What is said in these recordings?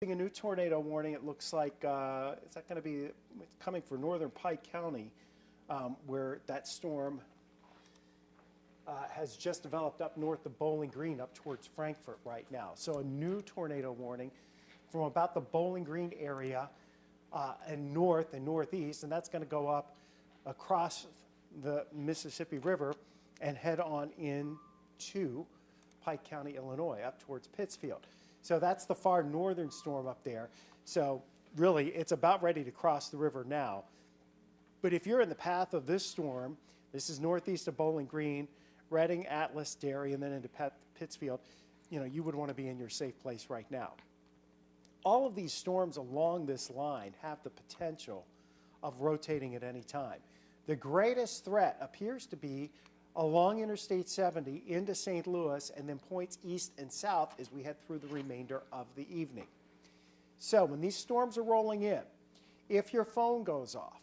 A new tornado warning. It looks like is that going to be coming for northern Pike County, where that storm has just developed up north of Bowling Green up towards Frankfort right now. So a new tornado warning from about the Bowling Green area and north and northeast, and that's going to go up across the Mississippi River and head on into Pike County, Illinois, up towards Pittsfield. So that's the far northern storm up there. So really, it's about ready to cross the river now. But if you're in the path of this storm, this is northeast of Bowling Green, Reading, Atlas, Derry, and then into Pittsfield, you would want to be in your safe place right now. All of these storms along this line have the potential of rotating at any time. The greatest threat appears to be along Interstate 70 into St. Louis and then points east and south as we head through the remainder of the evening. So when these storms are rolling in, if your phone goes off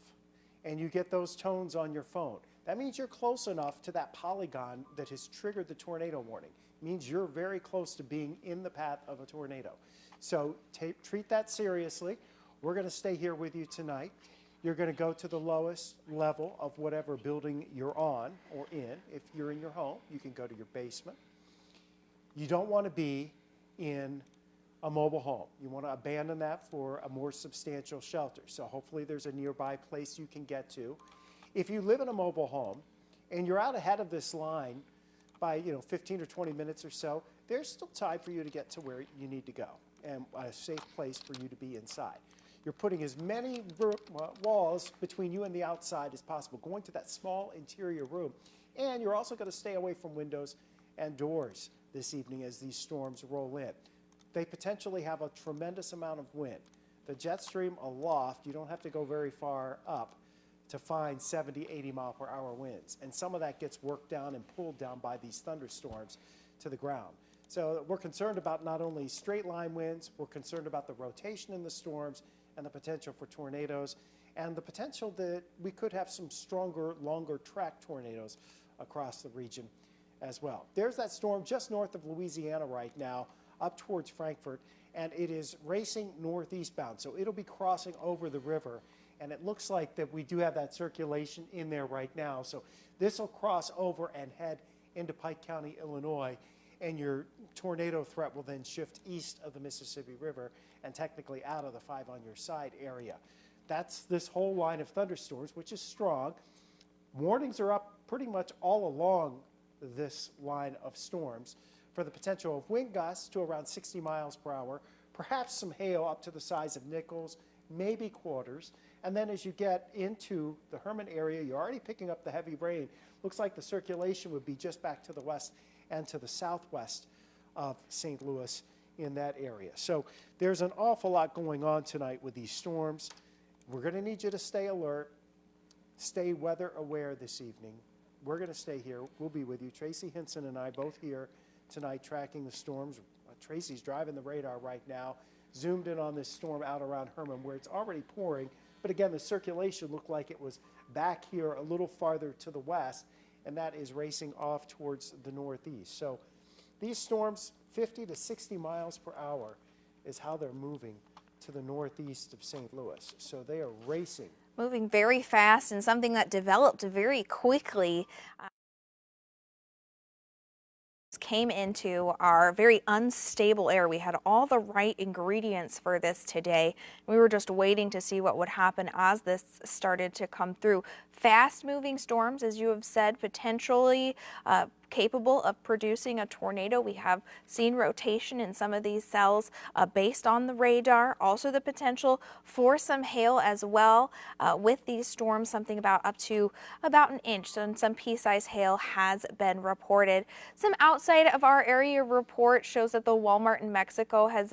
and you get those tones on your phone, that means you're close enough to that polygon that has triggered the tornado warning. It means you're very close to being in the path of a tornado. So treat that seriously. We're going to stay here with you tonight. You're going to go to the lowest level of whatever building you're on or in. If you're in your home, you can go to your basement. You don't want to be in a mobile home. You want to abandon that for a more substantial shelter. So hopefully there's a nearby place you can get to. If you live in a mobile home and you're out ahead of this line by 15 or 20 minutes or so, there's still time for you to get to where you need to go and a safe place for you to be inside. You're putting as many walls between you and the outside as possible, going to that small interior room. And you're also going to stay away from windows and doors this evening as these storms roll in. They potentially have a tremendous amount of wind. The jet stream aloft, you don't have to go very far up to find 70, 80 mile per hour winds. And some of that gets worked down and pulled down by these thunderstorms to the ground. So we're concerned about not only straight line winds, we're concerned about the rotation in the storms and the potential for tornadoes, and the potential that we could have some stronger, longer track tornadoes across the region as well. There's that storm just north of Louisiana right now, up towards Frankfort, and it is racing northeastbound, so it'll be crossing over the river, and it looks like that we do have that circulation in there right now, so this will cross over and head into Pike County, Illinois, and your tornado threat will then shift east of the Mississippi River and technically out of the 5 on your side area. That's this whole line of thunderstorms, which is strong. Warnings are up pretty much all along this line of storms for the potential of wind gusts to around 60 miles per hour, perhaps some hail up to the size of nickels, maybe quarters. And then as you get into the Herman area, you're already picking up the heavy rain. Looks like the circulation would be just back to the west and to the southwest of St. Louis in that area. So there's an awful lot going on tonight with these storms. We're going to need you to stay alert, stay weather aware this evening. We're going to stay here. We'll be with you. Tracy Hinson and I both here tonight tracking the storms. Tracy's driving the radar right now, zoomed in on this storm out around Herman where it's already pouring. But again, the circulation looked like it was back here a little farther to the west, and that is racing off towards the northeast. So these storms, 50 to 60 miles per hour is how they're moving to the northeast of St. Louis. So they are racing. Moving very fast, and something that developed very quickly. Came into our very unstable area. We had all the right ingredients for this today. We were just waiting to see what would happen as this started to come through. Fast moving storms, as you have said, potentially capable of producing a tornado. We have seen rotation in some of these cells based on the radar. Also the potential for some hail as well with these storms, something up to about an inch. So some pea-sized hail has been reported. Some outside of our area report shows that the Walmart in Mexico has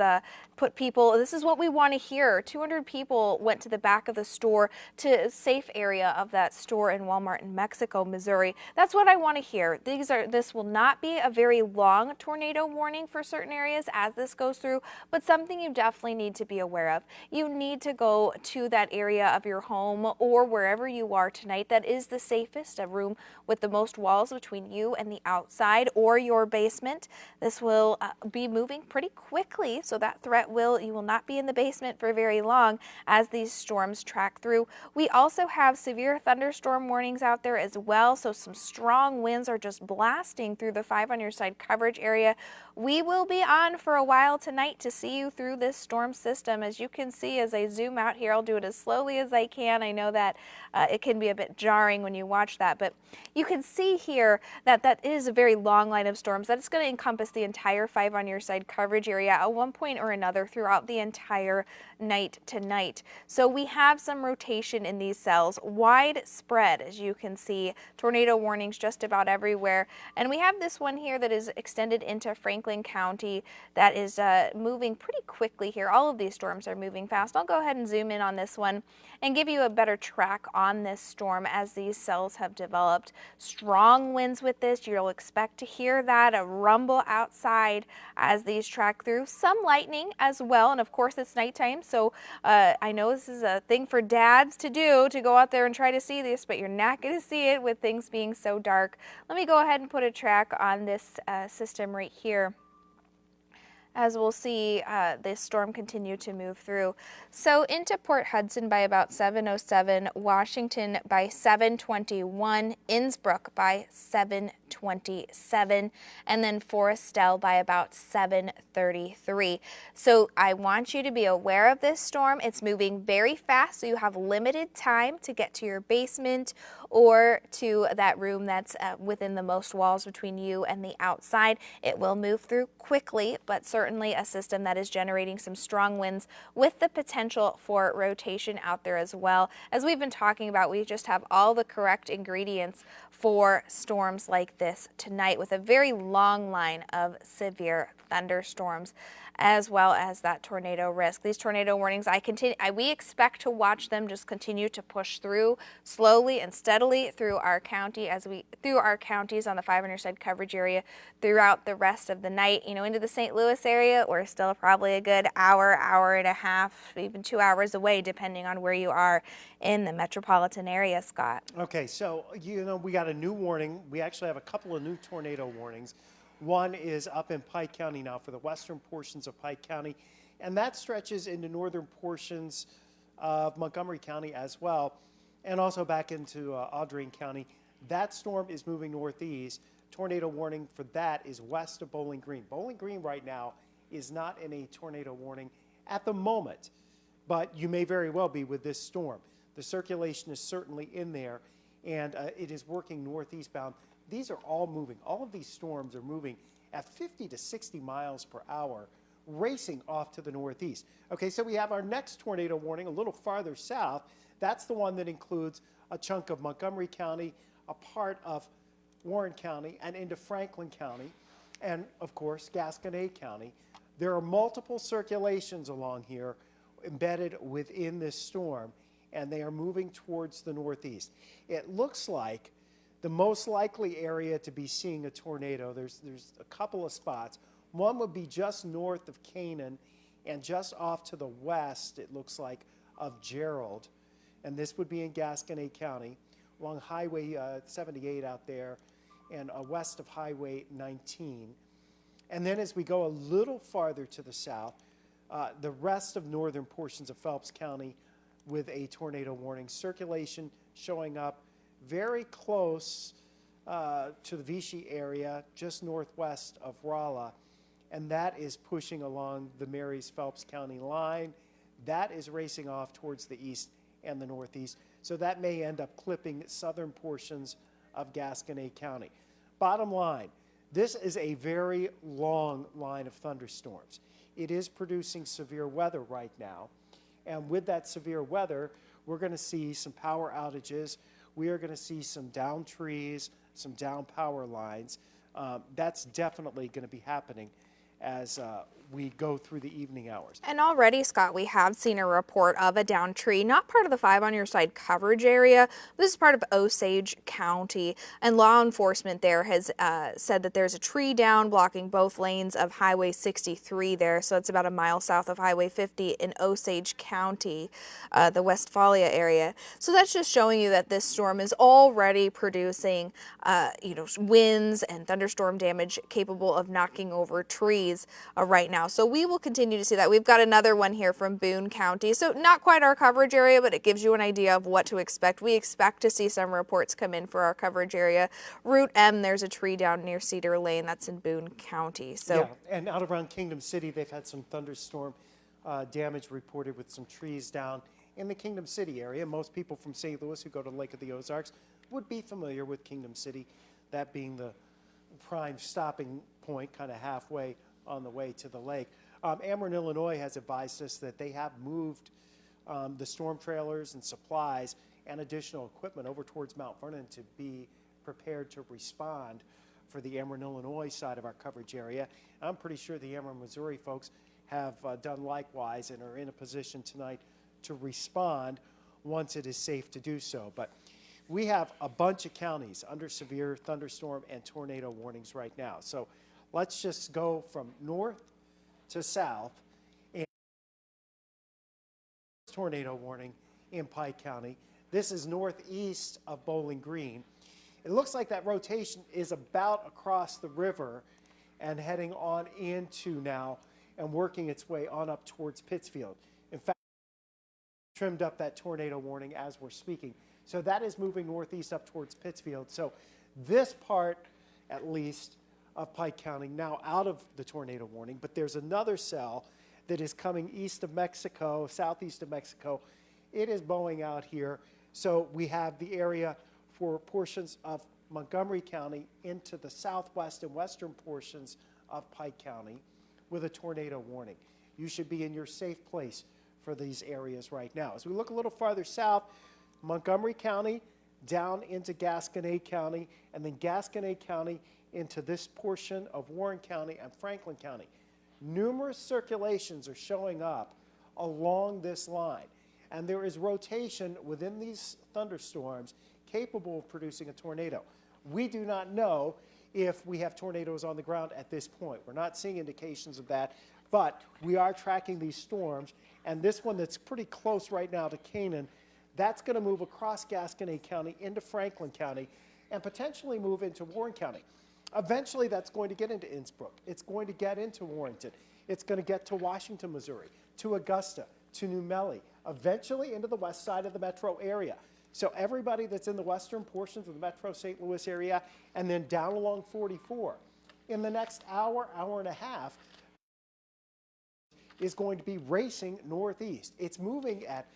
put people, this is what we want to hear, 200 people went to the back of the store to a safe area of that store in Walmart in Mexico, Missouri. That's what I want to hear. These are this will not be a very long tornado warning for certain areas as this goes through, but something you definitely need to be aware of. You need to go to that area of your home or wherever you are tonight that is the safest, a room with the most walls between you and the outside or your basement. This will be moving pretty quickly, so that threat you will not be in the basement for very long as these storms track through. We also have severe thunderstorm warnings out there as well, so some strong winds are just blasting through the 5 on your side coverage area. We will be on for a while tonight to see you through this storm system. As you can see, as I zoom out here, I'll do it as slowly as I can. I know that it can be a bit jarring when you watch that, but you can see here that that is a very long line of storms. That is going to encompass the entire 5 on your side coverage area at one point or another throughout the entire night tonight. So we have some rotation in these cells, widespread, as you can see, tornado warnings just about everywhere. And we have this one here that is extended into Franklin County that is moving pretty quickly here. All of these storms are moving fast. I'll go ahead and zoom in on this one and give you a better track on this storm as these cells have developed. Strong winds with this. You'll expect to hear that, a rumble outside as these track through. Some lightning as well, and of course it's nighttime, so I know this is a thing for dads to do, to go out there and try to see this, but you're not going to see it with things being so dark. Let me go ahead and put a track on this system right here, as we'll see this storm continue to move through. So into Port Hudson by about 7:07, Washington by 7:21, Innsbruck by 7:27, and then Forestell by about 7:33. So I want you to be aware of this storm. It's moving very fast, so you have limited time to get to your basement or to that room that's within the most walls between you and the outside. It will move through quickly, but certainly a system that is generating some strong winds with the potential for rotation out there as well. As we've been talking about, we just have all the correct ingredients for storms like this tonight, with a very long line of severe thunderstorms, as well as that tornado risk. These tornado warnings, we expect to watch them just continue to push through slowly and steadily through our county through our counties on the 5 on your side coverage area throughout the rest of the night. You know, into the St. Louis area, we're still probably a good hour and a half, even 2 hours away, depending on where you are in the metropolitan area, Scott. Okay, so, you know, we got a new warning. We actually have a couple of new tornado warnings. One is up in Pike County now for the western portions of Pike County, and that stretches into northern portions of Montgomery County as well, and also back into Audrain County. That storm is moving northeast. Tornado warning for that is west of Bowling Green. Bowling Green right now is not in a tornado warning at the moment, but you may very well be with this storm. The circulation is certainly in there, and it is working northeast bound. These are all moving. All of these storms are moving at 50 to 60 miles per hour, racing off to the northeast. Okay, so we have our next tornado warning a little farther south. That's the one that includes a chunk of Montgomery County, a part of Warren County, and into Franklin County, and of course, Gasconade County. There are multiple circulations along here embedded within this storm, and they are moving towards the northeast. It looks like the most likely area to be seeing a tornado, there's a couple of spots. One would be just north of Canaan and just off to the west, it looks like, of Gerald. And this would be in Gasconade County, along Highway 78 out there, and west of Highway 19. And then as we go a little farther to the south, the rest of northern portions of Phelps County with a tornado warning. Circulation showing up very close to the Vichy area, just northwest of Rolla, and that is pushing along the Marys-Phelps County line. That is racing off towards the east and the northeast, so that may end up clipping southern portions of Gasconade County. Bottom line, this is a very long line of thunderstorms. It is producing severe weather right now, and with that severe weather, we're going to see some power outages. We are going to see some down trees, some down power lines. That's definitely going to be happening as we go through the evening hours. And already, Scott, we have seen a report of a downed tree, not part of the 5 on your side coverage area. This is part of Osage County, and law enforcement there has said that there's a tree down blocking both lanes of Highway 63 there, so it's about a mile south of Highway 50 in Osage County, the Westphalia area. So that's just showing you that this storm is already producing, winds and thunderstorm damage capable of knocking over trees right now. So we will continue to see that. We've got another one here from Boone County. So not quite our coverage area, but it gives you an idea of what to expect. We expect to see some reports come in for our coverage area. Route M, there's a tree down near Cedar Lane. That's in Boone County. So yeah, and out around Kingdom City, they've had some thunderstorm damage reported with some trees down in the Kingdom City area. Most people from St. Louis who go to Lake of the Ozarks would be familiar with Kingdom City, that being the prime stopping point, kind of halfway on the way to the lake. Ameren, Illinois has advised us that they have moved the storm trailers and supplies and additional equipment over towards Mount Vernon to be prepared to respond for the Ameren, Illinois side of our coverage area. I'm pretty sure the Ameren, Missouri folks have done likewise and are in a position tonight to respond once it is safe to do so. But we have a bunch of counties under severe thunderstorm and tornado warnings right now. So let's just go from north to south. And tornado warning in Pike County. This is northeast of Bowling Green. It looks like that rotation is about across the river and heading on into now and working its way on up towards Pittsfield. In fact, trimmed up that tornado warning as we're speaking. So that is moving northeast up towards Pittsfield. So this part, at least, of Pike County now out of the tornado warning, but there's another cell that is coming east of Mexico, southeast of Mexico. It is bowing out here. So we have the area for portions of Montgomery County into the southwest and western portions of Pike County with a tornado warning. You should be in your safe place for these areas right now. As we look a little farther south, Montgomery County down into Gasconade County, and then Gasconade County into this portion of Warren County and Franklin County. Numerous circulations are showing up along this line, and there is rotation within these thunderstorms capable of producing a tornado. We do not know if we have tornadoes on the ground at this point. We're not seeing indications of that, but we are tracking these storms, and this one that's pretty close right now to Canaan, that's going to move across Gasconade County into Franklin County and potentially move into Warren County. Eventually, that's going to get into Innsbrook. It's going to get into Warrenton. It's going to get to Washington, Missouri, to Augusta, to New Melle, eventually into the west side of the metro area. So everybody that's in the western portions of the metro St. Louis area and then down along 44, in the next hour, hour and a half, is going to be racing northeast. It's moving at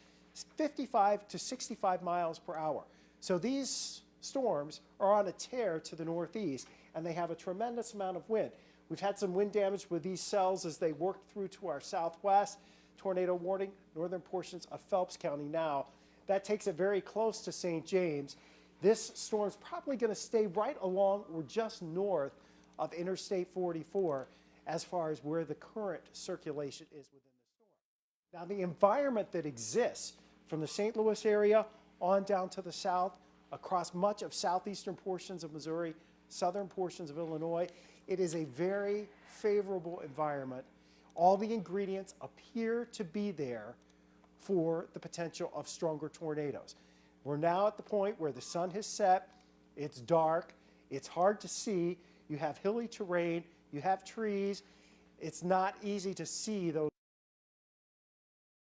55 to 65 miles per hour. So these storms are on a tear to the northeast, and they have a tremendous amount of wind. We've had some wind damage with these cells as they work through to our southwest. Tornado warning, northern portions of Phelps County now. That takes it very close to St. James. This storm's probably going to stay right along or just north of Interstate 44 as far as where the current circulation is within the storm. Now, the environment that exists from the St. Louis area on down to the south, across much of southeastern portions of Missouri, southern portions of Illinois, it is a very favorable environment. All the ingredients appear to be there for the potential of stronger tornadoes. We're now at the point where the sun has set, it's dark, it's hard to see, you have hilly terrain, you have trees, it's not easy to see those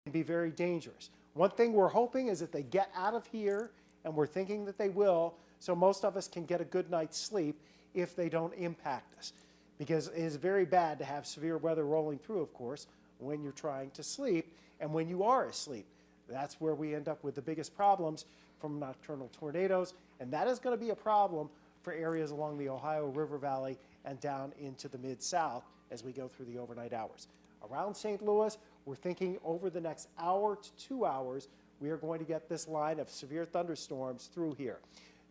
can be very dangerous. One thing we're hoping is that they get out of here, and we're thinking that they will, so most of us can get a good night's sleep if they don't impact us. Because it is very bad to have severe weather rolling through, of course, when you're trying to sleep and when you are asleep. That's where we end up with the biggest problems from nocturnal tornadoes, and that is going to be a problem for areas along the Ohio River Valley and down into the Mid-South as we go through the overnight hours. Around St. Louis, we're thinking over the next hour to 2 hours, we are going to get this line of severe thunderstorms through here.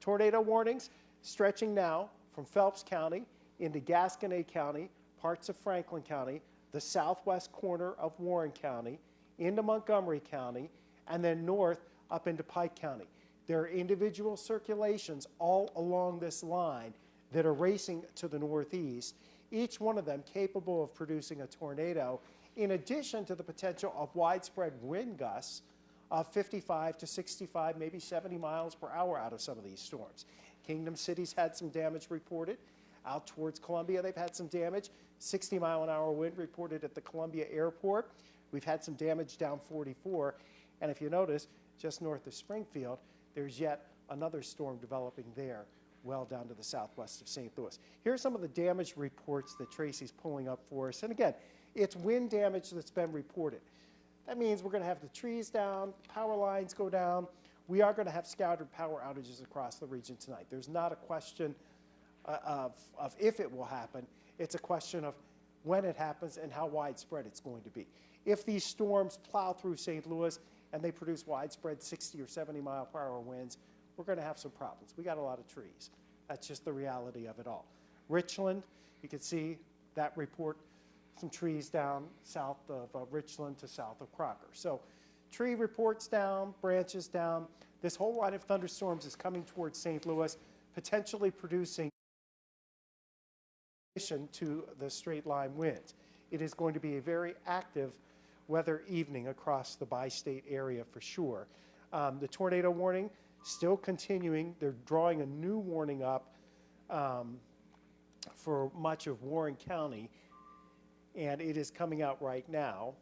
Tornado warnings stretching now from Phelps County into Gasconade County, parts of Franklin County, the southwest corner of Warren County, into Montgomery County, and then north up into Pike County. There are individual circulations all along this line that are racing to the northeast, each one of them capable of producing a tornado, in addition to the potential of widespread wind gusts of 55 to 65, maybe 70 miles per hour out of some of these storms. Kingdom City's had some damage reported. Out towards Columbia, they've had some damage. 60-mile-an-hour wind reported at the Columbia Airport. We've had some damage down 44. And if you notice, just north of Springfield, there's yet another storm developing there, well down to the southwest of St. Louis. Here are some of the damage reports that Tracy's pulling up for us. And again, it's wind damage that's been reported. That means we're going to have the trees down, power lines go down. We are going to have scattered power outages across the region tonight. There's not a question of if it will happen. It's a question of when it happens and how widespread it's going to be. If these storms plow through St. Louis and they produce widespread 60 or 70 mile per hour winds, we're going to have some problems. We got a lot of trees. That's just the reality of it all. Richland, you can see that report, some trees down south of Richland to south of Crocker. So tree reports down, branches down. This whole line of thunderstorms is coming towards St. Louis, potentially producing to the straight line winds. It is going to be a very active weather evening across the bi-state area for sure. The tornado warning still continuing. They're drawing a new warning up for much of Warren County, and it is coming out right now.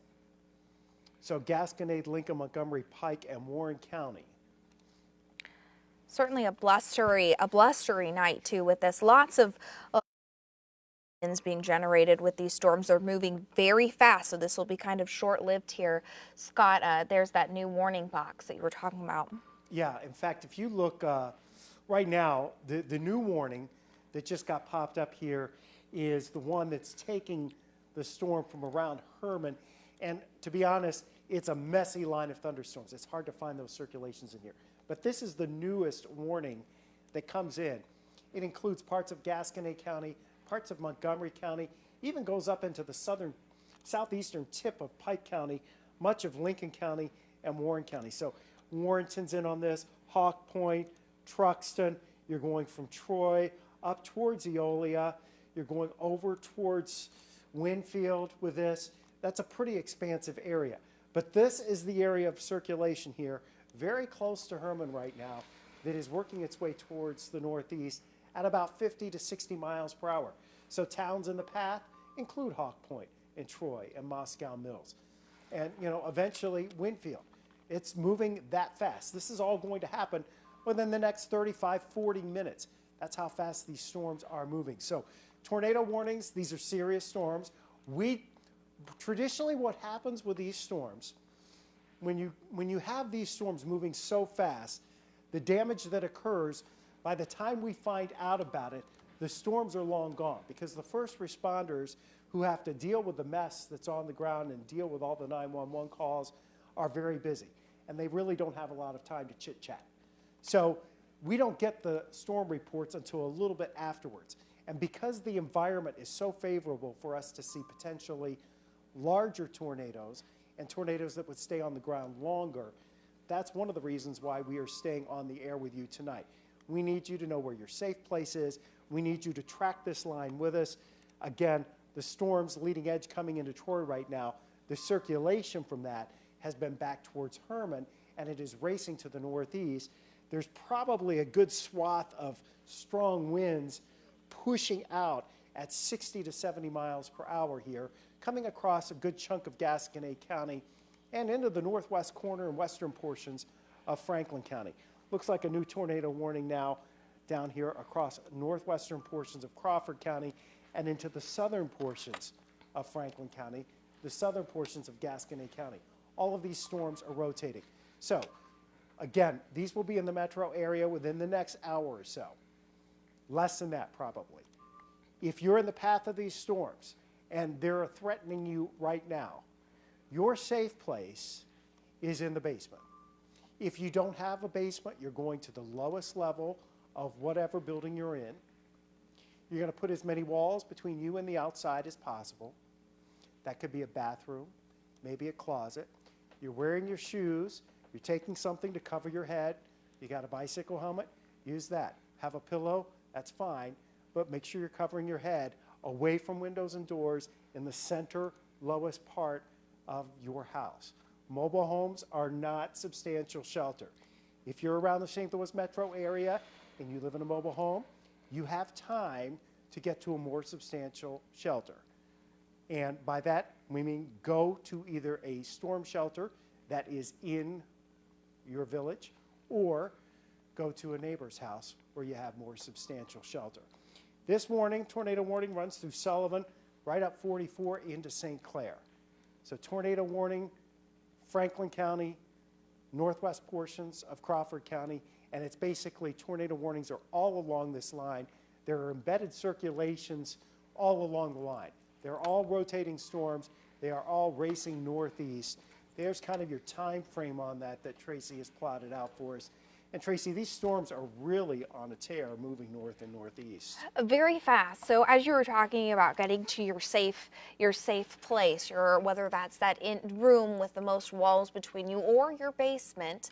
So Gasconade, Lincoln, Montgomery, Pike, and Warren County. Certainly a blustery night too with this. Lots of winds being generated with these storms. Are moving very fast, so this will be kind of short-lived here. Scott, there's that new warning box that you were talking about. Yeah, in fact, if you look right now, the new warning that just got popped up here is the one that's taking the storm from around Herman. And to be honest, it's a messy line of thunderstorms. It's hard to find those circulations in here. But this is the newest warning that comes in. It includes parts of Gasconade County, parts of Montgomery County, even goes up into the southeastern tip of Pike County, much of Lincoln County, and Warren County. So Warrenton's in on this, Hawk Point, Truxton. You're going from Troy up towards Eolia. You're going over towards Winfield with this. That's a pretty expansive area. But this is the area of circulation here, very close to Herman right now, that is working its way towards the northeast at about 50 to 60 miles per hour. So towns in the path include Hawk Point and Troy and Moscow Mills. And, you know, eventually Winfield. It's moving that fast. This is all going to happen within the next 35, 40 minutes. That's how fast these storms are moving. So tornado warnings, these are serious storms. Traditionally what happens with these storms, when you have these storms moving so fast, the damage that occurs, by the time we find out about it, the storms are long gone, because the first responders who have to deal with the mess that's on the ground and deal with all the 911 calls are very busy, and they really don't have a lot of time to chit-chat. So we don't get the storm reports until a little bit afterwards. And because the environment is so favorable for us to see potentially larger tornadoes and tornadoes that would stay on the ground longer, that's one of the reasons why we are staying on the air with you tonight. We need you to know where your safe place is. We need you to track this line with us. Again, the storm's leading edge coming into Troy right now, the circulation from that has been back towards Herman, and it is racing to the northeast. There's probably a good swath of strong winds pushing out at 60 to 70 miles per hour here, coming across a good chunk of Gasconade County and into the northwest corner and western portions of Franklin County. Looks like a new tornado warning now down here across northwestern portions of Crawford County and into the southern portions of Franklin County, the southern portions of Gasconade County. All of these storms are rotating. So, again, these will be in the metro area within the next hour or so. Less than that, probably. If you're in the path of these storms and they're threatening you right now, your safe place is in the basement. If you don't have a basement, you're going to the lowest level of whatever building you're in. You're going to put as many walls between you and the outside as possible. That could be a bathroom, maybe a closet. You're wearing your shoes. You're taking something to cover your head. You got a bicycle helmet, use that. Have a pillow, that's fine, but make sure you're covering your head away from windows and doors in the center lowest part of your house. Mobile homes are not substantial shelter. If you're around the St. Louis metro area and you live in a mobile home, you have time to get to a more substantial shelter. And by that, we mean go to either a storm shelter that is in your village or go to a neighbor's house where you have more substantial shelter. This warning, tornado warning, runs through Sullivan, right up 44 into St. Clair. So tornado warning, Franklin County, northwest portions of Crawford County, and it's basically tornado warnings are all along this line. There are embedded circulations all along the line. They're all rotating storms. They are all racing northeast. There's kind of your time frame on that Tracy has plotted out for us. And Tracy, these storms are really on a tear moving north and northeast. Very fast. So as you were talking about getting to your safe place, whether that's that room with the most walls between you or your basement,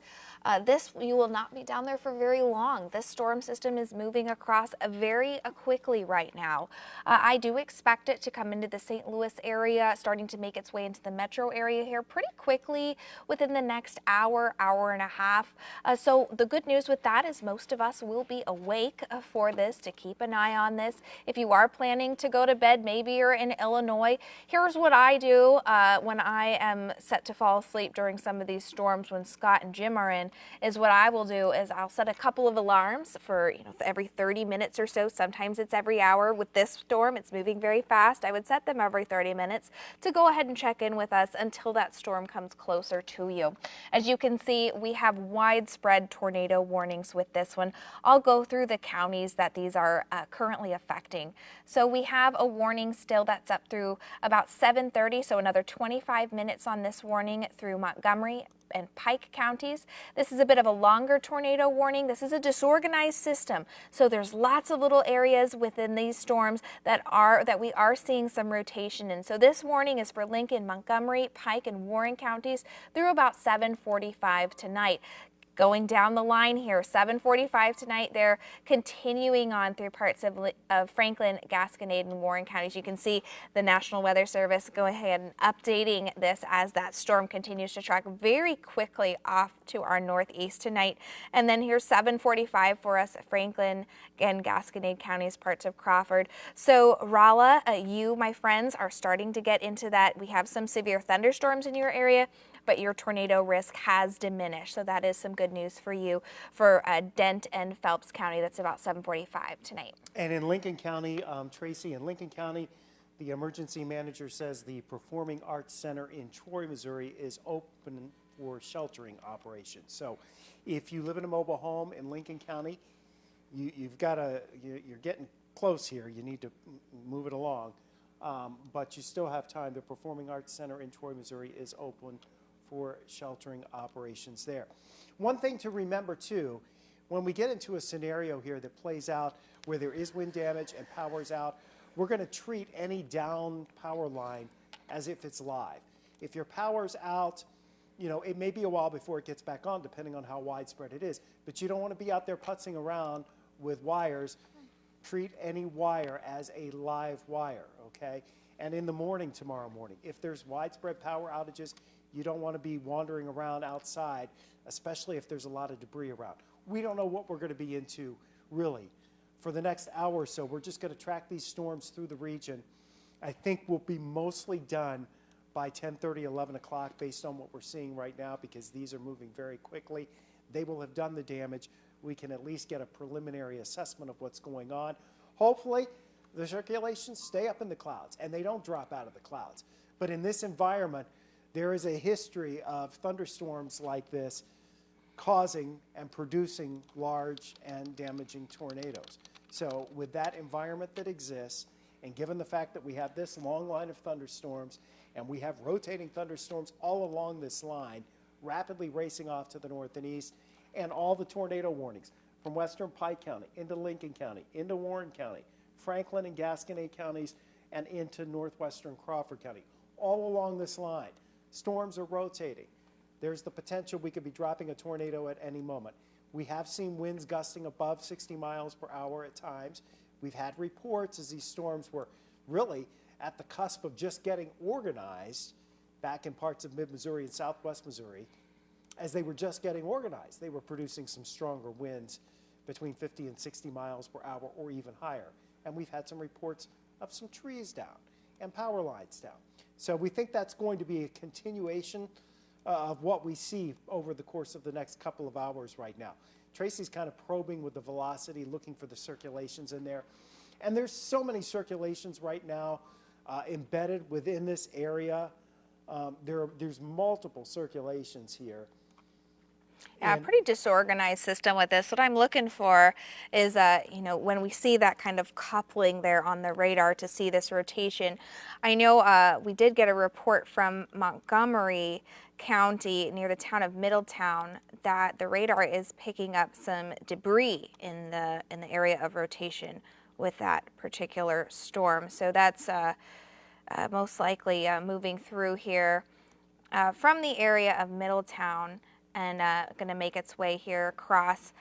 you will not be down there for very long. This storm system is moving across very quickly right now. I do expect it to come into the St. Louis area, starting to make its way into the metro area here pretty quickly within the next hour and a half. So the good news with that is most of us will be awake for this, to keep an eye on this. If you are planning to go to bed, maybe you're in Illinois, here's what I do when I am set to fall asleep during some of these storms when Scott and Jim are in, is what I will do is I'll set a couple of alarms for every 30 minutes or so. Sometimes it's every hour. With this storm, it's moving very fast. I would set them every 30 minutes to go ahead and check in with us until that storm comes closer to you. As you can see, we have widespread tornado warnings with this one. I'll go through the counties that these are currently affecting. So we have a warning still that's up through about 7:30, so another 25 minutes on this warning through Montgomery and Pike counties. This is a bit of a longer tornado warning. This is a disorganized system, so there's lots of little areas within these storms that we are seeing some rotation in. So this warning is for Lincoln, Montgomery, Pike, and Warren counties through about 7:45 tonight. Going down the line here, 7:45 tonight, they're continuing on through parts of Franklin, Gasconade, and Warren counties. You can see the National Weather Service go ahead and updating this as that storm continues to track very quickly off to our northeast tonight. And then here's 7:45 for us, Franklin and Gasconade counties, parts of Crawford. So Rolla, you, my friends, are starting to get into that. We have some severe thunderstorms in your area, but your tornado risk has diminished. So that is some good news for you for Dent and Phelps County. That's about 7:45 tonight. And in Lincoln County, Tracy, in Lincoln County, the emergency manager says the Performing Arts Center in Troy, Missouri is open for sheltering operations. So if you live in a mobile home in Lincoln County, you're getting close here. You need to move it along. But you still have time. The Performing Arts Center in Troy, Missouri is open for sheltering operations there. One thing to remember too, when we get into a scenario here that plays out where there is wind damage and power's out, we're going to treat any down power line as if it's live. If your power's out, it may be a while before it gets back on, depending on how widespread it is, but you don't want to be out there putzing around with wires. Treat any wire as a live wire, okay? And in the morning, tomorrow morning, if there's widespread power outages, you don't want to be wandering around outside, especially if there's a lot of debris around. We don't know what we're going to be into, really. For the next hour or so, we're just going to track these storms through the region. I think we'll be mostly done by 10:30, 11 o'clock, based on what we're seeing right now, because these are moving very quickly. They will have done the damage. We can at least get a preliminary assessment of what's going on. Hopefully, the circulations stay up in the clouds, and they don't drop out of the clouds. But in this environment, there is a history of thunderstorms like this causing and producing large and damaging tornadoes. So with that environment that exists, and given the fact that we have this long line of thunderstorms, and we have rotating thunderstorms all along this line, rapidly racing off to the north and east, and all the tornado warnings from western Pike County into Lincoln County, into Warren County, Franklin and Gasconade counties, and into northwestern Crawford County. all along this line. Storms are rotating. There's the potential we could be dropping a tornado at any moment. We have seen winds gusting above 60 miles per hour at times. We've had reports as these storms were really at the cusp of just getting organized back in parts of mid-Missouri and southwest Missouri. As they were just getting organized, they were producing some stronger winds between 50 and 60 miles per hour or even higher. And we've had some reports of some trees down and power lines down. So we think that's going to be a continuation of what we see over the course of the next couple of hours right now. Tracy's kind of probing with the velocity, looking for the circulations in there. And there's so many circulations right now embedded within this area. There's multiple circulations here. Yeah, pretty disorganized system with this. What I'm looking for is, when we see that kind of coupling there on the radar to see this rotation. I know we did get a report from Montgomery County near the town of Middletown that the radar is picking up some debris in the area of rotation with that particular storm. So that's most likely moving through here from the area of Middletown and going to make its way here across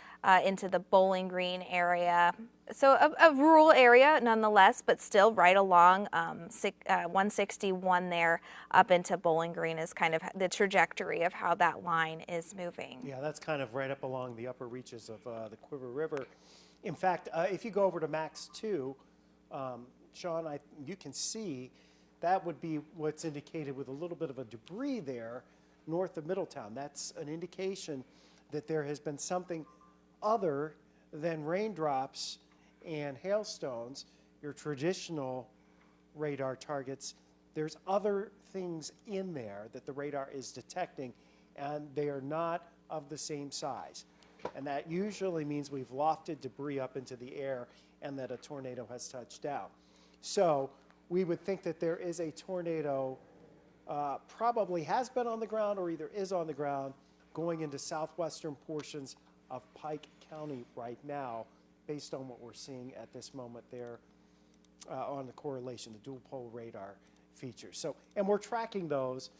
into the Bowling Green area. So a rural area nonetheless, but still right along 161 there up into Bowling Green is kind of the trajectory of how that line is moving. Yeah, that's kind of right up along the upper reaches of the Quiver River. In fact, if you go over to Max 2, Sean, you can see that would be what's indicated with a little bit of a debris there north of Middletown. That's an indication that there has been something other than raindrops and hailstones, your traditional radar targets. There's other things in there that the radar is detecting, and they are not of the same size. And that usually means we've lofted debris up into the air and that a tornado has touched down. So we would think that there is a tornado, probably has been on the ground or either is on the ground, going into southwestern portions of Pike County right now, based on what we're seeing at this moment there on the correlation, the dual pole radar features. So, and we're tracking those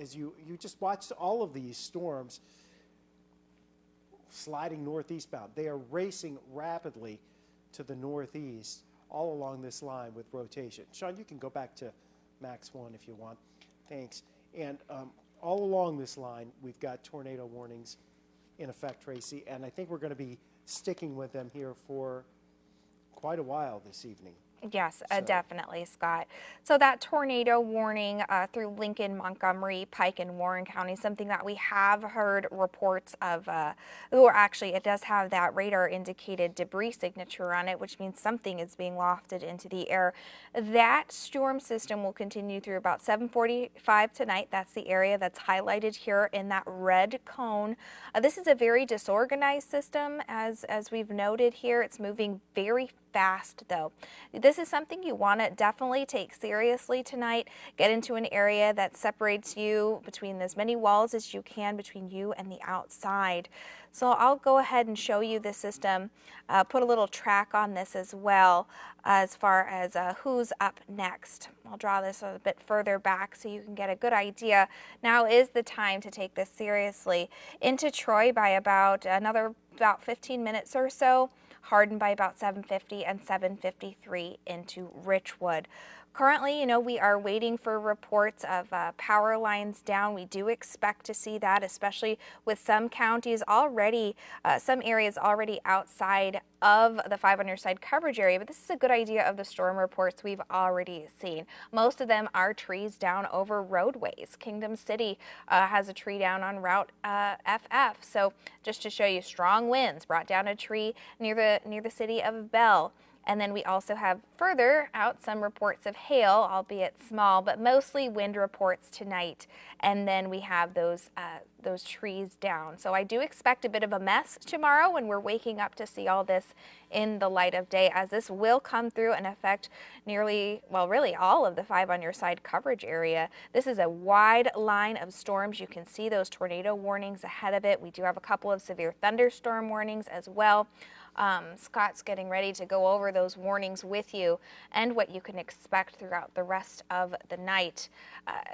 as you just watched all of these storms sliding northeastbound. They are racing rapidly to the northeast all along this line with rotation. Sean, you can go back to Max 1 if you want. Thanks. And all along this line, we've got tornado warnings in effect, Tracy, and I think we're going to be sticking with them here for quite a while this evening. Yes, definitely, Scott. So that tornado warning through Lincoln, Montgomery, Pike, and Warren County, something that we have heard reports of, or actually it does have that radar indicated debris signature on it, which means something is being lofted into the air. That storm system will continue through about 7:45 tonight. That's the area that's highlighted here in that red cone. This is a very disorganized system, as we've noted here. It's moving very fast, though. This is something you want to definitely take seriously tonight. Get into an area that separates you between as many walls as you can between you and the outside. So I'll go ahead and show you the system, put a little track on this as well as far as who's up next. I'll draw this a bit further back so you can get a good idea. Now is the time to take this seriously. Into Troy by about 15 minutes or so. Hardin by about 7:50 and 7:53 into Richwood. Currently, we are waiting for reports of power lines down. We do expect to see that, especially with some counties already, some areas already outside of the 5 on your side coverage area. But this is a good idea of the storm reports we've already seen. Most of them are trees down over roadways. Kingdom City has a tree down on Route FF. So just to show you, strong winds brought down a tree near the city of Bell. And then we also have further out some reports of hail, albeit small, but mostly wind reports tonight. And then we have those trees down. So I do expect a bit of a mess tomorrow when we're waking up to see all this in the light of day, as this will come through and affect really all of the 5 on your side coverage area. This is a wide line of storms. You can see those tornado warnings ahead of it. We do have a couple of severe thunderstorm warnings as well. Scott's getting ready to go over those warnings with you and what you can expect throughout the rest of the night.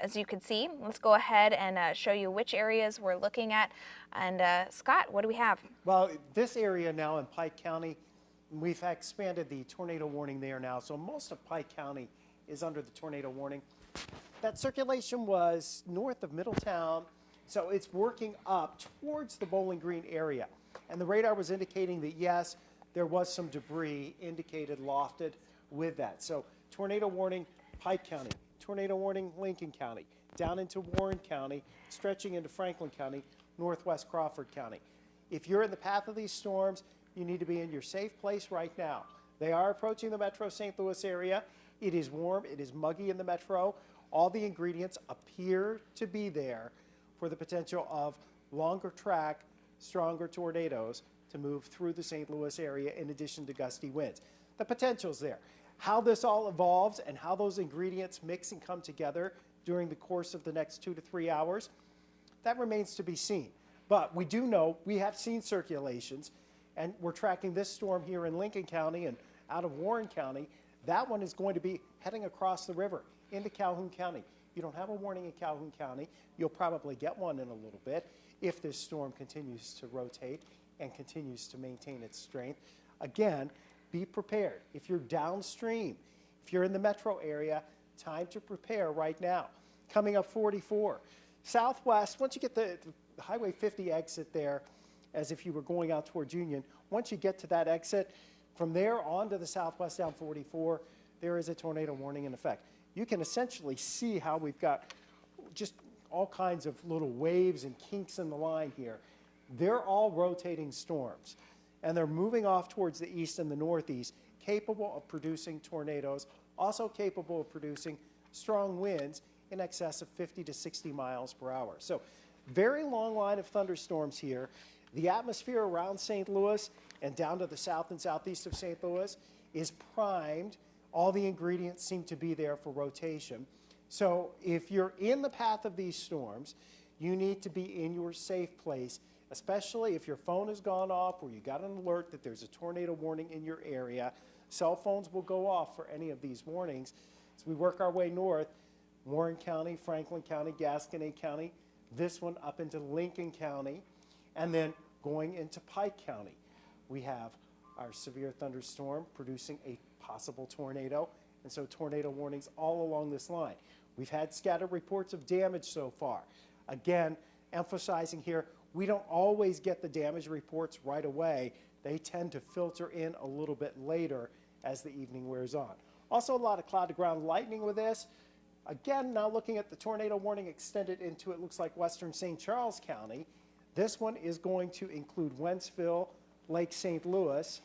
As you can see, let's go ahead and show you which areas we're looking at. And Scott, what do we have? Well, this area now in Pike County, we've expanded the tornado warning there now, so most of Pike County is under the tornado warning. That circulation was north of Middletown, so it's working up towards the Bowling Green area. And the radar was indicating that, yes, there was some debris indicated lofted with that. So tornado warning, Pike County, tornado warning, Lincoln County, down into Warren County, stretching into Franklin County, northwest Crawford County. If you're in the path of these storms, you need to be in your safe place right now. They are approaching the metro St. Louis area. It is warm, it is muggy in the metro. All the ingredients appear to be there for the potential of longer track, stronger tornadoes to move through the St. Louis area in addition to gusty winds. The potential's there. How this all evolves and how those ingredients mix and come together during the course of the next 2 to 3 hours, that remains to be seen. But we do know we have seen circulations, and we're tracking this storm here in Lincoln County and out of Warren County. That one is going to be heading across the river into Calhoun County. You don't have a warning in Calhoun County. You'll probably get one in a little bit if this storm continues to rotate and continues to maintain its strength. Again, be prepared. If you're downstream, if you're in the metro area, time to prepare right now. Coming up 44. Southwest, once you get the Highway 50 exit there, as if you were going out towards Union, once you get to that exit, from there on to the southwest down 44, there is a tornado warning in effect. You can essentially see how we've got just all kinds of little waves and kinks in the line here. They're all rotating storms, and they're moving off towards the east and the northeast, capable of producing tornadoes, also capable of producing strong winds in excess of 50 to 60 miles per hour. So very long line of thunderstorms here. The atmosphere around St. Louis and down to the south and southeast of St. Louis is primed. All the ingredients seem to be there for rotation. So if you're in the path of these storms, you need to be in your safe place, especially if your phone has gone off or you got an alert that there's a tornado warning in your area. Cell phones will go off for any of these warnings. As we work our way north, Warren County, Franklin County, Gasconade County, this one up into Lincoln County, and then going into Pike County. We have our severe thunderstorm producing a possible tornado, and so tornado warnings all along this line. We've had scattered reports of damage so far. Again, emphasizing here, we don't always get the damage reports right away. They tend to filter in a little bit later as the evening wears on. Also a lot of cloud to ground lightning with this. Again, now looking at the tornado warning extended into, it looks like western St. Charles County. This one is going to include Wentzville, Lake St. Louis,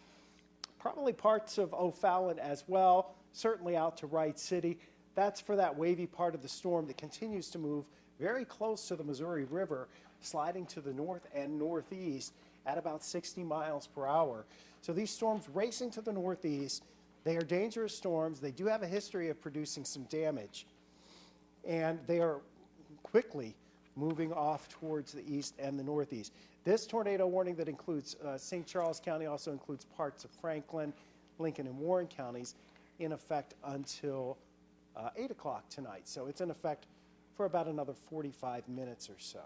probably parts of O'Fallon as well, certainly out to Wright City. That's for that wavy part of the storm that continues to move very close to the Missouri River, sliding to the north and northeast at about 60 miles per hour. So these storms racing to the northeast, they are dangerous storms. They do have a history of producing some damage, and they are quickly moving off towards the east and the northeast. This tornado warning that includes St. Charles County also includes parts of Franklin, Lincoln, and Warren counties in effect until 8 o'clock tonight. So it's in effect for about another 45 minutes or so.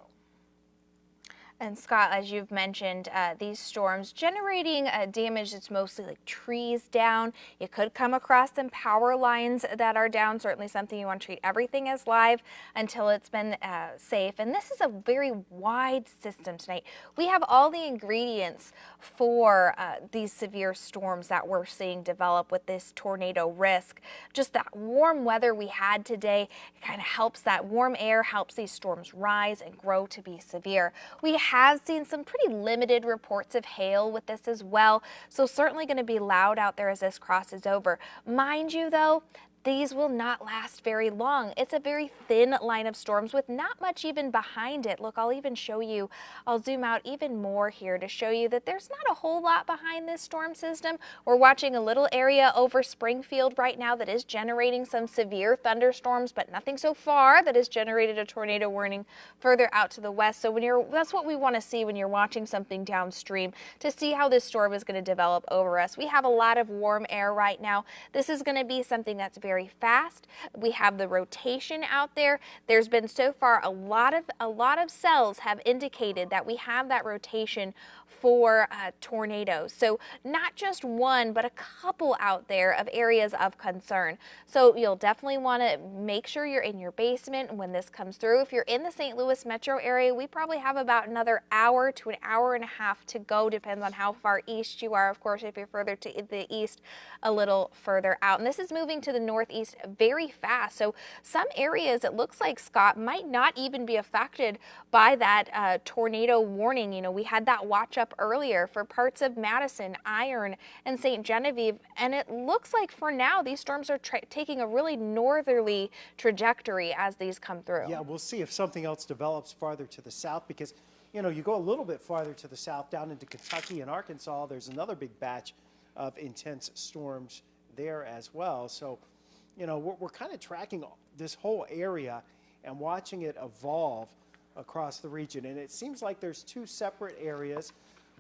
And Scott, as you've mentioned, these storms generating damage that's mostly like trees down. You could come across some power lines that are down. Certainly something you want to treat everything as live until it's been safe. And this is a very wide system tonight. We have all the ingredients for these severe storms that we're seeing develop with this tornado risk. Just that warm weather we had today kind of helps. That warm air helps these storms rise and grow to be severe. We have seen some pretty limited reports of hail with this as well, so certainly going to be loud out there as this crosses over. Mind you, though, these will not last very long. It's a very thin line of storms with not much even behind it. Look, I'll even show you, I'll zoom out even more here to show you that there's not a whole lot behind this storm system. We're watching a little area over Springfield right now that is generating some severe thunderstorms, but nothing so far that has generated a tornado warning further out to the west. So that's what we want to see when you're watching something downstream, to see how this storm is going to develop over us. We have a lot of warm air right now. This is going to be something that's very fast. We have the rotation out there. There's been so far a lot of cells have indicated that we have that rotation for tornadoes. So not just one, but a couple out there of areas of concern. So you'll definitely want to make sure you're in your basement when this comes through. If you're in the St. Louis metro area, we probably have about another hour to an hour and a half to go, depends on how far east you are. Of course, if you're further to the east, a little further out. And this is moving to the northeast very fast. So some areas, it looks like, Scott, might not even be affected by that tornado warning. You know, we had that watch up earlier for parts of Madison, Iron, and St. Genevieve, and it looks like for now these storms are taking a really northerly trajectory as these come through. Yeah, we'll see if something else develops farther to the south, because, you know, you go a little bit farther to the south down into Kentucky and Arkansas, there's another big batch of intense storms there as well. So, you know, we're kind of tracking this whole area and watching it evolve across the region. And it seems like there's two separate areas.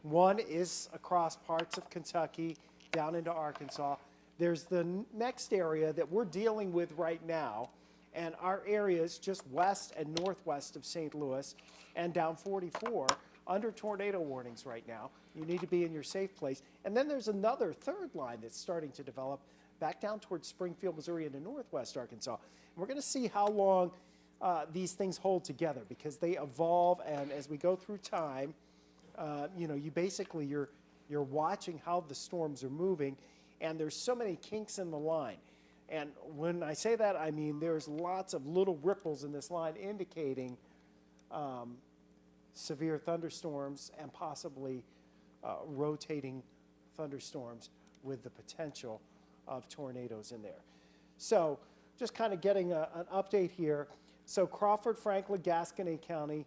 One is across parts of Kentucky down into Arkansas. There's the next area that we're dealing with right now, and our areas just west and northwest of St. Louis and down 44 under tornado warnings right now. You need to be in your safe place. And then there's another third line that's starting to develop back down towards Springfield, Missouri into northwest Arkansas. And we're going to see how long these things hold together, because they evolve, and as we go through time, you know, you're watching how the storms are moving, and there's so many kinks in the line. And when I say that, I mean there's lots of little ripples in this line indicating severe thunderstorms and possibly rotating thunderstorms with the potential of tornadoes in there. So just kind of getting an update here. So Crawford, Franklin, Gasconade County,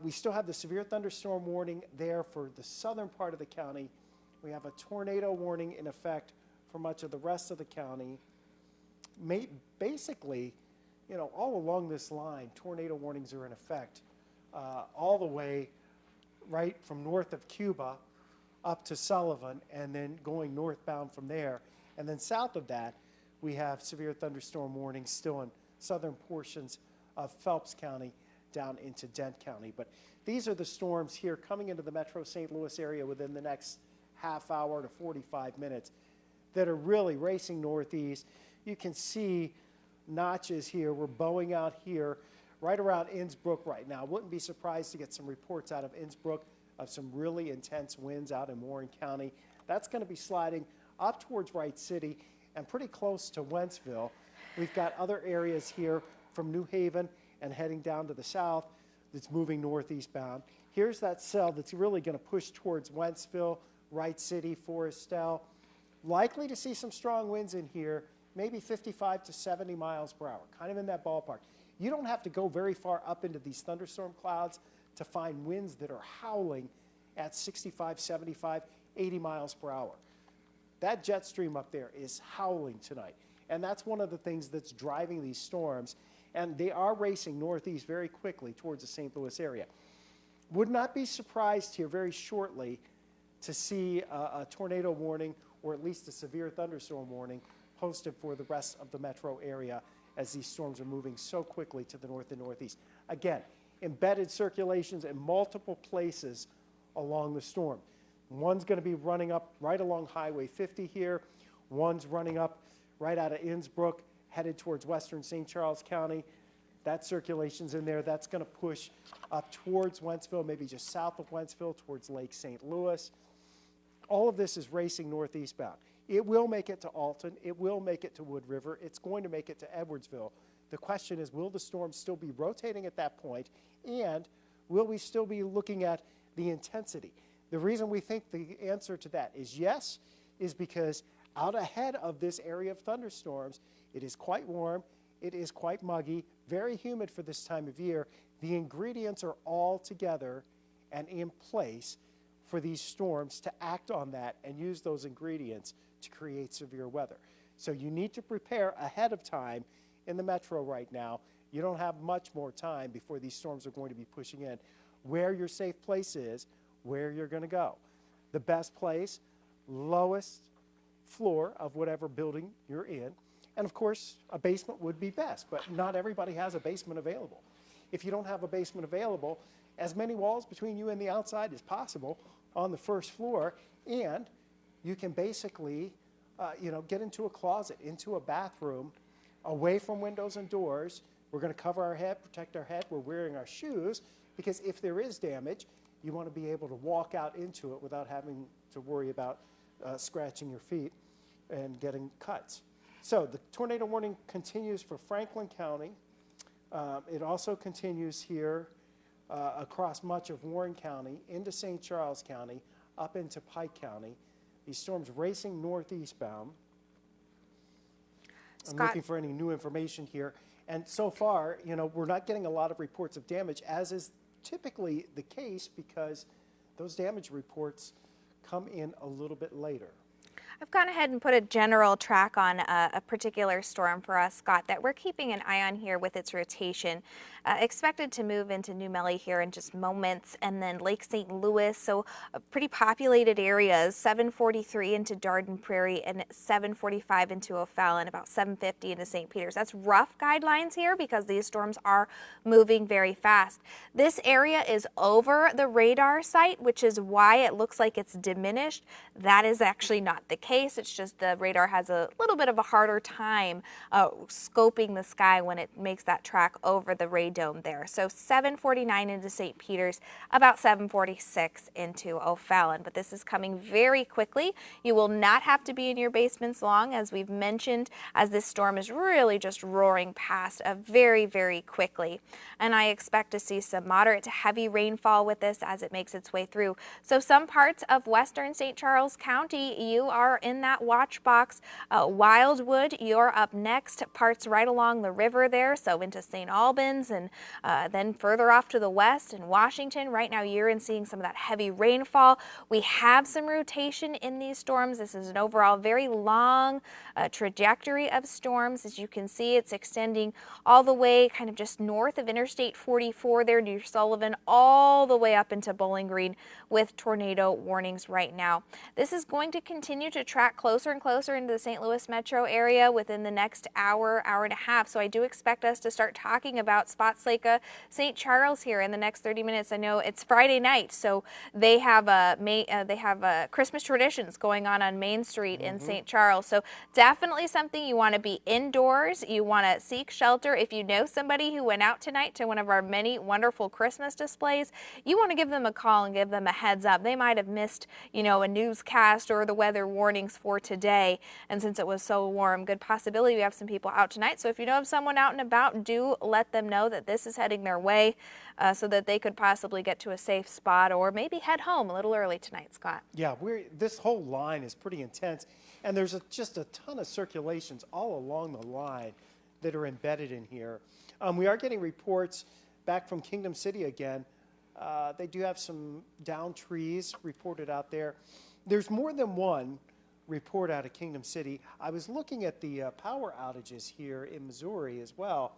we still have the severe thunderstorm warning there for the southern part of the county. We have a tornado warning in effect for much of the rest of the county. Basically, you know, all along this line, tornado warnings are in effect all the way right from north of Cuba up to Sullivan, and then going northbound from there. And then south of that, we have severe thunderstorm warnings still in southern portions of Phelps County down into Dent County. But these are the storms here coming into the metro St. Louis area within the next half hour to 45 minutes that are really racing northeast. You can see notches here. We're bowing out here right around Innsbrook right now. Wouldn't be surprised to get some reports out of Innsbrook of some really intense winds out in Warren County. That's going to be sliding up towards Wright City and pretty close to Wentzville. We've got other areas here from New Haven and heading down to the south that's moving northeast bound. Here's that cell that's really going to push towards Wentzville, Wright City, Forestell. Likely to see some strong winds in here, maybe 55 to 70 miles per hour, kind of in that ballpark. You don't have to go very far up into these thunderstorm clouds to find winds that are howling at 65, 75, 80 miles per hour. That jet stream up there is howling tonight. And that's one of the things that's driving these storms. And they are racing northeast very quickly towards the St. Louis area. Would not be surprised here very shortly to see a tornado warning, or at least a severe thunderstorm warning, posted for the rest of the metro area as these storms are moving so quickly to the north and northeast. Again, embedded circulations in multiple places along the storm. One's going to be running up right along Highway 50 here. One's running up right out of Innsbrook, headed towards western St. Charles County. That circulation's in there. That's going to push up towards Wentzville, maybe just south of Wentzville, towards Lake St. Louis. All of this is racing northeast bound. It will make it to Alton. It will make it to Wood River. It's going to make it to Edwardsville. The question is, will the storm still be rotating at that point? And will we still be looking at the intensity? The reason we think the answer to that is yes is because out ahead of this area of thunderstorms It is quite warm. It is quite muggy, very humid for this time of year. The ingredients are all together and in place for these storms to act on that and use those ingredients to create severe weather. So you need to prepare ahead of time in the metro right now. You don't have much more time before these storms are going to be pushing in. Where your safe place is, where you're going to go. The best place, lowest floor of whatever building you're in. And of course, a basement would be best, but not everybody has a basement available. If you don't have a basement available, as many walls between you and the outside as possible on the first floor, and you can basically get into a closet, into a bathroom, away from windows and doors. We're going to cover our head, protect our head. We're wearing our shoes because if there is damage, you want to be able to walk out into it without having to worry about scratching your feet and getting cuts. So the tornado warning continues for Franklin County. It also continues here across much of Warren County, into St. Charles County, up into Pike County. These storms racing northeastbound. I'm looking for any new information here. And so far, we're not getting a lot of reports of damage, as is typically the case because those damage reports come in a little bit later. I've gone ahead and put a general track on a particular storm for us, Scott, that we're keeping an eye on here with its rotation. Expected to move into New Melle here in just moments, and then Lake St. Louis, so pretty populated areas, 743 into Dardenne Prairie and 745 into O'Fallon, about 750 into St. Peters. That's rough guidelines here because these storms are moving very fast. This area is over the radar site, which is why it looks like it's diminished. That is actually not the case. It's just the radar has a little bit of a harder time scoping the sky when it makes that track over the radome there. So 749 into St. Peters, about 746 into O'Fallon. But this is coming very quickly. You will not have to be in your basements long, as we've mentioned, as this storm is really just roaring past very, very quickly. And I expect to see some moderate to heavy rainfall with this as it makes its way through. So some parts of western St. Charles County, you are in that watch box. Wildwood, you're up next. Parts right along the river there, so into St. Albans and then further off to the west in Washington. Right now you're in seeing some of that heavy rainfall. We have some rotation in these storms. This is an overall very long trajectory of storms. As you can see, it's extending all the way kind of just north of Interstate 44 there near Sullivan, all the way up into Bowling Green with tornado warnings right now. This is going to continue to track closer and closer into the St. Louis metro area within the next hour, hour and a half. So I do expect us to start talking about spots like St. Charles here in the next 30 minutes. I know it's Friday night, so they have Christmas traditions going on Main Street in St. Charles. So definitely something you want to be indoors. You want to seek shelter. If you know somebody who went out tonight to one of our many wonderful Christmas displays, you want to give them a call and give them a heads up. They might have missed, a newscast or the weather warnings for today. And since it was so warm, good possibility we have some people out tonight. So if you know of someone out and about, do let them know that this is heading their way so that they could possibly get to a safe spot or maybe head home a little early tonight, Scott. Yeah, this whole line is pretty intense, and there's just a ton of circulations all along the line that are embedded in here. We are getting reports back from Kingdom City again. They do have some downed trees reported out there. There's more than one report out of Kingdom City. I was looking at the power outages here in Missouri as well.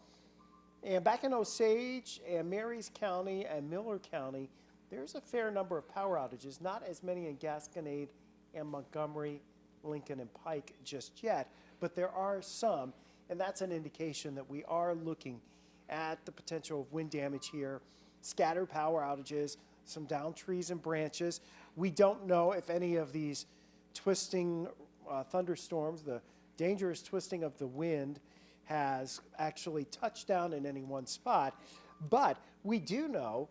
And back in Osage and Marys County and Miller County, there's a fair number of power outages, not as many in Gasconade and Montgomery, Lincoln, and Pike just yet, but there are some, and that's an indication that we are looking at the potential of wind damage here, scattered power outages, some downed trees and branches. We don't know if any of these twisting thunderstorms, the dangerous twisting of the wind, has actually touched down in any one spot. But we do know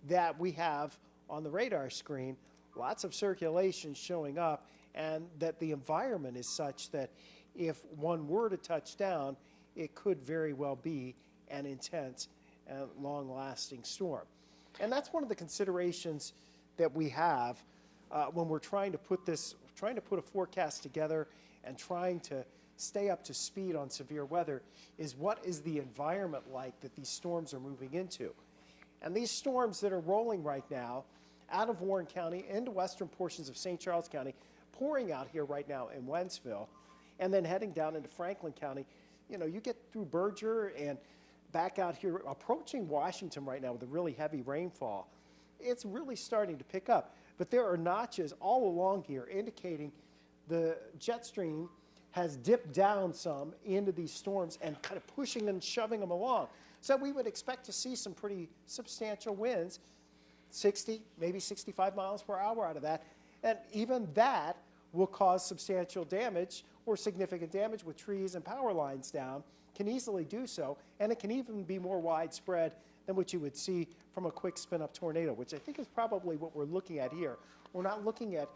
that we have on the radar screen lots of circulation showing up, and that the environment is such that if one were to touch down, it could very well be an intense and long-lasting storm. And that's one of the considerations that we have when we're trying to put a forecast together and trying to stay up to speed on severe weather is what is the environment like that these storms are moving into. And these storms that are rolling right now out of Warren County into western portions of St. Charles County, pouring out here right now in Wentzville, and then heading down into Franklin County. You know, you get through Berger and back out here, approaching Washington right now with a really heavy rainfall. It's really starting to pick up. But there are notches all along here indicating the jet stream has dipped down some into these storms and kind of pushing and shoving them along. So we would expect to see some pretty substantial winds, 60, maybe 65 miles per hour out of that. And even that will cause substantial damage or significant damage with trees and power lines down, can easily do so. And it can even be more widespread than what you would see from a quick spin-up tornado, which I think is probably what we're looking at here. We're not looking at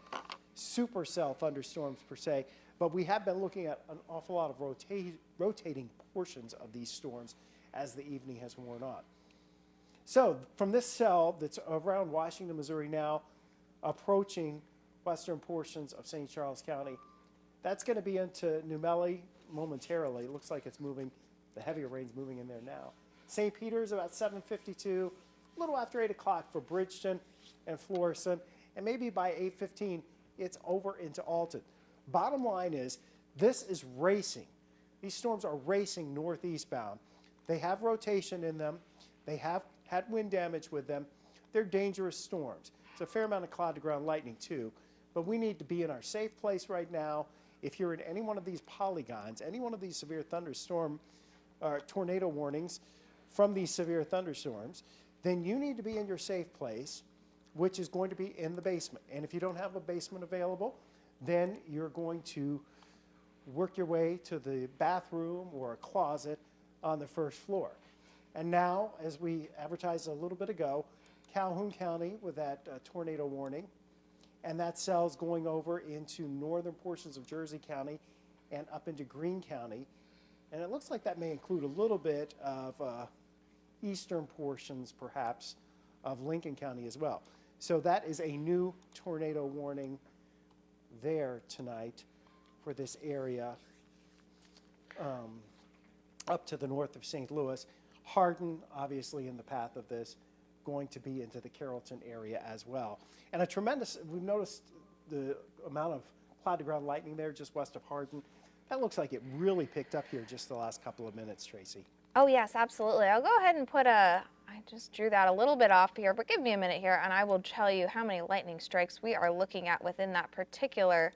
supercell thunderstorms per se, but we have been looking at an awful lot of rotating portions of these storms as the evening has worn on. So from this cell that's around Washington, Missouri now, approaching western portions of St. Charles County, that's going to be into New Melle momentarily. It looks like it's moving, the heavier rain's moving in there now. St. Peter's about 7:52, a little after 8 o'clock for Bridgeton and Florissant, and maybe by 8:15, it's over into Alton. Bottom line is, this is racing. These storms are racing northeastbound. They have rotation in them. They have had wind damage with them. They're dangerous storms. It's a fair amount of cloud-to-ground lightning, too. But we need to be in our safe place right now. If you're in any one of these polygons, any one of these severe thunderstorm or tornado warnings from these severe thunderstorms, then you need to be in your safe place, which is going to be in the basement. And if you don't have a basement available, then you're going to work your way to the bathroom or a closet on the first floor. And now, as we advertised a little bit ago, Calhoun County with that tornado warning, and that cell's going over into northern portions of Jersey County and up into Greene County. And it looks like that may include a little bit of eastern portions, perhaps, of Lincoln County as well. So that is a new tornado warning there tonight for this area up to the north of St. Louis. Hardin, obviously, in the path of this, going to be into the Carrollton area as well. And a tremendous, we've noticed the amount of cloud-to-ground lightning there just west of Hardin. That looks like it really picked up here just the last couple of minutes, Tracy. Oh, yes, absolutely. I'll go ahead and put I just drew that a little bit off here, but give me a minute here and I will tell you how many lightning strikes we are looking at within that particular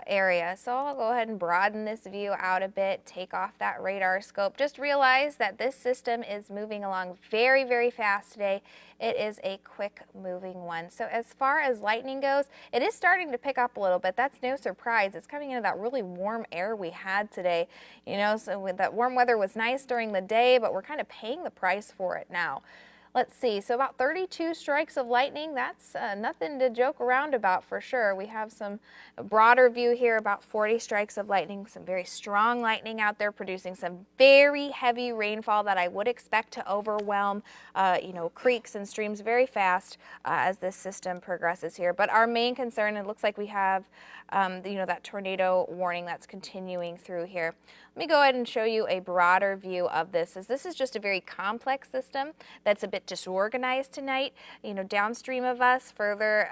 area. So I'll go ahead and broaden this view out a bit, take off that radar scope. Just realize that this system is moving along very, very fast today. It is a quick moving one. So as far as lightning goes, it is starting to pick up a little bit. That's no surprise. It's coming into that really warm air we had today. You know, so with that warm weather was nice during the day, but we're kind of paying the price for it now. Let's see, so about 32 strikes of lightning. That's nothing to joke around about for sure. We have some broader view here, about 40 strikes of lightning, some very strong lightning out there producing some very heavy rainfall that I would expect to overwhelm, creeks and streams very fast as this system progresses here. But our main concern, it looks like we have, that tornado warning that's continuing through here. Let me go ahead and show you a broader view of this, as this is just a very complex system that's a bit disorganized tonight. Downstream of us, further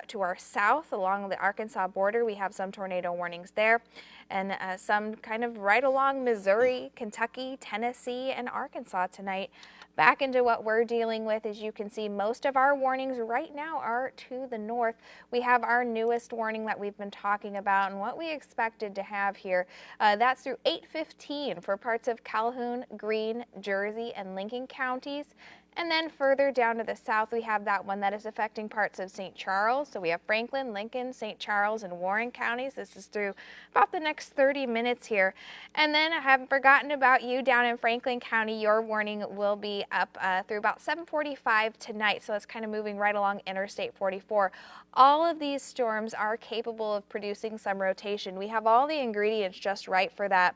to our south along the Arkansas border, we have some tornado warnings there, and some kind of right along Missouri, Kentucky, Tennessee, and Arkansas tonight. Back into what we're dealing with, as you can see, most of our warnings right now are to the north. We have our newest warning that we've been talking about and what we expected to have here. That's through 8:15 for parts of Calhoun, Greene, Jersey, and Lincoln counties. And then further down to the south, we have that one that is affecting parts of St. Charles. So we have Franklin, Lincoln, St. Charles, and Warren counties. This is through about the next 30 minutes here. And then I haven't forgotten about you down in Franklin County. Your warning will be up through about 7:45 tonight. So it's kind of moving right along Interstate 44. All of these storms are capable of producing some rotation. We have all the ingredients just right for that.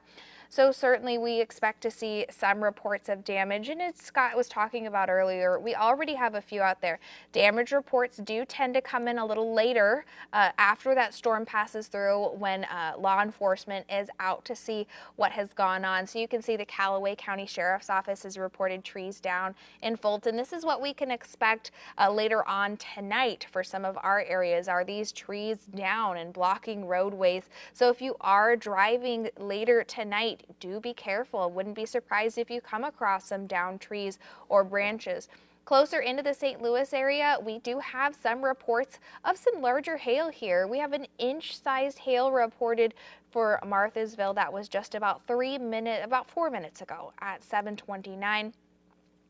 So certainly we expect to see some reports of damage. And as Scott was talking about earlier, we already have a few out there. Damage reports do tend to come in a little later after that storm passes through, when law enforcement is out to see what has gone on. So you can see the Callaway County Sheriff's Office has reported trees down in Fulton. This is what we can expect later on tonight for some of our areas. Are these trees down and blocking roadways? So if you are driving later tonight, do be careful. Wouldn't be surprised if you come across some downed trees or branches. Closer into the St. Louis area, we do have some reports of some larger hail here. We have an inch-sized hail reported for Marthasville. That was just about 4 minutes ago at 7:29.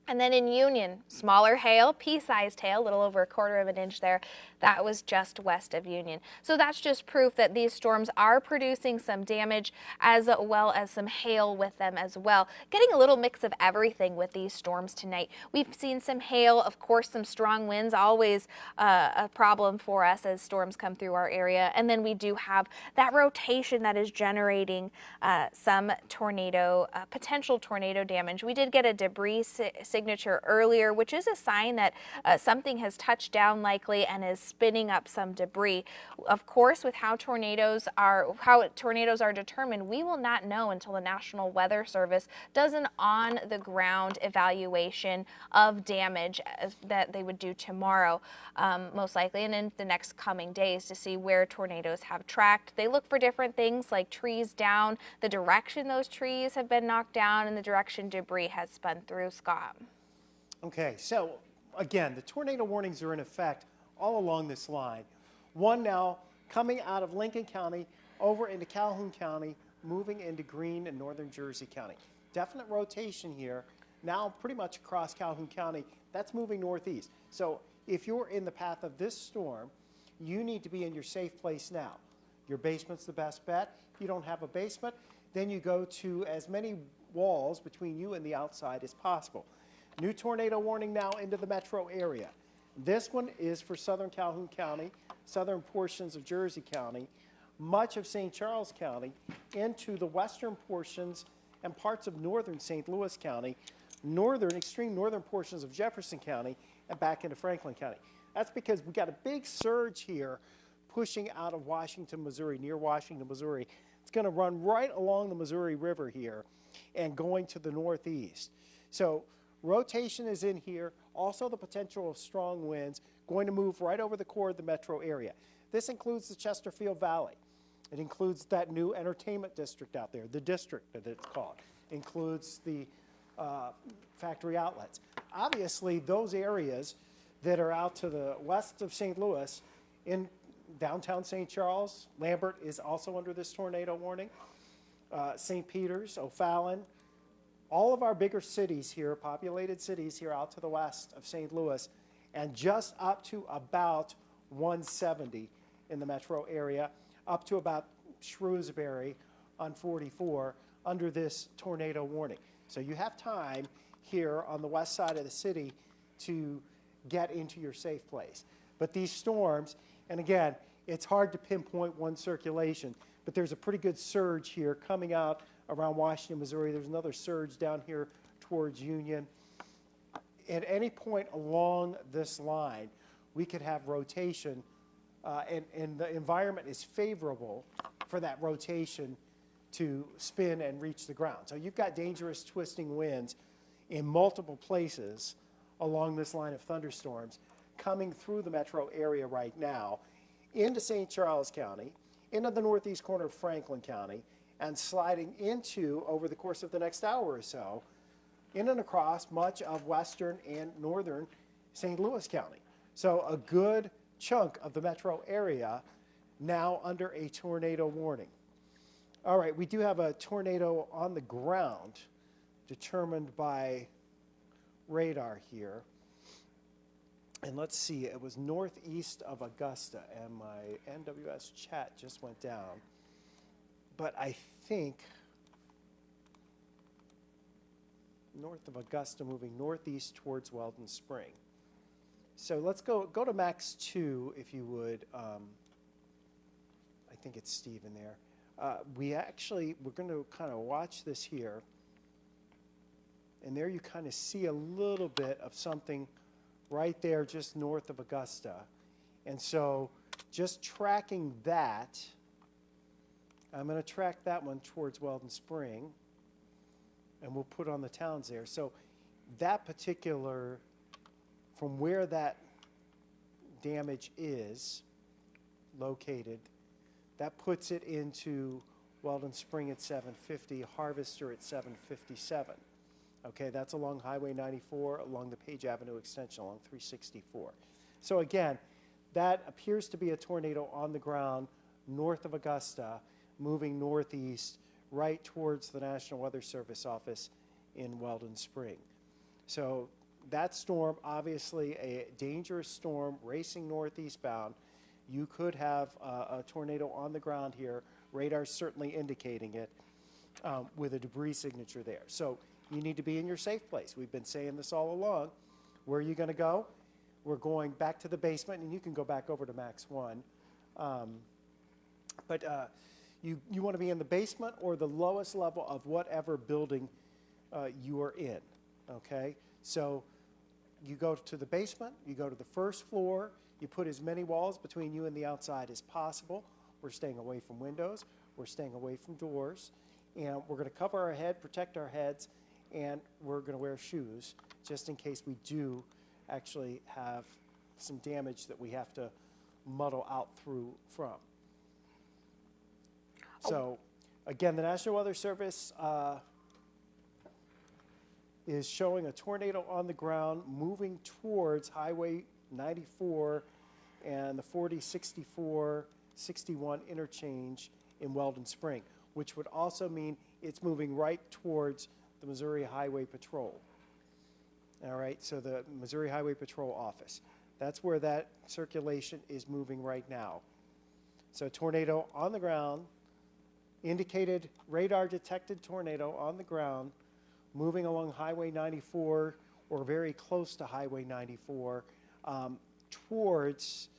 And then in Union, smaller hail, pea-sized hail, a little over a quarter of an inch there. That was just west of Union. So that's just proof that these storms are producing some damage as well as some hail with them as well. Getting a little mix of everything with these storms tonight. We've seen some hail, of course, some strong winds, always a problem for us as storms come through our area. And then we do have that rotation that is generating some potential tornado damage. We did get a debris signature earlier, which is a sign that something has touched down likely and is spinning up some debris. Of course, with how tornadoes are determined, we will not know until the National Weather Service does an on-the-ground evaluation of damage that they would do tomorrow, most likely, and in the next coming days, to see where tornadoes have tracked. They look for different things like trees down, the direction those trees have been knocked down, and the direction debris has spun through. Scott. Okay, so again, the tornado warnings are in effect all along this line. One now coming out of Lincoln County over into Calhoun County, moving into Greene and northern Jersey County. Definite rotation here, now pretty much across Calhoun County. That's moving northeast. So if you're in the path of this storm, you need to be in your safe place now. Your basement's the best bet. If you don't have a basement, then you go to as many walls between you and the outside as possible. New tornado warning now into the metro area. This one is for southern Calhoun County, southern portions of Jersey County, much of St. Charles County, into the western portions and parts of northern St. Louis County, extreme northern portions of Jefferson County, and back into Franklin County. That's because we got a big surge here pushing out of Washington, Missouri, near Washington, Missouri. It's going to run right along the Missouri River here and going to the northeast. So rotation is in here. Also the potential of strong winds going to move right over the core of the metro area. This includes the Chesterfield Valley. It includes that new entertainment district out there, the district that it's called. Includes the factory outlets. Obviously, those areas that are out to the west of St. Louis, in downtown St. Charles, Lambert is also under this tornado warning. St. Peter's, O'Fallon, all of our bigger cities here, populated cities here out to the west of St. Louis, and just up to about 170 in the metro area, up to about Shrewsbury on 44 under this tornado warning. So you have time here on the west side of the city to get into your safe place. But these storms, and again, it's hard to pinpoint one circulation, but there's a pretty good surge here coming out around Washington, Missouri. There's another surge down here towards Union. At any point along this line, we could have rotation, and the environment is favorable for that rotation to spin and reach the ground. So you've got dangerous twisting winds in multiple places along this line of thunderstorms coming through the metro area right now into St. Charles County, into the northeast corner of Franklin County, and sliding into, over the course of the next hour or so, in and across much of western and northern St. Louis County. So a good chunk of the metro area now under a tornado warning. All right, we do have a tornado on the ground determined by radar here. And let's see, it was northeast of Augusta, and my NWS chat just went down. But I think north of Augusta, moving northeast towards Weldon Spring. So let's go to max 2, if you would. I think it's Steve in there. we're going to kind of watch this here. And there you kind of see a little bit of something right there just north of Augusta. And so just tracking that, I'm going to track that one towards Weldon Spring, and we'll put on the towns there. So that particular, from where that damage is located, that puts it into Weldon Spring at 750, Harvester at 757. Okay, that's along Highway 94, along the Page Avenue extension, along 364. So again, that appears to be a tornado on the ground north of Augusta, moving northeast right towards the National Weather Service office in Weldon Spring. So that storm, obviously a dangerous storm racing northeastbound. You could have a tornado on the ground here. Radar's certainly indicating it with a debris signature there. So you need to be in your safe place. We've been saying this all along. Where are you going to go? We're going back to the basement, and you can go back over to Max 1. You want to be in the basement or the lowest level of whatever building you are in, okay? So you go to the basement, you go to the first floor, you put as many walls between you and the outside as possible. We're staying away from windows, we're staying away from doors, and we're going to cover our head, protect our heads, and we're going to wear shoes just in case we do actually have some damage that we have to muddle out from. So, again, the National Weather Service is showing a tornado on the ground moving towards Highway 94 and the 40, 64, 61 interchange in Weldon Spring, which would also mean it's moving right towards the Missouri Highway Patrol. All right, so the Missouri Highway Patrol office. That's where that circulation is moving right now. So tornado on the ground, indicated radar detected tornado on the ground, moving along Highway 94 or very close to Highway 94 towards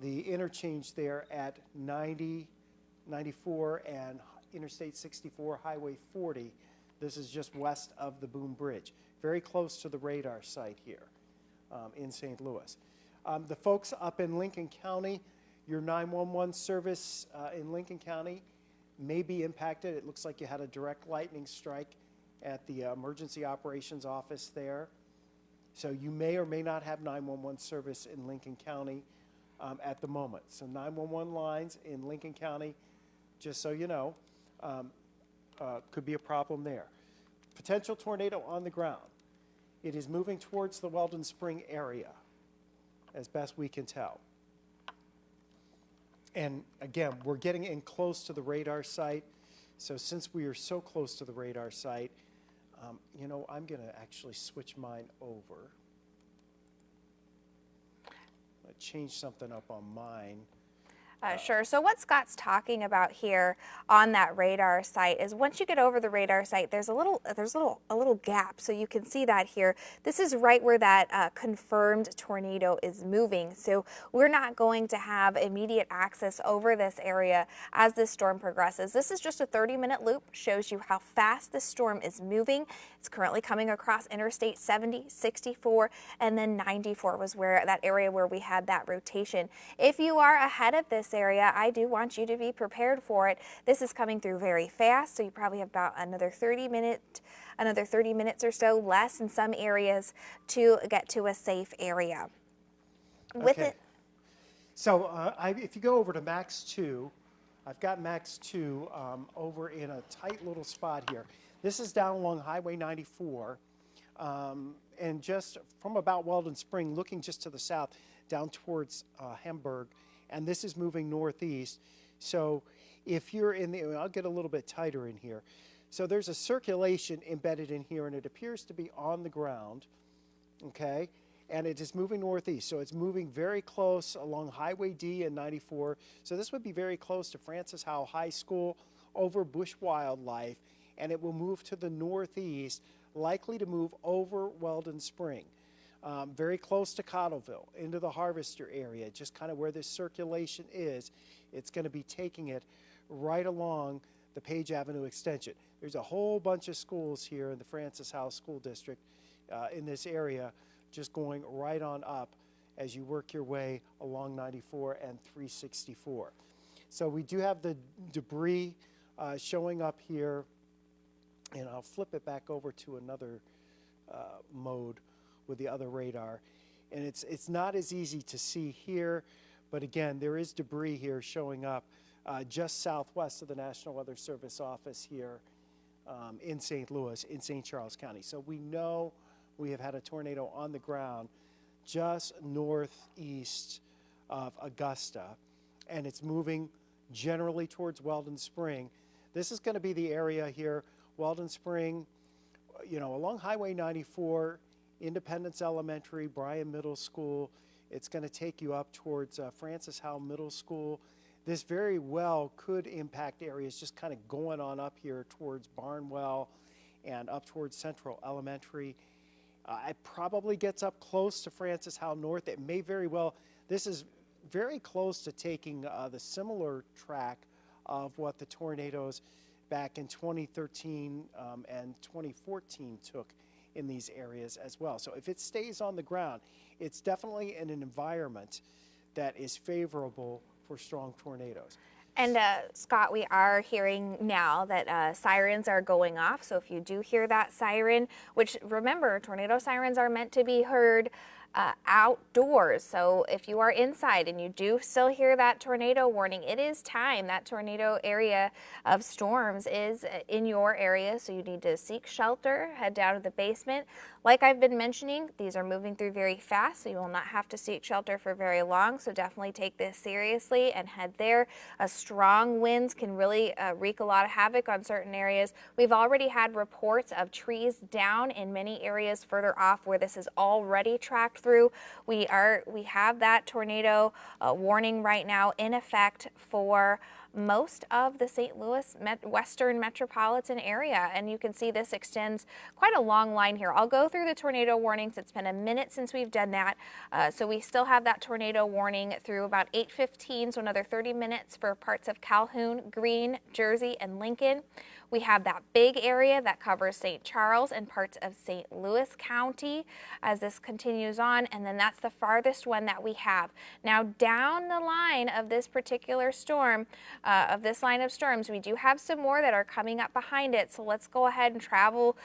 the interchange there at 90, 94 and Interstate 64, Highway 40. This is just west of the Boom Bridge, very close to the radar site here in St. Louis. The folks up in Lincoln County, your 911 service in Lincoln County may be impacted. It looks like you had a direct lightning strike at the emergency operations office there. So you may or may not have 911 service in Lincoln County at the moment. So 911 lines in Lincoln County, just so you know, could be a problem there. Potential tornado on the ground. It is moving towards the Weldon Spring area, as best we can tell. And again, we're getting in close to the radar site. So since we are so close to the radar site, you know, I'm going to actually switch mine over. I changed something up on mine. Sure. So what Scott's talking about here on that radar site is once you get over the radar site, there's a little gap. So you can see that here. This is right where that confirmed tornado is moving. So we're not going to have immediate access over this area as this storm progresses. This is just a 30-minute loop. Shows you how fast this storm is moving. It's currently coming across Interstate 70, 64, and then 94 was where that area where we had that rotation. If you are ahead of this area, I do want you to be prepared for it. This is coming through very fast, so you probably have about another 30 minutes or so less in some areas to get to a safe area. With it. So if you go over to Max 2, I've got Max 2 over in a tight little spot here. This is down along Highway 94, and just from about Weldon Spring, looking just to the south, down towards Hamburg, and this is moving northeast. So if you're in the, I'll get a little bit tighter in here. So there's a circulation embedded in here, and it appears to be on the ground, okay? And it is moving northeast, so it's moving very close along Highway D and 94. So this would be very close to Francis Howell High School, over Bush Wildlife, and it will move to the northeast, likely to move over Weldon Spring. Very close to Cottleville, into the Harvester area, just kind of where this circulation is. It's going to be taking it right along the Page Avenue extension. There's a whole bunch of schools here in the Francis House School District in this area, just going right on up as you work your way along 94 and 364. So we do have the debris showing up here, and I'll flip it back over to another mode with the other radar. And it's not as easy to see here, but again, there is debris here showing up just southwest of the National Weather Service office here in St. Louis, in St. Charles County. So we know we have had a tornado on the ground just northeast of Augusta, and it's moving generally towards Weldon Spring. This is going to be the area here, Weldon Spring, you know, along Highway 94, Independence Elementary, Bryan Middle School. It's going to take you up towards Francis Howe Middle School. This very well could impact areas just kind of going on up here towards Barnwell and up towards Central Elementary. It probably gets up close to Francis Howe North. It may very well, this is very close to taking the similar track of what the tornadoes back in 2013 and 2014 took in these areas as well. So if it stays on the ground, it's definitely in an environment that is favorable for strong tornadoes. And Scott, we are hearing now that sirens are going off. So if you do hear that siren, which remember, tornado sirens are meant to be heard outdoors. So if you are inside and you do still hear that tornado warning, it is time. That tornado area of storms is in your area, so you need to seek shelter, head down to the basement. Like I've been mentioning, these are moving through very fast, so you will not have to seek shelter for very long. So definitely take this seriously and head there. Strong winds can really wreak a lot of havoc on certain areas. We've already had reports of trees down in many areas further off where this is already tracked through. We have that tornado warning right now in effect for most of the St. Louis western metropolitan area, and you can see this extends quite a long line here. I'll go through the tornado warnings. It's been a minute since we've done that, so we still have that tornado warning through about 8:15, so another 30 minutes for parts of Calhoun, Greene, Jersey, and Lincoln. We have that big area that covers St. Charles and parts of St. Louis County as this continues on, and then that's the farthest one that we have. Now down the line of this particular storm, of this line of storms, we do have some more that are coming up behind it, so let's go ahead and travel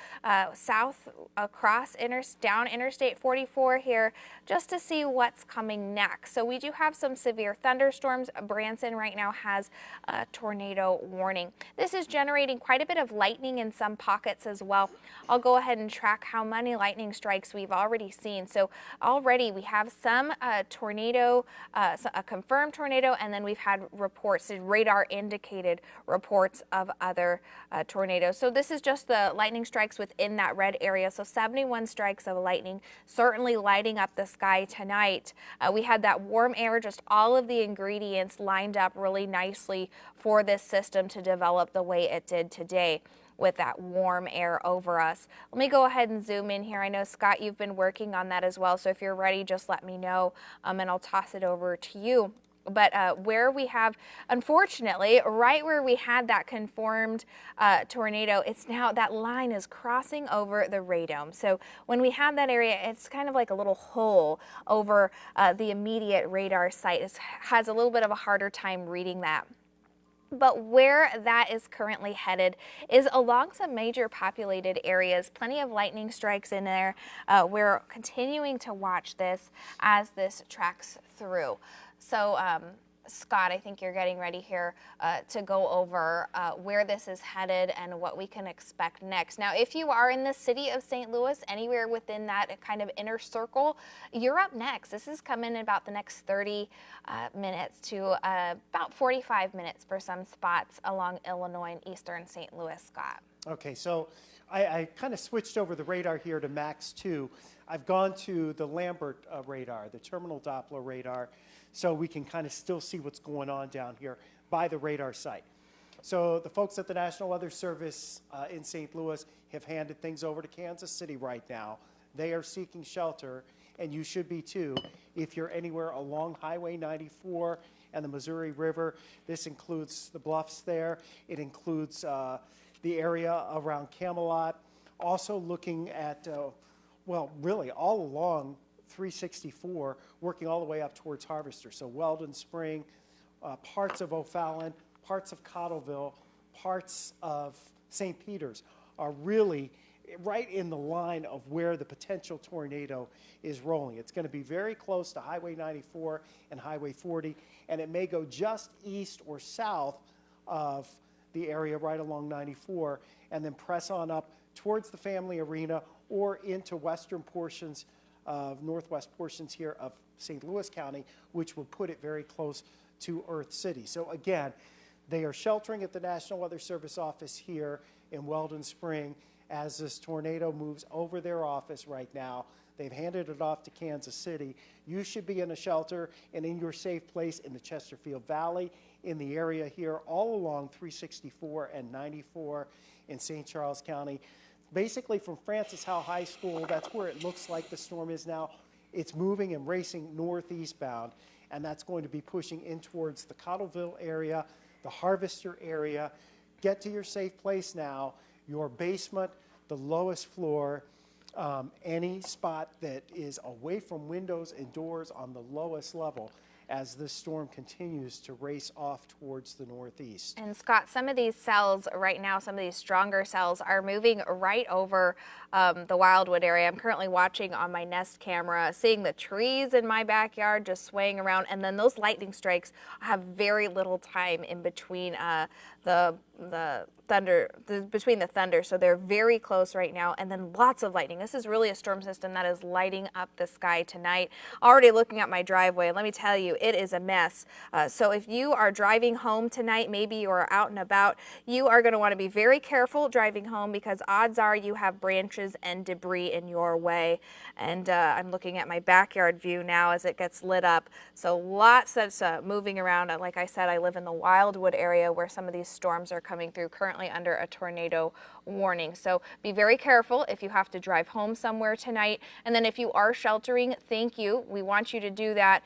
south across down Interstate 44 here just to see what's coming next. So we do have some severe thunderstorms. Branson right now has a tornado warning. This is generating quite a bit of lightning in some pockets as well. I'll go ahead and track how many lightning strikes we've already seen. So already we have some tornado, a confirmed tornado, and then we've had reports, radar indicated reports of other tornadoes. So this is just the lightning strikes within that red area. So 71 strikes of lightning, certainly lighting up the sky tonight. We had that warm air, just all of the ingredients lined up really nicely for this system to develop the way it did today with that warm air over us. Let me go ahead and zoom in here. I know, Scott, you've been working on that as well, so if you're ready, just let me know, and I'll toss it over to you. But where we have, unfortunately, right where we had that confirmed tornado, it's now, that line is crossing over the radome. So when we have that area, it's kind of like a little hole over the immediate radar site. It has a little bit of a harder time reading that. But where that is currently headed is along some major populated areas, plenty of lightning strikes in there. We're continuing to watch this as this tracks through. So Scott, I think you're getting ready here to go over where this is headed and what we can expect next. Now, if you are in the city of St. Louis, anywhere within that kind of inner circle, you're up next. This is coming in about the next 30 minutes to about 45 minutes for some spots along Illinois and eastern St. Louis, Scott. Okay, so I kind of switched over the radar here to Max 2. I've gone to the Lambert radar, the terminal Doppler radar, so we can kind of still see what's going on down here by the radar site. So the folks at the National Weather Service in St. Louis have handed things over to Kansas City right now. They are seeking shelter, and you should be too if you're anywhere along Highway 94 and the Missouri River. This includes the bluffs there. It includes the area around Camelot. Also looking at, well, really all along 364, working all the way up towards Harvester. So Weldon Spring, parts of O'Fallon, parts of Cottleville, parts of St. Peter's are really right in the line of where the potential tornado is rolling. It's going to be very close to Highway 94 and Highway 40, and it may go just east or south of the area right along 94 and then press on up towards the Family Arena or into western portions of northwest portions here of St. Louis County, which will put it very close to Earth City. So again, they are sheltering at the National Weather Service office here in Weldon Spring as this tornado moves over their office right now. They've handed it off to Kansas City. You should be in a shelter and in your safe place in the Chesterfield Valley, in the area here, all along 364 and 94 in St. Charles County. Basically from Francis Howe High School, that's where it looks like the storm is now. It's moving and racing northeastbound, and that's going to be pushing in towards the Cottleville area, the Harvester area. Get to your safe place now, your basement, the lowest floor, any spot that is away from windows and doors on the lowest level as this storm continues to race off towards the northeast. And Scott, some of these cells right now, some of these stronger cells are moving right over the Wildwood area. I'm currently watching on my Nest camera, seeing the trees in my backyard just swaying around, and then those lightning strikes have very little time in between the thunder, so they're very close right now, and then lots of lightning. This is really a storm system that is lighting up the sky tonight. Already looking at my driveway, let me tell you, it is a mess. So if you are driving home tonight, maybe you are out and about, you are going to want to be very careful driving home because odds are you have branches and debris in your way. And I'm looking at my backyard view now as it gets lit up. So lots that's moving around. Like I said, I live in the Wildwood area where some of these storms are coming through, currently under a tornado warning. So be very careful if you have to drive home somewhere tonight. And then if you are sheltering, thank you. We want you to do that.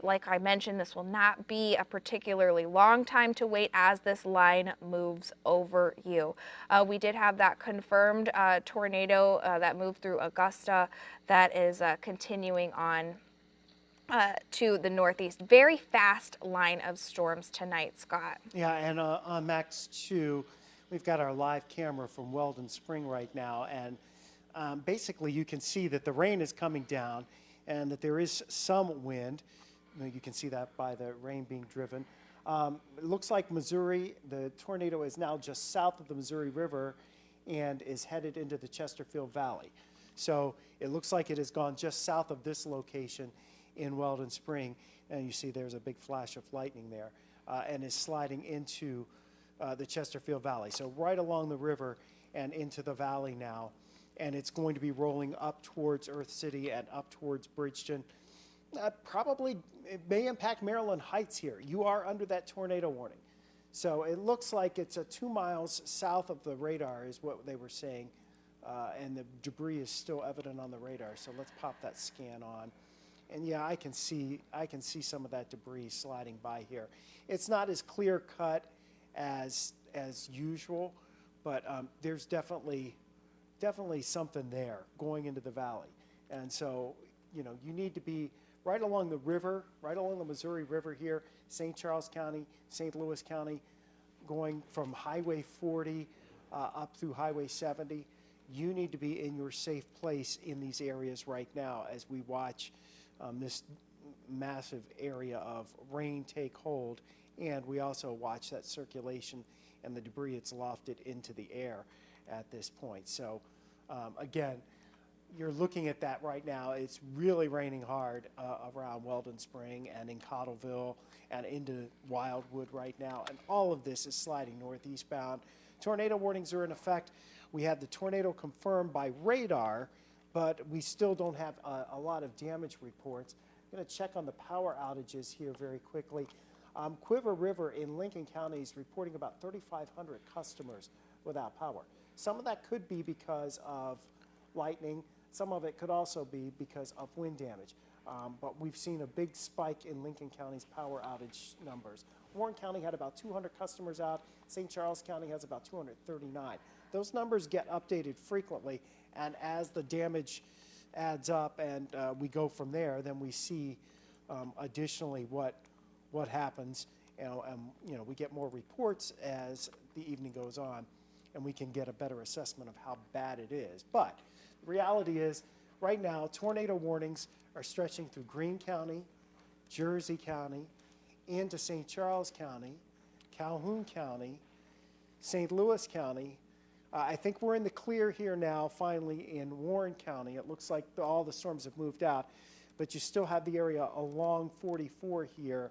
Like I mentioned, this will not be a particularly long time to wait as this line moves over you. We did have that confirmed tornado that moved through Augusta that is continuing on to the northeast. Very fast line of storms tonight, Scott. Yeah, and on Max 2, we've got our live camera from Weldon Spring right now, and basically you can see that the rain is coming down and that there is some wind. You can see that by the rain being driven. It looks like Missouri, the tornado is now just south of the Missouri River and is headed into the Chesterfield Valley. So it looks like it has gone just south of this location in Weldon Spring, and you see there's a big flash of lightning there, and is sliding into the Chesterfield Valley. So right along the river and into the valley now, and it's going to be rolling up towards Earth City and up towards Bridgeton. Probably it may impact Maryland Heights here. You are under that tornado warning. So it looks like it's 2 miles south of the radar is what they were saying, and the debris is still evident on the radar. So let's pop that scan on. And yeah, I can see some of that debris sliding by here. It's not as clear cut as usual, but there's definitely something there going into the valley. And so, you need to be right along the river, right along the Missouri River here, St. Charles County, St. Louis County, going from Highway 40 up through Highway 70. You need to be in your safe place in these areas right now as we watch this massive area of rain take hold, and we also watch that circulation and the debris it's lofted into the air at this point. So again, you're looking at that right now. It's really raining hard around Weldon Spring and in Cottleville and into Wildwood right now, and all of this is sliding northeastbound. Tornado warnings are in effect. We had the tornado confirmed by radar, but we still don't have a lot of damage reports. I'm going to check on the power outages here very quickly. Quiver River in Lincoln County is reporting about 3,500 customers without power. Some of that could be because of lightning. Some of it could also be because of wind damage. But we've seen a big spike in Lincoln County's power outage numbers. Warren County had about 200 customers out. St. Charles County has about 239. Those numbers get updated frequently, and as the damage adds up and we go from there, then we see additionally what happens. We get more reports as the evening goes on, and we can get a better assessment of how bad it is. But the reality is, right now, tornado warnings are stretching through Greene County, Jersey County, into St. Charles County, Calhoun County, St. Louis County. I think we're in the clear here now, finally, in Warren County. It looks like all the storms have moved out, but you still have the area along 44 here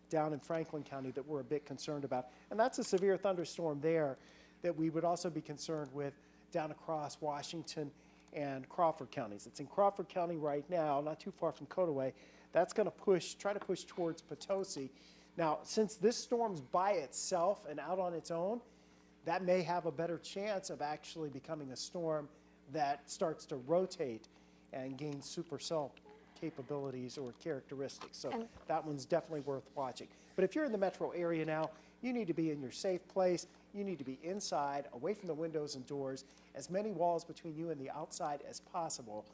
down in Franklin County that we're a bit concerned about. And that's a severe thunderstorm there that we would also be concerned with down across Washington and Crawford counties. It's in Crawford County right now, not too far from Cotaway. That's going to try to push towards Potosi. Now, since this storm's by itself and out on its own, that may have a better chance of actually becoming a storm that starts to rotate and gain supercell capabilities or characteristics. So that one's definitely worth watching. But if you're in the metro area now, you need to be in your safe place. You need to be inside, away from the windows and doors, as many walls between you and the outside as possible.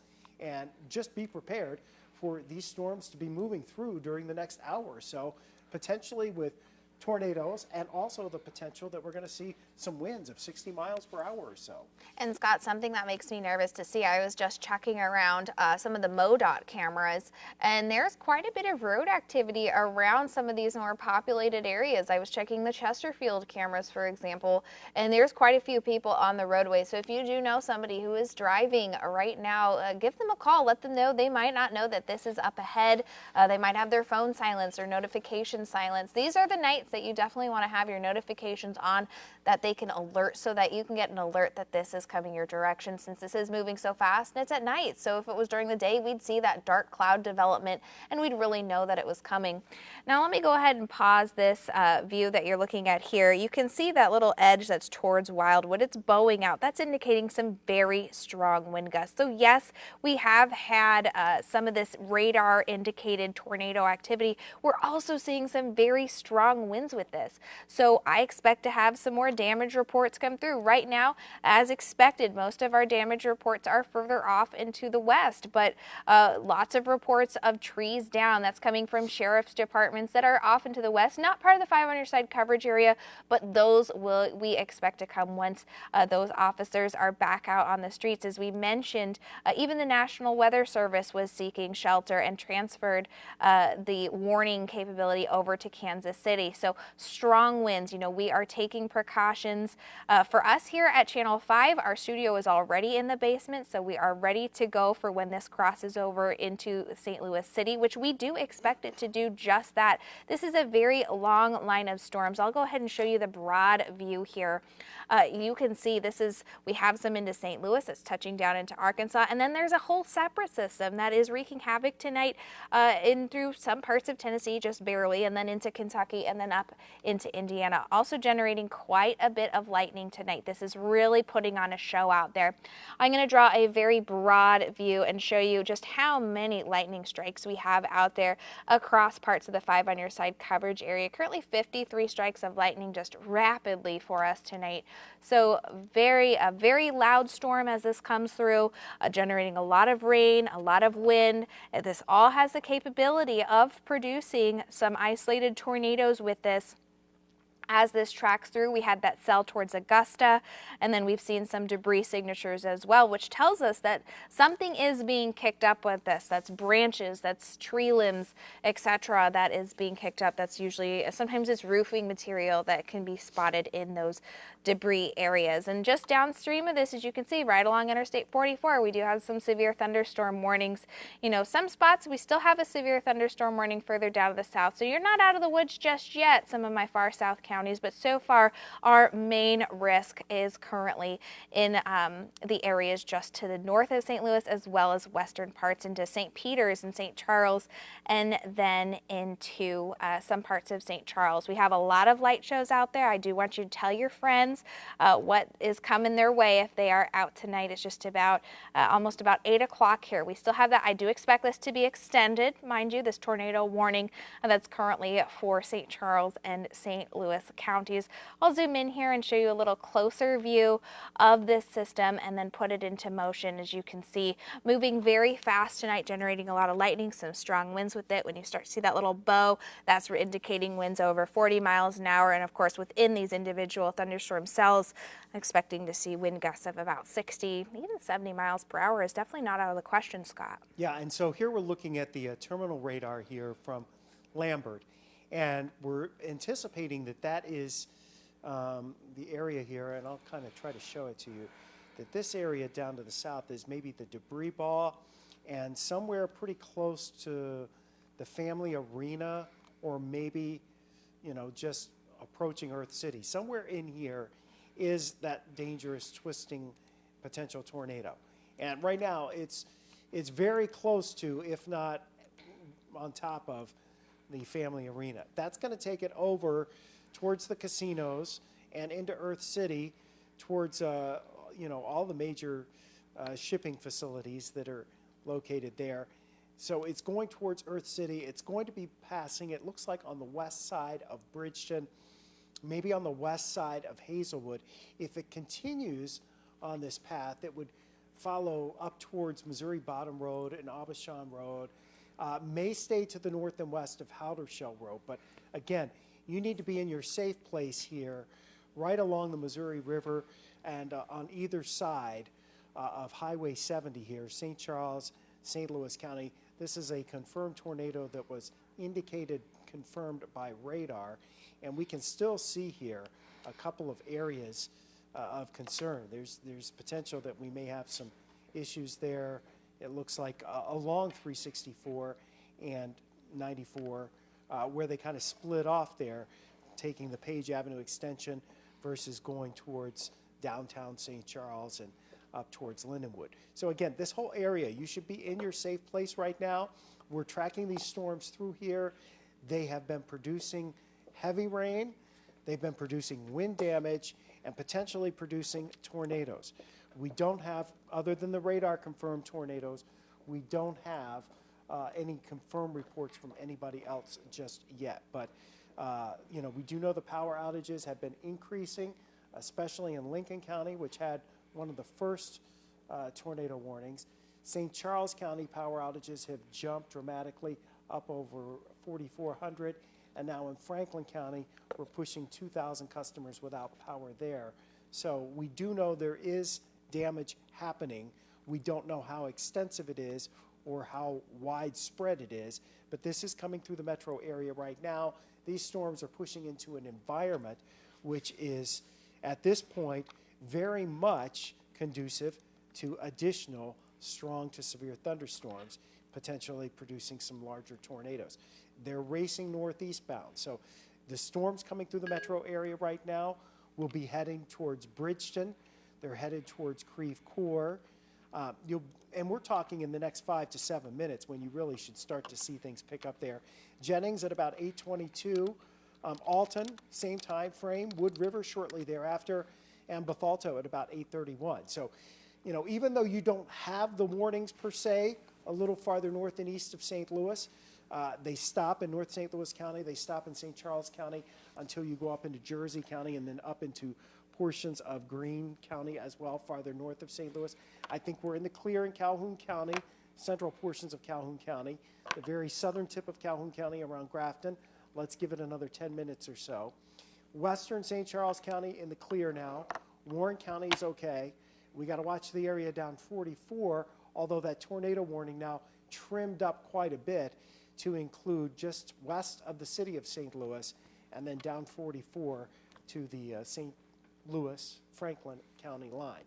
And just be prepared for these storms to be moving through during the next hour or so, potentially with tornadoes, and also the potential that we're going to see some winds of 60 miles per hour or so. And Scott, something that makes me nervous to see, I was just checking around some of the MoDOT cameras, and there's quite a bit of road activity around some of these more populated areas. I was checking the Chesterfield cameras, for example, and there's quite a few people on the roadway. So if you do know somebody who is driving right now, give them a call. Let them know. They might not know that this is up ahead. They might have their phone silenced or notification silenced. These are the nights that you definitely want to have your notifications on, that they can alert, so that you can get an alert that this is coming your direction, since this is moving so fast and it's at night. So if it was during the day, we'd see that dark cloud development and we'd really know that it was coming. Now let me go ahead and pause this view that you're looking at here. You can see that little edge that's towards Wildwood. It's bowing out. That's indicating some very strong wind gusts. So yes, we have had some of this radar indicated tornado activity. We're also seeing some very strong winds with this. So I expect to have some more damage reports come through. Right now, as expected, most of our damage reports are further off into the west, but lots of reports of trees down. That's coming from sheriff's departments that are off into the west, not part of the 500 side coverage area, but those we expect to come once those officers are back out on the streets. As we mentioned, even the National Weather Service was seeking shelter and transferred the warning capability over to Kansas City. So strong winds, we are taking precautions. For us here at Channel 5, our studio is already in the basement, so we are ready to go for when this crosses over into St. Louis City, which we do expect it to do just that. This is a very long line of storms. I'll go ahead and show you the broad view here. You can see we have some into St. Louis. It's touching down into Arkansas, and then there's a whole separate system that is wreaking havoc tonight in through some parts of Tennessee, just barely, and then into Kentucky, and then up into Indiana, also generating quite a bit of lightning tonight. This is really putting on a show out there. I'm going to draw a very broad view and show you just how many lightning strikes we have out there across parts of the 500 side coverage area. Currently 53 strikes of lightning just rapidly for us tonight. So a very loud storm as this comes through, generating a lot of rain, a lot of wind. This all has the capability of producing some isolated tornadoes with this. As this tracks through, we had that cell towards Augusta, and then we've seen some debris signatures as well, which tells us that something is being kicked up with this. That's branches, that's tree limbs, etc. that is being kicked up. That's usually, sometimes it's roofing material that can be spotted in those debris areas. And just downstream of this, as you can see, right along Interstate 44, we do have some severe thunderstorm warnings. Some spots we still have a severe thunderstorm warning further down to the south, so you're not out of the woods just yet, some of my far south counties. counties, but so far our main risk is currently in the areas just to the north of St. Louis, as well as western parts into St. Peter's and St. Charles, and then into some parts of St. Charles. We have a lot of light shows out there. I do want you to tell your friends what is coming their way if they are out tonight. It's just about almost about 8 o'clock here. We still have that. I do expect this to be extended, mind you, this tornado warning that's currently for St. Charles and St. Louis counties. I'll zoom in here and show you a little closer view of this system and then put it into motion. As you can see, moving very fast tonight, generating a lot of lightning, some strong winds with it. When you start to see that little bow, that's indicating winds over 40 miles an hour. And of course, within these individual thunderstorm cells, expecting to see wind gusts of about 60, even 70 miles per hour is definitely not out of the question, Scott. Yeah, and so here we're looking at the terminal radar here from Lambert, and we're anticipating that that is the area here, and I'll kind of try to show it to you, that this area down to the south is maybe the debris ball, and somewhere pretty close to the family arena, or maybe, you know, just approaching Earth City. Somewhere in here is that dangerous twisting potential tornado. And right now it's very close to, if not on top of, the family arena. That's going to take it over towards the casinos and into Earth City, towards you know, all the major shipping facilities that are located there. So it's going towards Earth City. It's going to be passing, it looks like, on the west side of Bridgeton, maybe on the west side of Hazelwood. If it continues on this path, it would follow up towards Missouri Bottom Road and Abashan Road, may stay to the north and west of Howdershell Road. But again, you need to be in your safe place here, right along the Missouri River and on either side of Highway 70 here, St. Charles, St. Louis County. This is a confirmed tornado that was indicated, confirmed by radar, and we can still see here a couple of areas of concern. There's potential that we may have some issues there. It looks like along 364 and 94, where they kind of split off there, taking the Page Avenue extension versus going towards downtown St. Charles and up towards Lindenwood. So again, this whole area, you should be in your safe place right now. We're tracking these storms through here. They have been producing heavy rain. They've been producing wind damage and potentially producing tornadoes. We don't have, other than the radar confirmed tornadoes, we don't have any confirmed reports from anybody else just yet. But you know, we do know the power outages have been increasing, especially in Lincoln County, which had one of the first tornado warnings. St. Charles County power outages have jumped dramatically, up over 4,400. And now in Franklin County, we're pushing 2,000 customers without power there. So we do know there is damage happening. We don't know how extensive it is or how widespread it is, but this is coming through the metro area right now. These storms are pushing into an environment which is, at this point, very much conducive to additional strong to severe thunderstorms, potentially producing some larger tornadoes. They're racing northeast bound. So the storms coming through the metro area right now will be heading towards Bridgeton. They're headed towards Creve Coeur. And we're talking in the next 5 to 7 minutes when you really should start to see things pick up there. Jennings at about 8:22. Alton, same time frame. Wood River shortly thereafter. And Bethalto at about 8:31. So, you know, even though you don't have the warnings per se, a little farther north and east of St. Louis, they stop in North St. Louis County, they stop in St. Charles County until you go up into Jersey County and then up into portions of Greene County as well, farther north of St. Louis. I think we're in the clear in Calhoun County, central portions of Calhoun County, the very southern tip of Calhoun County around Grafton. Let's give it another 10 minutes or so. Western St. Charles County in the clear now. Warren County is okay. We got to watch the area down 44, although that tornado warning now trimmed up quite a bit to include just west of the city of St. Louis and then down 44 to the St. Louis, Franklin County line.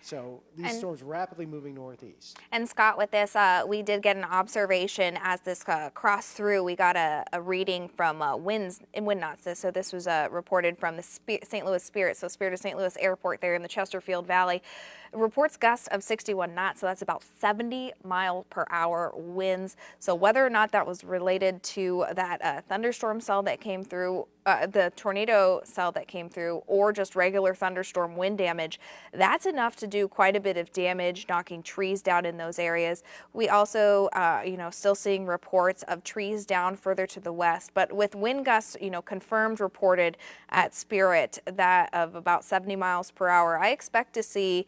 So these And- storms rapidly moving northeast. And Scott, with this, we did get an observation as this crossed through. We got a reading from winds and wind knots. So this was reported from the St. Louis Spirit, so Spirit of St. Louis Airport there in the Chesterfield Valley. Reports gusts of 61 knots, so that's about 70 mile per hour winds. So whether or not that was related to that thunderstorm cell that came through, the tornado cell that came through, or just regular thunderstorm wind damage, that's enough to do quite a bit of damage, knocking trees down in those areas. We also, still seeing reports of trees down further to the west, but with wind gusts, confirmed reported at Spirit that of about 70 miles per hour, I expect to see,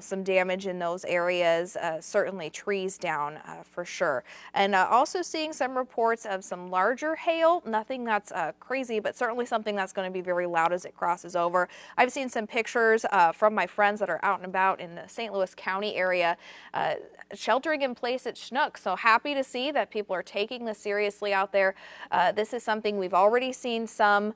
some damage in those areas, certainly trees down for sure. And also seeing some reports of some larger hail, nothing that's crazy, but certainly something that's going to be very loud as it crosses over. I've seen some pictures from my friends that are out and about in the St. Louis County area, sheltering in place at Chinook. So happy to see that people are taking this seriously out there. This is something we've already seen some,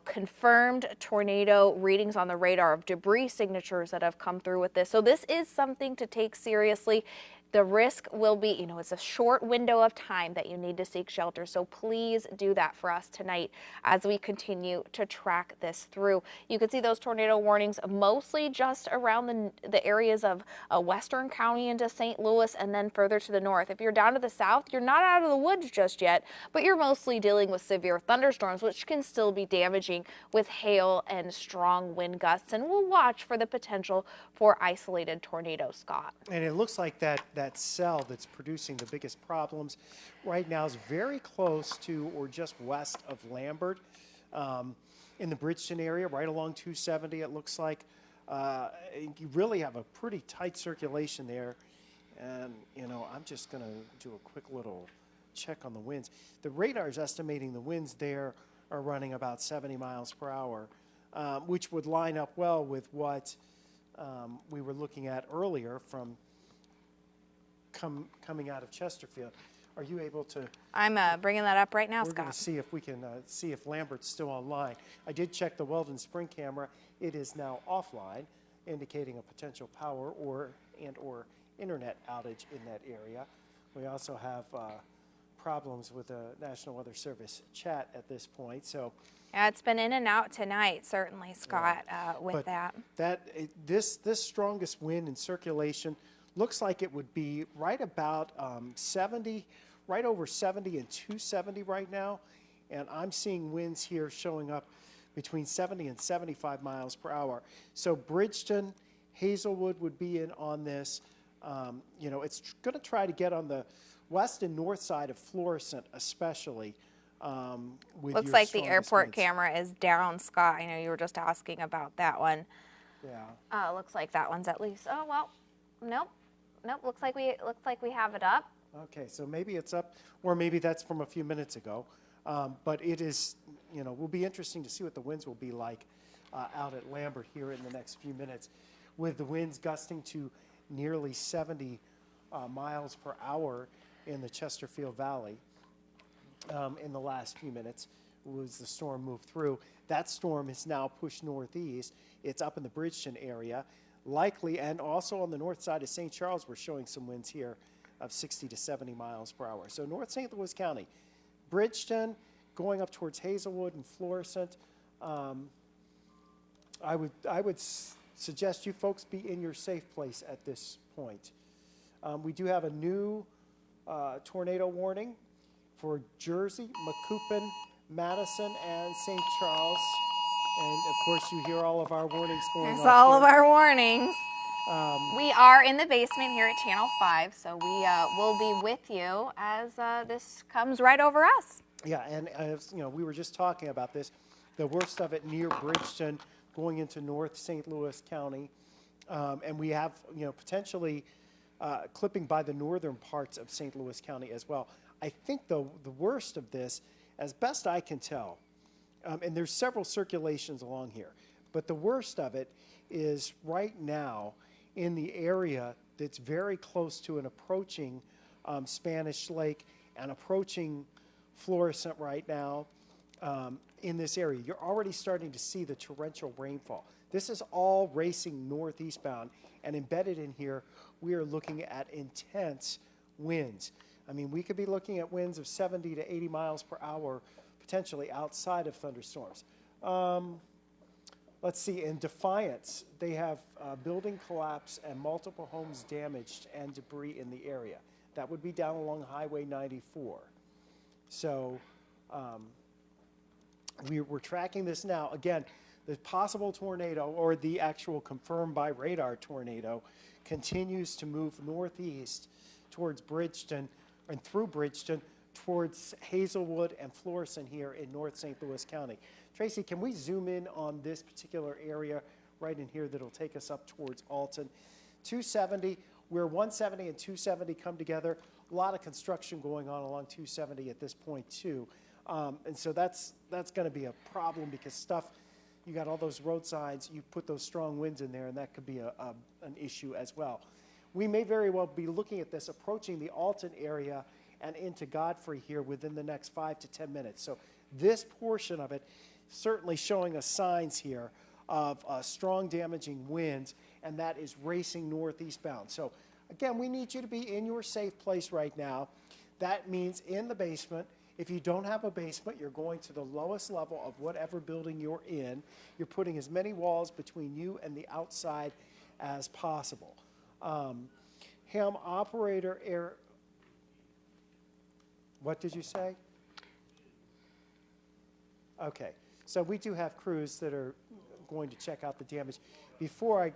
confirmed tornado readings on the radar of debris signatures that have come through with this. So this is something to take seriously. The risk will be, it's a short window of time that you need to seek shelter. So please do that for us tonight as we continue to track this through. You can see those tornado warnings mostly just around the areas of Western County into St. Louis and then further to the north. If you're down to the south, you're not out of the woods just yet, but you're mostly dealing with severe thunderstorms, which can still be damaging with hail and strong wind gusts. And we'll watch for the potential for isolated tornadoes, Scott. And it looks like that cell that's producing the biggest problems right now is very close to or just west of Lambert, in the Bridgeton area, right along 270. It looks like you really have a pretty tight circulation there. And, I'm just going to do a quick little check on the winds. The radar is estimating the winds there are running about 70 miles per hour, which would line up well with what we were looking at earlier from coming out of Chesterfield. Are you able to? I'm bringing that up right now, We're going Scott. to see if we can see if Lambert's still online. I did check the Weldon Spring camera. It is now offline, indicating a potential power or internet outage in that area. We also have problems with the National Weather Service chat at this point. So Yeah, it's been in and out tonight, certainly, Scott, with that. This strongest wind and circulation looks like it would be right about 70, right over 70 and 270 right now. And I'm seeing winds here showing up between 70 and 75 miles per hour. So Bridgeton, Hazelwood would be in on this. It's going to try to get on the west and north side of Florissant, especially. With Looks your like the strongest airport winds. camera is down, Scott. I know you were just asking about that one. Yeah. Looks like that one's at least. Oh well, nope. Looks like we have it up. Okay, so maybe it's up, or maybe that's from a few minutes ago. But it is, will be interesting to see what the winds will be like out at Lambert here in the next few minutes, with the winds gusting to nearly 70 miles per hour in the Chesterfield Valley. In the last few minutes was the storm moved through. That storm is now pushed northeast. It's up in the Bridgeton area, likely, and also on the north side of St. Charles, we're showing some winds here of 60 to 70 miles per hour. So North St. Louis County, Bridgeton, going up towards Hazelwood and Florissant. I would suggest you folks be in your safe place at this point. We do have a new tornado warning for Jersey, Macoupin, Madison, and St. Charles. And of course, you hear all of our warnings going on. There's all of our warnings. We are in the basement here at Channel 5, so we will be with you as this comes right over us. Yeah, and we were just talking about this. The worst of it near Bridgeton, going into North St. Louis County, and we have potentially clipping by the northern parts of St. Louis County as well. I think the worst of this, as best I can tell, and there's several circulations along here, but the worst of it is right now in the area that's very close to an approaching Spanish Lake and approaching Florissant right now. in this area. You're already starting to see the torrential rainfall. This is all racing northeastbound, and embedded in here, we are looking at intense winds. I mean, we could be looking at winds of 70 to 80 miles per hour, potentially outside of thunderstorms. Let's see, in Defiance, they have building collapse and multiple homes damaged and debris in the area. That would be down along Highway 94. So we're tracking this now. Again, the possible tornado, or the actual confirmed by radar tornado, continues to move northeast towards Bridgeton, and through Bridgeton towards Hazelwood and Florissant here in North St. Louis County. Tracy, can we zoom in on this particular area right in here that'll take us up towards Alton? 270, where 170 and 270 come together. A lot of construction going on along 270 at this point too. And so that's going to be a problem, because you got all those road signs, you put those strong winds in there, and that could be an issue as well. We may very well be looking at this approaching the Alton area and into Godfrey here within the next 5 to 10 minutes. So this portion of it certainly showing us signs here of strong damaging winds, and that is racing northeastbound. So again, we need you to be in your safe place right now. That means in the basement. If you don't have a basement, you're going to the lowest level of whatever building you're in. You're putting as many walls between you and the outside as possible. Ham operator air. What did you say? Okay, so we do have crews that are going to check out the damage. Before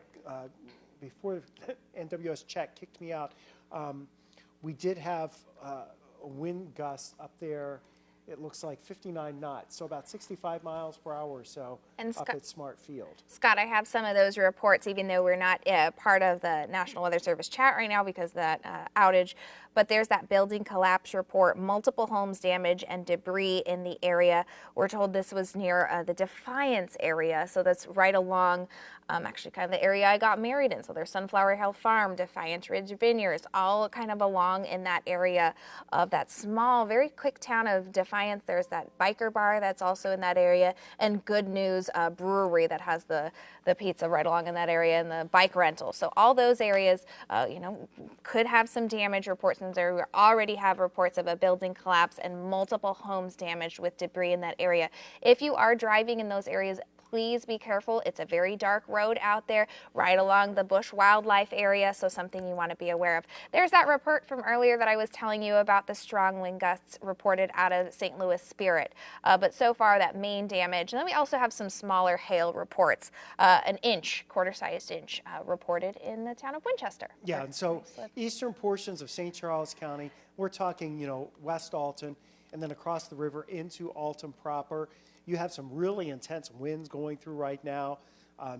NWS Check kicked me out, we did have a wind gust up there. It looks like 59 knots, so about 65 miles per hour or so up at Smart Field. Scott, I have some of those reports, even though we're not part of the National Weather Service chat right now because of that outage. But there's that building collapse report, multiple homes damaged and debris in the area. We're told this was near the Defiance area, so that's right along actually kind of the area I got married in. So there's Sunflower Hill Farm, Defiance Ridge Vineyards, all kind of along in that area of that small, very quick town of Defiance. There's that biker bar that's also in that area, and Good News Brewery that has the pizza right along in that area, and the bike rental. So all those areas, could have some damage reports in there. We already have reports of a building collapse and multiple homes damaged with debris in that area. If you are driving in those areas, please be careful. It's a very dark road out there right along the bush wildlife area, so something you want to be aware of. There's that report from earlier that I was telling you about, the strong wind gusts reported out of St. Louis Spirit. But so far, that main damage. And then we also have some smaller hail reports, an inch, quarter-sized inch, reported in the town of Winchester. Yeah, and so eastern portions of St. Charles County, we're talking, West Alton, and then across the river into Alton proper. You have some really intense winds going through right now,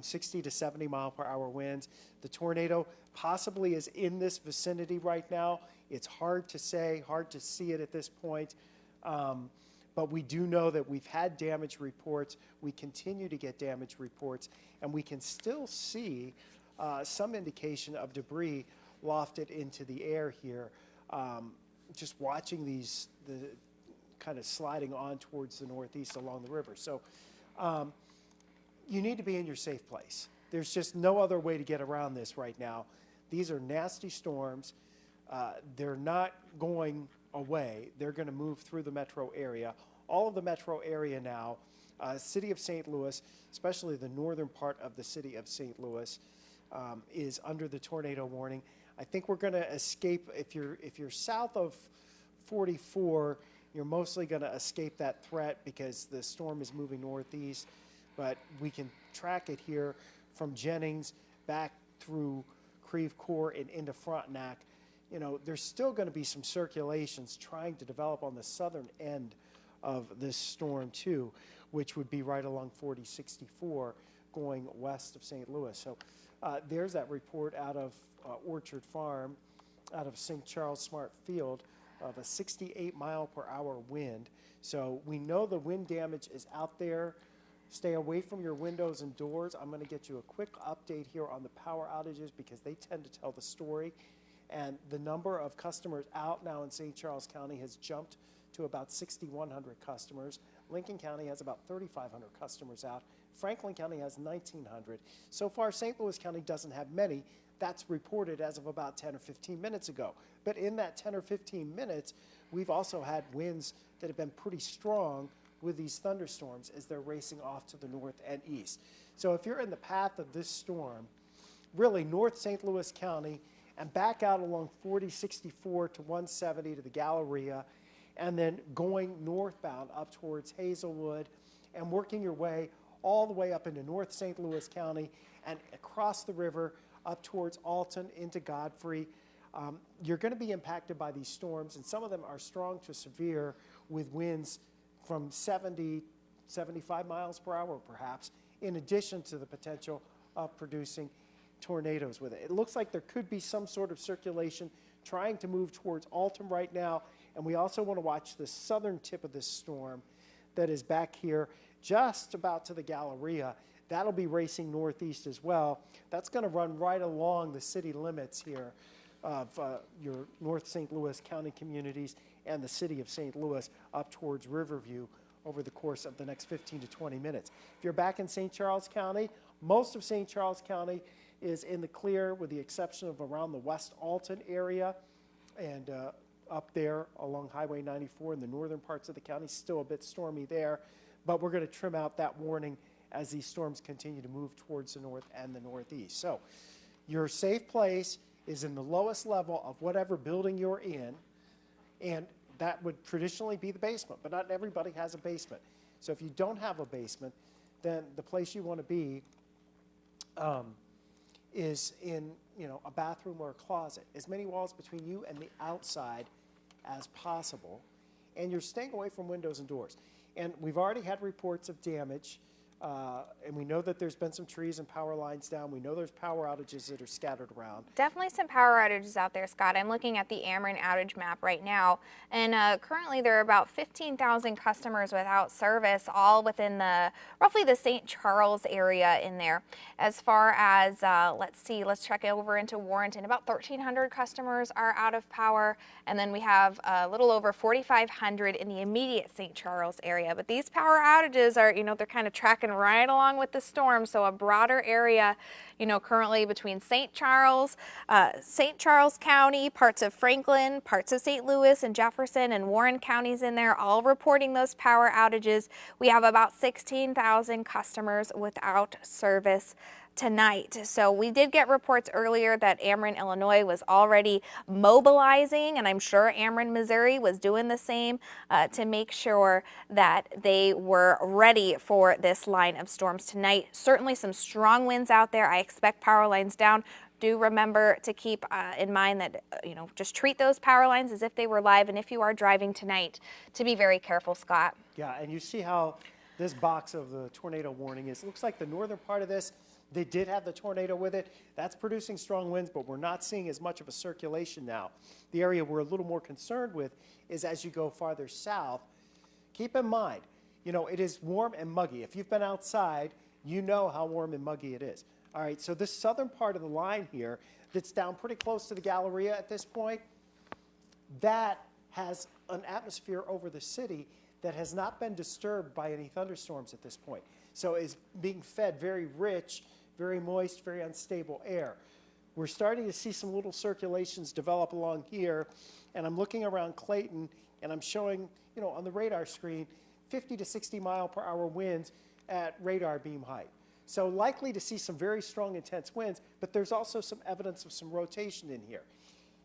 60 to 70 mile per hour winds. The tornado possibly is in this vicinity right now. It's hard to say, hard to see it at this point. But we do know that we've had damage reports. We continue to get damage reports, and we can still see some indication of debris lofted into the air here. Just watching the kind of sliding on towards the northeast along the river. So you need to be in your safe place. There's just no other way to get around this right now. These are nasty storms. They're not going away. They're going to move through the metro area. All of the metro area now, city of St. Louis, especially the northern part of the city of St. Louis, is under the tornado warning. I think we're going to escape. If you're south of 44, you're mostly going to escape that threat because the storm is moving northeast. But we can track it here from Jennings back through Creve Coeur and into Frontenac. There's still going to be some circulations trying to develop on the southern end of this storm too, which would be right along 4064 going west of St. Louis. So there's that report out of Orchard Farm, out of St. Charles Smart Field, of a 68 mile per hour wind. So we know the wind damage is out there. Stay away from your windows and doors. I'm going to get you a quick update here on the power outages because they tend to tell the story. And the number of customers out now in St. Charles County has jumped to about 6,100 customers. Lincoln County has about 3,500 customers out. Franklin County has 1,900. So far, St. Louis County doesn't have many. That's reported as of about 10 or 15 minutes ago. But in that 10 or 15 minutes, we've also had winds that have been pretty strong with these thunderstorms as they're racing off to the north and east. So if you're in the path of this storm, really North St. Louis County and back out along 4064 to 170 to the Galleria, and then going northbound up towards Hazelwood and working your way all the way up into North St. Louis County and across the river up towards Alton into Godfrey. You're going to be impacted by these storms, and some of them are strong to severe with winds from 70, 75 miles per hour perhaps, in addition to the potential of producing tornadoes with it. It looks like there could be some sort of circulation trying to move towards Alton right now, and we also want to watch the southern tip of this storm that is back here just about to the Galleria. That'll be racing northeast as well. That's going to run right along the city limits here of your North St. Louis County communities and the city of St. Louis up towards Riverview over the course of the next 15 to 20 minutes. If you're back in St. Charles County, most of St. Charles County is in the clear with the exception of around the West Alton area and up there along Highway 94 in the northern parts of the county, still a bit stormy there, but we're going to trim out that warning as these storms continue to move towards the north and the northeast. So your safe place is in the lowest level of whatever building you're in, and that would traditionally be the basement, but not everybody has a basement. So if you don't have a basement, then the place you want to be is in a bathroom or a closet. As many walls between you and the outside as possible, and you're staying away from windows and doors. And we've already had reports of damage, and we know that there's been some trees and power lines down. We know there's power outages that are scattered around. Definitely some power outages out there, Scott. I'm looking at the Ameren outage map right now, and currently there are about 15,000 customers without service, all within roughly the St. Charles area in there. As far as, let's check over into Warrenton. About 1,300 customers are out of power, and then we have a little over 4,500 in the immediate St. Charles area. But these power outages are, they're kind of tracking right along with the storm, so a broader area, currently between St. Charles County, parts of Franklin, parts of St. Louis and Jefferson and Warren counties in there, all reporting those power outages. We have about 16,000 customers without service tonight. So we did get reports earlier that Ameren, Illinois was already mobilizing, and I'm sure Ameren, Missouri was doing the same to make sure that they were ready for this line of storms tonight. Certainly some strong winds out there. I expect power lines down. Do remember to keep in mind that, just treat those power lines as if they were live, and if you are driving tonight, to be very careful, Scott. Yeah, and you see how this box of the tornado warning is. It looks like the northern part of this, they did have the tornado with it. That's producing strong winds, but we're not seeing as much of a circulation now. The area we're a little more concerned with is as you go farther south. Keep in mind, it is warm and muggy. If you've been outside, you know how warm and muggy it is. All right, so this southern part of the line here that's down pretty close to the Galleria at this point, that has an atmosphere over the city that has not been disturbed by any thunderstorms at this point. So is being fed very rich, very moist, very unstable air. We're starting to see some little circulations develop along here, and I'm looking around Clayton, and I'm showing, on the radar screen, 50 to 60 mile per hour winds at radar beam height. So likely to see some very strong, intense winds, but there's also some evidence of some rotation in here.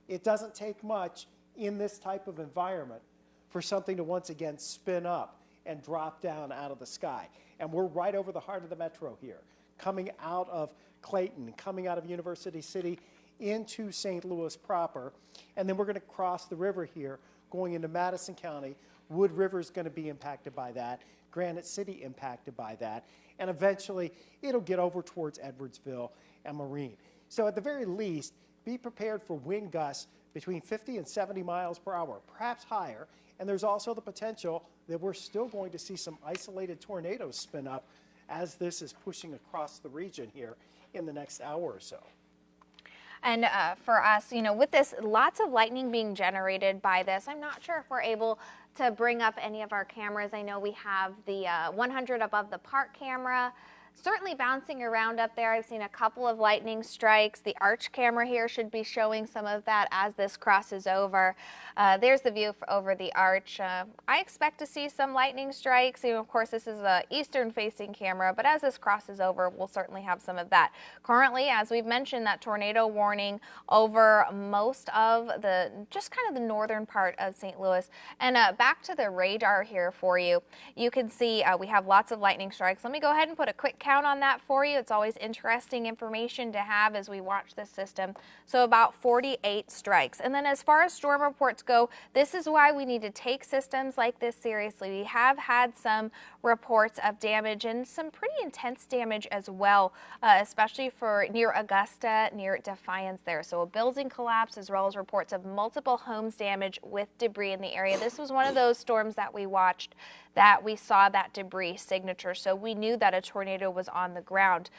It doesn't take much in this type of environment for something to once again spin up and drop down out of the sky. And we're right over the heart of the metro here, coming out of Clayton, coming out of University City into St. Louis proper. And then we're going to cross the river here, going into Madison County. Wood River is going to be impacted by that. Granite City impacted by that. And eventually, it'll get over towards Edwardsville and Marine. So at the very least, be prepared for wind gusts between 50 and 70 miles per hour, perhaps higher. And there's also the potential that we're still going to see some isolated tornadoes spin up as this is pushing across the region here in the next hour or so. And for us, with this, lots of lightning being generated by this. I'm not sure if we're able to bring up any of our cameras. I know we have the 100 above the park camera. Certainly bouncing around up there. I've seen a couple of lightning strikes. The arch camera here should be showing some of that as this crosses over. There's the view over the arch. I expect to see some lightning strikes. You know, of course, this is a eastern facing camera, but as this crosses over, we'll certainly have some of that. Currently, as we've mentioned, that tornado warning over most of the, just kind of the northern part of St. Louis. And back to the radar here for you. You can see we have lots of lightning strikes. Let me go ahead and put a quick count on that for you. It's always interesting information to have as we watch this system. So about 48 strikes. And then as far as storm reports go, this is why we need to take systems like this seriously. We have had some reports of damage and some pretty intense damage as well, especially for near Augusta, near Defiance there. So a building collapse as well as reports of multiple homes damaged with debris in the area. This was one of those storms that we watched that we saw that debris signature, so we knew that a tornado was on the ground.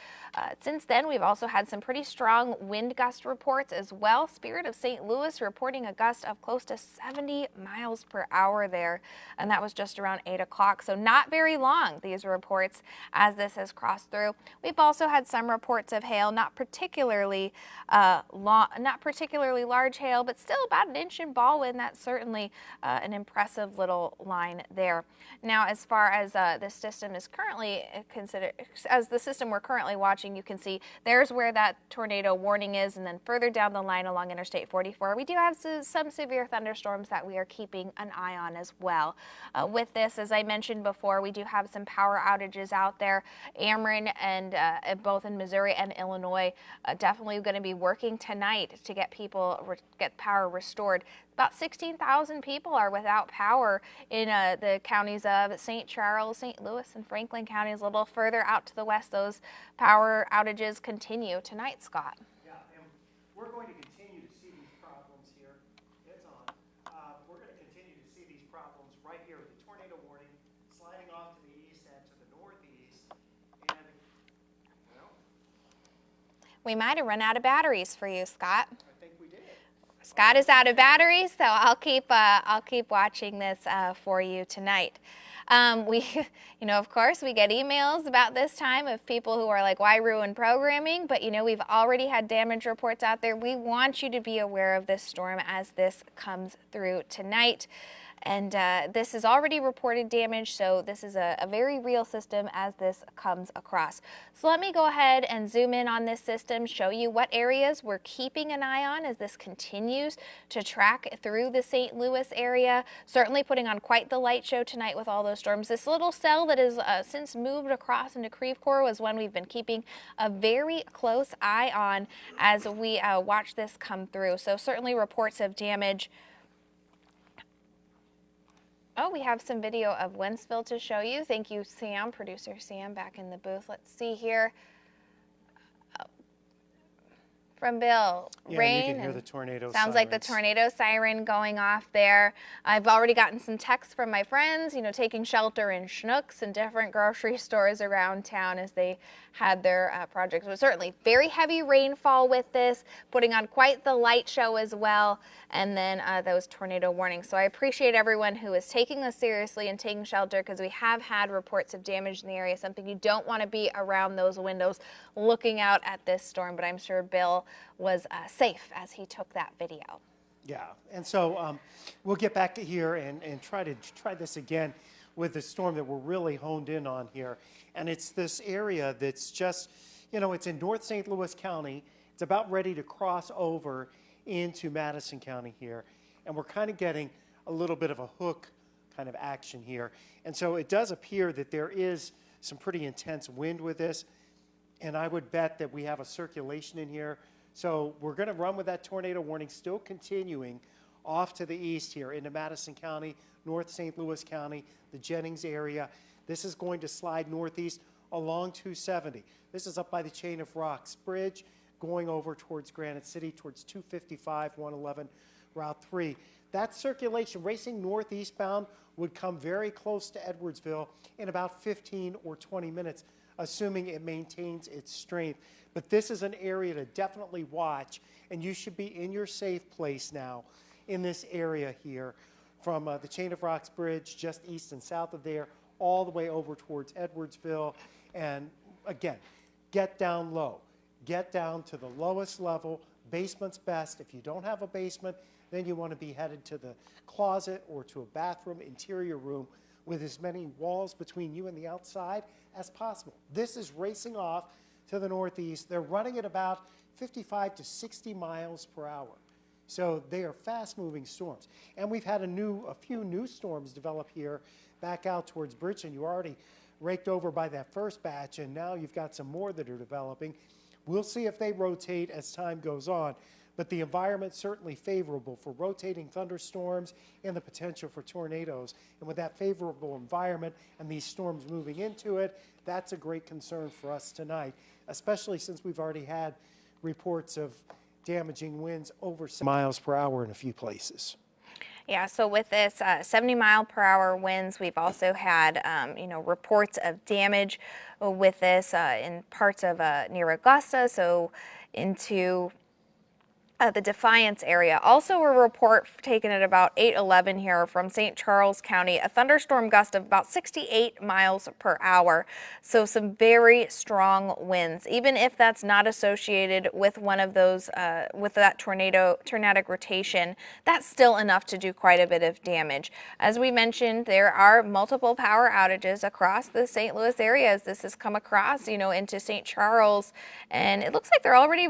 Since then, we've also had some pretty strong wind gust reports as well. Spirit of St. Louis reporting a gust of close to 70 miles per hour there, and that was just around 8 o'clock, so not very long, these reports, as this has crossed through. We've also had some reports of hail, not particularly large hail, but still about an inch in Baldwin. That's certainly an impressive little line there. Now, as far as this system is currently considered, as the system we're currently watching, you can see there's where that tornado warning is, and then further down the line along Interstate 44, we do have some severe thunderstorms that we are keeping an eye on as well. With this, as I mentioned before, we do have some power outages out there. Ameren and both in Missouri and Illinois definitely going to be working tonight to get get power restored. About 16,000 people are without power in the counties of St. Charles, St. Louis, and Franklin counties. A little further out to the west, those power outages continue tonight, Scott. Yeah, and we're going to continue to see these problems here. It's on. We're going to continue to see these problems right here with the tornado warning sliding off to the east and to the northeast. And, well, We might have run out of batteries for you, Scott. I think we did. Scott is out of batteries, so I'll keep watching this for you tonight. Of course, we get emails about this time of people who are like, why ruin programming? But, we've already had damage reports out there. We want you to be aware of this storm as this comes through tonight. And this is already reported damage, so this is a very real system as this comes across. So let me go ahead and zoom in on this system, show you what areas we're keeping an eye on as this continues to track through the St. Louis area. Certainly putting on quite the light show tonight with all those storms. This little cell that has since moved across into Creve Coeur was one we've been keeping a very close eye on as we watch this come through. So certainly reports of damage. Oh, we have some video of Wentzville to show you. Thank you, Sam, producer Sam, back in the booth. Let's see here. From Bill, Yeah, rain. you can hear the tornado Sounds like the tornado siren going off there. I've already gotten some texts from my friends, taking shelter in Schnucks and different grocery stores around town as they had their projects. But certainly very heavy rainfall with this, putting on quite the light show as well, and then those tornado warnings. So I appreciate everyone who is taking this seriously and taking shelter, because we have had reports of damage in the area, something you don't want to be around those windows looking out at this storm, but I'm sure Bill was safe as he took that video. Yeah, and so we'll get back to here and try this again with the storm that we're really honed in on here. And it's this area that's just, it's in North St. Louis County. It's about ready to cross over into Madison County here. And we're kind of getting a little bit of a hook kind of action here. And so it does appear that there is some pretty intense wind with this. And I would bet that we have a circulation in here. So we're going to run with that tornado warning still continuing off to the east here into Madison County, North St. Louis County, the Jennings area. This is going to slide northeast along 270. This is up by the Chain of Rocks Bridge, going over towards Granite City, towards 255, 111, Route 3. That circulation racing northeastbound would come very close to Edwardsville in about 15 or 20 minutes, assuming it maintains its strength. But this is an area to definitely watch, and you should be in your safe place now in this area here from the Chain of Rocks Bridge, just east and south of there, all the way over towards Edwardsville. And again, get down low. Get down to the lowest level. Basement's best. If you don't have a basement, then you want to be headed to the closet or to a bathroom, interior room, with as many walls between you and the outside as possible. This is racing off to the northeast. They're running at about 55 to 60 miles per hour. So they are fast-moving storms. And we've had a few new storms develop here back out towards Bridgeton. You already raked over by that first batch, and now you've got some more that are developing. We'll see if they rotate as time goes on, but the environment's certainly favorable for rotating thunderstorms and the potential for tornadoes. And with that favorable environment and these storms moving into it, that's a great concern for us tonight, especially since we've already had reports of damaging winds over 70 miles per hour in a few places. Yeah, so with this 70-mile-per-hour winds, we've also had, reports of damage with this in parts of near Augusta, so into the Defiance area. Also a report taken at about 8:11 here from St. Charles County, a thunderstorm gust of about 68 miles per hour. So some very strong winds. Even if that's not associated with one of those, with that tornadic rotation, that's still enough to do quite a bit of damage. As we mentioned, there are multiple power outages across the St. Louis area as this has come across, into St. Charles, and it looks like they're already,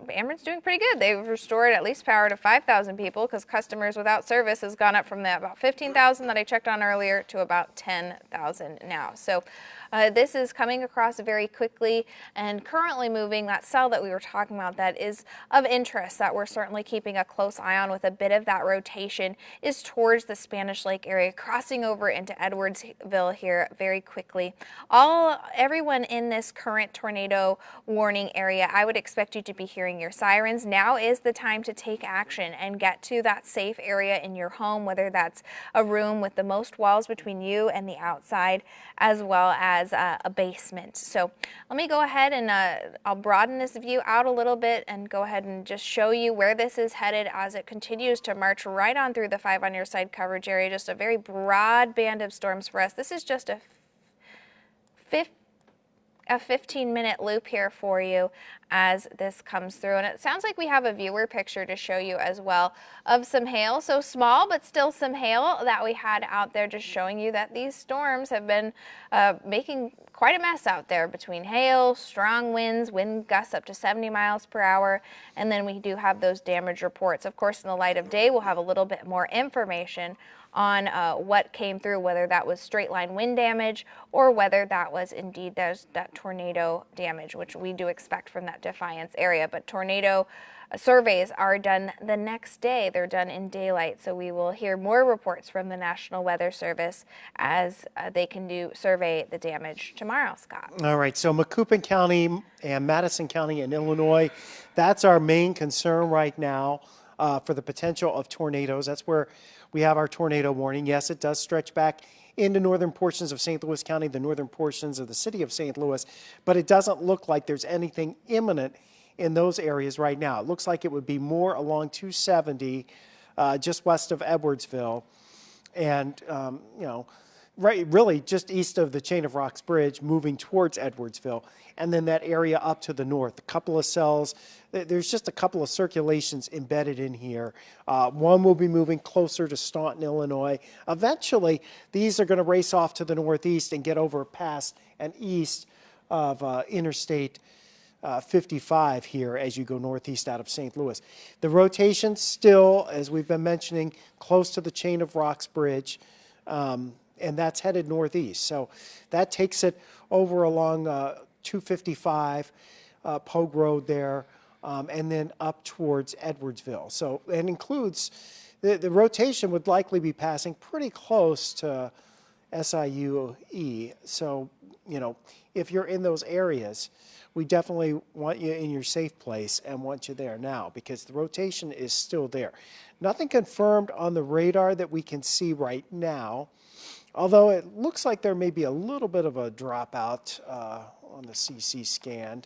Ameren's doing pretty good. They've restored at least power to 5,000 people because customers without service has gone up from about 15,000 that I checked on earlier to about 10,000 now. So this is coming across very quickly and currently moving. That cell that we were talking about that is of interest that we're certainly keeping a close eye on with a bit of that rotation is towards the Spanish Lake area, crossing over into Edwardsville here very quickly. Everyone in this current tornado warning area, I would expect you to be hearing your sirens. Now is the time to take action and get to that safe area in your home, whether that's a room with the most walls between you and the outside, as well as a basement. So let me go ahead and I'll broaden this view out a little bit and go ahead and just show you where this is headed as it continues to march right on through the 5 on your side coverage area. Just a very broad band of storms for us. This is just a 15-minute loop here for you as this comes through. And it sounds like we have a viewer picture to show you as well of some hail. So small, but still some hail that we had out there, just showing you that these storms have been making quite a mess out there between hail, strong winds, wind gusts up to 70 miles per hour. And then we do have those damage reports. Of course, in the light of day, we'll have a little bit more information on what came through, whether that was straight line wind damage or whether that was indeed that tornado damage, which we do expect from that Defiance area. But tornado surveys are done the next day. They're done in daylight. So we will hear more reports from the National Weather Service as they can survey the damage tomorrow, Scott. All right, so Macoupin County and Madison County in Illinois, that's our main concern right now for the potential of tornadoes. That's where we have our tornado warning. Yes, it does stretch back into northern portions of St. Louis County, the northern portions of the city of St. Louis, but it doesn't look like there's anything imminent in those areas right now. It looks like it would be more along 270, just west of Edwardsville, and really just east of the Chain of Rocks Bridge, moving towards Edwardsville, and then that area up to the north. A couple of cells, there's just a couple of circulations embedded in here. One will be moving closer to Staunton, Illinois. Eventually, these are going to race off to the northeast and get over past and east of Interstate 55 here as you go northeast out of St. Louis. The rotation still, as we've been mentioning, close to the Chain of Rocks Bridge, and that's headed northeast. So that takes it over along 255 Pogue Road there, and then up towards Edwardsville. So it includes, the rotation would likely be passing pretty close to SIUE. So, if you're in those areas, we definitely want you in your safe place and want you there now because the rotation is still there. Nothing confirmed on the radar that we can see right now, although it looks like there may be a little bit of a dropout on the CC scan,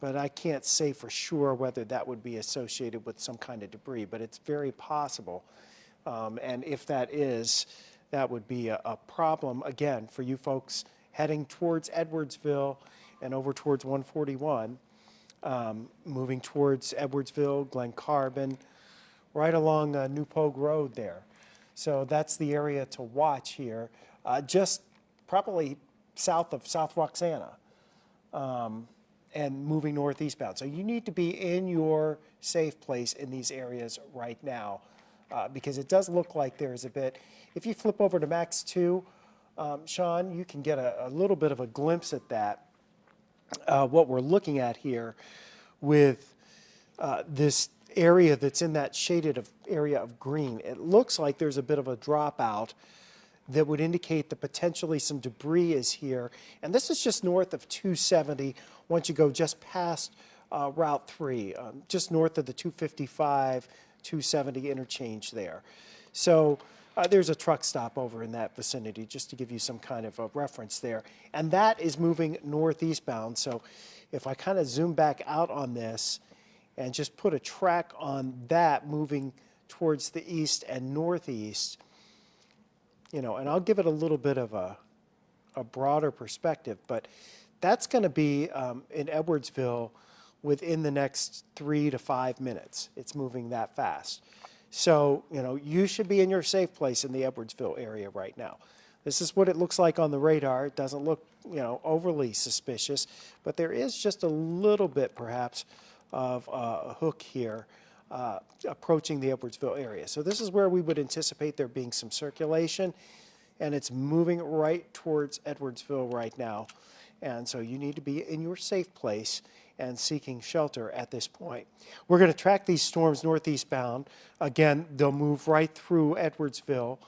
but I can't say for sure whether that would be associated with some kind of debris, but it's very possible And if that is, that would be a problem, again, for you folks heading towards Edwardsville and over towards 141, moving towards Edwardsville, Glen Carbon, right along New Pogue Road there. So that's the area to watch here, just probably south of South Roxana, and moving northeastbound. So you need to be in your safe place in these areas right now, because it does look like there's a bit. If you flip over to Max 2, Sean, you can get a little bit of a glimpse at that, what we're looking at here with this area that's in that shaded area of green. It looks like there's a bit of a dropout that would indicate that potentially some debris is here. And this is just north of 270 once you go just past Route 3, just north of the 255, 270 interchange there. So there's a truck stop over in that vicinity, just to give you some kind of a reference there. And that is moving northeastbound. So if I kind of zoom back out on this and just put a track on that moving towards the east and northeast, you know, and I'll give it a little bit of a broader perspective, but that's going to be in Edwardsville within the next 3 to 5 minutes. It's moving that fast. So, you know, you should be in your safe place in the Edwardsville area right now. This is what it looks like on the radar. It doesn't look, you know, overly suspicious, but there is just a little bit, perhaps, of a hook here approaching the Edwardsville area. So this is where we would anticipate there being some circulation, and it's moving right towards Edwardsville right now. And so you need to be in your safe place and seeking shelter at this point. We're going to track these storms northeastbound. Again, they'll move right through Edwardsville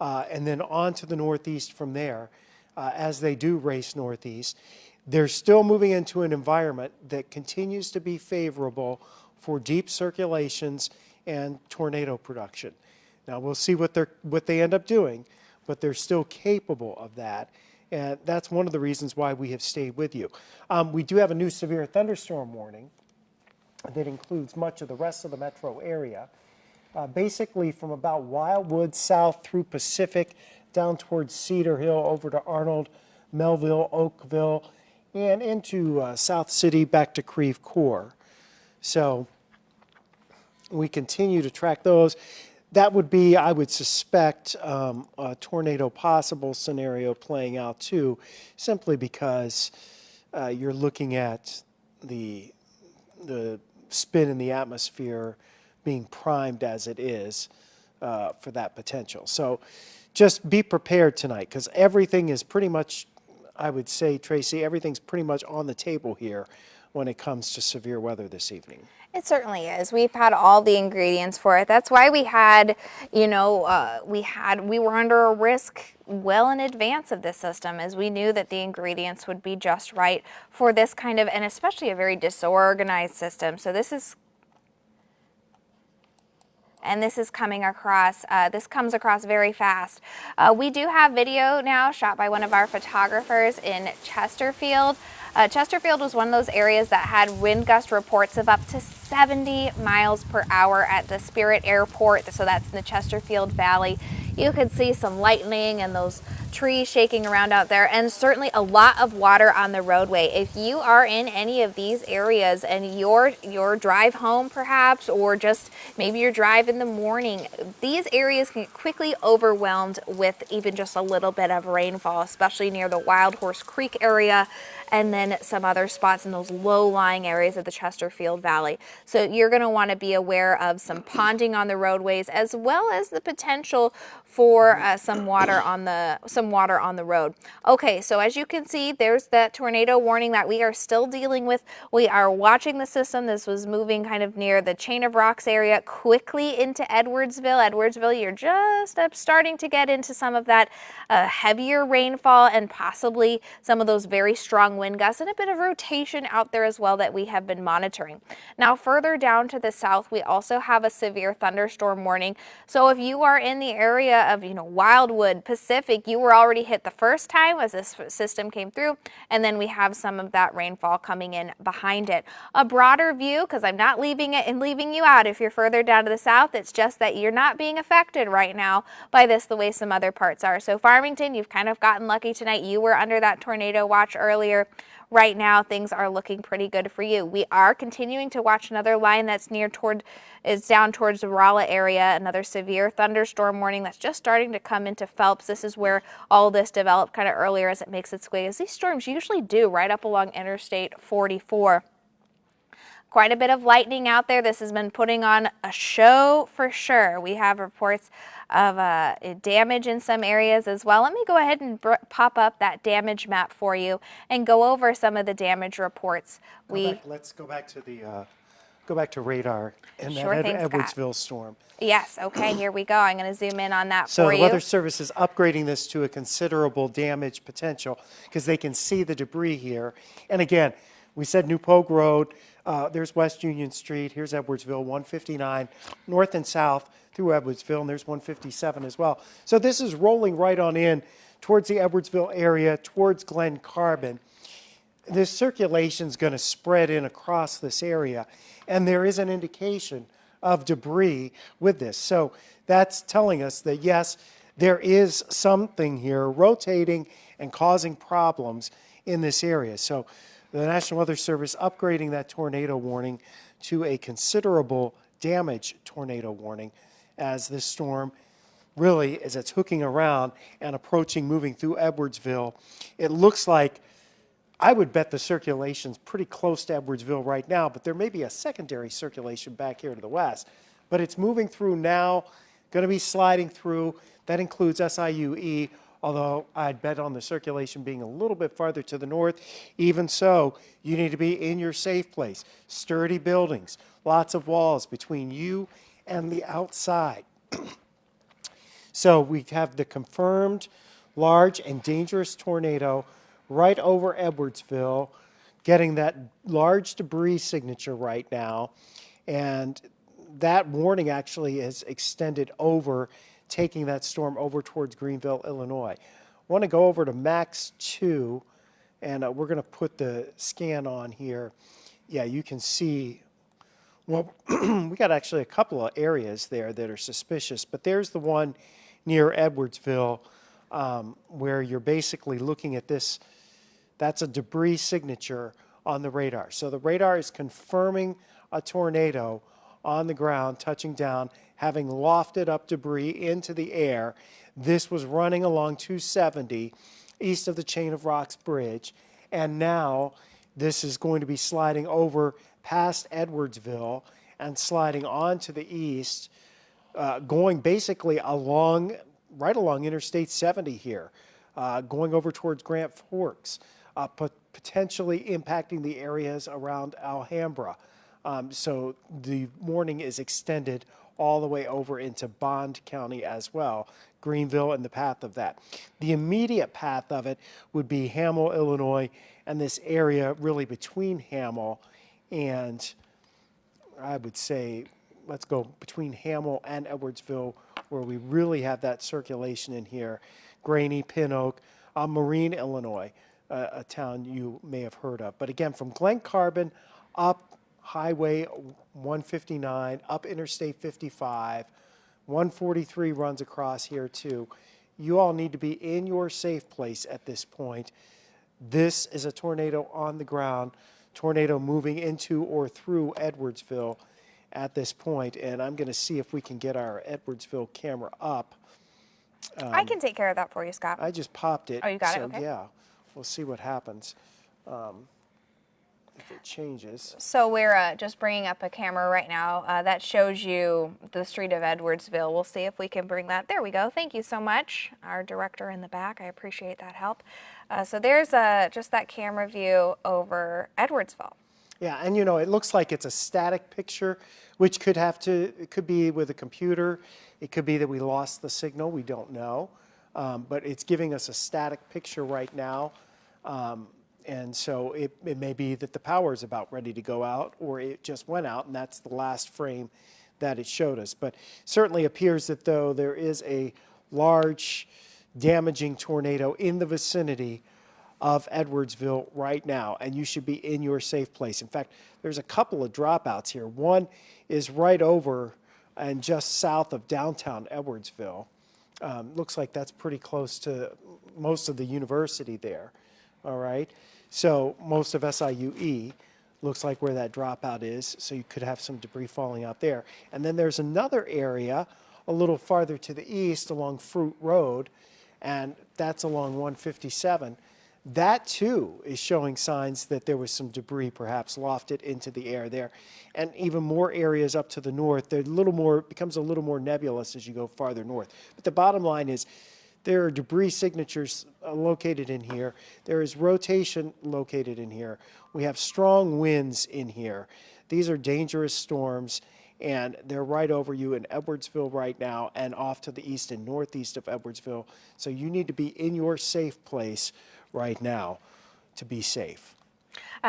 and then on to the northeast from there as they do race northeast. They're still moving into an environment that continues to be favorable for deep circulations and tornado production. Now we'll see what they end up doing, but they're still capable of that. And that's one of the reasons why we have stayed with you. We do have a new severe thunderstorm warning that includes much of the rest of the metro area. Basically from about Wildwood south through Pacific, down towards Cedar Hill, over to Arnold, Melville, Oakville, and into South City back to Creve Coeur. So we continue to track those. That would be, I would suspect, a tornado possible scenario playing out too, simply because you're looking at the spin in the atmosphere being primed as it is for that potential. So just be prepared tonight, because everything is pretty much, I would say, Tracy, everything's pretty much on the table here when it comes to severe weather this evening. It certainly is. We've had all the ingredients for it. That's why we had, you know, we were under a risk well in advance of this system, as we knew that the ingredients would be just right for this kind of, and especially a very disorganized system. So this is coming across, this comes across very fast. We do have video now shot by one of our photographers in Chesterfield. Chesterfield was one of those areas that had wind gust reports of up to 70 miles per hour at the Spirit Airport. So that's in the Chesterfield Valley. You could see some lightning and those trees shaking around out there, and certainly a lot of water on the roadway. If you are in any of these areas and your drive home perhaps, or just maybe your drive in the morning, these areas can get quickly overwhelmed with even just a little bit of rainfall, especially near the Wild Horse Creek area and then some other spots in those low-lying areas of the Chesterfield Valley. So you're going to want to be aware of some ponding on the roadways, as well as the potential for some water on the road. Okay, so as you can see, there's that tornado warning that we are still dealing with. We are watching the system. This was moving kind of near the Chain of Rocks area, quickly into Edwardsville. Edwardsville, you're just starting to get into some of that heavier rainfall and possibly some of those very strong wind gusts and a bit of rotation out there as well that we have been monitoring. Now further down to the south, we also have a severe thunderstorm warning. So if you are in the area of, Wildwood, Pacific, you were already hit the first time as this system came through, and then we have some of that rainfall coming in behind it. A broader view, because I'm not leaving it and leaving you out if you're further down to the south, it's just that you're not being affected right now by this the way some other parts are. So Farmington, you've kind of gotten lucky tonight. You were under that tornado watch earlier. Right now, things are looking pretty good for you. We are continuing to watch another line that's down towards the Rolla area, another severe thunderstorm warning that's just starting to come into Phelps. This is where all this developed kind of earlier as it makes its way, as these storms usually do, right up along Interstate 44. Quite a bit of lightning out there. This has been putting on a show for sure. We have reports of damage in some areas as well. Let me go ahead and pop up that damage map for you and go over some of the damage reports. Let's go back to radar and Sure thing, that Scott. Edwardsville storm. Yes, okay, here we go. I'm going to zoom in on that So for the you. Weather Service is upgrading this to a considerable damage potential because they can see the debris here. And again, we said New Pogue Road, there's West Union Street, here's Edwardsville, 159, north and south through Edwardsville, and there's 157 as well. So this is rolling right on in towards the Edwardsville area, towards Glen Carbon. This circulation is going to spread in across this area, and there is an indication of debris with this. So that's telling us that, yes, there is something here rotating and causing problems in this area. So the National Weather Service upgrading that tornado warning to a considerable damage tornado warning as this storm really, as it's hooking around and approaching, moving through Edwardsville. It looks like, I would bet the circulation's pretty close to Edwardsville right now, but there may be a secondary circulation back here to the west. But it's moving through now, going to be sliding through. That includes SIUE, although I'd bet on the circulation being a little bit farther to the north. Even so, you need to be in your safe place. Sturdy buildings, lots of walls between you and the outside. So we have the confirmed large and dangerous tornado right over Edwardsville, getting that large debris signature right now. And that warning actually is extended over, taking that storm over towards Greenville, Illinois. I want to go over to Max 2, and we're going to put the scan on here. Yeah, you can see, well, we got actually a couple of areas there that are suspicious, but there's the one near Edwardsville where you're basically looking at this. That's a debris signature on the radar. So the radar is confirming a tornado on the ground, touching down, having lofted up debris into the air. This was running along 270 east of the Chain of Rocks Bridge, and now this is going to be sliding over past Edwardsville and sliding on to the east, going basically right along Interstate 70 here, going over towards Grand Forks, potentially impacting the areas around Alhambra. So the warning is extended all the way over into Bond County as well, Greenville and the path of that. The immediate path of it would be Hamel, Illinois, and this area really between Hamel and, I would say, let's go between Hamel and Edwardsville, where we really have that circulation in here. Graney, Pin Oak, Marine, Illinois, a town you may have heard of. But again, from Glen Carbon up Highway 159, up Interstate 55, 143 runs across here too. You all need to be in your safe place at this point. This is a tornado on the ground, tornado moving into or through Edwardsville at this point, and I'm going to see if we can get our Edwardsville camera up. I can take care of that for you, Scott. I just popped it. Oh, you got so it? Okay. Yeah, we'll see what happens if it changes. So we're just bringing up a camera right now that shows you the street of Edwardsville. We'll see if we can bring that. There we go. Thank you so much, our director in the back. I appreciate that help. So there's just that camera view over Edwardsville. Yeah, and you know, it looks like it's a static picture, which it could be with a computer. It could be that we lost the signal. We don't know. But it's giving us a static picture right now. And so it may be that the power is about ready to go out, or it just went out, and that's the last frame that it showed us. But certainly appears that though there is a large damaging tornado in the vicinity of Edwardsville right now, and you should be in your safe place. In fact, there's a couple of dropouts here. One is right over and just south of downtown Edwardsville. Looks like that's pretty close to most of the university there, all right? So most of SIUE looks like where that dropout is, so you could have some debris falling out there. And then there's another area a little farther to the east along Fruit Road, and that's along 157. That too is showing signs that there was some debris perhaps lofted into the air there. And even more areas up to the north, they're a little more, becomes a little more nebulous as you go farther north. But the bottom line is there are debris signatures located in here. There is rotation located in here. We have strong winds in here. These are dangerous storms, and they're right over you in Edwardsville right now and off to the east and northeast of Edwardsville. So you need to be in your safe place right now to be safe.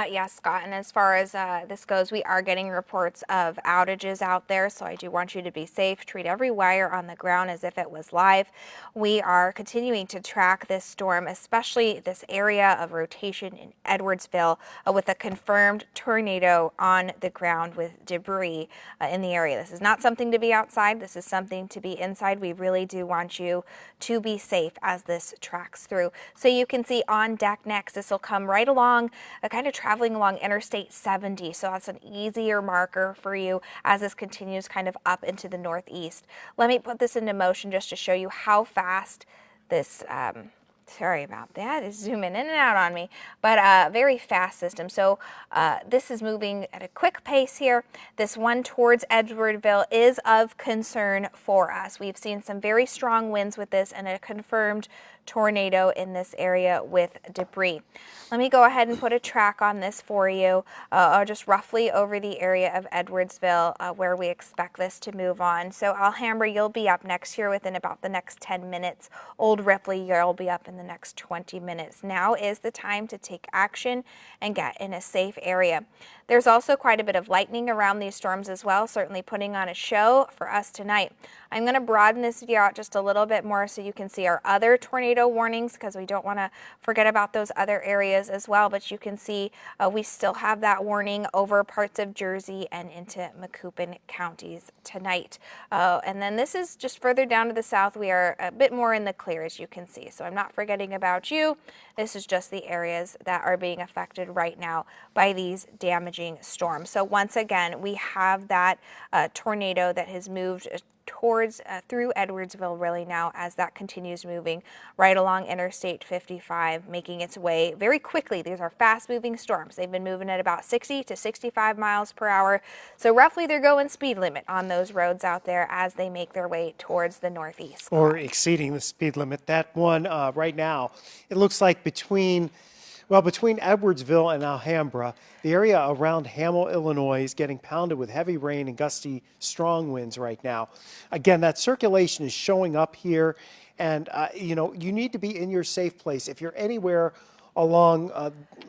Yes, Scott, and as far as this goes, we are getting reports of outages out there, so I do want you to be safe. Treat every wire on the ground as if it was live. We are continuing to track this storm, especially this area of rotation in Edwardsville, with a confirmed tornado on the ground with debris in the area. This is not something to be outside. This is something to be inside. We really do want you to be safe as this tracks through. So you can see on deck next, this will come right along, kind of traveling along Interstate 70, so that's an easier marker for you as this continues kind of up into the northeast. Let me put this into motion just to show you how fast this, sorry about that, it's zooming in and out on me, but very fast system. So this is moving at a quick pace here. This one towards Edwardville is of concern for us. We've seen some very strong winds with this and a confirmed tornado in this area with debris. Let me go ahead and put a track on this for you, just roughly over the area of Edwardsville where we expect this to move on. So Alhambra, you'll be up next here within about the next 10 minutes. Old Ripley, you'll be up in the next 20 minutes. Now is the time to take action and get in a safe area. There's also quite a bit of lightning around these storms as well, certainly putting on a show for us tonight. I'm going to broaden this view out just a little bit more so you can see our other tornado warnings, because we don't want to forget about those other areas as well. But you can see we still have that warning over parts of Jersey and into Macoupin counties tonight. And then this is just further down to the south. We are a bit more in the clear, as you can see. So I'm not forgetting about you. This is just the areas that are being affected right now by these damaging storms. So once again, we have that tornado that has moved towards through Edwardsville really now as that continues moving right along Interstate 55, making its way very quickly. These are fast moving storms. They've been moving at about 60 to 65 miles per hour. So roughly they're going speed limit on those roads out there as they make their way towards the northeast. Or exceeding the speed limit. That one right now, it looks like between Edwardsville and Alhambra, the area around Hamel, Illinois is getting pounded with heavy rain and gusty, strong winds right now. Again, that circulation is showing up here, and you need to be in your safe place. If you're anywhere along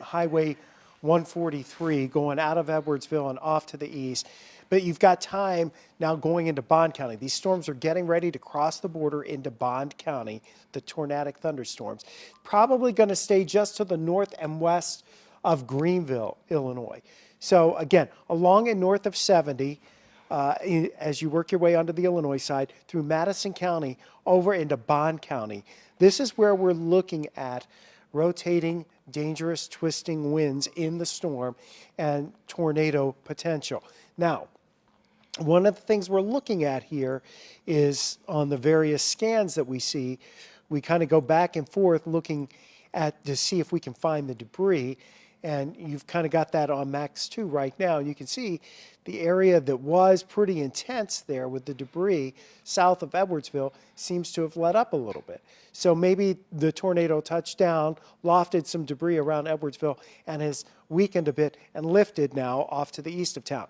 Highway 143 going out of Edwardsville and off to the east, but you've got time now going into Bond County. These storms are getting ready to cross the border into Bond County, the tornadic thunderstorms. Probably going to stay just to the north and west of Greenville, Illinois. So again, along and north of 70, as you work your way onto the Illinois side, through Madison County, over into Bond County. This is where we're looking at rotating, dangerous, twisting winds in the storm and tornado potential. Now, one of the things we're looking at here is on the various scans that we see, we kind of go back and forth looking at to see if we can find the debris. And you've kind of got that on Max 2 right now. And you can see the area that was pretty intense there with the debris south of Edwardsville seems to have let up a little bit. So maybe the tornado touched down, lofted some debris around Edwardsville, and has weakened a bit and lifted now off to the east of town.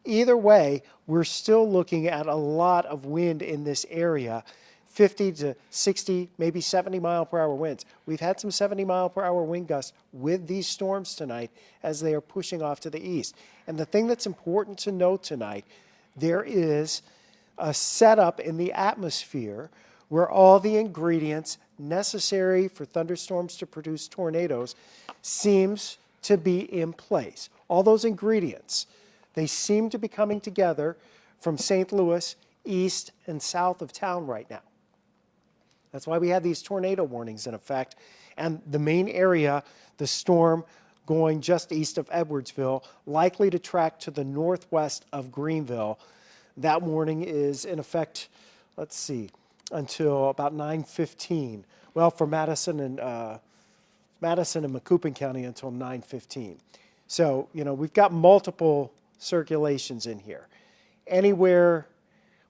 Either way, we're still looking at a lot of wind in this area 50 to 60, maybe 70-mile-per-hour winds. We've had some 70-mile-per-hour wind gusts with these storms tonight as they are pushing off to the east. And the thing that's important to note tonight, there is a setup in the atmosphere where all the ingredients necessary for thunderstorms to produce tornadoes seems to be in place. All those ingredients, they seem to be coming together from St. Louis, east and south of town right now. That's why we have these tornado warnings in effect. And the main area, the storm going just east of Edwardsville, likely to track to the northwest of Greenville. That warning is in effect, let's see, until about 9:15. Well, for Madison and Macoupin County until 9:15. So, we've got multiple circulations in here. Anywhere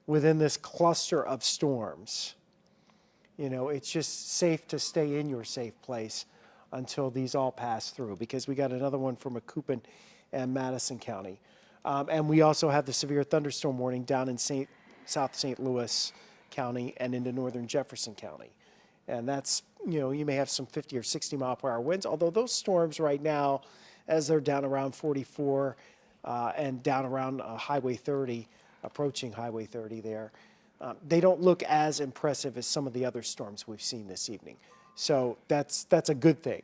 within this cluster of storms, it's just safe to stay in your safe place until these all pass through, because we got another one for Macoupin and Madison County. And we also have the severe thunderstorm warning down in South St. Louis County and into northern Jefferson County. And that's, you may have some 50 or 60 mile per hour winds, although those storms right now, as they're down around 44 and down around Highway 30, approaching Highway 30 there, they don't look as impressive as some of the other storms we've seen this evening. So that's a good thing.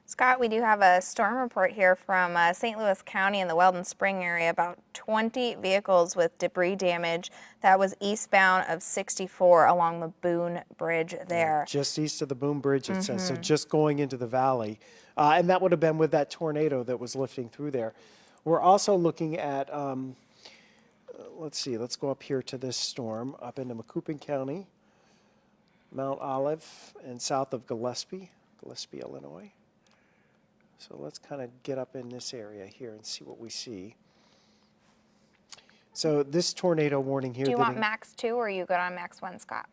Scott, we do have a storm report here from St. Louis County in the Weldon Spring area. About 20 vehicles with debris damage. That was eastbound of 64 along the Boone Bridge there. Just east of the Boone Bridge, it says. So just going into the valley. And that would have been with that tornado that was lifting through there. We're also looking at, let's see, let's go up here to this storm, up into Macoupin County, Mount Olive, and south of Gillespie, Illinois. So let's kind of get up in this area here and see what we see. So this tornado warning here. Do you want max 2 or are you good on max 1, Scott?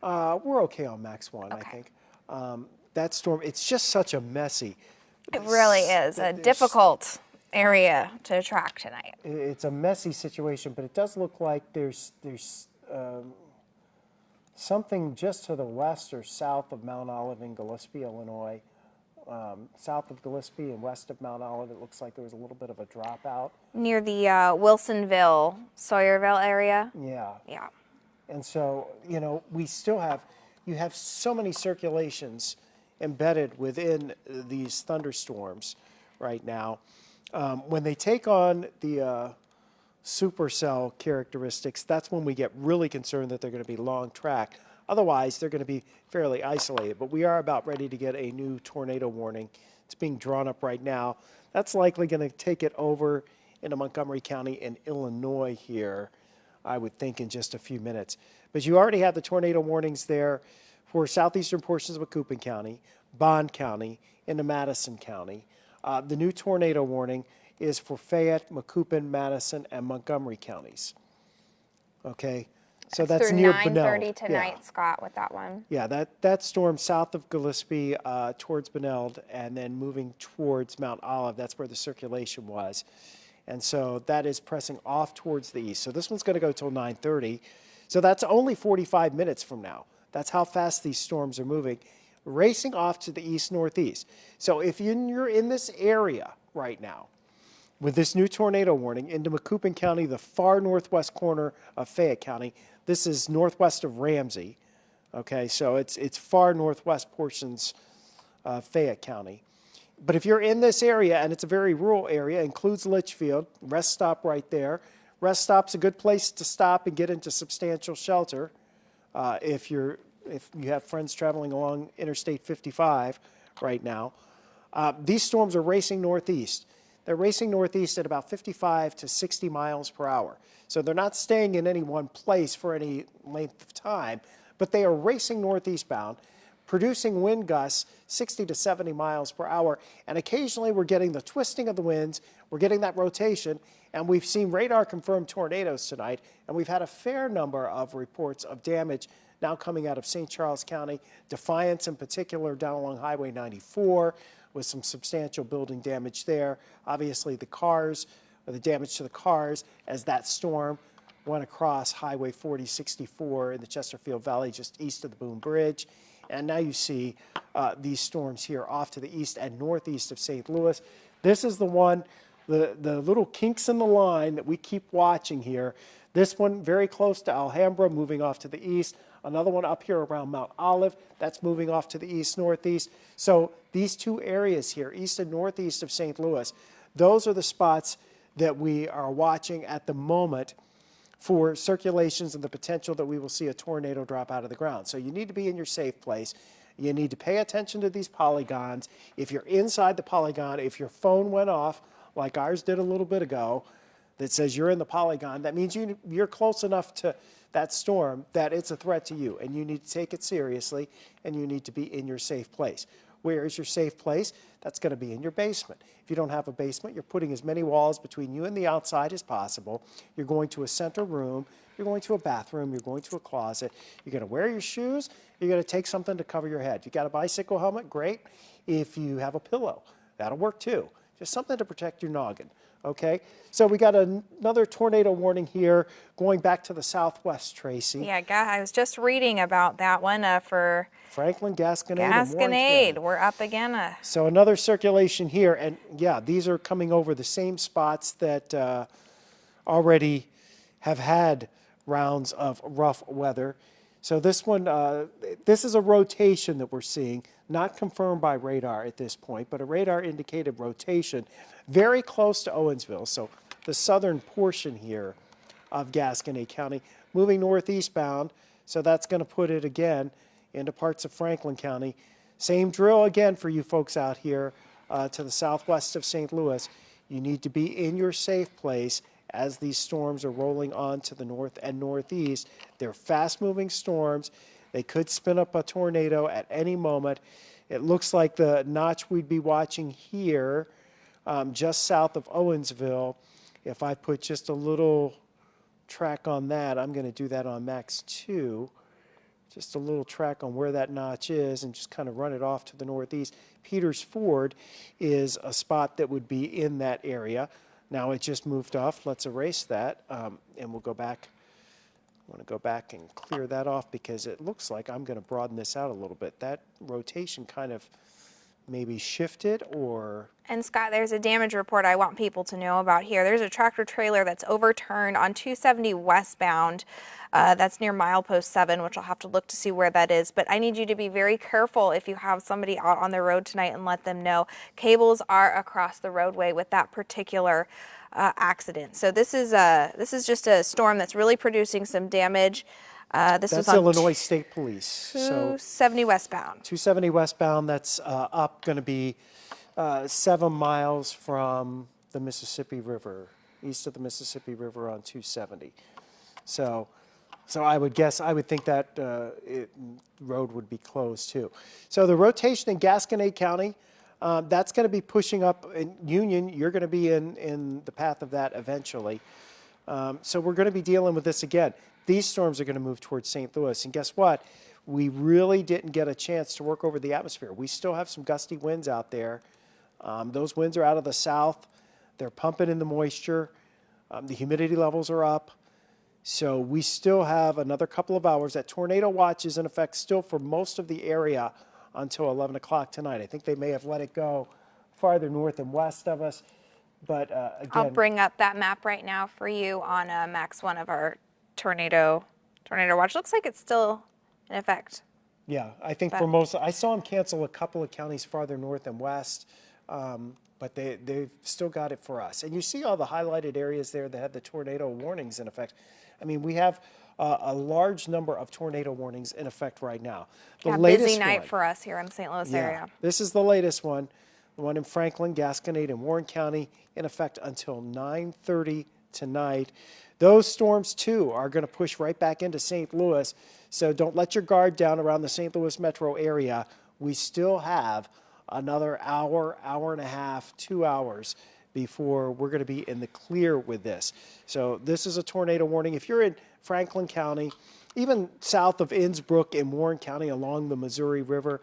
We're okay on max 1, okay. I think. That storm, it's just such a messy. It really is a difficult area to track tonight. It's a messy situation, but it does look like there's something just to the west or south of Mount Olive in Gillespie, Illinois. South of Gillespie and west of Mount Olive, it looks like there was a little bit of a dropout. Near the Wilsonville, Sawyerville area? Yeah. Yeah. And so, we still have, you have so many circulations embedded within these thunderstorms right now. When they take on the supercell characteristics, that's when we get really concerned that they're going to be long track. Otherwise, they're going to be fairly isolated. But we are about ready to get a new tornado warning. It's being drawn up right now. That's likely going to take it over into Montgomery County and Illinois here, I would think, in just a few minutes. But you already have the tornado warnings there for southeastern portions of Macoupin County, Bond County, into Madison County. The new tornado warning is for Fayette, Macoupin, Madison, and Montgomery counties. Okay? So that's near Beneld. 9:30 tonight, Scott, with that one. Yeah, that storm south of Gillespie towards Beneld and then moving towards Mount Olive, that's where the circulation was. And so that is pressing off towards the east. So this one's going to go till 9:30. So that's only 45 minutes from now. That's how fast these storms are moving, racing off to the east-northeast. So if you're in this area right now, with this new tornado warning into Macoupin County, the far northwest corner of Fayette County. This is northwest of Ramsey. Okay, so it's far northwest portions of Fayette County. But if you're in this area, and it's a very rural area, includes Litchfield, rest stop right there. Rest stop's a good place to stop and get into substantial shelter if you have friends traveling along Interstate 55 right now. These storms are racing northeast. They're racing northeast at about 55 to 60 miles per hour. So they're not staying in any one place for any length of time, but they are racing northeastbound, producing wind gusts 60 to 70 miles per hour. And occasionally we're getting the twisting of the winds, we're getting that rotation, and we've seen radar-confirmed tornadoes tonight, and we've had a fair number of reports of damage now coming out of St. Charles County, Defiance in particular, down along Highway 94, with some substantial building damage there. Obviously the cars, or the damage to the cars as that storm went across Highway 4064 in the Chesterfield Valley just east of the Boone Bridge. And now you see these storms here off to the east and northeast of St. Louis. This is the one, the little kinks in the line that we keep watching here. This one very close to Alhambra, moving off to the east. Another one up here around Mount Olive, that's moving off to the east-northeast. So these two areas here, east and northeast of St. Louis, those are the spots that we are watching at the moment for circulations and the potential that we will see a tornado drop out of the ground. So you need to be in your safe place. You need to pay attention to these polygons. If you're inside the polygon, if your phone went off, like ours did a little bit ago, that says you're in the polygon, that means you're close enough to that storm that it's a threat to you, and you need to take it seriously, and you need to be in your safe place. Where is your safe place? That's going to be in your basement. If you don't have a basement, you're putting as many walls between you and the outside as possible. You're going to a center room. You're going to a bathroom. You're going to a closet. You're going to wear your shoes. You're going to take something to cover your head. If you got a bicycle helmet, great. If you have a pillow, that'll work too. Just something to protect your noggin. Okay, so we got another tornado warning here going back to the southwest, Tracy. Yeah, I was just reading about that one for Franklin, Gasconade, and Warren Gasconade. County. We're up again. So another circulation here, and yeah, these are coming over the same spots that already have had rounds of rough weather. So this one, this is a rotation that we're seeing, not confirmed by radar at this point, but a radar indicated rotation very close to Owensville. So the southern portion here of Gasconade County, moving northeast bound. So that's going to put it again into parts of Franklin County. Same drill again for you folks out here to the southwest of St. Louis. You need to be in your safe place as these storms are rolling on to the north and northeast. They're fast-moving storms. They could spin up a tornado at any moment. It looks like the notch we'd be watching here, just south of Owensville. If I put just a little track on that, I'm going to do that on Max 2. Just a little track on where that notch is and just kind of run it off to the northeast. Peters Ford is a spot that would be in that area. Now it just moved off. Let's erase that, and we'll go back. I want to go back and clear that off because it looks like I'm going to broaden this out a little bit. That rotation kind of maybe shifted or... And Scott, there's a damage report I want people to know about here. There's a tractor trailer that's overturned on 270 westbound. That's near milepost 7, which I'll have to look to see where that is. But I need you to be very careful if you have somebody out on the road tonight and let them know. Cables are across the roadway with that particular accident. So this is just a storm that's really producing some damage. This That's was on Illinois State Police. 270 westbound. 270 westbound, that's up going to be 7 miles from the Mississippi River, east of the Mississippi River on 270. So I would think that road would be closed too. So the rotation in Gasconade County, that's going to be pushing up in Union. You're going to be in the path of that eventually. So we're going to be dealing with this again. These storms are going to move towards St. Louis. And guess what? We really didn't get a chance to work over the atmosphere. We still have some gusty winds out there. Those winds are out of the south. They're pumping in the moisture. The humidity levels are up. So we still have another couple of hours. That tornado watch is in effect still for most of the area until 11 o'clock tonight. I think they may have let it go farther north and west of us. But again, I'll bring up that map right now for you on Max 1 of our tornado watch. Looks like it's still in effect. Yeah, I think for most, I saw them cancel a couple of counties farther north and west, but they've still got it for us. And you see all the highlighted areas there that have the tornado warnings in effect. I mean, we have a large number of tornado warnings in effect right now. The latest busy night one, for us here in the St. Louis area. This is the latest one, the one in Franklin, Gasconade, and Warren County, in effect until 9:30 tonight. Those storms, too, are going to push right back into St. Louis, so don't let your guard down around the St. Louis metro area. We still have another hour, hour and a half, 2 hours before we're going to be in the clear with this. So this is a tornado warning. If you're in Franklin County, even south of Innsbrook in Warren County along the Missouri River,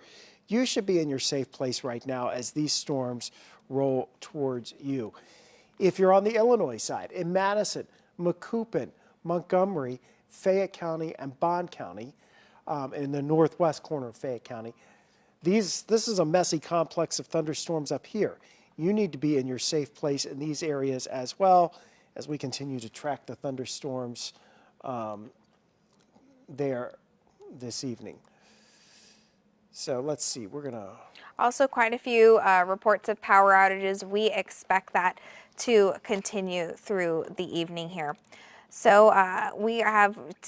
you should be in your safe place right now as these storms roll towards you. If you're on the Illinois side, in Madison, Macoupin, Montgomery, Fayette County, and Bond County, in the northwest corner of Fayette County. This is a messy complex of thunderstorms up here. You need to be in your safe place in these areas as well as we continue to track the thunderstorms there this evening. So let's see, we're going to... Also, quite a few reports of power outages. We expect that to continue through the evening here. So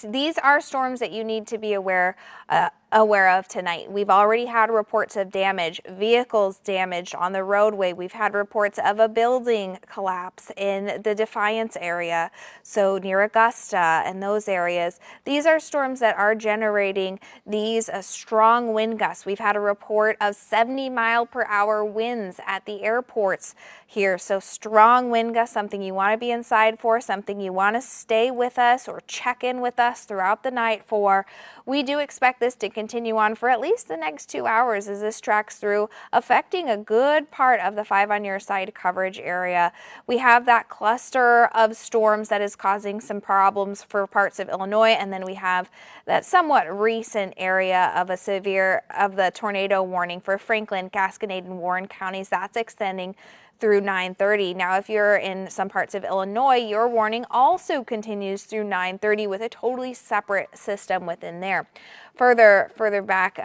these are storms that you need to be aware of tonight. We've already had reports of damage, vehicles damaged on the roadway. We've had reports of a building collapse in the Defiance area, so near Augusta and those areas. These are storms that are generating these strong wind gusts. We've had a report of 70-mile-per-hour winds at the airports here, so strong wind gusts, something you want to be inside for, something you want to stay with us or check in with us throughout the night for. We do expect this to continue on for at least the next 2 hours as this tracks through, affecting a good part of the 5 on your side coverage area. We have that cluster of storms that is causing some problems for parts of Illinois, and then we have that somewhat recent area of the tornado warning for Franklin, Gasconade, and Warren counties. That's extending through 9:30. Now, if you're in some parts of Illinois, your warning also continues through 9:30 with a totally separate system within there. Further back,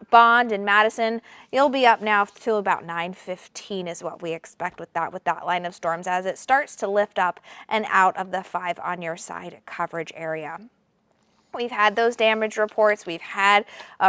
Bond and Madison, you'll be up now till about 9:15 is what we expect with that line of storms as it starts to lift up and out of the 5 on your side coverage area. We've had those damage reports, we've had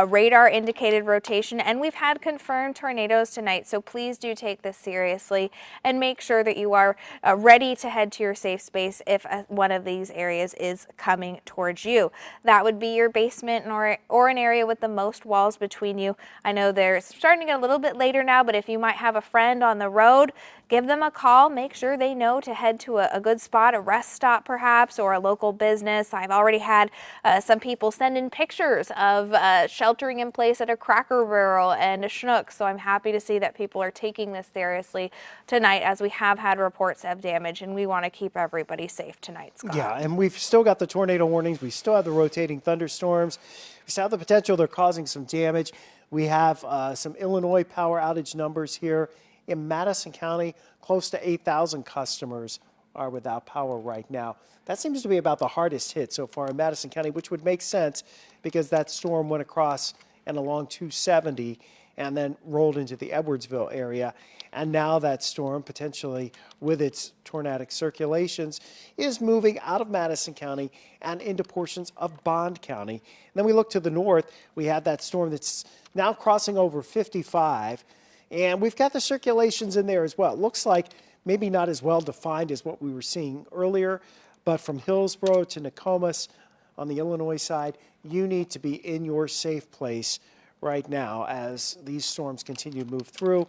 radar indicated rotation, and we've had confirmed tornadoes tonight. So please do take this seriously and make sure that you are ready to head to your safe space if one of these areas is coming towards you. That would be your basement or an area with the most walls between you. I know they're starting to get a little bit later now, but if you might have a friend on the road, give them a call. Make sure they know to head to a good spot, a rest stop perhaps, or a local business. I've already had some people send in pictures of sheltering in place at a Cracker Barrel and a Schnucks. So I'm happy to see that people are taking this seriously tonight, as we have had reports of damage, and we want to keep everybody safe tonight, Scott. Yeah, and we've still got the tornado warnings. We still have the rotating thunderstorms. We still have the potential they're causing some damage. We have some Illinois power outage numbers here. In Madison County, close to 8,000 customers are without power right now. That seems to be about the hardest hit so far in Madison County, which would make sense because that storm went across and along 270 and then rolled into the Edwardsville area. And now that storm, potentially with its tornadic circulations, is moving out of Madison County and into portions of Bond County. And then we look to the north, we have that storm that's now crossing over 55. And we've got the circulations in there as well. It looks like maybe not as well defined as what we were seeing earlier, but from Hillsborough to Nokomis on the Illinois side, you need to be in your safe place right now as these storms continue to move through.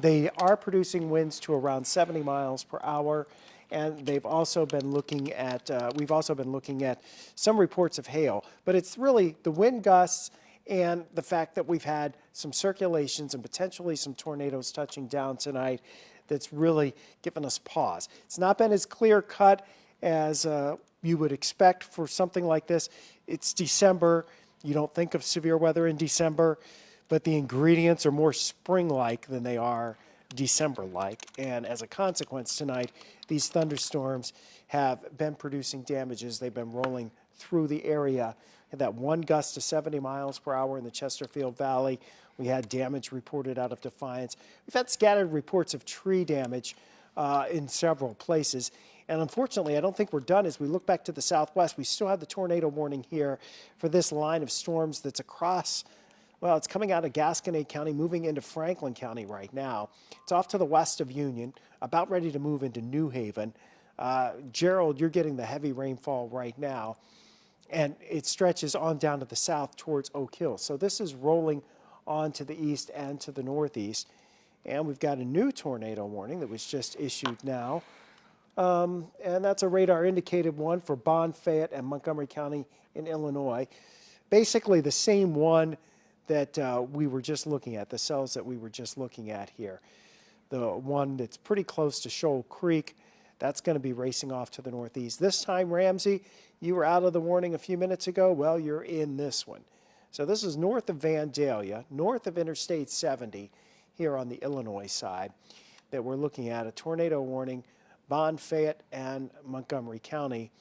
They are producing winds to around 70 miles per hour, and they've also been looking at, we've also been looking at some reports of hail, but it's really the wind gusts and the fact that we've had some circulations and potentially some tornadoes touching down tonight that's really given us pause. It's not been as clear cut as you would expect for something like this. It's December. You don't think of severe weather in December, but the ingredients are more spring-like than they are December-like. And as a consequence tonight, these thunderstorms have been producing damages. They've been rolling through the area. That one gust to 70 miles per hour in the Chesterfield Valley. We had damage reported out of Defiance. We've had scattered reports of tree damage in several places. And unfortunately, I don't think we're done. As we look back to the southwest, we still have the tornado warning here for this line of storms that's across, well, it's coming out of Gasconade County, moving into Franklin County right now. It's off to the west of Union, about ready to move into New Haven. Gerald, you're getting the heavy rainfall right now, and it stretches on down to the south towards Oak Hill. So this is rolling on to the east and to the northeast. And we've got a new tornado warning that was just issued now. And that's a radar indicated one for Bond, Fayette, and Montgomery County in Illinois. Basically the same one that we were just looking at, the cells that we were just looking at here. The one that's pretty close to Shoal Creek, That's going to be racing off to the northeast. This time, Ramsey, you were out of the warning a few minutes ago. Well, you're in this one. So this is north of Vandalia, north of Interstate 70 here on the Illinois side that we're looking at. A tornado warning, Bond, Fayette, and Montgomery County.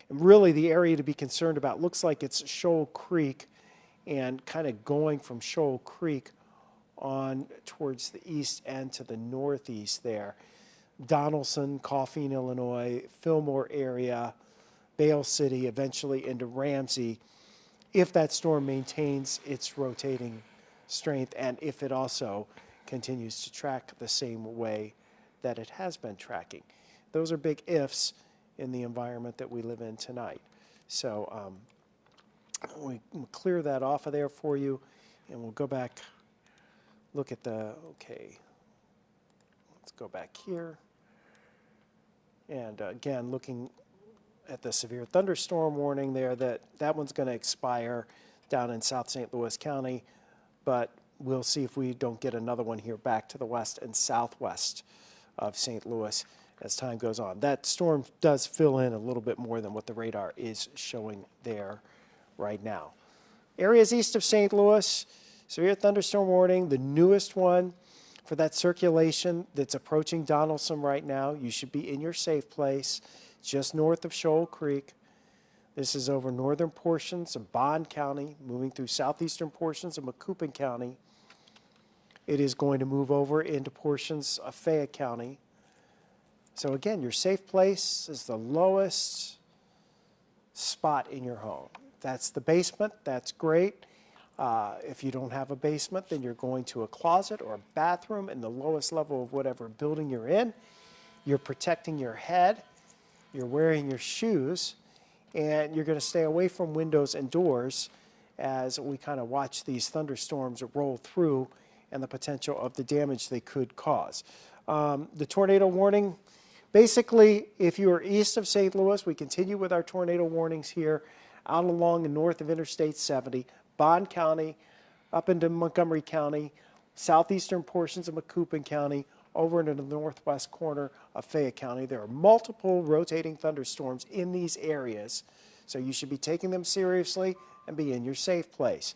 And really the area to be concerned about looks like it's Shoal Creek and kind of going from Shoal Creek on towards the east and to the northeast there. Donaldson, Coffeen, Illinois, Fillmore area, Bale City, eventually into Ramsey, if that storm maintains its rotating strength and if it also continues to track the same way that it has been tracking. Those are big ifs in the environment that we live in tonight. So we'll clear that off of there for you, and we'll go back, look at the, okay, let's go back here. And again, looking at the severe thunderstorm warning there, that one's going to expire down in South St. Louis County, but we'll see if we don't get another one here back to the west and southwest of St. Louis as time goes on. That storm does fill in a little bit more than what the radar is showing there right now. Areas east of St. Louis, severe thunderstorm warning, the newest one for that circulation that's approaching Donaldson right now. You should be in your safe place, just north of Shoal Creek. This is over northern portions of Bond County, moving through southeastern portions of Macoupin County. It is going to move over into portions of Fayette County. So again, your safe place is the lowest spot in your home. That's the basement, that's great. If you don't have a basement, then you're going to a closet or a bathroom in the lowest level of whatever building you're in. You're protecting your head, you're wearing your shoes, and you're going to stay away from windows and doors as we kind of watch these thunderstorms roll through and the potential of the damage they could cause. The tornado warning, basically, if you are east of St. Louis, we continue with our tornado warnings here out along the north of Interstate 70, Bond County, up into Montgomery County, southeastern portions of Macoupin County, over into the northwest corner of Fayette County. There are multiple rotating thunderstorms in these areas, so you should be taking them seriously and be in your safe place.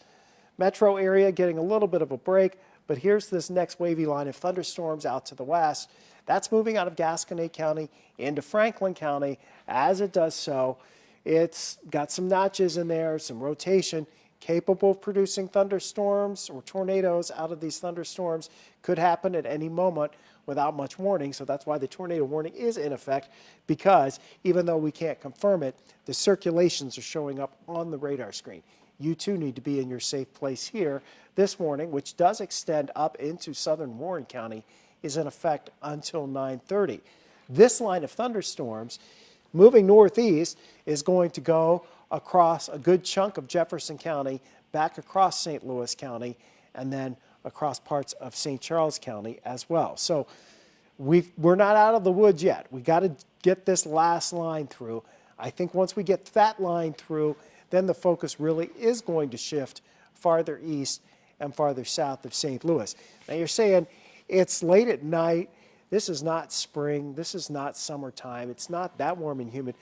Metro area getting a little bit of a break, but here's this next wavy line of thunderstorms out to the west. That's moving out of Gasconade County into Franklin County. As it does so, it's got some notches in there, some rotation, capable of producing thunderstorms or tornadoes out of these thunderstorms. Could happen at any moment without much warning, so that's why the tornado warning is in effect, because even though we can't confirm it, the circulations are showing up on the radar screen. You too need to be in your safe place here. This warning, which does extend up into southern Warren County, is in effect until 9:30. This line of thunderstorms moving northeast is going to go across a good chunk of Jefferson County, back across St. Louis County, and then across parts of St. Charles County as well. So we're not out of the woods yet. We got to get this last line through. I think once we get that line through, then the focus really is going to shift farther east and farther south of St. Louis. Now you're saying it's late at night. This is not spring. This is not summertime. It's not that warm and humid.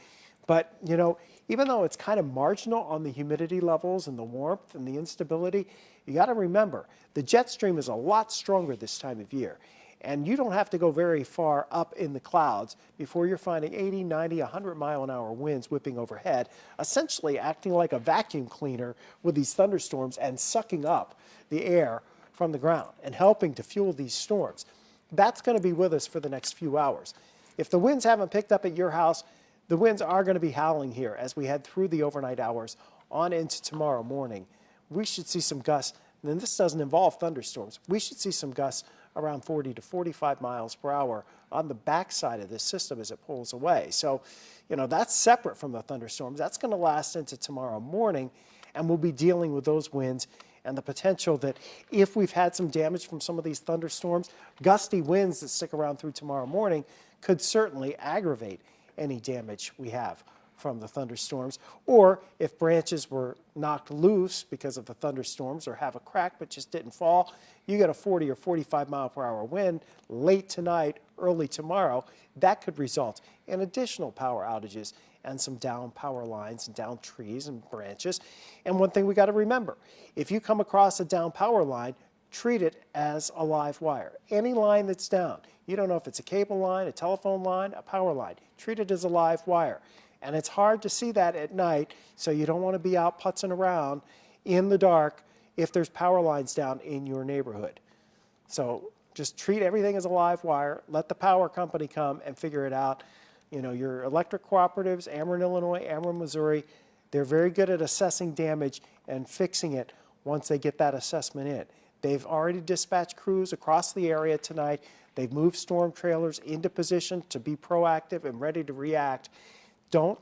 But, you know, even though it's kind of marginal on the humidity levels and the warmth and the instability, you got to remember the jet stream is a lot stronger this time of year. And you don't have to go very far up in the clouds before you're finding 80, 90, 100 mile an hour winds whipping overhead, essentially acting like a vacuum cleaner with these thunderstorms and sucking up the air from the ground and helping to fuel these storms. That's going to be with us for the next few hours. If the winds haven't picked up at your house, the winds are going to be howling here as we head through the overnight hours on into tomorrow morning. We should see some gusts, and this doesn't involve thunderstorms. We should see some gusts around 40 to 45 miles per hour on the backside of this system as it pulls away. So, you know, that's separate from the thunderstorms. That's going to last into tomorrow morning, and we'll be dealing with those winds and the potential that if we've had some damage from some of these thunderstorms, gusty winds that stick around through tomorrow morning could certainly aggravate any damage we have from the thunderstorms, or if branches were knocked loose because of the thunderstorms or have a crack but just didn't fall, you get a 40 or 45 mile per hour wind late tonight, early tomorrow. That could result in additional power outages and some down power lines and down trees and branches. And one thing we got to remember, if you come across a down power line, treat it as a live wire. Any line that's down, you don't know if it's a cable line, a telephone line, a power line, treat it as a live wire. And it's hard to see that at night, so you don't want to be out putzing around in the dark if there's power lines down in your neighborhood. So just treat everything as a live wire, let the power company come and figure it out. You know, your electric cooperatives, Ameren, Illinois, Ameren, Missouri, they're very good at assessing damage and fixing it once they get that assessment in. They've already dispatched crews across the area tonight. They've moved storm trailers into position to be proactive and ready to react. Don't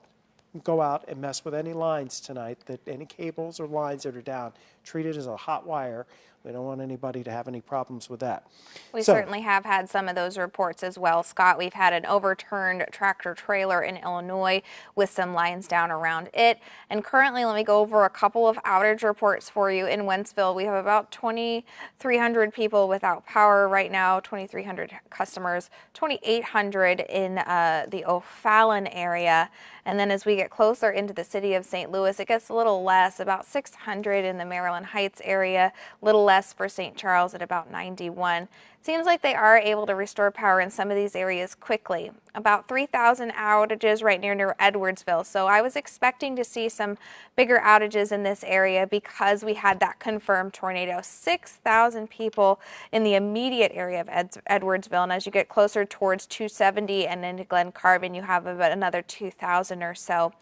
go out and mess with any lines tonight, any cables or lines that are down. Treat it as a hot wire. We don't want anybody to have any problems with that. We certainly have had some of those reports as well, Scott. We've had an overturned tractor trailer in Illinois with some lines down around it. And currently, let me go over a couple of outage reports for you. In Wentzville, we have about 2,300 people without power right now, 2,300 customers, 2,800 in the O'Fallon area. And then as we get closer into the city of St. Louis, it gets a little less, about 600 in the Maryland Heights area, a little less for St. Charles at about 91. Seems like they are able to restore power in some of these areas quickly. About 3,000 outages right near Edwardsville. So I was expecting to see some bigger outages in this area because we had that confirmed tornado. 6,000 people in the immediate area of Edwardsville. And as you get closer towards 270 and into Glen Carbon, you have about another 2,000 or so.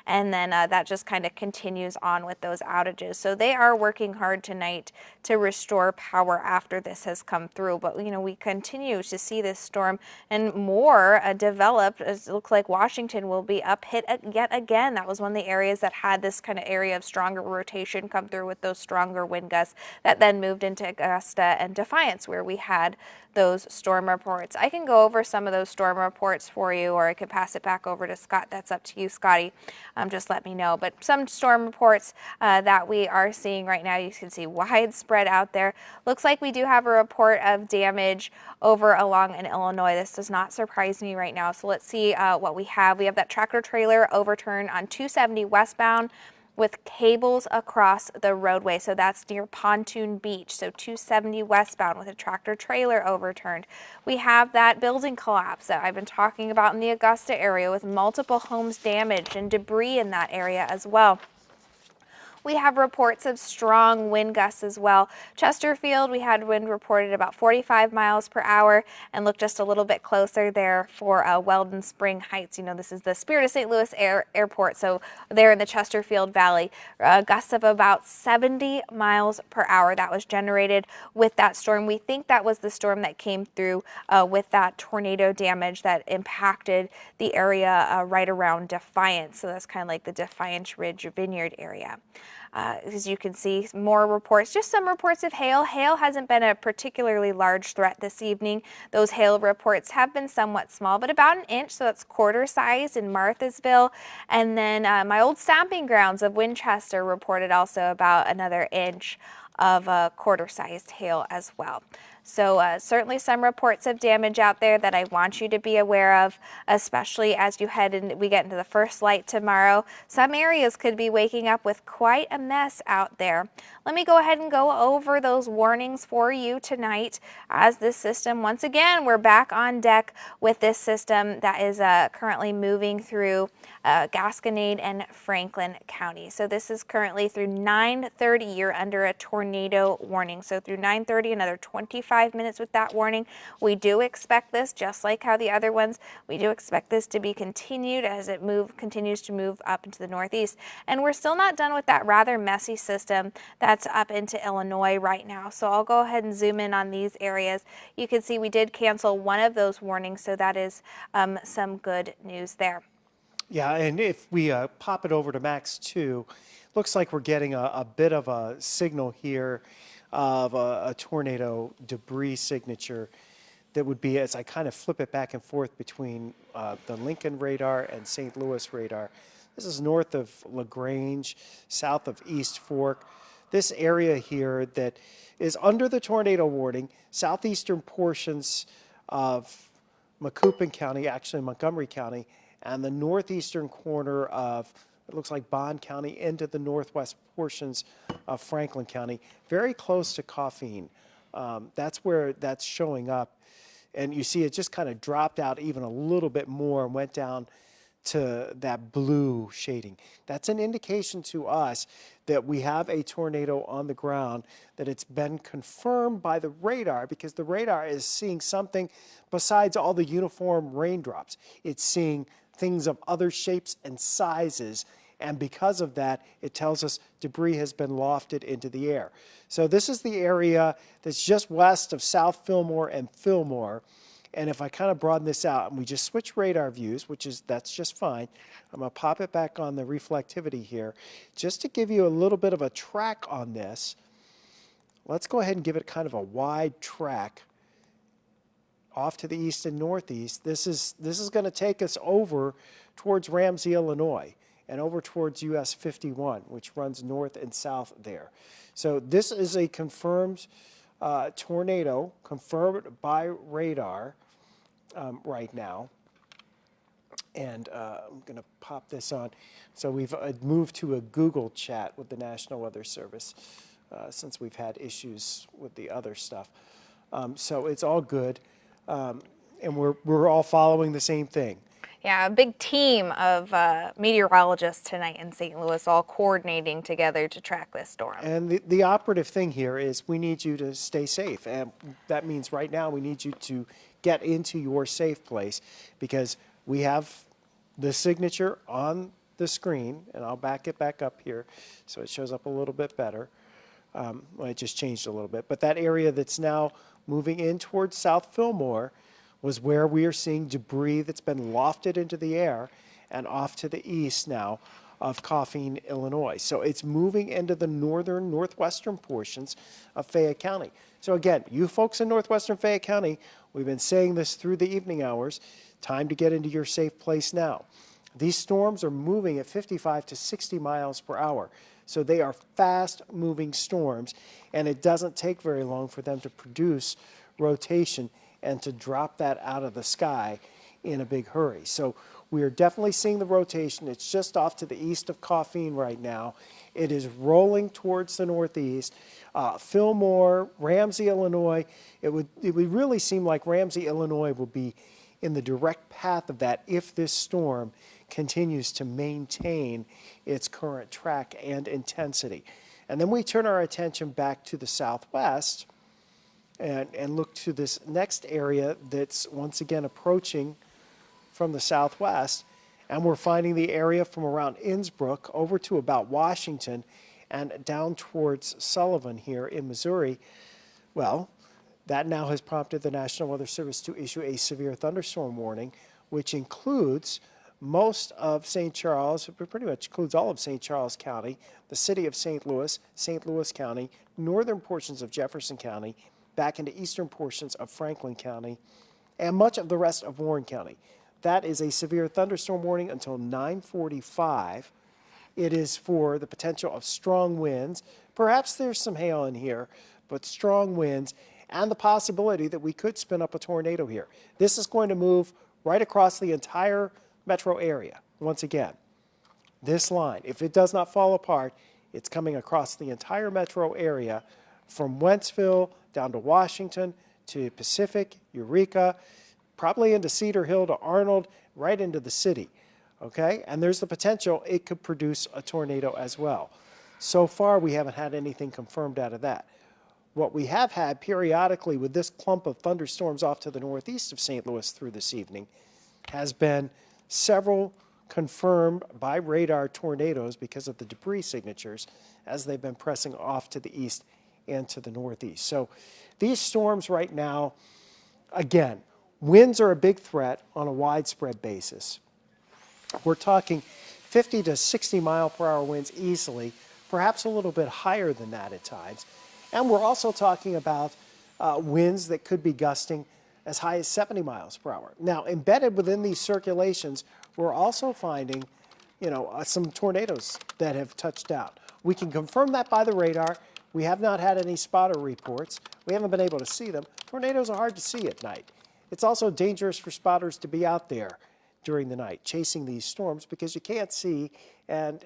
And then that just kind of continues on with those outages. So they are working hard tonight to restore power after this has come through. But, you know, we continue to see this storm and more develop. It looks like Washington will be up hit yet again. That was one of the areas that had this kind of area of stronger rotation come through with those stronger wind gusts that then moved into Augusta and Defiance, where we had those storm reports. I can go over some of those storm reports for you, or I could pass it back over to Scott. That's up to you, Scotty. Just let me know. But some storm reports that we are seeing right now, you can see widespread out there. Looks like we do have a report of damage over along in Illinois. This does not surprise me right now. So let's see what we have. We have that tractor trailer overturned on 270 westbound with cables across the roadway. So that's near Pontoon Beach. So 270 westbound with a tractor trailer overturned. We have that building collapse that I've been talking about in the Augusta area with multiple homes damaged and debris in that area as well. We have reports of strong wind gusts as well. Chesterfield, we had wind reported about 45 miles per hour, and look just a little bit closer there for Weldon Spring Heights. You know, this is the Spirit of St. Louis Airport, so there in the Chesterfield Valley, gusts of about 70 miles per hour. That was generated with that storm. We think that was the storm that came through with that tornado damage that impacted the area right around Defiance. So that's kind of like the Defiance Ridge Vineyard area. As you can see, more reports, just some reports of hail. Hail hasn't been a particularly large threat this evening. Those hail reports have been somewhat small, but about an inch, so that's quarter size in Marthasville. And then my old stomping grounds of Winchester reported also about another inch of quarter-sized hail as well. So certainly some reports of damage out there that I want you to be aware of, especially as you we get into the first light tomorrow. Some areas could be waking up with quite a mess out there. Let me go ahead and go over those warnings for you tonight as this system, once again, we're back on deck with this system that is currently moving through Gasconade and Franklin County. So this is currently through 9:30, you're under a tornado warning. So through 9:30, another 25 minutes with that warning. We do expect this, just like how the other ones, we do expect this to be continued as it continues to move up into the northeast. And we're still not done with that rather messy system that's up into Illinois right now. So I'll go ahead and zoom in on these areas. You can see we did cancel one of those warnings, so that is some good news there. Yeah, and if we pop it over to Max 2, looks like we're getting a bit of a signal here of a tornado debris signature that would be, as I kind of flip it back and forth between the Lincoln radar and St. Louis radar, This is north of LaGrange, south of East Fork. This area here that is under the tornado warning, southeastern portions of Macoupin County, actually Montgomery County, and the northeastern corner of, it looks like Bond County, into the northwest portions of Franklin County, very close to Coffeen. That's where that's showing up. And you see it just kind of dropped out even a little bit more and went down to that blue shading. That's an indication to us that we have a tornado on the ground, that it's been confirmed by the radar, because the radar is seeing something besides all the uniform raindrops. It's seeing things of other shapes and sizes, and because of that, it tells us debris has been lofted into the air. So this is the area that's just west of South Fillmore and Fillmore. And if I kind of broaden this out and we just switch radar views, that's just fine. I'm going to pop it back on the reflectivity here. Just to give you a little bit of a track on this, let's go ahead and give it kind of a wide track off to the east and northeast. This is going to take us over towards Ramsey, Illinois, and over towards US 51, which runs north and south there. So this is a confirmed tornado, confirmed by radar right now. And I'm going to pop this on. So we've moved to a Google chat with the National Weather Service since we've had issues with the other stuff. So it's all good. And we're all following the same thing. Yeah, a big team of meteorologists tonight in St. Louis, all coordinating together to track this storm. And the operative thing here is we need you to stay safe. And that means right now we need you to get into your safe place, because we have the signature on the screen, and I'll back it back up here so it shows up a little bit better. Well, it just changed a little bit. But that area that's now moving in towards South Fillmore was where we are seeing debris that's been lofted into the air and off to the east now of Coffeen, Illinois. So it's moving into the northern, northwestern portions of Fayette County. So again, you folks in northwestern Fayette County, we've been saying this through the evening hours, time to get into your safe place now. These storms are moving at 55 to 60 miles per hour. So they are fast-moving storms, and it doesn't take very long for them to produce rotation and to drop that out of the sky in a big hurry. So we are definitely seeing the rotation. It's just off to the east of Coffeen right now. It is rolling towards the northeast. Fillmore, Ramsey, Illinois, it would really seem like Ramsey, Illinois will be in the direct path of that if this storm continues to maintain its current track and intensity. And then we turn our attention back to the southwest and look to this next area that's once again approaching from the southwest, and we're finding the area from around Innsbruck over to about Washington and down towards Sullivan here in Missouri. Well, that now has prompted the National Weather Service to issue a severe thunderstorm warning, which includes most of St. Charles, pretty much includes all of St. Charles County, the city of St. Louis County, northern portions of Jefferson County, back into eastern portions of Franklin County, and much of the rest of Warren County. That is a severe thunderstorm warning until 9:45. It is for the potential of strong winds. Perhaps there's some hail in here, but strong winds and the possibility that we could spin up a tornado here. This is going to move right across the entire metro area. Once again, this line, if it does not fall apart, it's coming across the entire metro area from Wentzville down to Washington to Pacific, Eureka, probably into Cedar Hill to Arnold, right into the city, okay? And there's the potential it could produce a tornado as well. So far, we haven't had anything confirmed out of that. What we have had periodically with this clump of thunderstorms off to the northeast of St. Louis through this evening has been several confirmed by radar tornadoes because of the debris signatures as they've been pressing off to the east and to the northeast. So these storms right now, again, winds are a big threat on a widespread basis. We're talking 50 to 60 mile per hour winds easily, perhaps a little bit higher than that at times. And we're also talking about winds that could be gusting as high as 70 miles per hour. Now, embedded within these circulations, we're also finding some tornadoes that have touched down. We can confirm that by the radar. We have not had any spotter reports. We haven't been able to see them. Tornadoes are hard to see at night. It's also dangerous for spotters to be out there during the night chasing these storms because you can't see, and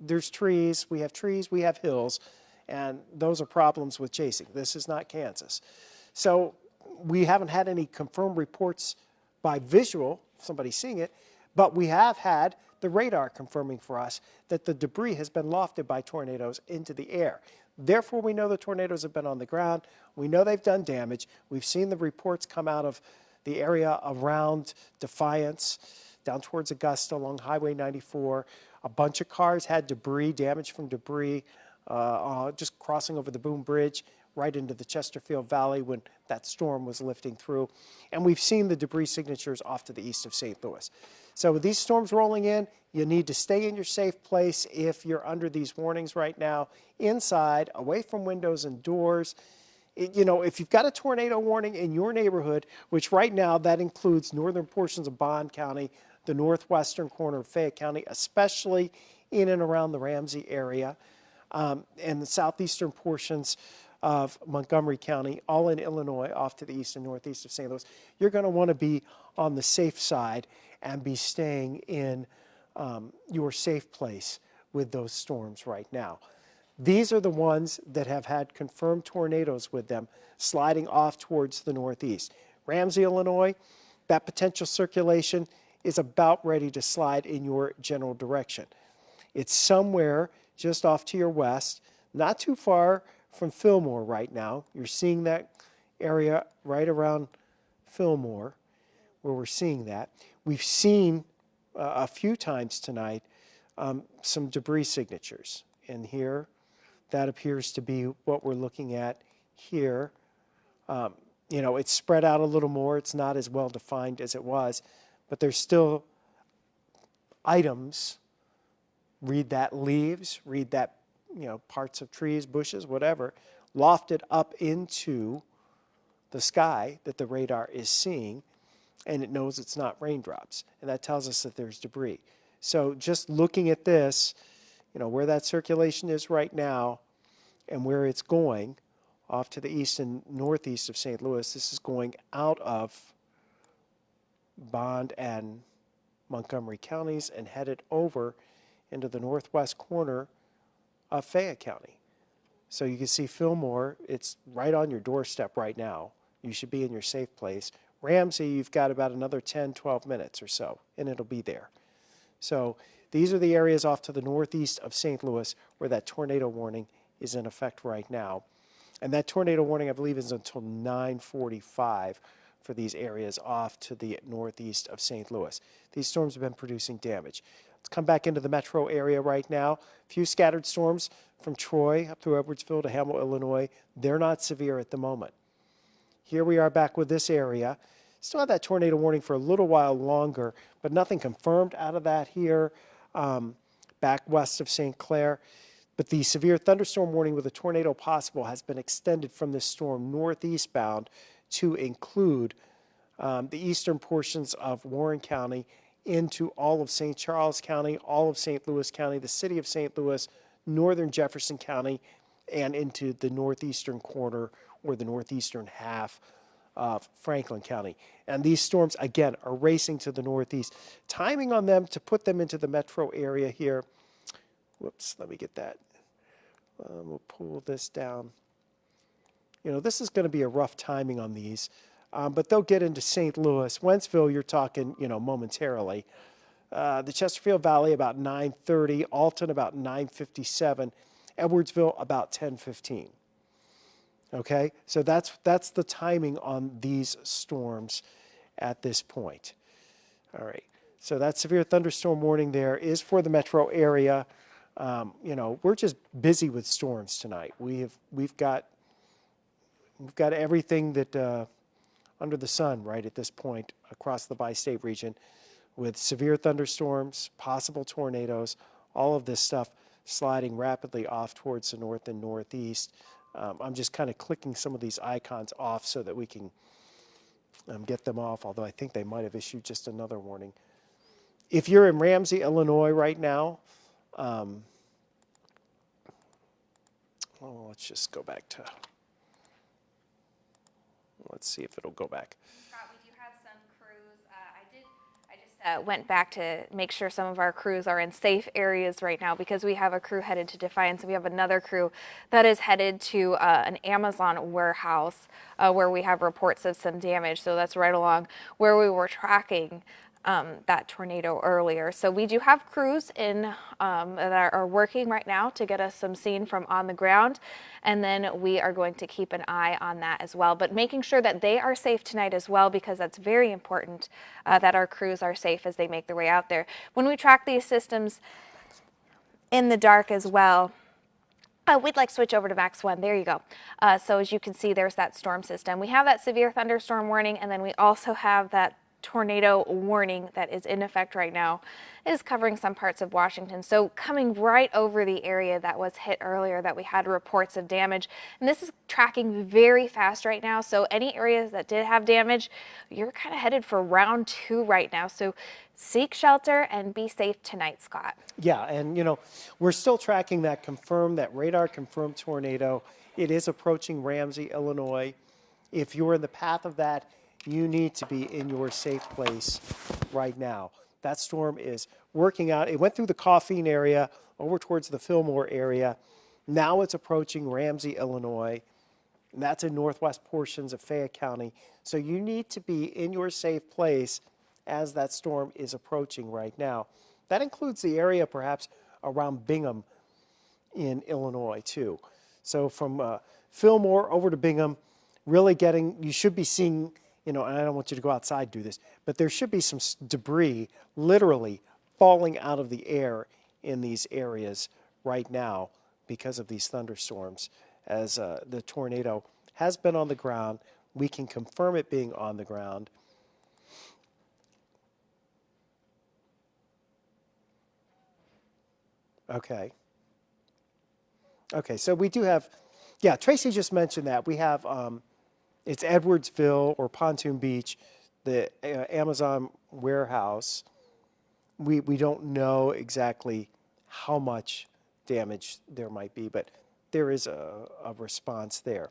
there's trees, we have hills, and those are problems with chasing. This is not Kansas. So we haven't had any confirmed reports by visual, somebody seeing it, but we have had the radar confirming for us that the debris has been lofted by tornadoes into the air. Therefore, we know the tornadoes have been on the ground. We know they've done damage. We've seen the reports come out of the area around Defiance, down towards Augusta along Highway 94. A bunch of cars had debris, damage from debris, just crossing over the Boom Bridge right into the Chesterfield Valley when that storm was lifting through. And we've seen the debris signatures off to the east of St. Louis. So with these storms rolling in, you need to stay in your safe place if you're under these warnings right now, inside, away from windows and doors. If you've got a tornado warning in your neighborhood, which right now that includes northern portions of Bond County, the northwestern corner of Fayette County, especially in and around the Ramsey area, and the southeastern portions of Montgomery County, all in Illinois, off to the east and northeast of St. Louis, you're going to want to be on the safe side and be staying in your safe place with those storms right now. These are the ones that have had confirmed tornadoes with them sliding off towards the northeast. Ramsey, Illinois, that potential circulation is about ready to slide in your general direction. It's somewhere just off to your west, not too far from Fillmore right now. You're seeing that area right around Fillmore where we're seeing that. We've seen a few times tonight some debris signatures. And here, that appears to be what we're looking at here. It's spread out a little more. It's not as well defined as it was, but there's still items. Read that leaves, read that, parts of trees, bushes, whatever, lofted up into the sky that the radar is seeing, and it knows it's not raindrops. And that tells us that there's debris. So just looking at this, where that circulation is right now and where it's going off to the east and northeast of St. Louis, this is going out of Bond and Montgomery counties and headed over into the northwest corner of Fayette County. So you can see Fillmore, it's right on your doorstep right now. You should be in your safe place. Ramsey, you've got about another 10, 12 minutes or so, and it'll be there. So these are the areas off to the northeast of St. Louis where that tornado warning is in effect right now. And that tornado warning, I believe, is until 9:45 for these areas off to the northeast of St. Louis. These storms have been producing damage. Let's come back into the metro area right now. A few scattered storms from Troy up through Edwardsville to Hamel, Illinois. They're not severe at the moment. Here we are back with this area. Still have that tornado warning for a little while longer, but nothing confirmed out of that here back west of St. Clair. But the severe thunderstorm warning with a tornado possible has been extended from this storm northeast bound to include the eastern portions of Warren County into all of St. Charles County, all of St. Louis County, the city of St. Louis, northern Jefferson County, and into the northeastern corner or the northeastern half of Franklin County. And these storms, again, are racing to the northeast. Timing on them to put them into the metro area here. Whoops, let me get that. We'll pull this down. This is going to be a rough timing on these, but they'll get into St. Louis. Wentzville, you're talking, momentarily. The Chesterfield Valley about 9:30, Alton about 9:57, Edwardsville about 10:15. Okay, so that's the timing on these storms at this point. All right, so that severe thunderstorm warning there is for the metro area. We're just busy with storms tonight. We've got everything that under the sun right at this point across the bi-state region, with severe thunderstorms, possible tornadoes, all of this stuff sliding rapidly off towards the north and northeast. I'm just kind of clicking some of these icons off so that we can get them off, although I think they might have issued just another warning. If you're in Ramsey, Illinois right now, let's just go back to, let's see if it'll go back. Scott, we do have some crews. I just went back to make sure some of our crews are in safe areas right now because we have a crew headed to Defiance. We have another crew that is headed to an Amazon warehouse where we have reports of some damage. So that's right along where we were tracking that tornado earlier. So we do have crews in that are working right now to get us some scene from on the ground, and then we are going to keep an eye on that as well, but making sure that they are safe tonight as well, because that's very important that our crews are safe as they make their way out there. When we track these systems in the dark as well, we'd like to switch over to Max 1. There you go. So as you can see, there's that storm system. We have that severe thunderstorm warning, and then we also have that tornado warning that is in effect right now. It is covering some parts of Washington. So coming right over the area that was hit earlier that we had reports of damage. And this is tracking very fast right now. So any areas that did have damage, you're kind of headed for round 2 right now. So seek shelter and be safe tonight, Scott. Yeah, and you know, we're still tracking that radar confirmed tornado. It is approaching Ramsey, Illinois. If you're in the path of that, you need to be in your safe place right now. That storm is working out. It went through the Coffeen area, over towards the Fillmore area. Now it's approaching Ramsey, Illinois. And that's in northwest portions of Fayette County. So you need to be in your safe place as that storm is approaching right now. That includes the area perhaps around Bingham in Illinois too. So from Fillmore over to Bingham, really you should be seeing, you know, and I don't want you to go outside and do this, but there should be some debris literally falling out of the air in these areas right now because of these thunderstorms. As the tornado has been on the ground, we can confirm it being on the ground. Okay. Okay, so we do have, yeah, Tracy just mentioned that. We have, it's Edwardsville or Pontoon Beach, the Amazon warehouse. We don't know exactly how much damage there might be, but there is a response there.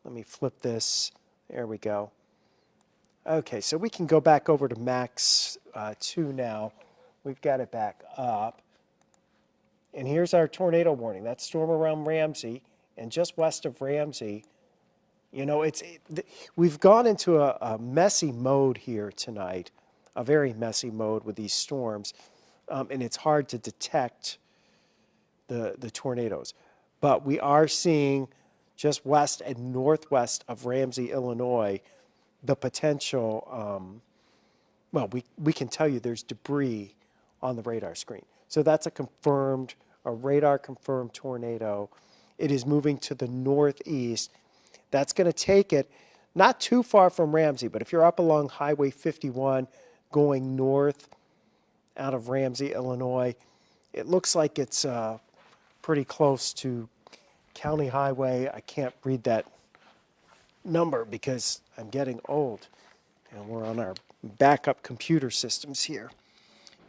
Let me flip this. There we go. Okay, so we can go back over to Max 2 now. We've got it back up. And here's our tornado warning. That's storm around Ramsey, and just west of Ramsey. You know, we've gone into a messy mode here tonight, a very messy mode with these storms, and it's hard to detect the tornadoes. But we are seeing just west and northwest of Ramsey, Illinois, the potential, well, we can tell you there's debris on the radar screen. So that's a radar-confirmed tornado. It is moving to the northeast. That's going to take it not too far from Ramsey, but if you're up along Highway 51 going north out of Ramsey, Illinois, it looks like it's pretty close to County Highway. I can't read that number because I'm getting old and we're on our backup computer systems here.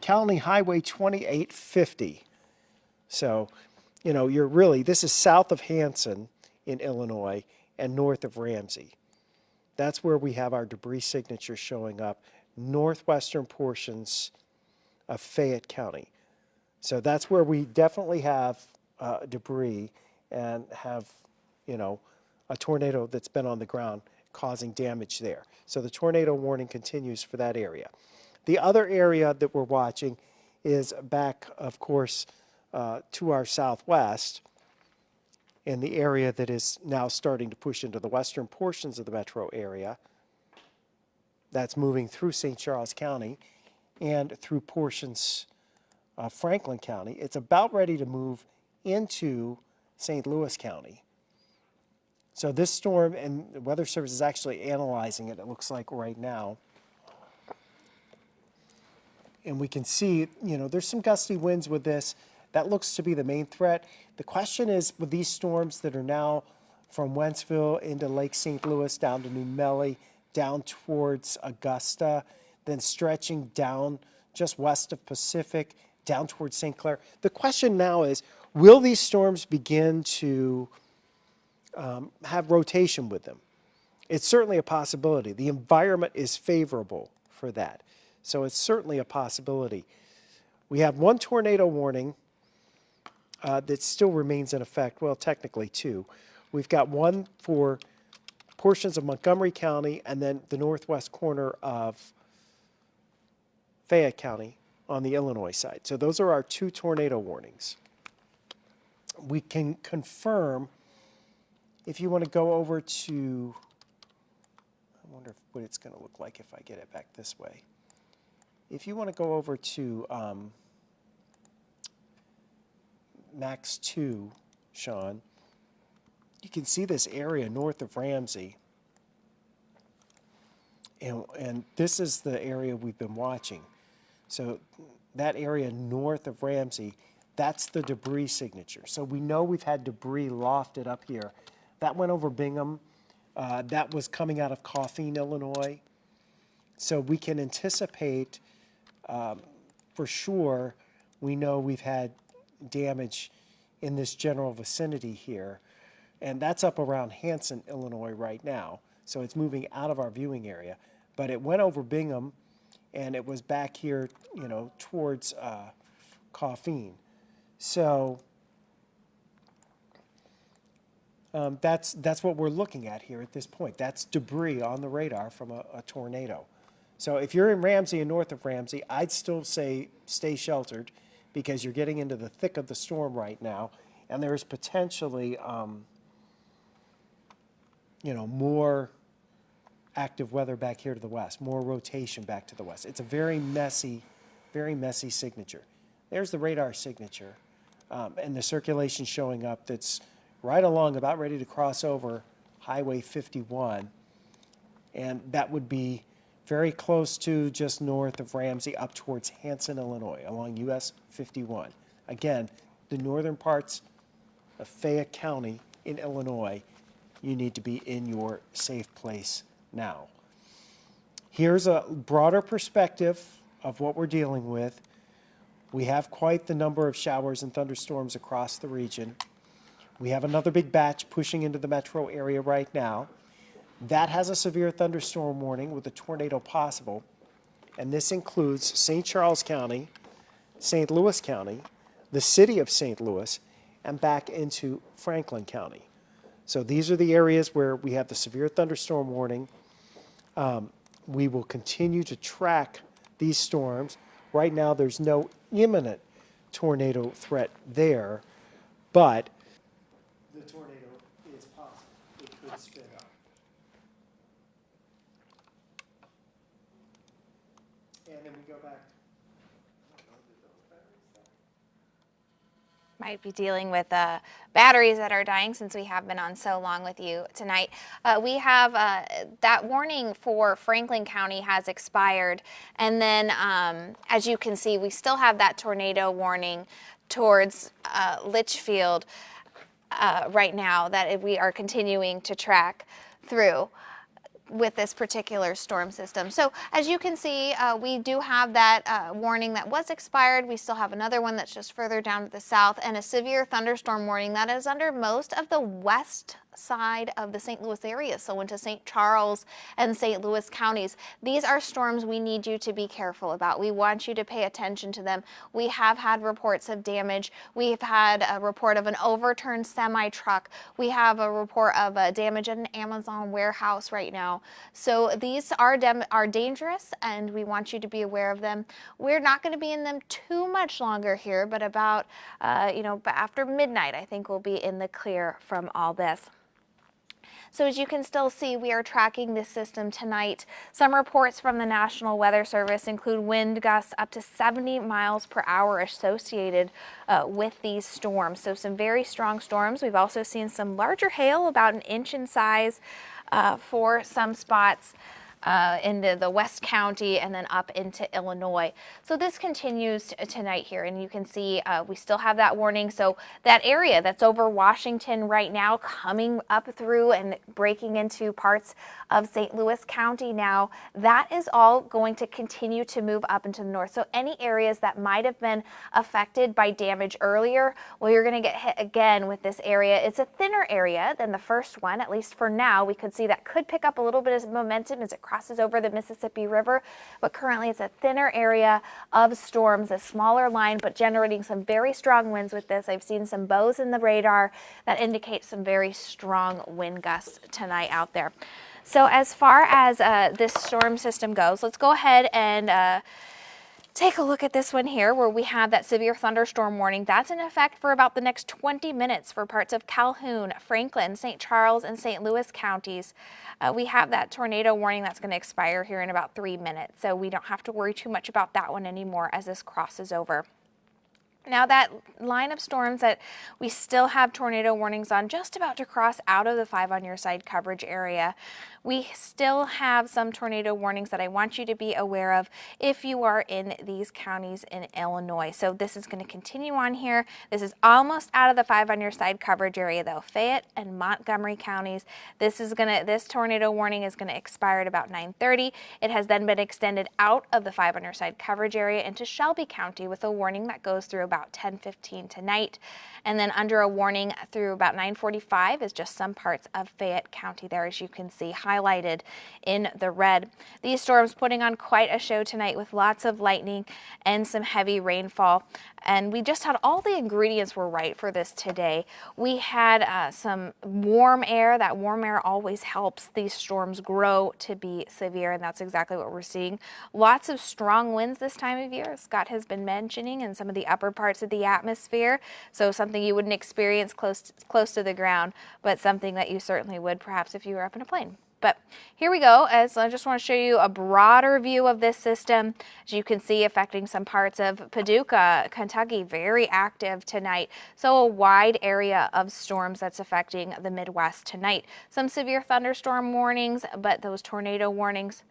County Highway 2850. So, you know, this is south of Hanson in Illinois and north of Ramsey. That's where we have our debris signature showing up, northwestern portions of Fayette County. So that's where we definitely have debris and have, you know, a tornado that's been on the ground causing damage there. So the tornado warning continues for that area. The other area that we're watching is back, of course, to our southwest, in the area that is now starting to push into the western portions of the metro area. That's moving through St. Charles County and through portions of Franklin County. It's about ready to move into St. Louis County. So this storm, and the Weather Service is actually analyzing it, it looks like right now. And we can see, you know, there's some gusty winds with this. That looks to be the main threat. The question is, with these storms that are now from Wentzville into Lake St. Louis, down to New Melle, down towards Augusta, then stretching down just west of Pacific, down towards St. Clair. The question now is, will these storms begin to have rotation with them? It's certainly a possibility. The environment is favorable for that. So it's certainly a possibility. We have one tornado warning that still remains in effect. Well, technically two. We've got one for portions of Montgomery County and then the northwest corner of Fayette County on the Illinois side. So those are our two tornado warnings. We can confirm, if you want to go over to, I wonder what it's going to look like if I get it back this way. If you want to go over to Max 2, Sean, you can see this area north of Ramsey. And this is the area we've been watching. So that area north of Ramsey, that's the debris signature. So we know we've had debris lofted up here. That went over Bingham. That was coming out of Coffeen, Illinois. So we can anticipate, for sure, we know we've had damage in this general vicinity here. And that's up around Hanson, Illinois right now. So it's moving out of our viewing area. But it went over Bingham, and it was back here, you know, towards Coffeen. So that's what we're looking at here at this point. That's debris on the radar from a tornado. So if you're in Ramsey and north of Ramsey, I'd still say stay sheltered because you're getting into the thick of the storm right now, and there's potentially more active weather back here to the west, more rotation back to the west. It's a very messy signature. There's the radar signature, and the circulation showing up that's right along, about ready to cross over Highway 51, and that would be very close to just north of Ramsey up towards Hanson, Illinois, along US 51. Again, the northern parts of Fayette County in Illinois, you need to be in your safe place now. Here's a broader perspective of what we're dealing with. We have quite the number of showers and thunderstorms across the region. We have another big batch pushing into the metro area right now. That has a severe thunderstorm warning with a tornado possible, and this includes St. Charles County, St. Louis County, the city of St. Louis, and back into Franklin County. So these are the areas where we have the severe thunderstorm warning. We will continue to track these storms. Right now, there's no imminent tornado threat there, but the tornado is possible. It could spin up. And then we go back. Might be dealing with batteries that are dying since we have been on so long with you tonight. We have that warning for Franklin County has expired, and then as you can see, we still have that tornado warning towards Litchfield right now that we are continuing to track through with this particular storm system. So as you can see, we do have that warning that was expired. We still have another one that's just further down to the south, and a severe thunderstorm warning that is under most of the west side of the St. Louis area, so into St. Charles and St. Louis counties. These are storms we need you to be careful about. We want you to pay attention to them. We have had reports of damage. We've had a report of an overturned semi-truck. We have a report of damage at an Amazon warehouse right now. So these are dangerous, and we want you to be aware of them. We're not going to be in them too much longer here, but about after midnight, I think we'll be in the clear from all this. So as you can still see, we are tracking this system tonight. Some reports from the National Weather Service include wind gusts up to 70 miles per hour associated with these storms. So some very strong storms. We've also seen some larger hail, about an inch in size for some spots. into the West County and then up into Illinois. So this continues tonight here, and you can see we still have that warning. So that area that's over Washington right now, coming up through and breaking into parts of St. Louis County now, that is all going to continue to move up into the north. So any areas that might have been affected by damage earlier, well, you're going to get hit again with this area. It's a thinner area than the first one, at least for now. We could see that could pick up a little bit of momentum as it crosses over the Mississippi River, but currently it's a thinner area of storms, a smaller line, but generating some very strong winds with this. I've seen some bows in the radar that indicate some very strong wind gusts tonight out there. So as far as this storm system goes, let's go ahead and take a look at this one here where we have that severe thunderstorm warning. That's in effect for about the next 20 minutes for parts of Calhoun, Franklin, St. Charles, and St. Louis counties. We have that tornado warning that's going to expire here in about 3 minutes, so we don't have to worry too much about that one anymore as this crosses over. Now that line of storms that we still have tornado warnings on, just about to cross out of the 5 on your side coverage area. We still have some tornado warnings that I want you to be aware of if you are in these counties in Illinois. So this is going to continue on here. This is almost out of the 5 on your side coverage area though. Fayette and Montgomery counties. This tornado warning is going to expire at about 9:30. It has then been extended out of the 5 on your side coverage area into Shelby County with a warning that goes through about 10:15 tonight. And then under a warning through about 9:45 is just some parts of Fayette County there, as you can see highlighted in the red. These storms putting on quite a show tonight with lots of lightning and some heavy rainfall. And we just had all the ingredients were right for this today. We had some warm air. That warm air always helps these storms grow to be severe, and that's exactly what we're seeing. Lots of strong winds this time of year, Scott has been mentioning, in some of the upper parts of the atmosphere. So something you wouldn't experience close to the ground, but something that you certainly would perhaps if you were up in a plane. But here we go, as I just want to show you a broader view of this system. As you can see, affecting some parts of Paducah, Kentucky, very active tonight. So a wide area of storms that's affecting the Midwest tonight. Some severe thunderstorm warnings, but those tornado warnings.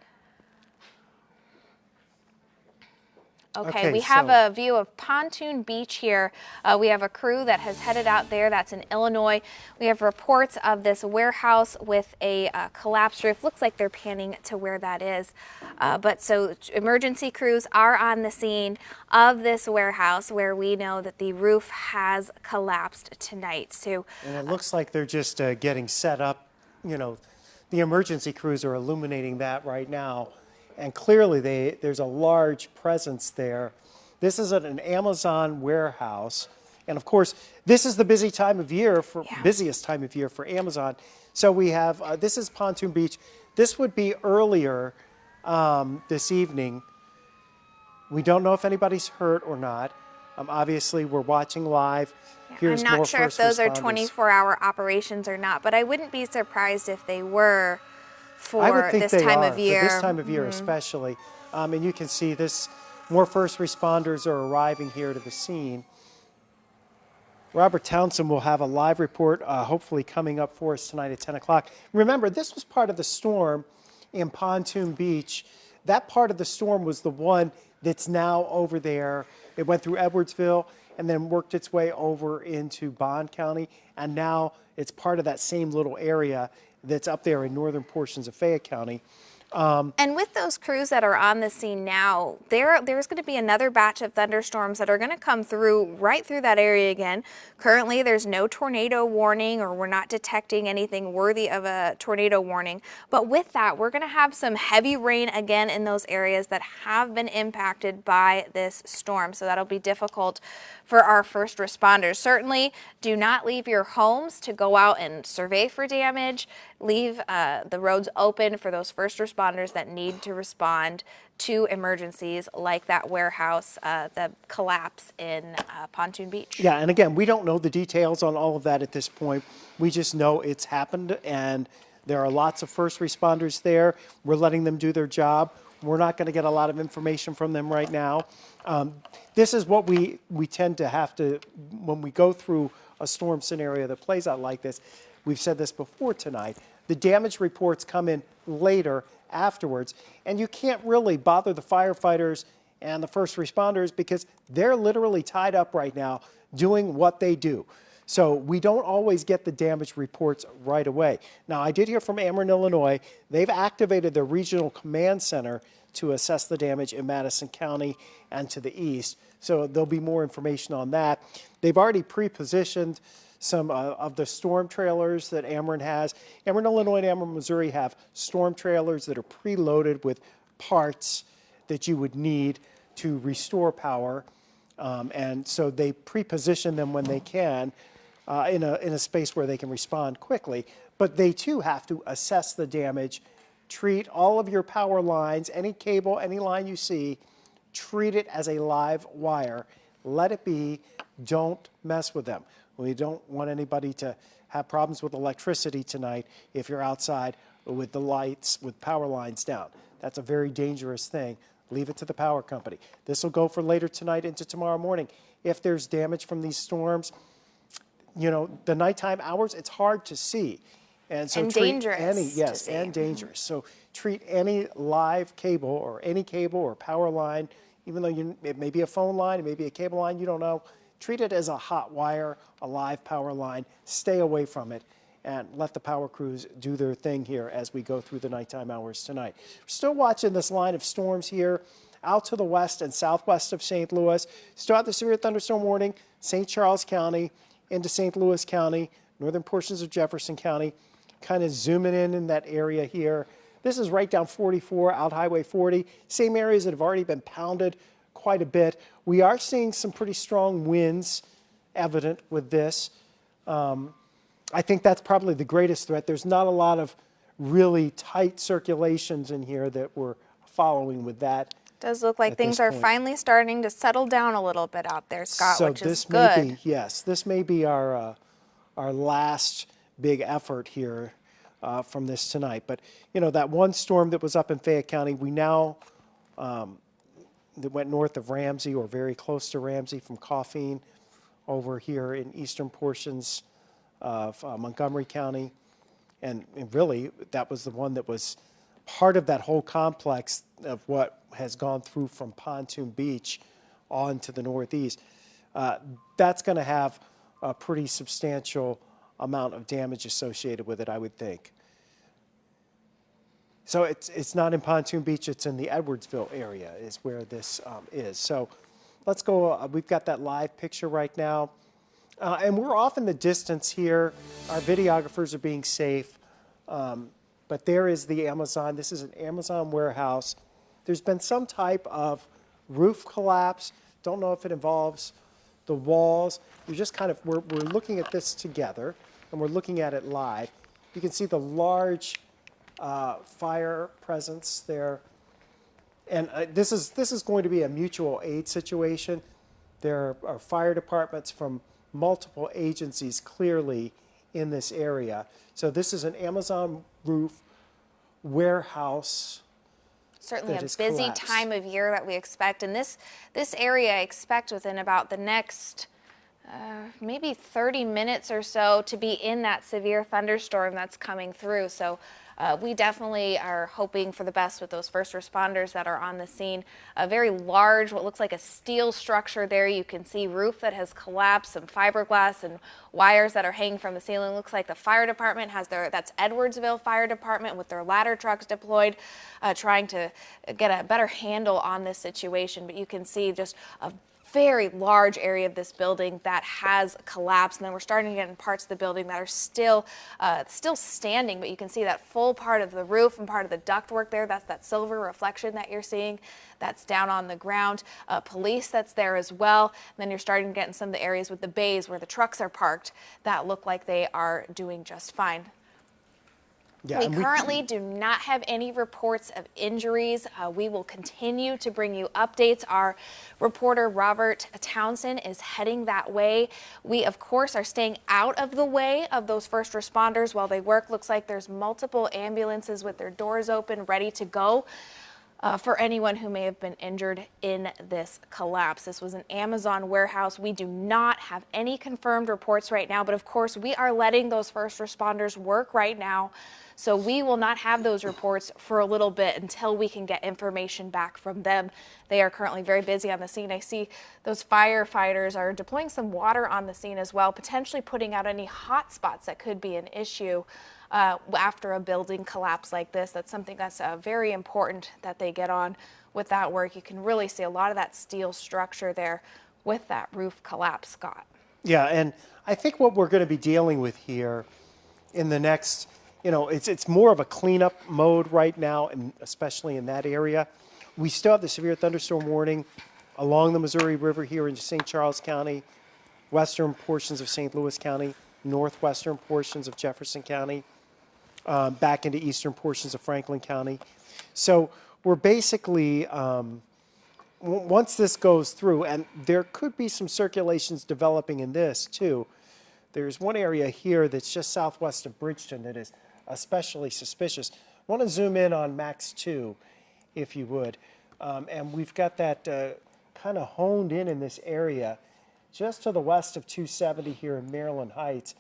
Okay, we have a view of Pontoon Beach here. We have a crew that has headed out there. That's in Illinois. We have reports of this warehouse with a collapsed roof. Looks like they're panning to where that is. But so emergency crews are on the scene of this warehouse where we know that the roof has collapsed tonight. So, and it looks like they're just getting set up. You know, the emergency crews are illuminating that right now. And clearly there's a large presence there. This is at an Amazon warehouse. And of course, this is the busiest time of year for Amazon. So we have, this is Pontoon Beach. This would be earlier this evening. We don't know if anybody's hurt or not. Obviously, we're watching live. Here's I'm not sure if those are 24-hour operations or not, but I wouldn't be surprised if they were. I would think this time of year. For this time of year especially. And you can see more first responders are arriving here to the scene. Robert Townsend will have a live report hopefully coming up for us tonight at 10 o'clock. Remember, this was part of the storm in Pontoon Beach. That part of the storm was the one that's now over there. It went through Edwardsville and then worked its way over into Bond County. And now it's part of that same little area that's up there in northern portions of Fayette County. And with those crews that are on the scene now, there's going to be another batch of thunderstorms that are going to come through right through that area again. Currently, there's no tornado warning, or we're not detecting anything worthy of a tornado warning. But with that, we're going to have some heavy rain again in those areas that have been impacted by this storm. So that'll be difficult for our first responders. Certainly, do not leave your homes to go out and survey for damage. Leave the roads open for those first responders that need to respond to emergencies like that warehouse, the collapse in Pontoon Beach. Yeah, and again, we don't know the details on all of that at this point. We just know it's happened, and there are lots of first responders there. We're letting them do their job. We're not going to get a lot of information from them right now. This is what we tend to have to, when we go through a storm scenario that plays out like this. We've said this before tonight. The damage reports come in later afterwards, and you can't really bother the firefighters and the first responders because they're literally tied up right now doing what they do. So we don't always get the damage reports right away. Now, I did hear from Ameren, Illinois. They've activated their regional command center to assess the damage in Madison County and to the east. So there'll be more information on that. They've already pre-positioned some of the storm trailers that Ameren has. Ameren, Illinois and Ameren, Missouri have storm trailers that are preloaded with parts that you would need to restore power. And so they pre-position them when they can in a space where they can respond quickly. But they too have to assess the damage, treat all of your power lines, any cable, any line you see, treat it as a live wire. Let it be. Don't mess with them. We don't want anybody to have problems with electricity tonight if you're outside with the lights, with power lines down. That's a very dangerous thing. Leave it to the power company. This will go for later tonight into tomorrow morning. If there's damage from these storms, you know, the nighttime hours, it's hard to see. And so dangerous yes, to see. and dangerous. So treat any live cable or any cable or power line, even though it may be a phone line, it may be a cable line, you don't know. Treat it as a hot wire, a live power line. Stay away from it and let the power crews do their thing here as we go through the nighttime hours tonight. We're still watching this line of storms here out to the west and southwest of St. Louis. Still have the severe thunderstorm warning, St. Charles County into St. Louis County, northern portions of Jefferson County, kind of zooming in that area here. This is right down 44, out Highway 40, same areas that have already been pounded quite a bit. We are seeing some pretty strong winds evident with this. I think that's probably the greatest threat. There's not a lot of really tight circulations in here that we're following with that. Does look like things are finally starting to settle down a little bit out there, Scott, which is good. This may be our last big effort here from this tonight. But, you know, that one storm that was up in Fayette County, we now, that went north of Ramsey or very close to Ramsey from Coffeen over here in eastern portions of Montgomery County. And really, that was the one that was part of that whole complex of what has gone through from Pontoon Beach on to the northeast. That's going to have a pretty substantial amount of damage associated with it, I would think. So it's not in Pontoon Beach, it's in the Edwardsville area is where this is. So let's go, we've got that live picture right now. And we're off in the distance here. Our videographers are being safe. But there is the Amazon. This is an Amazon warehouse. There's been some type of roof collapse. Don't know if it involves the walls. We're just kind of, we're looking at this together, and we're looking at it live. You can see the large fire presence there. And this is going to be a mutual aid situation. There are fire departments from multiple agencies clearly in this area. So this is an Amazon roof warehouse. Certainly a busy time of year that we expect. And this area I expect within about the next maybe 30 minutes or so to be in that severe thunderstorm that's coming through. So we definitely are hoping for the best with those first responders that are on the scene. A very large, what looks like a steel structure there. You can see roof that has collapsed, some fiberglass and wires that are hanging from the ceiling. Looks like the fire department has that's Edwardsville Fire Department with their ladder trucks deployed, trying to get a better handle on this situation. But you can see just a very large area of this building that has collapsed, and then we're starting to get in parts of the building that are still standing, but you can see that full part of the roof and part of the ductwork there. That's that silver reflection that you're seeing that's down on the ground. Police that's there as well. And then you're starting to get in some of the areas with the bays where the trucks are parked that look like they are doing just fine. Yeah, we currently do not have any reports of injuries. We will continue to bring you updates. Our reporter, Robert Townsend, is heading that way. We, of course, are staying out of the way of those first responders while they work. Looks like there's multiple ambulances with their doors open, ready to go. for anyone who may have been injured in this collapse. This was an Amazon warehouse. We do not have any confirmed reports right now, but of course we are letting those first responders work right now. So we will not have those reports for a little bit until we can get information back from them. They are currently very busy on the scene. I see those firefighters are deploying some water on the scene as well, potentially putting out any hot spots that could be an issue after a building collapse like this. That's something that's very important that they get on with that work. You can really see a lot of that steel structure there with that roof collapse, Scott. Yeah, and I think what we're going to be dealing with here in the next, it's more of a cleanup mode right now, and especially in that area. We still have the severe thunderstorm warning along the Missouri River here in St. Charles County, western portions of St. Louis County, northwestern portions of Jefferson County, back into eastern portions of Franklin County. So we're basically, once this goes through, and there could be some circulations developing in this too. There's one area here that's just southwest of Bridgeton that is especially suspicious. I want to zoom in on Max 2, if you would. And we've got that kind of honed in this area just to the west of 270 here in Maryland Heights.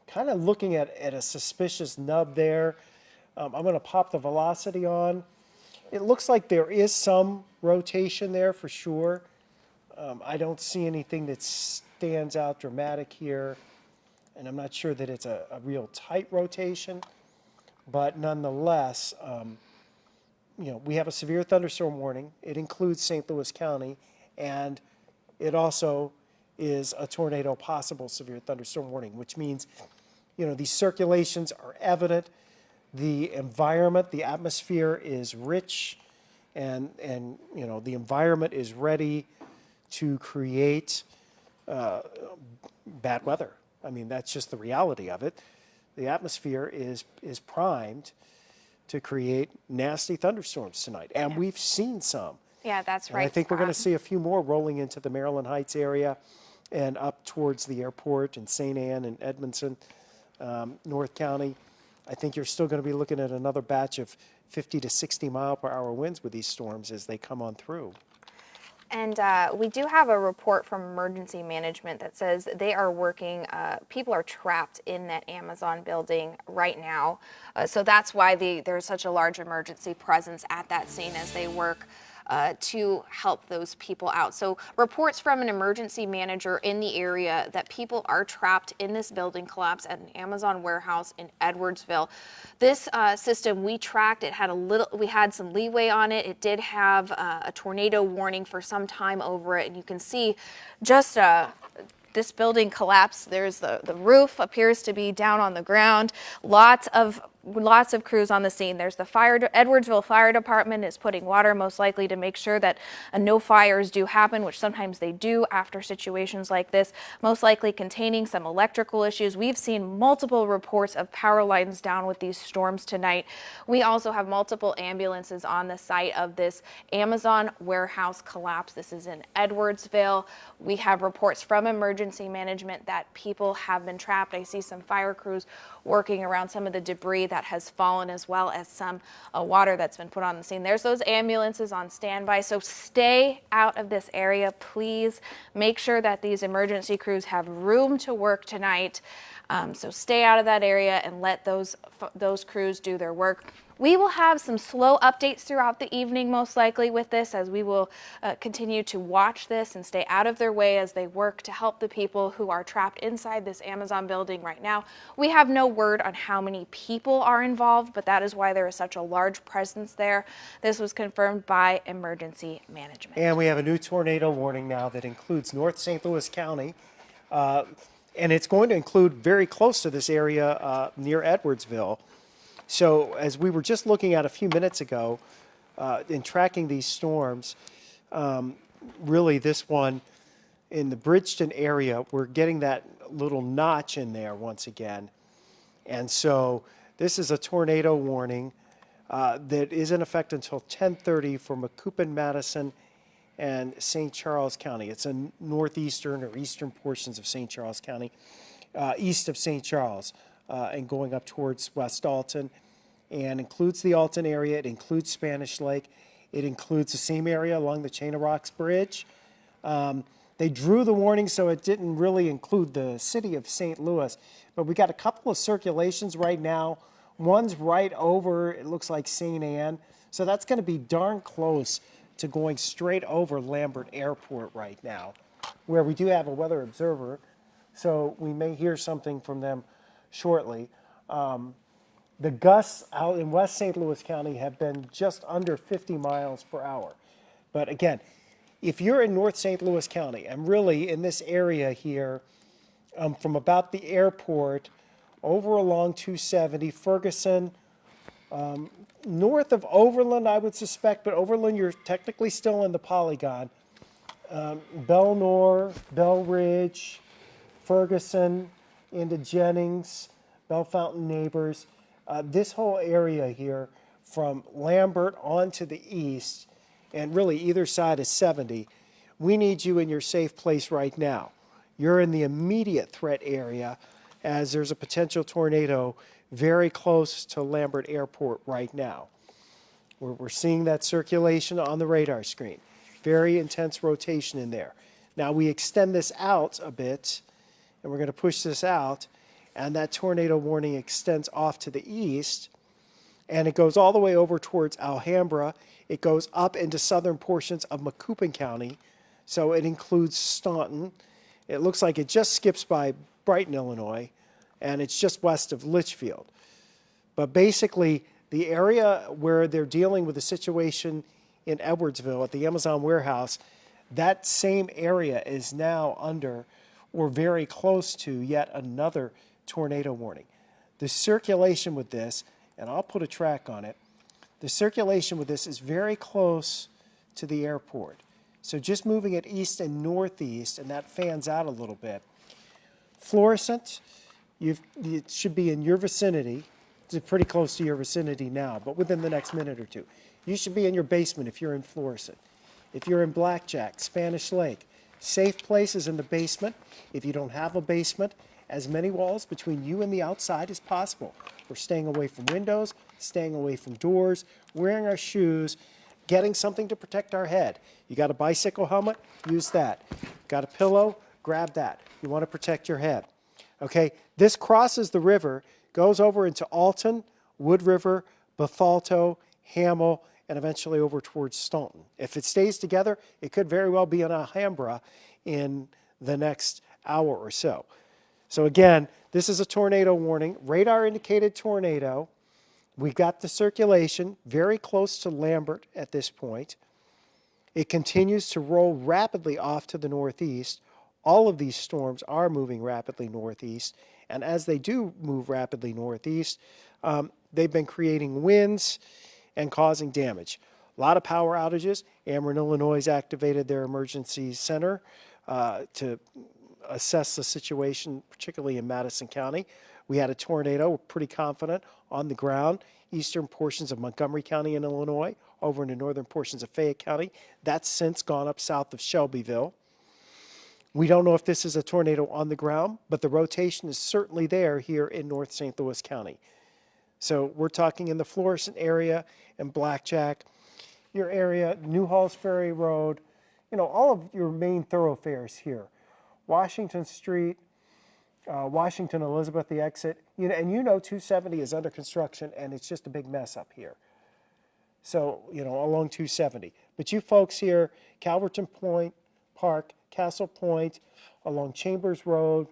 Kind of looking at a suspicious nub there. I'm going to pop the velocity on. It looks like there is some rotation there for sure. I don't see anything that stands out dramatic here. And I'm not sure that it's a real tight rotation, but nonetheless, we have a severe thunderstorm warning. It includes St. Louis County, and it also is a tornado possible severe thunderstorm warning, which means, these circulations are evident. The environment, the atmosphere is rich, and the environment is ready to create bad weather. I mean, that's just the reality of it. The atmosphere is primed to create nasty thunderstorms tonight, and we've seen some. Yeah, that's right. And I think we're going to see a few more rolling into the Maryland Heights area and up towards the airport and St. Anne and Edmondson, North County. I think you're still going to be looking at another batch of 50 to 60 mile per hour winds with these storms as they come on through. And we do have a report from emergency management that says they are working, people are trapped in that Amazon building right now. So that's why there's such a large emergency presence at that scene as they work to help those people out. So reports from an emergency manager in the area that people are trapped in this building collapse at an Amazon warehouse in Edwardsville. This system we tracked, we had some leeway on it. It did have a tornado warning for some time over it, and you can see just this building collapsed. There's the roof appears to be down on the ground. Lots of crews on the scene. There's the Edwardsville Fire Department is putting water most likely to make sure that no fires do happen, which sometimes they do after situations like this, most likely containing some electrical issues. We've seen multiple reports of power lines down with these storms tonight. We also have multiple ambulances on the site of this Amazon warehouse collapse. This is in Edwardsville. We have reports from emergency management that people have been trapped. I see some fire crews working around some of the debris that has fallen, as well as some water that's been put on the scene. There's those ambulances on standby, so stay out of this area, please. Make sure that these emergency crews have room to work tonight. So stay out of that area and let those crews do their work. We will have some slow updates throughout the evening, most likely, with this, as we will continue to watch this and stay out of their way as they work to help the people who are trapped inside this Amazon building right now. We have no word on how many people are involved, but that is why there is such a large presence there. This was confirmed by emergency management. And we have a new tornado warning now that includes North St. Louis County, and it's going to include very close to this area near Edwardsville. So as we were just looking at a few minutes ago in tracking these storms, really this one in the Bridgeton area, we're getting that little notch in there once again. And so this is a tornado warning that is in effect until 10:30 for Macoupin, Madison, and St. Charles County. It's in northeastern or eastern portions of St. Charles County, east of St. Charles, and going up towards West Alton, and includes the Alton area. It includes Spanish Lake. It includes the same area along the Chain of Rocks Bridge. They drew the warning so it didn't really include the city of St. Louis, but we got a couple of circulations right now. One's right over, it looks like St. Anne, so that's going to be darn close to going straight over Lambert Airport right now, where we do have a weather observer, so we may hear something from them shortly. The gusts out in West St. Louis County have been just under 50 miles per hour. But again, if you're in North St. Louis County, and really in this area here, from about the airport over along 270, Ferguson, north of Overland, I would suspect, but Overland, you're technically still in the polygon. Belnor, Bell Ridge, Ferguson, into Jennings, Bell Fountain Neighbors. This whole area here from Lambert on to the east, and really either side of 70, we need you in your safe place right now. You're in the immediate threat area as there's a potential tornado very close to Lambert Airport right now. We're seeing that circulation on the radar screen. Very intense rotation in there. Now we extend this out a bit, and we're going to push this out, and that tornado warning extends off to the east, and it goes all the way over towards Alhambra. It goes up into southern portions of Macoupin County, so it includes Staunton. It looks like it just skips by Brighton, Illinois, and it's just west of Litchfield. But basically, the area where they're dealing with the situation in Edwardsville at the Amazon warehouse, that same area is now under or very close to yet another tornado warning. The circulation with this, and I'll put a track on it, the circulation with this is very close to the airport. So just moving it east and northeast, and that fans out a little bit. Florissant, it should be in your vicinity. It's pretty close to your vicinity now, but within the next minute or two. You should be in your basement if you're in Florissant. If you're in Blackjack, Spanish Lake, safe places in the basement. If you don't have a basement, as many walls between you and the outside as possible. We're staying away from windows, staying away from doors, wearing our shoes, getting something to protect our head. You got a bicycle helmet? Use that. Got a pillow? Grab that. You want to protect your head. Okay, this crosses the river, goes over into Alton, Wood River, Bethalto, Hamel, and eventually over towards Staunton. If it stays together, it could very well be in Alhambra in the next hour or so. So again, this is a tornado warning, radar indicated tornado. We've got the circulation very close to Lambert at this point. It continues to roll rapidly off to the northeast. All of these storms are moving rapidly northeast, and as they do move rapidly northeast, they've been creating winds and causing damage. A lot of power outages. Ameren, Illinois has activated their emergency center to assess the situation, particularly in Madison County. We had a tornado, we're pretty confident, on the ground, eastern portions of Montgomery County in Illinois, over into northern portions of Fayette County. That's since gone up south of Shelbyville. We don't know if this is a tornado on the ground, but the rotation is certainly there here in North St. Louis County. So we're talking in the Florissant area and Blackjack, your area, New Halls Ferry Road, all of your main thoroughfares here. Washington Street, Washington Elizabeth, the exit, and 270 is under construction and it's just a big mess up here. So, along 270. But you folks here, Calverton Point Park, Castle Point, along Chambers Road,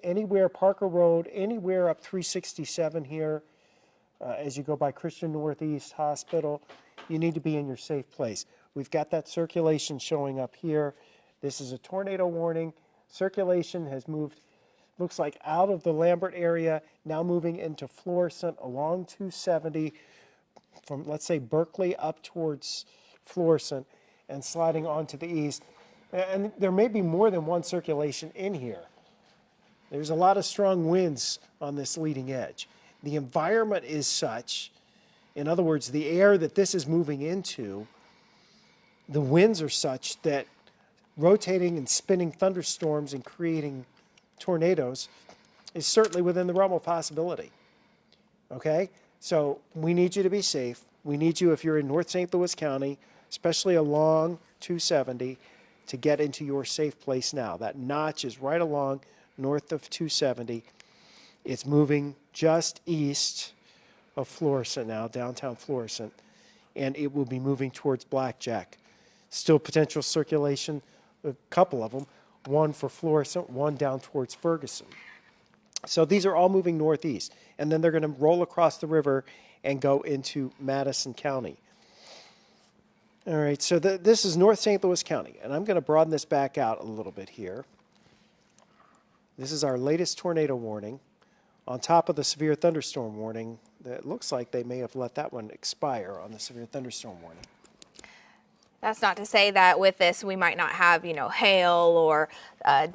anywhere, Parker Road, anywhere up 367 here, as you go by Christian Northeast Hospital, you need to be in your safe place. We've got that circulation showing up here. This is a tornado warning. Circulation has moved, looks like out of the Lambert area, now moving into Florissant along 270 from, let's say, Berkeley up towards Florissant and sliding on to the east. And there may be more than one circulation in here. There's a lot of strong winds on this leading edge. The environment is such, in other words, the air that this is moving into, the winds are such that rotating and spinning thunderstorms and creating tornadoes is certainly within the realm of possibility. Okay? So we need you to be safe. we need you, if you're in North St. Louis County, especially along 270, to get into your safe place now. That notch is right along north of 270. It's moving just east of Florissant now, downtown Florissant, and it will be moving towards Blackjack. Still potential circulation, a couple of them, one for Florissant, one down towards Ferguson. So these are all moving northeast, and then they're going to roll across the river and go into Madison County. All right, so this is North St. Louis County, and I'm going to broaden this back out a little bit here. This is our latest tornado warning on top of the severe thunderstorm warning. That looks like they may have let that one expire on the severe thunderstorm warning. That's not to say that with this we might not have, hail or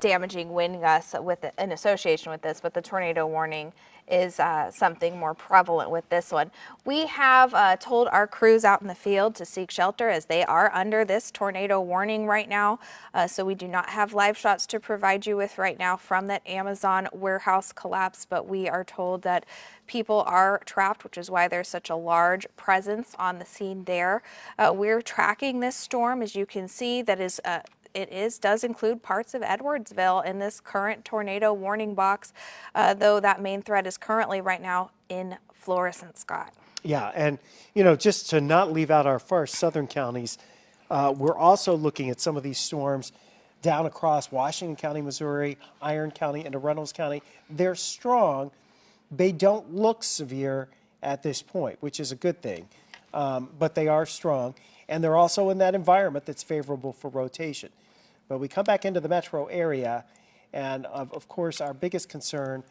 damaging wind gusts in association with this, but the tornado warning is something more prevalent with this one. We have told our crews out in the field to seek shelter as they are under this tornado warning right now. So we do not have live shots to provide you with right now from that Amazon warehouse collapse, but we are told that people are trapped, which is why there's such a large presence on the scene there. We're tracking this storm, as you can see, that is does include parts of Edwardsville in this current tornado warning box, though that main threat is currently right now in Florissant, Scott. Yeah, and just to not leave out our far southern counties, we're also looking at some of these storms down across Washington County, Missouri, Iron County, into Reynolds County. They're strong. They don't look severe at this point, which is a good thing, but they are strong. And they're also in that environment that's favorable for rotation. But we come back into the metro area, and of course, our biggest concern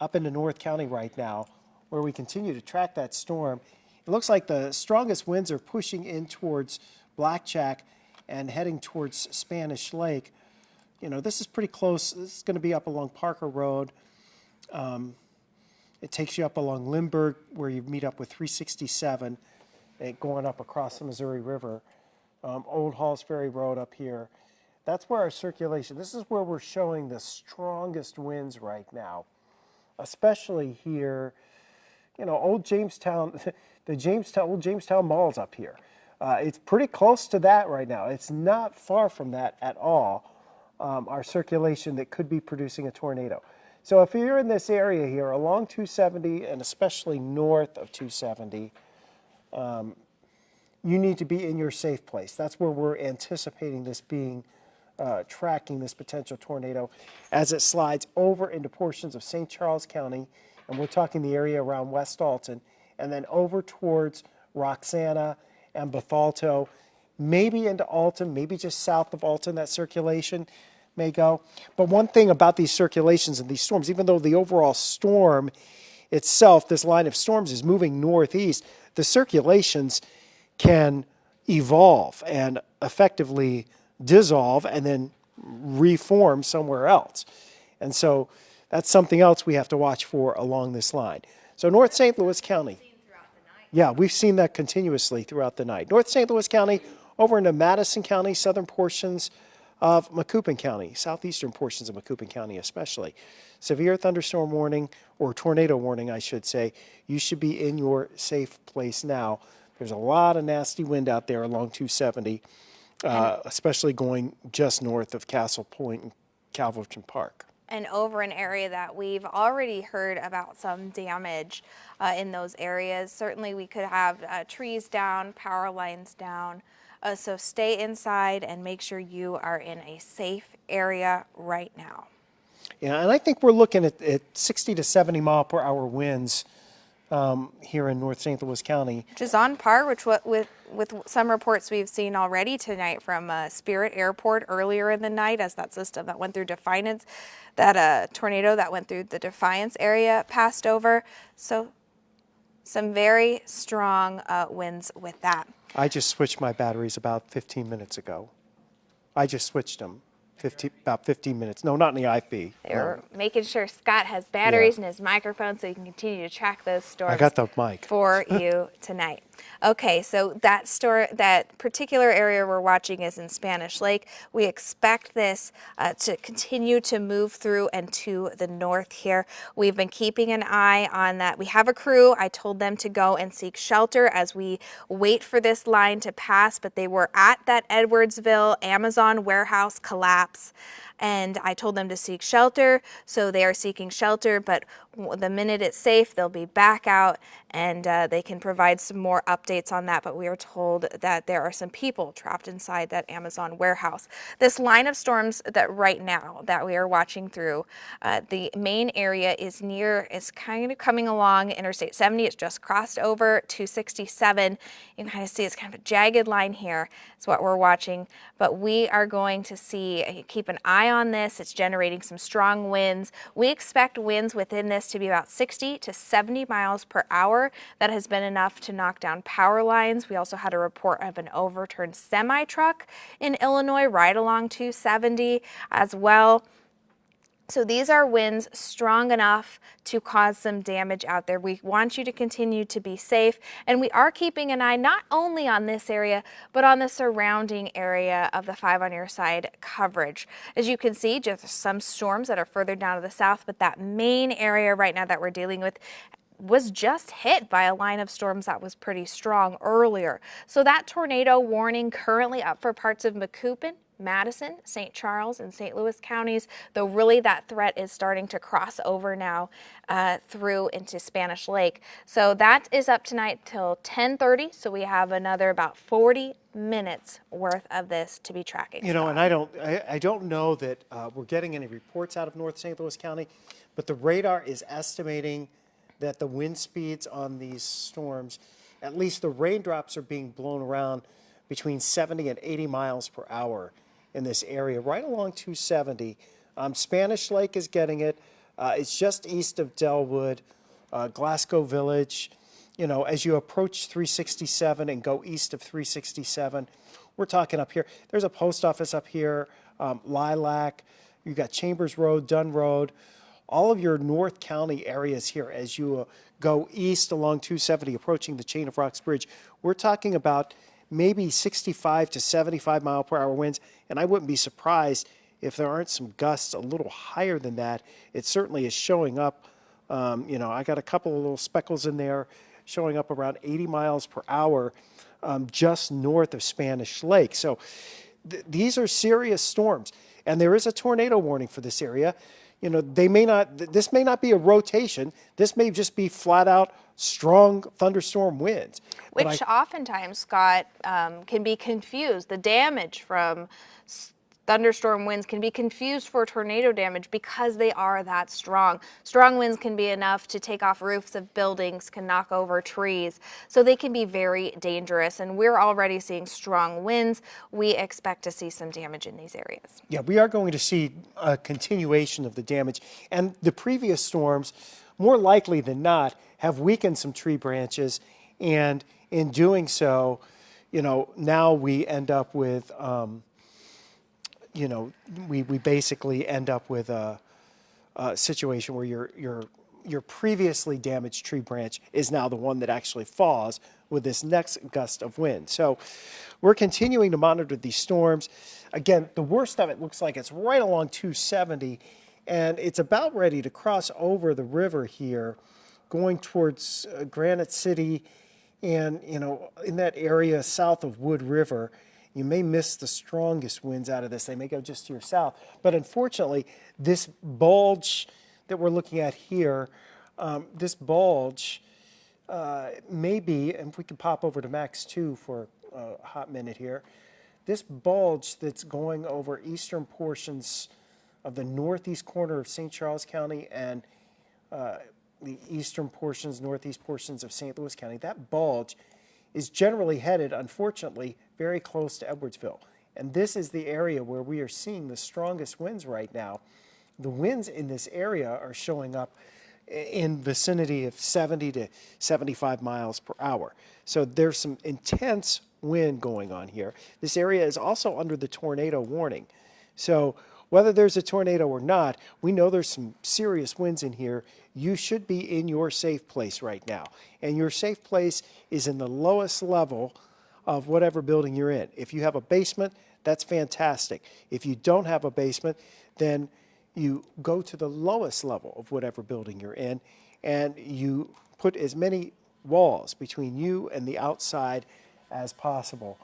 up into North County right now, where we continue to track that storm, it looks like the strongest winds are pushing in towards Blackjack and heading towards Spanish Lake. This is pretty close. This is going to be up along Parker Road. It takes you up along Lindbergh, where you meet up with 367. Going up across the Missouri River, Old Halls Ferry Road up here. That's where our circulation, this is where we're showing the strongest winds right now, especially here, Old Jamestown, Old Jamestown Mall's up here. It's pretty close to that right now. It's not far from that at all, our circulation that could be producing a tornado. So if you're in this area here along 270 and especially north of 270, you need to be in your safe place. That's where we're anticipating this being, tracking this potential tornado as it slides over into portions of St. Charles County, and we're talking the area around West Alton, and then over towards Roxana and Bethalto, maybe into Alton, maybe just south of Alton, that circulation may go. But one thing about these circulations and these storms, even though the overall storm itself, this line of storms is moving northeast, the circulations can evolve and effectively dissolve and then reform somewhere else. And so that's something else we have to watch for along this line. So North St. Louis County. Yeah, we've seen that continuously throughout the night. North St. Louis County, over into Madison County, southern portions of Macoupin County, southeastern portions of Macoupin County especially. Severe thunderstorm warning, or tornado warning, I should say. You should be in your safe place now. There's a lot of nasty wind out there along 270, especially going just north of Castle Point and Calverton Park. And over an area that we've already heard about some damage in those areas. Certainly we could have trees down, power lines down. So stay inside and make sure you are in a safe area right now. Yeah, and I think we're looking at 60 to 70 mile per hour winds here in North St. Louis County. Which is on par with some reports we've seen already tonight from Spirit Airport earlier in the night, as that system that went through Defiance, that tornado that went through the Defiance area passed over. So some very strong winds with that. I just switched my batteries about 15 minutes ago. I just switched them about 15 minutes. No, not in the IP. They're making sure Scott has batteries in his microphone so he can continue to track those storms. I got the mic for you tonight. Okay, so that particular area we're watching is in Spanish Lake. We expect this to continue to move through and to the north here. We've been keeping an eye on that. We have a crew. I told them to go and seek shelter as we wait for this line to pass, but they were at that Edwardsville Amazon warehouse collapse. And I told them to seek shelter, so they are seeking shelter, but the minute it's safe, they'll be back out, and they can provide some more updates on that. But we are told that there are some people trapped inside that Amazon warehouse. This line of storms that right now that we are watching through, the main area is kind of coming along Interstate 70. It's just crossed over 267. You can kind of see it's kind of a jagged line here. It's what we're watching, but we are going to keep an eye on this. It's generating some strong winds. We expect winds within this to be about 60 to 70 miles per hour. That has been enough to knock down power lines. We also had a report of an overturned semi-truck in Illinois right along 270 as well. So these are winds strong enough to cause some damage out there. We want you to continue to be safe, and we are keeping an eye not only on this area, but on the surrounding area of the 5 on your side coverage. As you can see, just some storms that are further down to the south, but that main area right now that we're dealing with was just hit by a line of storms that was pretty strong earlier. So that tornado warning currently up for parts of Macoupin, Madison, St. Charles, and St. Louis counties, though really that threat is starting to cross over now through into Spanish Lake. So that is up tonight till 10:30. So we have another about 40 minutes worth of this to be tracking. You know, and I don't know that we're getting any reports out of North St. Louis County, but the radar is estimating that the wind speeds on these storms, at least the raindrops, are being blown around between 70 and 80 miles per hour in this area, right along 270. Spanish Lake is getting it. It's just east of Delwood, Glasgow Village. You know, as you approach 367 and go east of 367, we're talking up here. There's a post office up here, Lilac. You've got Chambers Road, Dunn Road. All of your North County areas here as you go east along 270, approaching the Chain of Rocks Bridge. We're talking about maybe 65 to 75 mile per hour winds, and I wouldn't be surprised if there aren't some gusts a little higher than that. It certainly is showing up. You know, I got a couple of little speckles in there showing up around 80 miles per hour just north of Spanish Lake. So these are serious storms, and there is a tornado warning for this area. You know, this may not be a rotation. This may just be flat out strong thunderstorm winds. Which oftentimes, Scott, can be confused. The damage from thunderstorm winds can be confused for tornado damage because they are that strong. Strong winds can be enough to take off roofs of buildings, can knock over trees, so they can be very dangerous. And we're already seeing strong winds. We expect to see some damage in these areas. Yeah, we are going to see a continuation of the damage. And the previous storms, more likely than not, have weakened some tree branches. And in doing so, you know, now we end up with you know, we basically end up with a situation where your previously damaged tree branch is now the one that actually falls with this next gust of wind. So we're continuing to monitor these storms. Again, the worst of it looks like it's right along 270, and it's about ready to cross over the river here, going towards Granite City, and, you know, in that area south of Wood River. You may miss the strongest winds out of this. They may go just to your south. But unfortunately, this bulge that we're looking at here, this bulge may be, and if we can pop over to Max 2 for a hot minute here, this bulge that's going over eastern portions of the northeast corner of St. Charles County and the eastern portions, northeast portions of St. Louis County, that bulge is generally headed, unfortunately, very close to Edwardsville. And this is the area where we are seeing the strongest winds right now. The winds in this area are showing up in vicinity of 70 to 75 miles per hour. So there's some intense wind going on here. This area is also under the tornado warning. So whether there's a tornado or not, we know there's some serious winds in here. You should be in your safe place right now. And your safe place is in the lowest level of whatever building you're in. If you have a basement, that's fantastic. If you don't have a basement, then you go to the lowest level of whatever building you're in, and you put as many walls between you and the outside as possible,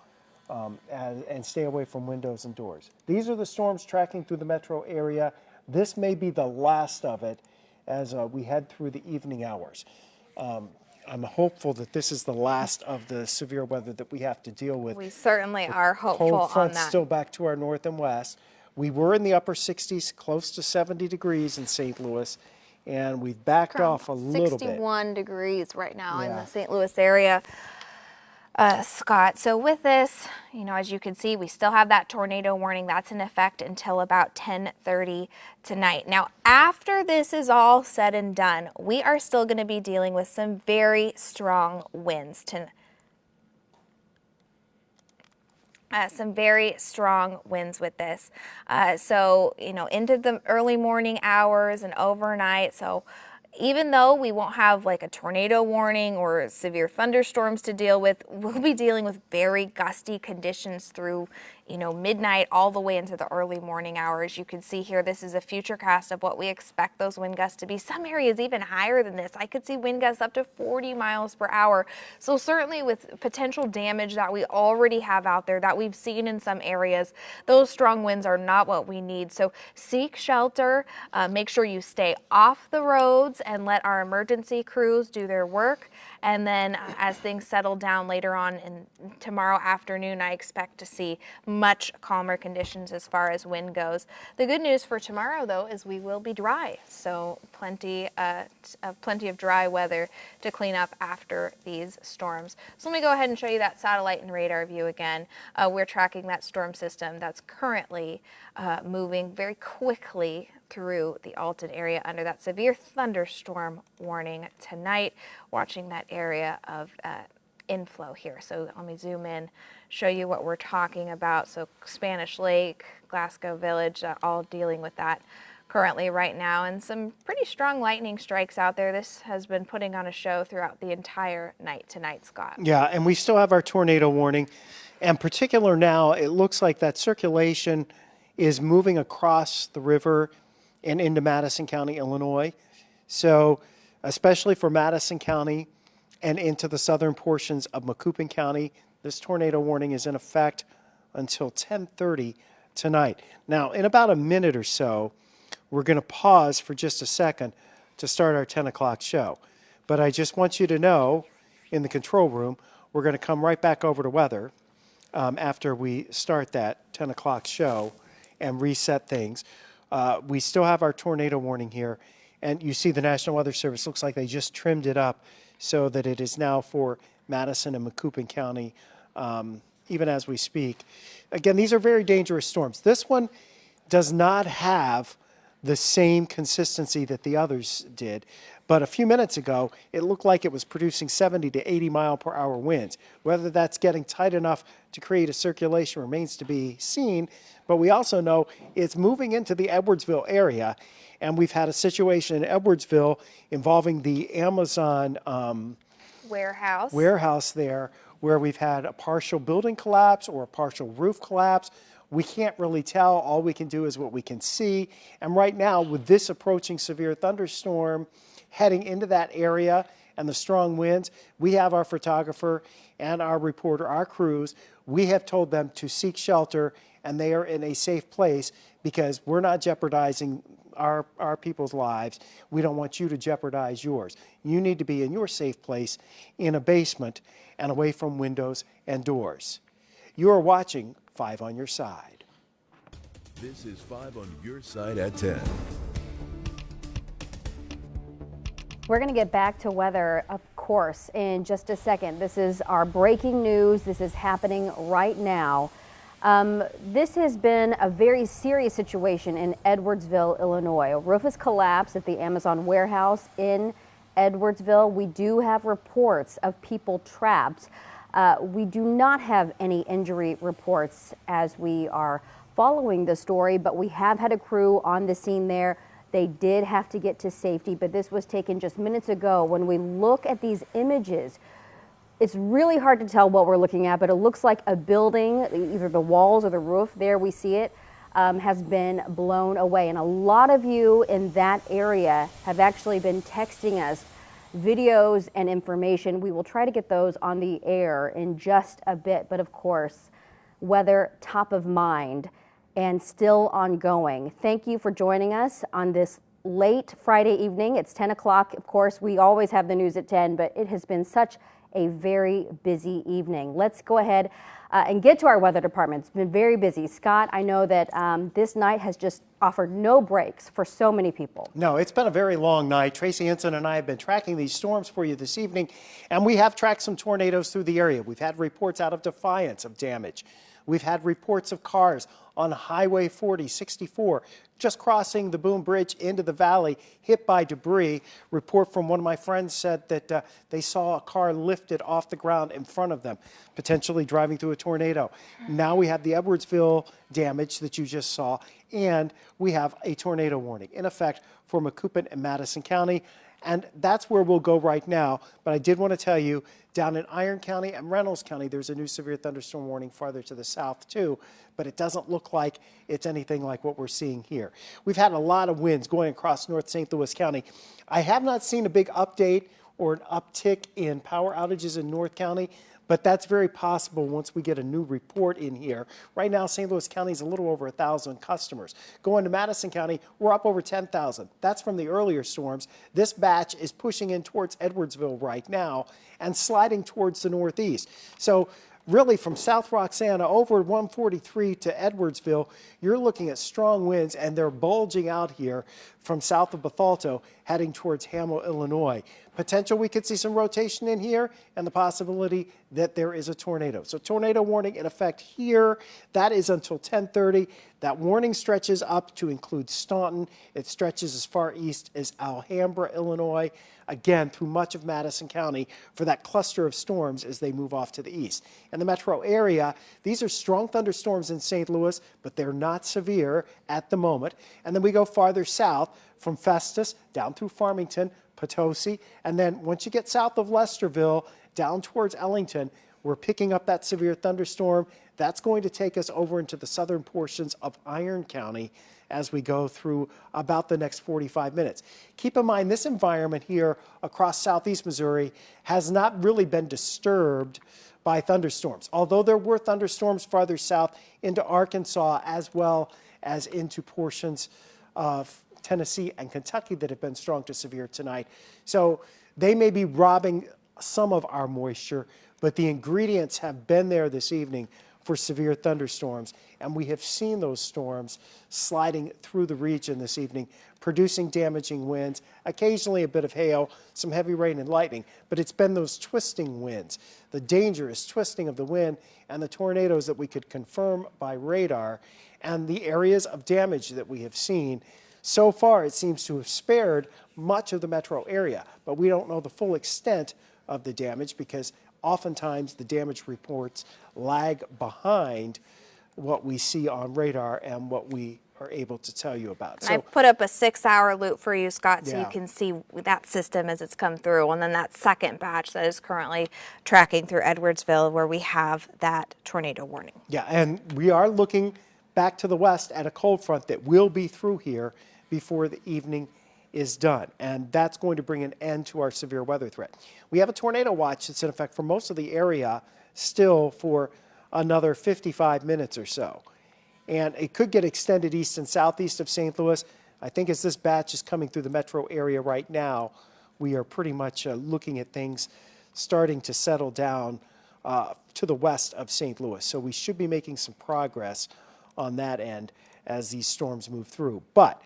and stay away from windows and doors. These are the storms tracking through the metro area. This may be the last of it as we head through the evening hours. I'm hopeful that this is the last of the severe weather that we have to deal with. We certainly are hopeful Cold on fronts that. still back to our north and west. We were in the upper 60s, close to 70 degrees in St. Louis, and we've backed off a little bit. 61 degrees right now in Yeah. the St. Louis area, Scott. So with this, you know, as you can see, we still have that tornado warning. That's in effect until about 10:30 tonight. Now, after this is all said and done, we are still going to be dealing with some very strong winds tonight. Some very strong winds with this. So, you know, into the early morning hours and overnight. So even though we won't have like a tornado warning or severe thunderstorms to deal with, we'll be dealing with very gusty conditions through, you know, midnight all the way into the early morning hours. You can see here, this is a future cast of what we expect those wind gusts to be. Some areas even higher than this. I could see wind gusts up to 40 miles per hour. So certainly with potential damage that we already have out there, that we've seen in some areas, those strong winds are not what we need. So seek shelter, make sure you stay off the roads and let our emergency crews do their work. And then as things settle down later on in tomorrow afternoon, I expect to see much calmer conditions as far as wind goes. The good news for tomorrow, though, is we will be dry. So plenty of dry weather to clean up after these storms. So let me go ahead and show you that satellite and radar view again. We're tracking that storm system that's currently moving very quickly through the Alton area under that severe thunderstorm warning tonight, watching that area of inflow here. So let me zoom in, show you what we're talking about. So Spanish Lake, Glasgow Village, all dealing with that currently right now, and some pretty strong lightning strikes out there. This has been putting on a show throughout the entire night tonight, Scott. Yeah, and we still have our tornado warning. And particular now, it looks like that circulation is moving across the river and into Madison County, Illinois. So especially for Madison County and into the southern portions of Macoupin County, this tornado warning is in effect until 10:30 tonight. Now, in about a minute or so, we're going to pause for just a second to start our 10 o'clock show. But I just want you to know, in the control room, we're going to come right back over to weather after we start that 10 o'clock show and reset things. We still have our tornado warning here, and you see the National Weather Service looks like they just trimmed it up so that it is now for Madison and Macoupin County, even as we speak. Again, these are very dangerous storms. This one does not have the same consistency that the others did, but a few minutes ago, it looked like it was producing 70 to 80 mile per hour winds. Whether that's getting tight enough to create a circulation remains to be seen, but we also know it's moving into the Edwardsville area, and we've had a situation in Edwardsville involving the Amazon warehouse there, where we've had a partial building collapse or a partial roof collapse. We can't really tell. All we can do is what we can see. And right now, with this approaching severe thunderstorm heading into that area and the strong winds, we have our photographer and our reporter, our crews, we have told them to seek shelter, and they are in a safe place because we're not jeopardizing our people's lives. We don't want you to jeopardize yours. You need to be in your safe place in a basement and away from windows and doors. You are watching 5 on Your Side. This is 5 on Your Side at 10. We're going to get back to weather, of course, in just a second. This is our breaking news. This is happening right now. This has been a very serious situation in Edwardsville, Illinois. A roof has collapsed at the Amazon warehouse in Edwardsville. We do have reports of people trapped. We do not have any injury reports as we are following the story, but we have had a crew on the scene there. They did have to get to safety, but this was taken just minutes ago. When we look at these images, it's really hard to tell what we're looking at, but it looks like a building, either the walls or the roof, there we see it, has been blown away. And a lot of you in that area have actually been texting us videos and information. We will try to get those on the air in just a bit, but of course, weather top of mind and still ongoing. Thank you for joining us on this late Friday evening. It's 10 o'clock. Of course, we always have the news at 10, but it has been such a very busy evening. Let's go ahead and get to our weather department. It's been very busy. Scott, I know that this night has just offered no breaks for so many people. No, it's been a very long night. Tracy Henson and I have been tracking these storms for you this evening, and we have tracked some tornadoes through the area. We've had reports out of Defiance of damage. We've had reports of cars on Highway 40, 64, just crossing the Boom Bridge into the valley, hit by debris. Report from one of my friends said that they saw a car lifted off the ground in front of them, potentially driving through a tornado. Now we have the Edwardsville damage that you just saw, and we have a tornado warning in effect for Macoupin and Madison County. And that's where we'll go right now. But I did want to tell you, down in Iron County and Reynolds County, there's a new severe thunderstorm warning farther to the south too, but it doesn't look like it's anything like what we're seeing here. We've had a lot of winds going across North St. Louis County. I have not seen a big update or an uptick in power outages in North County, but that's very possible once we get a new report in here. Right now, St. Louis County is a little over 1,000 customers. Going to Madison County, we're up over 10,000. That's from the earlier storms. This batch is pushing in towards Edwardsville right now and sliding towards the northeast. So really from South Roxana over 143 to Edwardsville, you're looking at strong winds, and they're bulging out here from south of Bethalto heading towards Hamill, Illinois. Potential we could see some rotation in here and the possibility that there is a tornado. So tornado warning in effect here. That is until 10:30. That warning stretches up to include Staunton. It stretches as far east as Alhambra, Illinois, again through much of Madison County for that cluster of storms as they move off to the east. In the metro area, these are strong thunderstorms in St. Louis, but they're not severe at the moment. And then we go farther south from Festus down through Farmington, Potosi, and then once you get south of Lesterville down towards Ellington, we're picking up that severe thunderstorm. That's going to take us over into the southern portions of Iron County as we go through about the next 45 minutes. Keep in mind, this environment here across southeast Missouri has not really been disturbed by thunderstorms, although there were thunderstorms farther south into Arkansas as well as into portions of Tennessee and Kentucky that have been strong to severe tonight. So they may be robbing some of our moisture, but the ingredients have been there this evening for severe thunderstorms, and we have seen those storms sliding through the region this evening, producing damaging winds, occasionally a bit of hail, some heavy rain and lightning, but it's been those twisting winds, the dangerous twisting of the wind, and the tornadoes that we could confirm by radar, and the areas of damage that we have seen. So far, it seems to have spared much of the metro area, but we don't know the full extent of the damage because oftentimes the damage reports lag behind what we see on radar and what we are able to tell you about. I put up a 6-hour loop for you, Scott, so Yeah. you can see that system as it's come through, and then that second batch that is currently tracking through Edwardsville where we have that tornado warning. Yeah, and we are looking back to the west at a cold front that will be through here before the evening is done, and that's going to bring an end to our severe weather threat. We have a tornado watch that's in effect for most of the area still for another 55 minutes or so, and it could get extended east and southeast of St. Louis. I think as this batch is coming through the metro area right now, we are pretty much looking at things starting to settle down to the west of St. Louis, so we should be making some progress on that end as these storms move through. But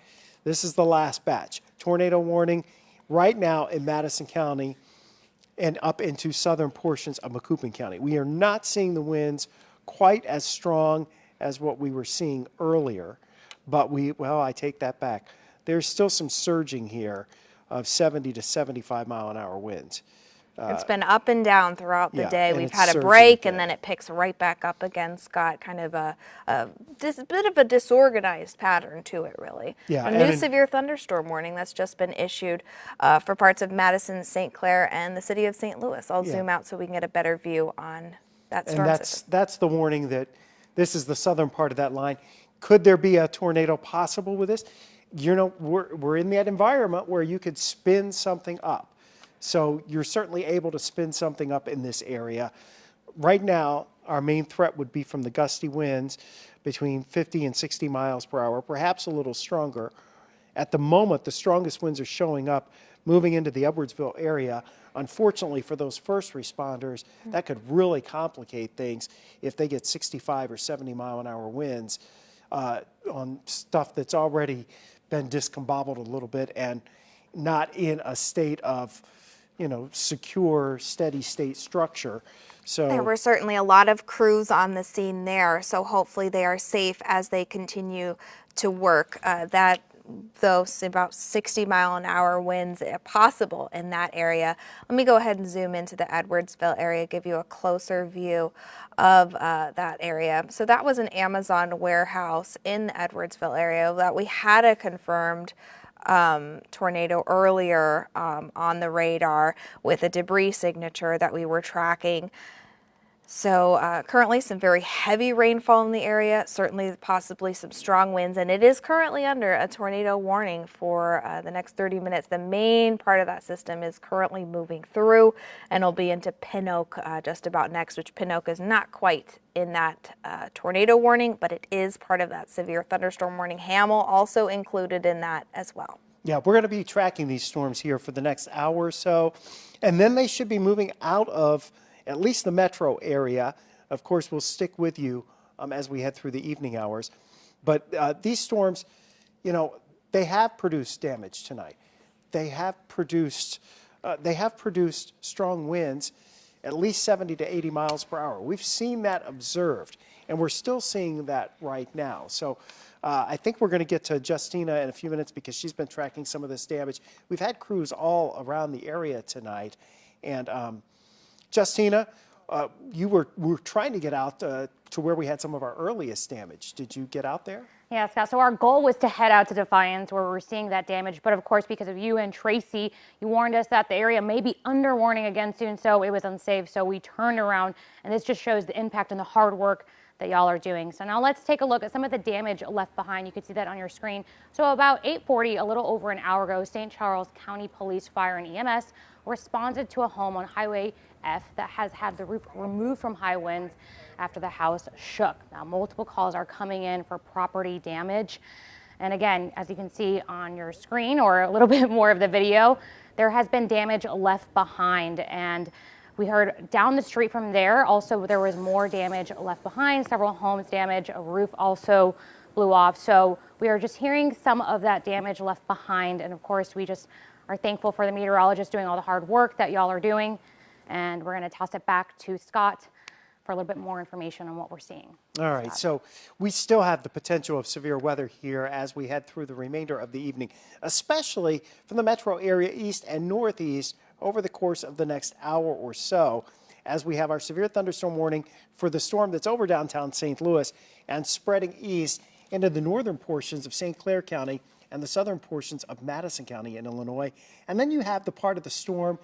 this is the last batch. Tornado warning right now in Madison County and up into southern portions of Macoupin County. We are not seeing the winds quite as strong as what we were seeing earlier, but I take that back. There's still some surging here of 70 to 75 mile an hour winds. It's been up and down throughout the yeah, day. and We've it's had a surging break and again. then it picks right back up again, Scott. Kind of a bit of a disorganized pattern to it, really. Yeah, A and new in- severe thunderstorm warning that's just been issued for parts of Madison, St. Clair, and the city of St. Louis. I'll Yeah. zoom out so we can get a better view on that storm And system. that's the warning that this is the southern part of that line. Could there be a tornado possible with this? You know, we're in that environment where you could spin something up. So you're certainly able to spin something up in this area. Right now, our main threat would be from the gusty winds between 50 and 60 miles per hour, perhaps a little stronger. At the moment, the strongest winds are showing up moving into the Edwardsville area. Unfortunately for those first responders, that could really complicate things if they get 65 or 70 mile an hour winds on stuff that's already been discombobbled a little bit and not in a state of, you know, secure, steady state structure. So There were certainly a lot of crews on the scene there, so hopefully they are safe as they continue to work. That those about 60 mile an hour winds possible in that area. Let me go ahead and zoom into the Edwardsville area, give you a closer view of that area. So that was an Amazon warehouse in the Edwardsville area that we had a confirmed tornado earlier on the radar with a debris signature that we were tracking. So currently some very heavy rainfall in the area, certainly possibly some strong winds, and it is currently under a tornado warning for the next 30 minutes. The main part of that system is currently moving through and will be into Pinoke just about next, which Pinoke is not quite in that tornado warning, but it is part of that severe thunderstorm warning. Hamel also included in that as well. yeah, we're going to be tracking these storms here for the next hour or so, and then they should be moving out of at least the metro area. Of course, we'll stick with you as we head through the evening hours. But these storms, you know, they have produced damage tonight. They have produced strong winds, at least 70 to 80 miles per hour. We've seen that observed, and we're still seeing that right now. So I think we're going to get to Justina in a few minutes because she's been tracking some of this damage. We've had crews all around the area tonight, and Justina, you were trying to get out to where we had some of our earliest damage. Did you get out there? Yeah, Scott. So our goal was to head out to Defiance where we're seeing that damage. But of course, because of you and Tracy, you warned us that the area may be under warning again soon. So it was unsafe. So we turned around, and this just shows the impact and the hard work that y'all are doing. So now let's take a look at some of the damage left behind. You can see that on your screen. So about 8:40, a little over an hour ago, St. Charles County Police, Fire, and EMS responded to a home on Highway F that has had the roof removed from high winds after the house shook. Now, multiple calls are coming in for property damage. And again, as you can see on your screen or a little bit more of the video, there has been damage left behind. And we heard down the street from there, also there was more damage left behind, several homes damaged, a roof also blew off. So we are just hearing some of that damage left behind. And of course, we just are thankful for the meteorologists doing all the hard work that y'all are doing. And we're going to toss it back to Scott for a little bit more information on what we're seeing. All right, so we still have the potential of severe weather here as we head through the remainder of the evening, especially from the metro area east and northeast over the course of the next hour or so, as we have our severe thunderstorm warning for the storm that's over downtown St. Louis and spreading east into the northern portions of St. Clair County and the southern portions of Madison County in Illinois. And then you have the part of the storm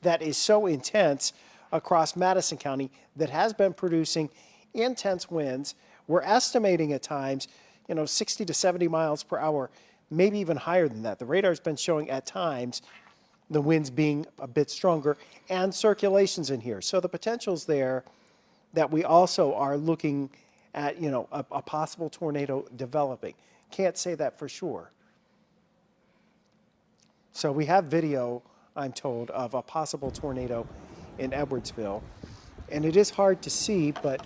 that is so intense across Madison County that has been producing intense winds. We're estimating at times, 60 to 70 miles per hour, maybe even higher than that. The radar's been showing at times the winds being a bit stronger and circulations in here. So the potential's there that we also are looking at, a possible tornado developing. Can't say that for sure. So we have video, I'm told, of a possible tornado in Edwardsville. And it is hard to see, but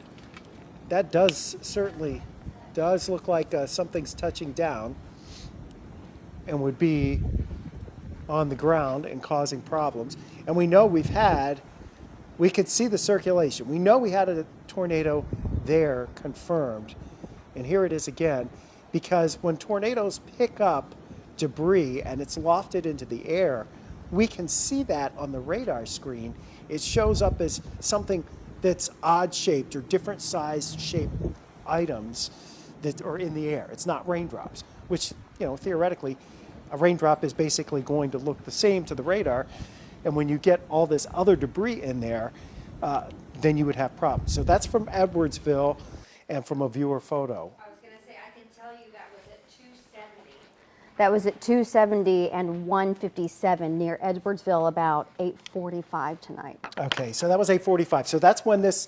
that certainly does look like something's touching down and would be on the ground and causing problems. And we know we could see the circulation. We know we had a tornado there confirmed. And here it is again, because when tornadoes pick up debris and it's lofted into the air, we can see that on the radar screen. It shows up as something that's odd shaped or different size shaped items that are in the air. It's not raindrops, which, theoretically, a raindrop is basically going to look the same to the radar. And when you get all this other debris in there, then you would have problems. So that's from Edwardsville and from a viewer photo. I was going to say, I can tell you that was at 270. That was at 270 and 157 near Edwardsville about 8:45 tonight. Okay, so that was 8:45. So that's when this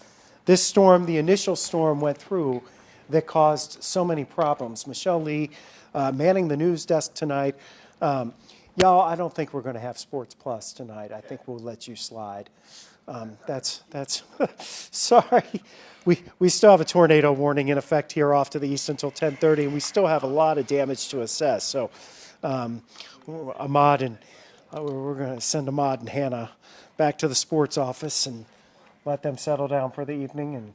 storm, the initial storm, went through that caused so many problems. Michelle Lee, manning the news desk tonight. Y'all, I don't think we're going to have Sports Plus tonight. I think we'll let you slide. That's sorry. We still have a tornado warning in effect here off to the east until 10:30, and we still have a lot of damage to assess. So Ahmad and we're going to send Ahmad and Hannah back to the sports office and let them settle down for the evening, and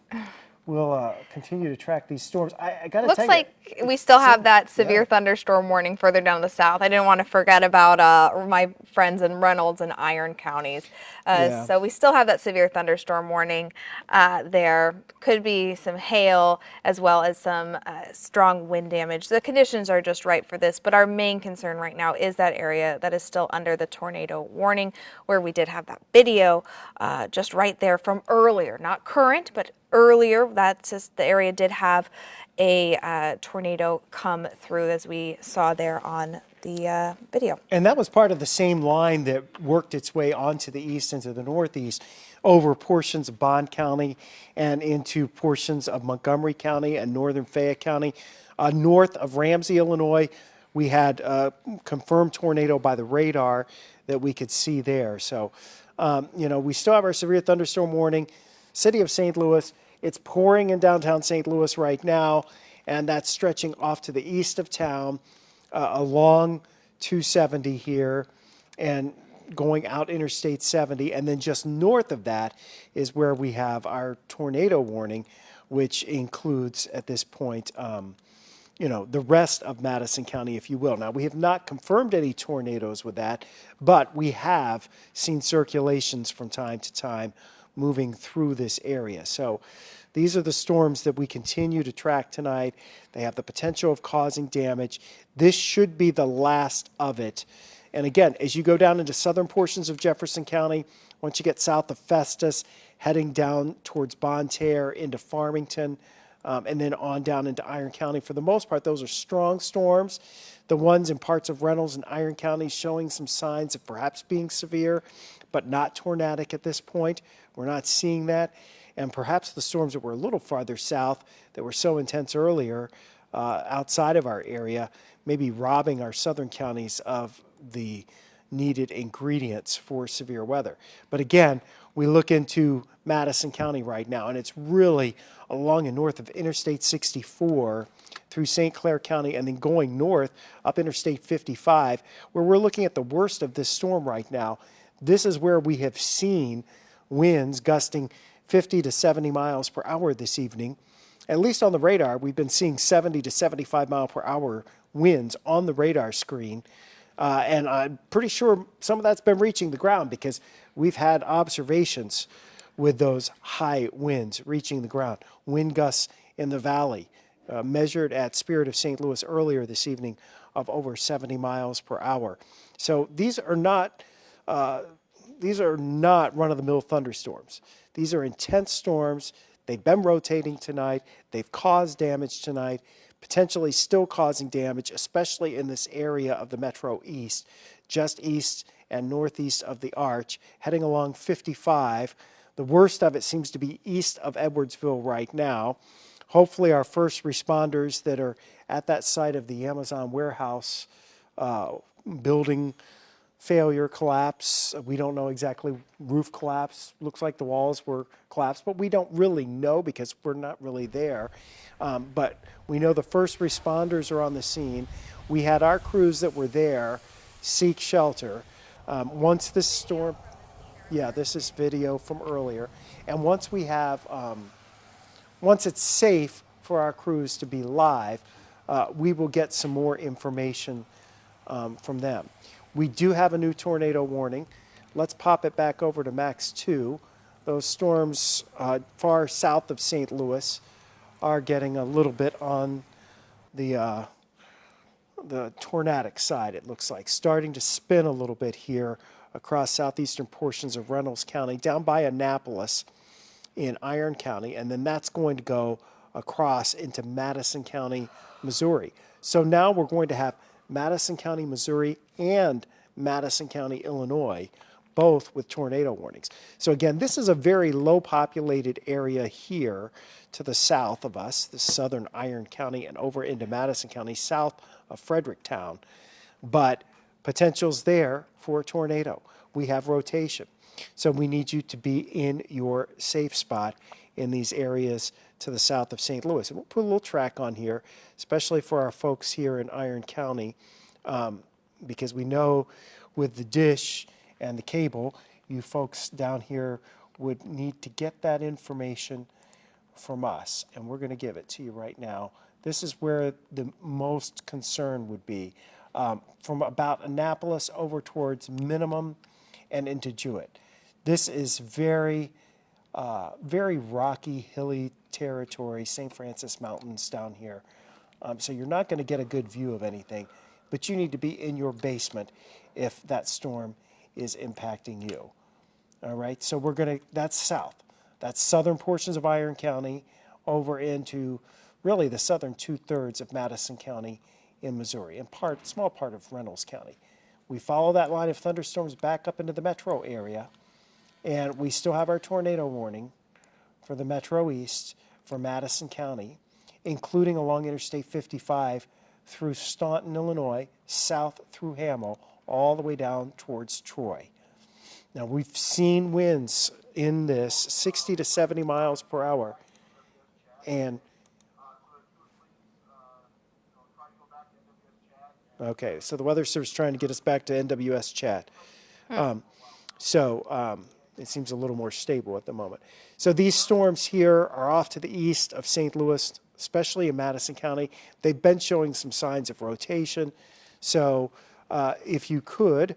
we'll continue to track these storms. I got to tell you. Looks like we still have that severe thunderstorm warning further down the south. I didn't want to forget about my friends in Reynolds and Iron counties. So we still have that severe thunderstorm warning there. Could be some hail as well as some strong wind damage. The conditions are just right for this, but our main concern right now is that area that is still under the tornado warning, where we did have that video just right there from earlier, not current, but earlier. That's just, the area did have a tornado come through, as we saw there on the video. And that was part of the same line that worked its way onto the east into the northeast, over portions of Bond County and into portions of Montgomery County and northern Fayette County. North of Ramsey, Illinois, we had a confirmed tornado by the radar that we could see there. So, we still have our severe thunderstorm warning. City of St. Louis, it's pouring in downtown St. Louis right now, and that's stretching off to the east of town along 270 here and going out Interstate 70. And then just north of that is where we have our tornado warning, which includes at this point, the rest of Madison County, if you will. Now, we have not confirmed any tornadoes with that, but we have seen circulations from time to time moving through this area. So these are the storms that we continue to track tonight. They have the potential of causing damage. This should be the last of it. And again, as you go down into southern portions of Jefferson County, once you get south of Festus, heading down towards Bonne Terre into Farmington, and then on down into Iron County, for the most part, those are strong storms. The ones in parts of Reynolds and Iron County showing some signs of perhaps being severe, but not tornadic at this point. We're not seeing that. And perhaps the storms that were a little farther south that were so intense earlier outside of our area may be robbing our southern counties of the needed ingredients for severe weather. But again, we look into Madison County right now, and it's really along and north of Interstate 64 through St. Clair County and then going north up Interstate 55, where we're looking at the worst of this storm right now. This is where we have seen winds gusting 50 to 70 miles per hour this evening. At least on the radar, we've been seeing 70 to 75 mile per hour winds on the radar screen. And I'm pretty sure some of that's been reaching the ground, because we've had observations with those high winds reaching the ground. Wind gusts in the valley measured at Spirit of St. Louis earlier this evening of over 70 miles per hour. So these are not run-of-the-mill thunderstorms. These are intense storms. They've been rotating tonight. They've caused damage tonight, potentially still causing damage, especially in this area of the Metro East, just east and northeast of the Arch, heading along 55. The worst of it seems to be east of Edwardsville right now. Hopefully our first responders that are at that site of the Amazon warehouse building failure, collapse, we don't know exactly, roof collapse, looks like the walls were collapsed, but we don't really know because we're not really there. But we know the first responders are on the scene. We had our crews that were there seek shelter. Once this storm, this is video from earlier, and once we have, once it's safe for our crews to be live, we will get some more information from them. We do have a new tornado warning. Let's pop it back over to max 2. Those storms far south of St. Louis are getting a little bit on the tornadic side, it looks like. Starting to spin a little bit here across southeastern portions of Reynolds County, down by Annapolis in Iron County, and then that's going to go across into Madison County, Missouri. So now we're going to have Madison County, Missouri, and Madison County, Illinois, both with tornado warnings. So again, this is a very low populated area here to the south of us, the southern Iron County, and over into Madison County, south of Fredericktown. But potential's there for a tornado. We have rotation. So we need you to be in your safe spot in these areas to the south of St. Louis. And we'll put a little track on here, especially for our folks here in Iron County, because we know with the dish and the cable, you folks down here would need to get that information from us, and we're going to give it to you right now. This is where the most concern would be, from about Annapolis over towards Minimum and into Jewett. This is very rocky, hilly territory, St. Francis Mountains down here. So you're not going to get a good view of anything, but you need to be in your basement if that storm is impacting you. All right, so that's south. That's southern portions of Iron County over into really the southern 2/3 of Madison County in Missouri, and small part of Reynolds County. We follow that line of thunderstorms back up into the metro area, and we still have our tornado warning for the Metro East for Madison County, including along Interstate 55 through Staunton, Illinois, south through Hamel, all the way down towards Troy. Now, we've seen winds in this 60 to 70 miles per hour, and okay, so the Weather Service is trying to get us back to NWS chat. It seems a little more stable at the moment. So these storms here are off to the east of St. Louis, especially in Madison County. They've been showing some signs of rotation. So if you could,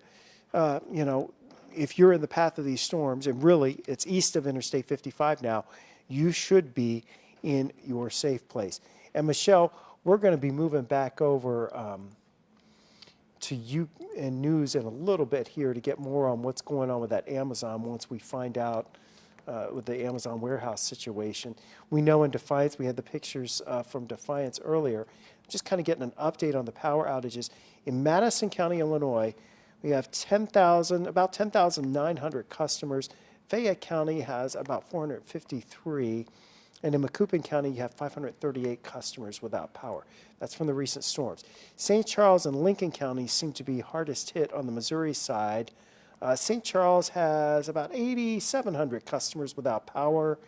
if you're in the path of these storms, and really it's east of Interstate 55 now, you should be in your safe place. And Michelle, we're going to be moving back over to you and news in a little bit here to get more on what's going on with that Amazon once we find out with the Amazon warehouse situation. We know in Defiance, we had the pictures from Defiance earlier, just kind of getting an update on the power outages. In Madison County, Illinois, we have about 10,900 customers. Fayette County has about 453. And in Macoupin County, you have 538 customers without power. That's from the recent storms. St. Charles and Lincoln counties seem to be hardest hit on the Missouri side. St. Charles has about 8,700 customers without power.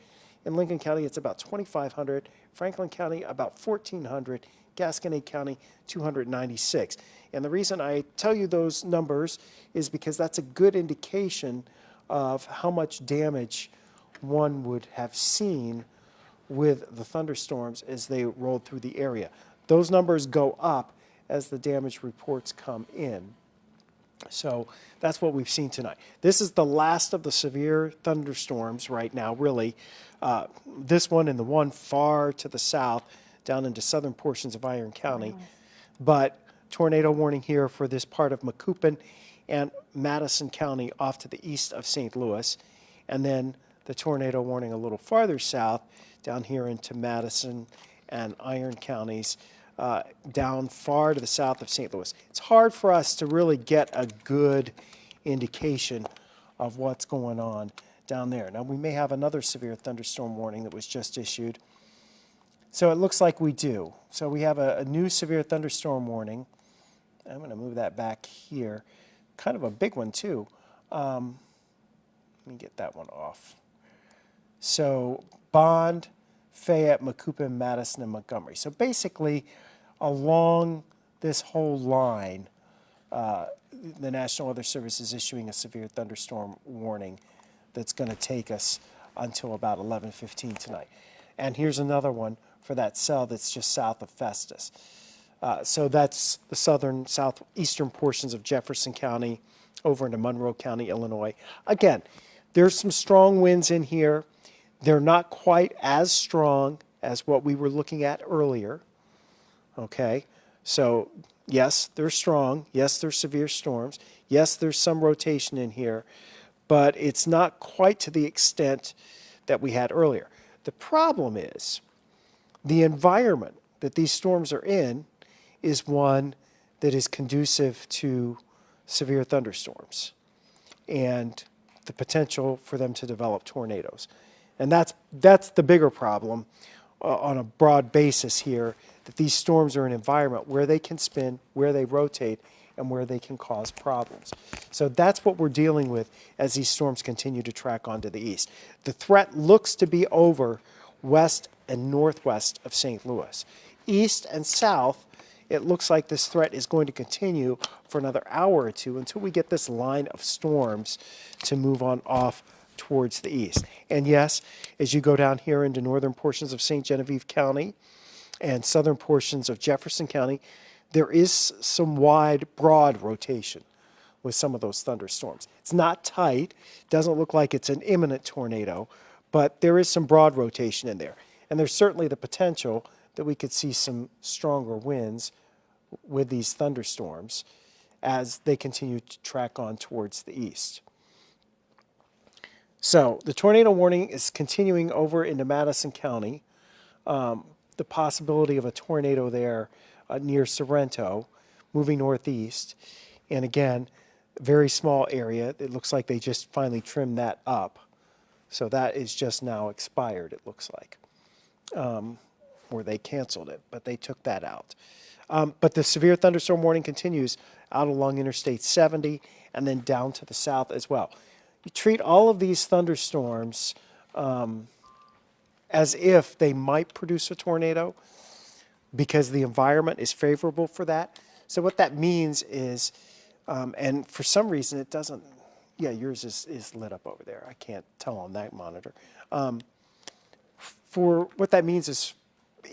In Lincoln County, it's about 2,500. Franklin County, about 1,400. Gasconade County, 296. And the reason I tell you those numbers is because that's a good indication of how much damage one would have seen with the thunderstorms as they rolled through the area. Those numbers go up as the damage reports come in. So that's what we've seen tonight. This is the last of the severe thunderstorms right now, really. This one and the one far to the south, down into southern portions of Iron County. But tornado warning here for this part of Macoupin and Madison County off to the east of St. Louis. And then the tornado warning a little farther south, down here into Madison and Iron counties, down far to the south of St. Louis. It's hard for us to really get a good indication of what's going on down there. Now, we may have another severe thunderstorm warning that was just issued. So it looks like we do. So we have a new severe thunderstorm warning. I'm going to move that back here. Kind of a big one, too. Let me get that one off. So Bond, Fayette, Macoupin, Madison, and Montgomery. So basically, along this whole line, the National Weather Service is issuing a severe thunderstorm warning that's going to take us until about 11:15 tonight. And here's another one for that cell that's just south of Festus. So that's the southern, southeastern portions of Jefferson County over into Monroe County, Illinois. Again, there's some strong winds in here. They're not quite as strong as what we were looking at earlier. Okay, so yes, they're strong. Yes, they're severe storms. Yes, there's some rotation in here, but it's not quite to the extent that we had earlier. The problem is the environment that these storms are in is one that is conducive to severe thunderstorms and the potential for them to develop tornadoes. And that's the bigger problem on a broad basis here, that these storms are an environment where they can spin, where they rotate, and where they can cause problems. So that's what we're dealing with as these storms continue to track onto the east. The threat looks to be over west and northwest of St. Louis. East and south, it looks like this threat is going to continue for another hour or two until we get this line of storms to move on off towards the east. And yes, as you go down here into northern portions of St. Genevieve County and southern portions of Jefferson County, there is some wide, broad rotation with some of those thunderstorms. It's not tight, doesn't look like it's an imminent tornado, but there is some broad rotation in there. And there's certainly the potential that we could see some stronger winds with these thunderstorms as they continue to track on towards the east. So the tornado warning is continuing over into Madison County. The possibility of a tornado there near Sorrento, moving northeast. And again, very small area. It looks like they just finally trimmed that up. So that is just now expired, it looks like. Or they canceled it, but they took that out. But the severe thunderstorm warning continues out along Interstate 70 and then down to the south as well. You treat all of these thunderstorms as if they might produce a tornado because the environment is favorable for that. So what that means is, and for some reason it doesn't, yeah, yours is lit up over there. I can't tell on that monitor. For what that means is,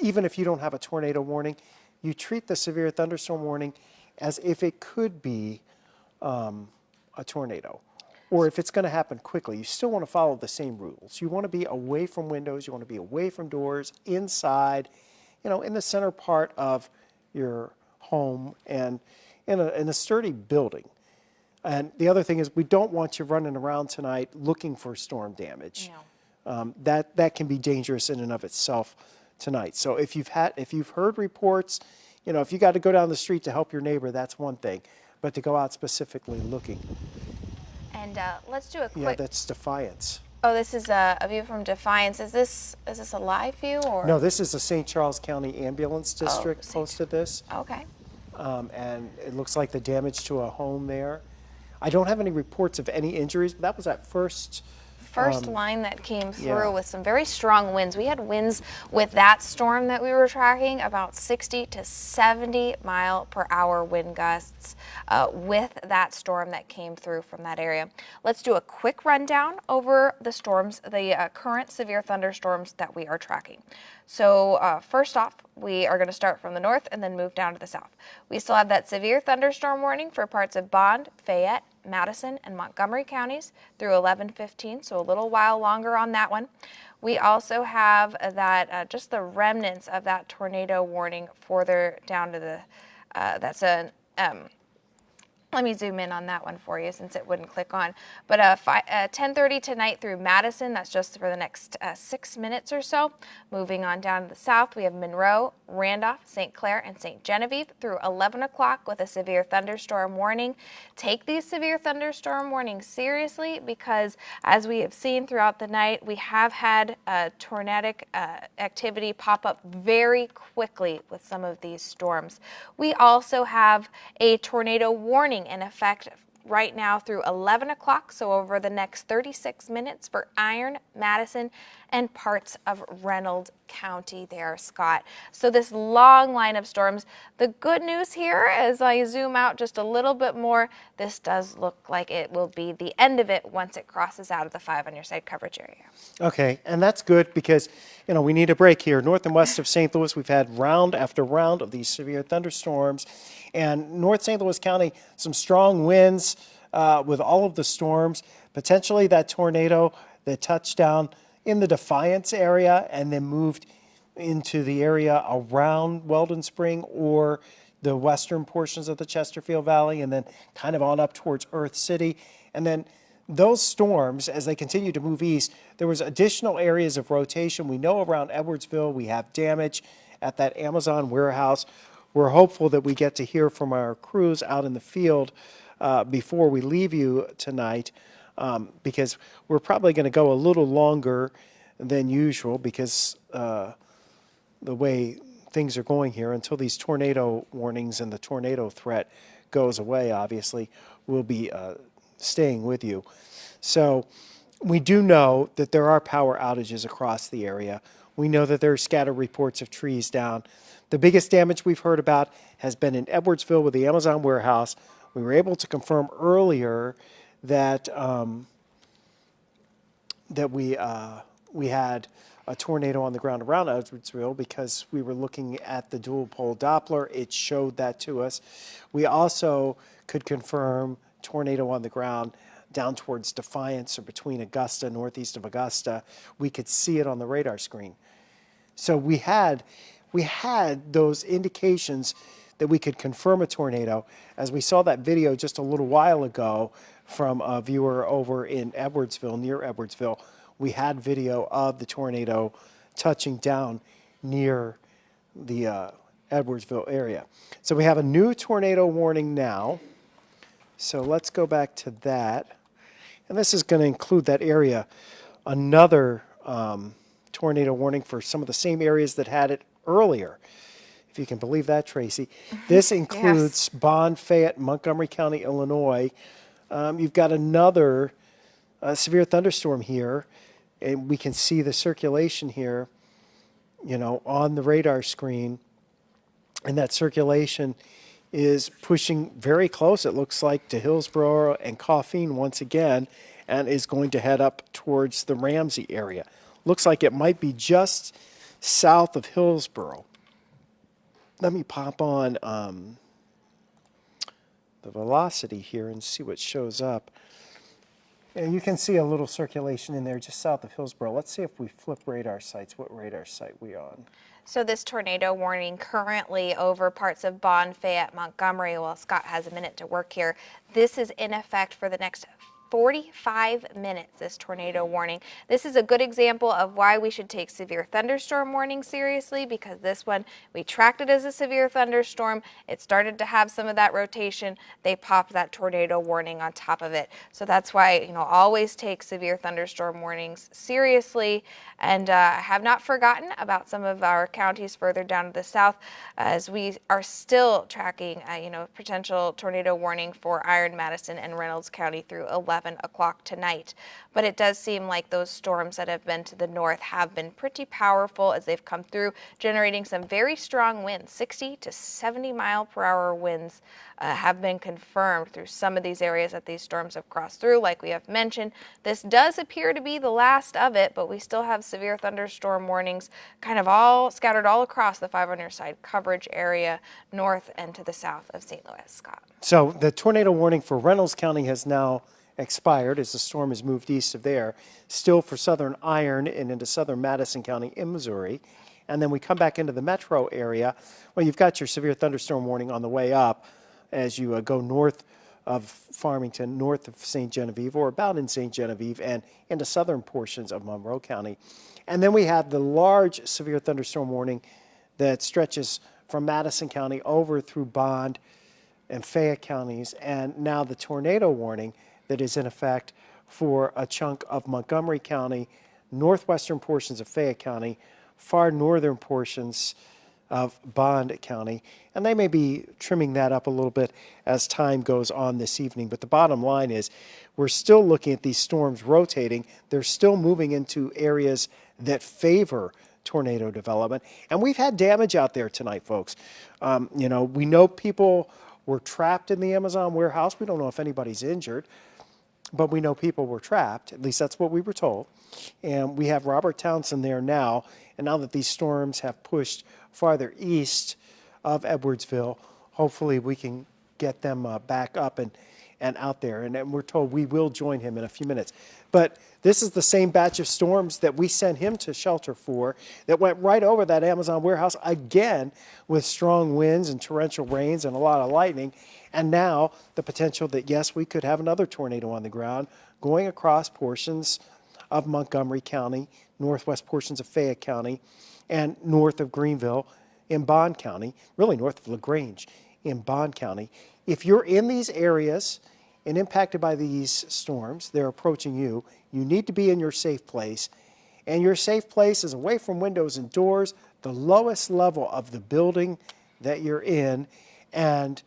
even if you don't have a tornado warning, you treat the severe thunderstorm warning as if it could be a tornado. Or if it's going to happen quickly, you still want to follow the same rules. You want to be away from windows, you want to be away from doors, inside, in the center part of your home and in a sturdy building. And the other thing is, we don't want you running around tonight looking for storm damage. No. That can be dangerous in and of itself tonight. So if you've heard reports, if you got to go down the street to help your neighbor, that's one thing. But to go out specifically looking. And let's do a quick. Yeah, that's Defiance. Oh, this is a view from Defiance. Is this a live view or? No, this is the St. Charles County Ambulance District posted this. Okay. And it looks like the damage to a home there. I don't have any reports of any injuries, but that was that first line that came through yeah. with some very strong winds. We had winds with that storm that we were tracking about 60 to 70 mile per hour wind gusts with that storm that came through from that area. Let's do a quick rundown over the storms, the current severe thunderstorms that we are tracking. So first off, we are going to start from the north and then move down to the south. We still have that severe thunderstorm warning for parts of Bond, Fayette, Madison, and Montgomery counties through 11:15, so a little while longer on that one. We also have that just the remnants of that tornado warning further down to the, let me zoom in on that one for you since it wouldn't click on. But 10:30 tonight through Madison, that's just for the next 6 minutes or so. Moving on down to the south, we have Monroe, Randolph, St. Clair, and St. Genevieve through 11 o'clock with a severe thunderstorm warning. Take these severe thunderstorm warnings seriously because as we have seen throughout the night, we have had tornadic activity pop up very quickly with some of these storms. We also have a tornado warning in effect right now through 11 o'clock, so over the next 36 minutes for Iron, Madison, and parts of Reynolds County there, Scott. So this long line of storms, the good news here, as I zoom out just a little bit more, this does look like it will be the end of it once it crosses out of the 5 on your side coverage area. Okay, and that's good because, we need a break here. North and west of St. Louis, we've had round after round of these severe thunderstorms. And North St. Louis County, some strong winds with all of the storms. Potentially that tornado that touched down in the Defiance area and then moved into the area around Weldon Spring or the western portions of the Chesterfield Valley and then kind of on up towards Earth City. And then those storms, as they continue to move east, there was additional areas of rotation. We know around Edwardsville we have damage at that Amazon warehouse. We're hopeful that we get to hear from our crews out in the field before we leave you tonight. Because we're probably going to go a little longer than usual because the way things are going here until these tornado warnings and the tornado threat goes away, obviously, we'll be staying with you. So we do know that there are power outages across the area. We know that there are scattered reports of trees down. The biggest damage we've heard about has been in Edwardsville with the Amazon warehouse. We were able to confirm earlier that we had a tornado on the ground around Edwardsville because we were looking at the dual pole Doppler. It showed that to us. We also could confirm tornado on the ground down towards Defiance or between Augusta, northeast of Augusta. We could see it on the radar screen. So we had those indications that we could confirm a tornado. As we saw that video just a little while ago from a viewer over in Edwardsville, near Edwardsville, we had video of the tornado touching down near the Edwardsville area. So we have a new tornado warning now. So let's go back to that. And this is going to include that area. Another tornado warning for some of the same areas that had it earlier. If you can believe that, Tracy. This includes Bond, Fayette, Montgomery County, Illinois. You've got another severe thunderstorm here, and we can see the circulation here, on the radar screen. And that circulation is pushing very close, it looks like, to Hillsborough and Coffeen once again, and is going to head up towards the Ramsey area. Looks like it might be just south of Hillsborough. Let me pop on the velocity here and see what shows up. And you can see a little circulation in there just south of Hillsborough. Let's see if we flip radar sites, what radar site we on. So this tornado warning currently over parts of Bond, Fayette, Montgomery, well, Scott has a minute to work here. This is in effect for the next 45 minutes, this tornado warning. This is a good example of why we should take severe thunderstorm warning seriously, because this one, we tracked it as a severe thunderstorm. It started to have some of that rotation. They popped that tornado warning on top of it. So that's why, always take severe thunderstorm warnings seriously. And I have not forgotten about some of our counties further down to the south, as we are still tracking, potential tornado warning for Iron, Madison, and Reynolds County through 11 o'clock tonight. But it does seem like those storms that have been to the north have been pretty powerful as they've come through, generating some very strong winds. 60 to 70 mile per hour winds have been confirmed through some of these areas that these storms have crossed through. Like we have mentioned, this does appear to be the last of it, but we still have severe thunderstorm warnings kind of all scattered all across the 5 on your side coverage area, north and to the south of St. Louis. Scott. So the tornado warning for Reynolds County has now expired as the storm has moved east of there. Still for southern Iron and into southern Madison County in Missouri. And then we come back into the metro area. Well, you've got your severe thunderstorm warning on the way up as you go north of Farmington, north of St. Genevieve, or about in St. Genevieve, and into southern portions of Monroe County. And then we have the large severe thunderstorm warning that stretches from Madison County over through Bond and Fayette counties, and now the tornado warning that is in effect for a chunk of Montgomery County, northwestern portions of Fayette County, far northern portions of Bond County. And they may be trimming that up a little bit as time goes on this evening. But the bottom line is we're still looking at these storms rotating. They're still moving into areas that favor tornado development. And we've had damage out there tonight, folks. You know, we know people were trapped in the Amazon warehouse. We don't know if anybody's injured, but we know people were trapped. At least that's what we were told. And we have Robert Townsend there now. And now that these storms have pushed farther east of Edwardsville, hopefully we can get them back up and out there. And we're told we will join him in a few minutes. But this is the same batch of storms that we sent him to shelter for that went right over that Amazon warehouse again with strong winds and torrential rains and a lot of lightning. And now the potential that, yes, we could have another tornado on the ground going across portions of Montgomery County, northwest portions of Fayette County, and north of Greenville in Bond County, really north of LaGrange in Bond County. If you're in these areas and impacted by these storms, they're approaching you, you need to be in your safe place. And your safe place is away from windows and doors, the lowest level of the building that you're in. And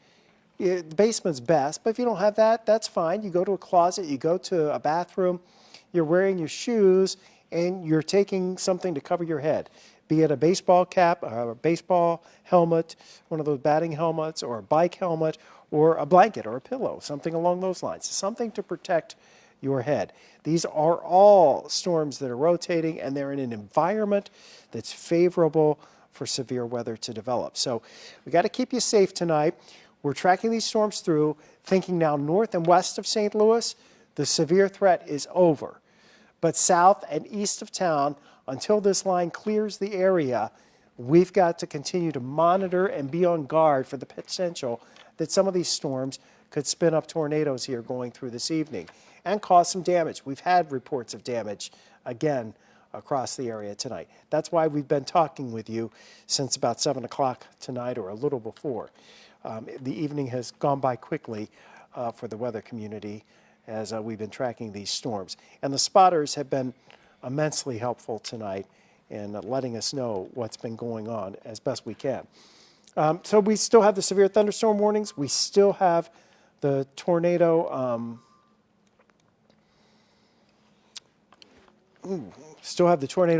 the basement's best, but if you don't have that, that's fine. You go to a closet, you go to a bathroom, you're wearing your shoes, and you're taking something to cover your head, be it a baseball cap, or a baseball helmet, one of those batting helmets, or a bike helmet, or a blanket or a pillow, something along those lines, something to protect your head. These are all storms that are rotating, and they're in an environment that's favorable for severe weather to develop. So we got to keep you safe tonight. We're tracking these storms through, thinking now north and west of St. Louis, the severe threat is over. But south and east of town, until this line clears the area, we've got to continue to monitor and be on guard for the potential that some of these storms could spin up tornadoes here going through this evening and cause some damage. We've had reports of damage, again, across the area tonight. That's why we've been talking with you since about 7 o'clock tonight or a little before. The evening has gone by quickly for the weather community as we've been tracking these storms. And the spotters have been immensely helpful tonight in letting us know what's been going on as best we can. So we still have the severe thunderstorm warnings. We still have the tornado,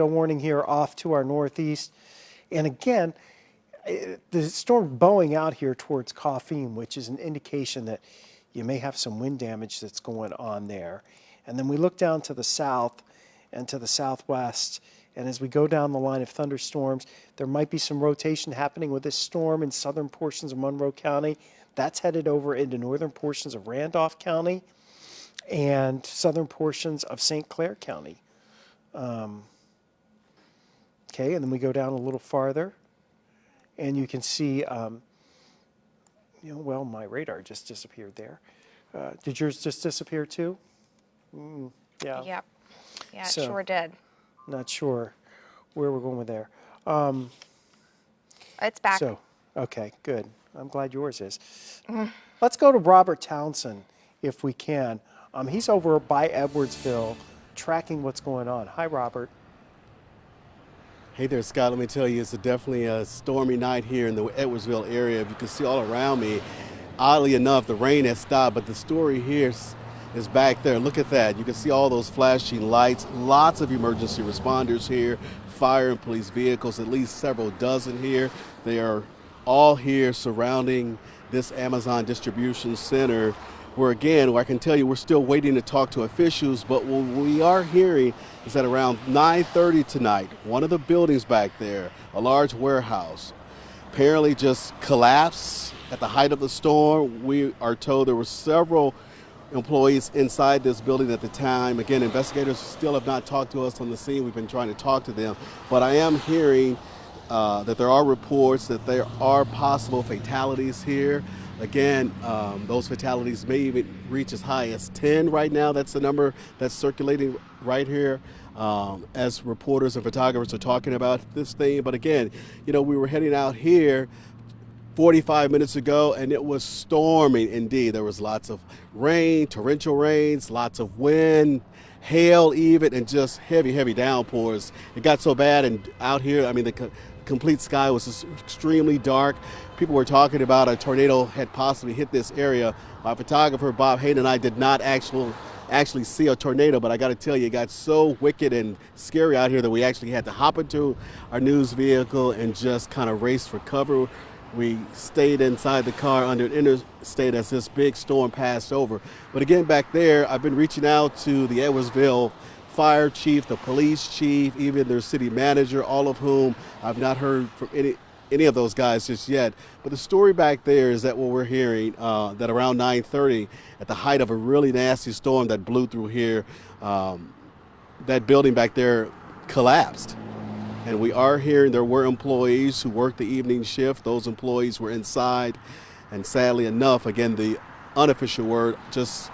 warning here off to our northeast. And again, the storm bowing out here towards Coffeen, which is an indication that you may have some wind damage that's going on there. And then we look down to the south and to the southwest, and as we go down the line of thunderstorms, there might be some rotation happening with this storm in southern portions of Monroe County. That's headed over into northern portions of Randolph County and southern portions of St. Clair County. Okay, and then we go down a little farther, and you can see, well, my radar just disappeared there. Did yours just disappear too? Yeah. Yep. Yeah, it So- sure did. Not sure where we're going with there. It's back. So, okay, good. I'm glad yours is. Let's go to Robert Townsend, if we can. He's over by Edwardsville, tracking what's going on. Hi, Robert. Hey there, Scott. Let me tell you, it's definitely a stormy night here in the Edwardsville area. If you can see all around me, oddly enough, the rain has stopped, but the story here is back there. Look at that. You can see all those flashing lights, lots of emergency responders here, fire and police vehicles, at least several dozen here. They are all here surrounding this Amazon distribution center where, again, I can tell you we're still waiting to talk to officials, but what we are hearing is that around 9:30 tonight, one of the buildings back there, a large warehouse, apparently just collapsed at the height of the storm. We are told there were several employees inside this building at the time. Again, investigators still have not talked to us on the scene. We've been trying to talk to them, but I am hearing that there are reports that there are possible fatalities here. Again, those fatalities may even reach as high as 10 right now. That's the number that's circulating right here as reporters and photographers are talking about this thing. But again, we were heading out here 45 minutes ago, and it was storming indeed. There was lots of rain, torrential rains, lots of wind, hail even, and just heavy downpours. It got so bad and out here, I mean, the complete sky was just extremely dark. People were talking about a tornado had possibly hit this area. My photographer, Bob Hayden, and I did not actually actually see a tornado, but I got to tell you, it got so wicked and scary out here that we actually had to hop into our news vehicle and just kind of race for cover. We stayed inside the car under an interstate as this big storm passed over. But again, back there, I've been reaching out to the Edwardsville fire chief, the police chief, even their city manager, all of whom I've not heard from any of those guys just yet. But the story back there is that what we're hearing, that around 9:30, at the height of a really nasty storm that blew through here, that building back there collapsed. And we are hearing there were employees who worked the evening shift. Those employees were inside. And sadly enough, again, the unofficial word just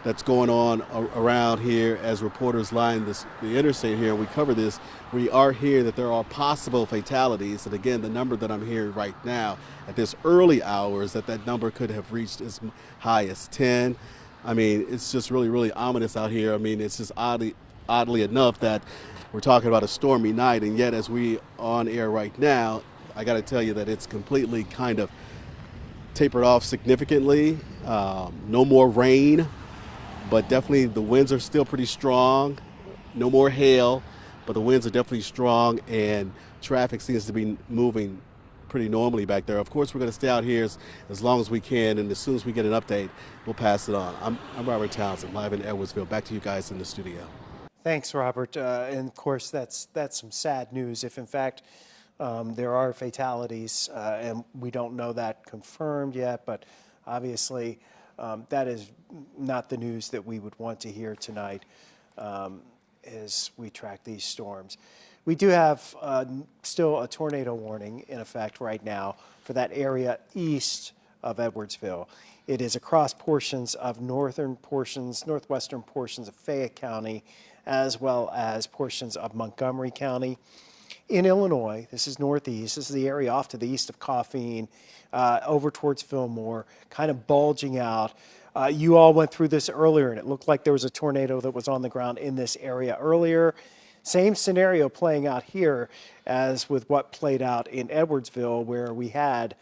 that's going on around here as reporters line the interstate here, and we cover this, we are hearing that there are possible fatalities. And again, the number that I'm hearing right now at this early hours, that number could have reached as high as 10. I mean, it's just really, really ominous out here. I mean, it's just oddly enough that we're talking about a stormy night, and yet as we on air right now, I got to tell you that it's completely kind of tapered off significantly. No more rain, but definitely the winds are still pretty strong. No more hail, but the winds are definitely strong, and traffic seems to be moving pretty normally back there. Of course, we're going to stay out here as long as we can, and as soon as we get an update, we'll pass it on. I'm Robert Townsend, live in Edwardsville. Back to you guys in the studio. Thanks, Robert. And of course, that's some sad news. If in fact there are fatalities, and we don't know that confirmed yet, but obviously that is not the news that we would want to hear tonight as we track these storms. We do have still a tornado warning in effect right now for that area east of Edwardsville. It is across portions of northwestern portions of Fayette County, as well as portions of Montgomery County. In Illinois, this is northeast, this is the area off to the east of Coffeen, over towards Fillmore, kind of bulging out. You all went through this earlier, and it looked like there was a tornado that was on the ground in this area earlier. Same scenario playing out here as with what played out in Edwardsville, where we had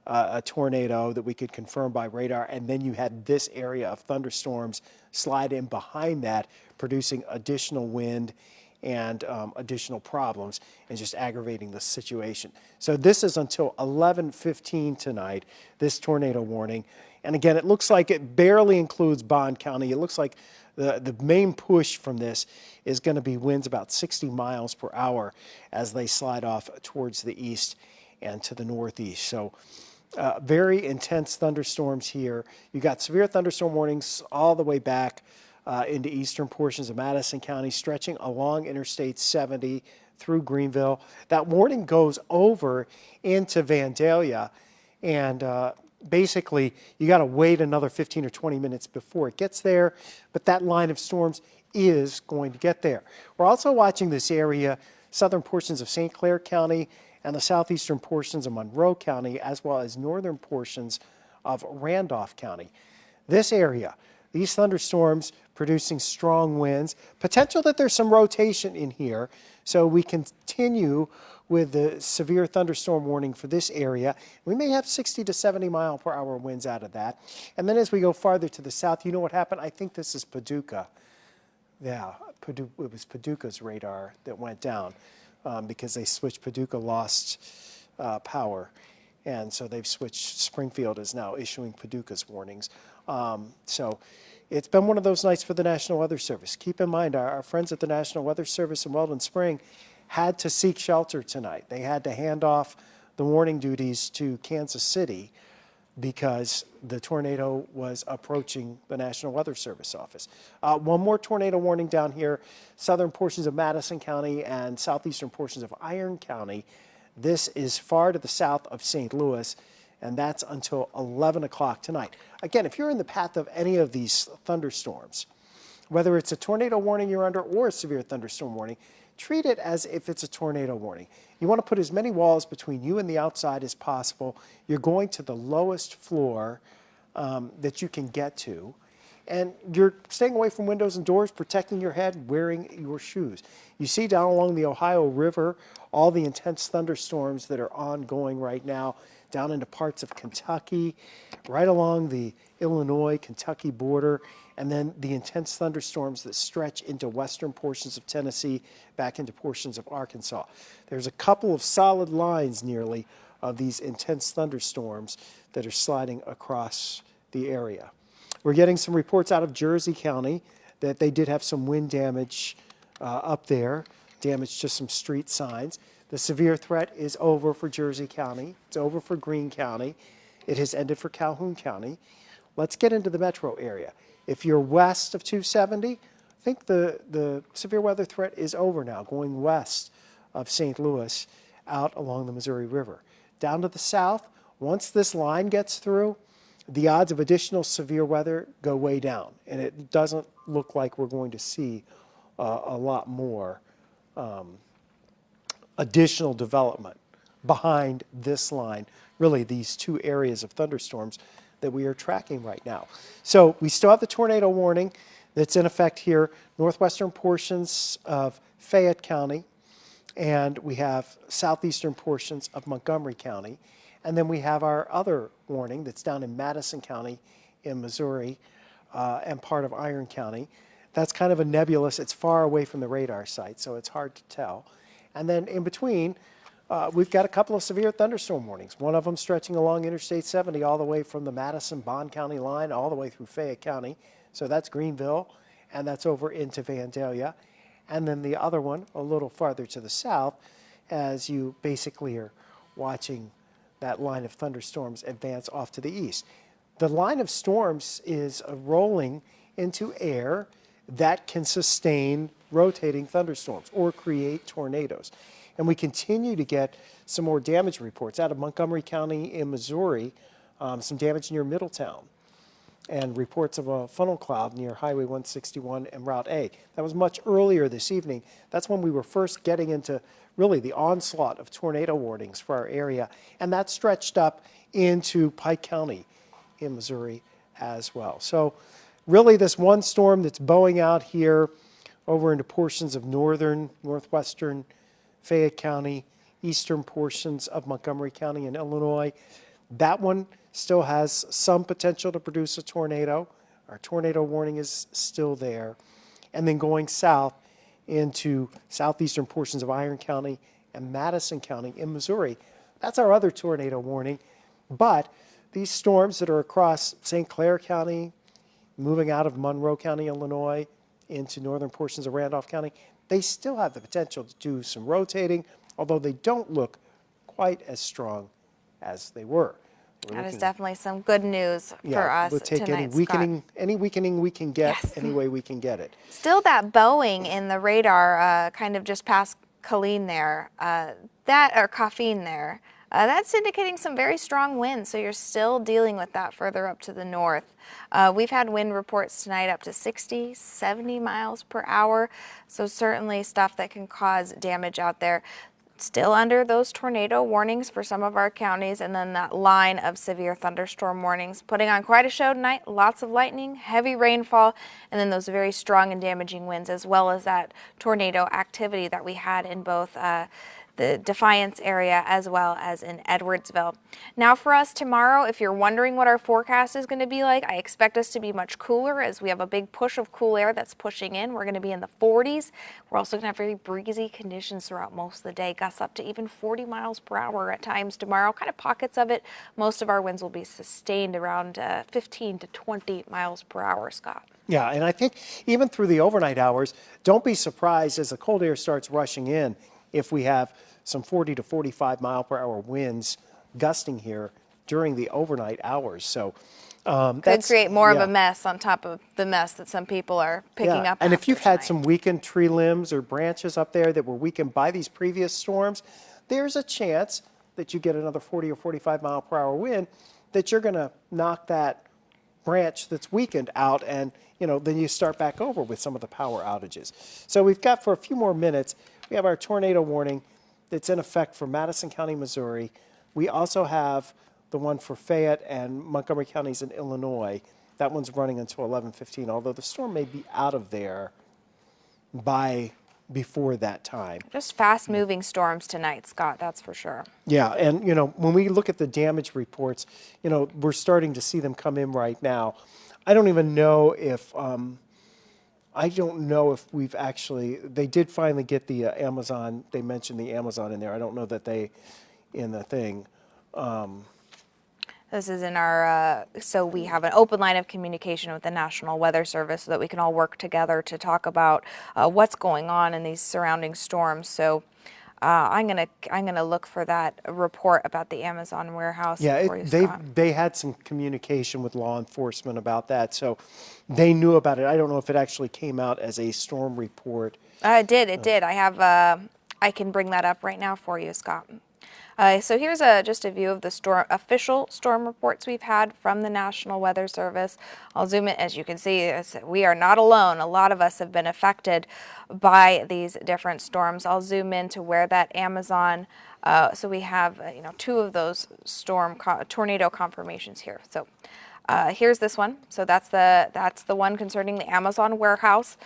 a tornado that we could confirm by radar, and then you had this area of thunderstorms slide in behind that, producing additional wind and additional problems and just aggravating the situation. So this is until 11:15 tonight, this tornado warning. And again, it looks like it barely includes Bond County. It looks like the main push from this is going to be winds about 60 miles per hour as they slide off towards the east and to the northeast. So very intense thunderstorms here. You got severe thunderstorm warnings all the way back into eastern portions of Madison County, stretching along Interstate 70 through Greenville. That warning goes over into Vandalia, and basically you got to wait another 15 or 20 minutes before it gets there, but that line of storms is going to get there. We're also watching this area, southern portions of St. Clair County and the southeastern portions of Monroe County, as well as northern portions of Randolph County. This area, these thunderstorms producing strong winds, potential that there's some rotation in here, so we continue with the severe thunderstorm warning for this area. We may have 60 to 70 mile per hour winds out of that. And then as we go farther to the south, you know what happened? I think this is Paducah. Yeah, it was Paducah's radar that went down because they switched. Paducah lost power. And so they've switched. Springfield is now issuing Paducah's warnings. So it's been one of those nights for the National Weather Service. Keep in mind, our friends at the National Weather Service in Weldon Spring had to seek shelter tonight. They had to hand off the warning duties to Kansas City because the tornado was approaching the National Weather Service office. One more tornado warning down here, southern portions of Madison County and southeastern portions of Iron County. This is far to the south of St. Louis, and that's until 11 o'clock tonight. Again, if you're in the path of any of these thunderstorms, whether it's a tornado warning you're under or a severe thunderstorm warning, treat it as if it's a tornado warning. You want to put as many walls between you and the outside as possible. You're going to the lowest floor that you can get to, and you're staying away from windows and doors, protecting your head, wearing your shoes. You see down along the Ohio River all the intense thunderstorms that are ongoing right now. down into parts of Kentucky, right along the Illinois-Kentucky border, and then the intense thunderstorms that stretch into western portions of Tennessee, back into portions of Arkansas. There's a couple of solid lines nearly of these intense thunderstorms that are sliding across the area. We're getting some reports out of Jersey County that they did have some wind damage up there, damage to some street signs. The severe threat is over for Jersey County. It's over for Greene County. It has ended for Calhoun County. Let's get into the metro area. If you're west of 270, I think the severe weather threat is over now, going west of St. Louis out along the Missouri River. Down to the south, once this line gets through, the odds of additional severe weather go way down, and it doesn't look like we're going to see a lot more additional development behind this line, really these two areas of thunderstorms that we are tracking right now. So we still have the tornado warning that's in effect here, northwestern portions of Fayette County, and we have southeastern portions of Montgomery County. And then we have our other warning that's down in Madison County in Missouri and part of Iron County. That's kind of a nebulous, it's far away from the radar site, so it's hard to tell. And then in between, we've got a couple of severe thunderstorm warnings. One of them stretching along Interstate 70 all the way from the Madison-Bond County line all the way through Fayette County. So that's Greenville, and that's over into Vandalia. And then the other one a little farther to the south as you basically are watching that line of thunderstorms advance off to the east. The line of storms is rolling into air that can sustain rotating thunderstorms or create tornadoes. And we continue to get some more damage reports out of Montgomery County in Missouri, some damage near Middletown, and reports of a funnel cloud near Highway 161 and Route A. That was much earlier this evening. That's when we were first getting into really the onslaught of tornado warnings for our area, and that stretched up into Pike County in Missouri as well. So really this one storm that's bowing out here over into portions of northern, northwestern Fayette County, eastern portions of Montgomery County in Illinois, that one still has some potential to produce a tornado. Our tornado warning is still there. And then going south into southeastern portions of Iron County and Madison County in Missouri, that's our other tornado warning. But these storms that are across St. Clair County, moving out of Monroe County, Illinois, into northern portions of Randolph County, they still have the potential to do some rotating, although they don't look quite as strong as they were. That is definitely some good news for us we'll take tonight, any weakening we can get, Yes. any way we can get it. Still that bowing in the radar, kind of just past Colleen there, or Caffeine there, that's indicating some very strong winds, so you're still dealing with that further up to the north. We've had wind reports tonight up to 60, 70 miles per hour, so certainly stuff that can cause damage out there. Still under those tornado warnings for some of our counties, and then that line of severe thunderstorm warnings. Putting on quite a show tonight, lots of lightning, heavy rainfall, and then those very strong and damaging winds, as well as that tornado activity that we had in both the Defiance area as well as in Edwardsville. Now for us tomorrow, if you're wondering what our forecast is going to be like, I expect us to be much cooler as we have a big push of cool air that's pushing in. We're going to be in the 40s. We're also going to have very breezy conditions throughout most of the day, gusts up to even 40 miles per hour at times tomorrow, kind of pockets of it. Most of our winds will be sustained around 15 to 20 miles per hour, Scott. Yeah, and I think even through the overnight hours, don't be surprised as the cold air starts rushing in if we have some 40 to 45 mile per hour winds gusting here during the overnight hours. So could create more of a mess on top of the mess that some people are picking up. And if you've had tonight. some weakened tree limbs or branches up there that were weakened by these previous storms, there's a chance that you get another 40 or 45 mile per hour wind that you're going to knock that branch that's weakened out, and then you start back over with some of the power outages. So we've got, for a few more minutes, we have our tornado warning that's in effect for Madison County, Missouri. We also have the one for Fayette and Montgomery counties in Illinois. That one's running until 11:15, although the storm may be out of there by before that time. Just fast-moving storms tonight, Scott, that's for sure. Yeah, and when we look at the damage reports, we're starting to see them come in right now. I don't even know if we've actually. They did finally get the Amazon. They mentioned the Amazon in there. I don't know that they in the thing. This is in our, so we have an open line of communication with the National Weather Service so that we can all work together to talk about what's going on in these surrounding storms. So I'm gonna look for that report about the Amazon warehouse. Yeah, for you, Scott. they had some communication with law enforcement about that, so they knew about it. I don't know if it actually came out as a storm report. It did. I have, I can bring that up right now for you, Scott. So here's just a view of the official storm reports we've had from the National Weather Service. I'll zoom in. As you can see, we are not alone. A lot of us have been affected by these different storms. I'll zoom in to where that Amazon, so we have two of those tornado confirmations here. So here's this one. So that's the one concerning the Amazon warehouse.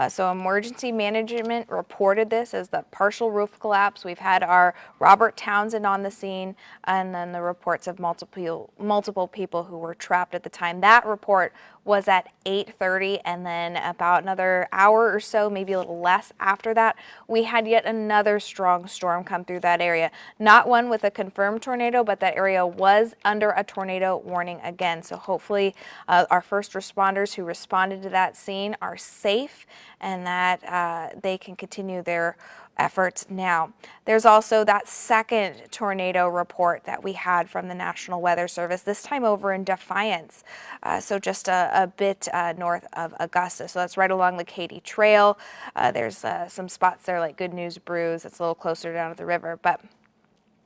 So emergency management reported this as the partial roof collapse. We've had our Robert Townsend on the scene, and then the reports of multiple people who were trapped at the time. That report was at 8:30, and then about another hour or so, maybe a little less after that, we had yet another strong storm come through that area. Not one with a confirmed tornado, but that area was under a tornado warning again. So hopefully our first responders who responded to that scene are safe and that they can continue their efforts now. There's also that second tornado report that we had from the National Weather Service, this time over in Defiance, so just a bit north of Augusta. So that's right along the Katy Trail. There's some spots there like Good News Brews. It's a little closer down to the river, but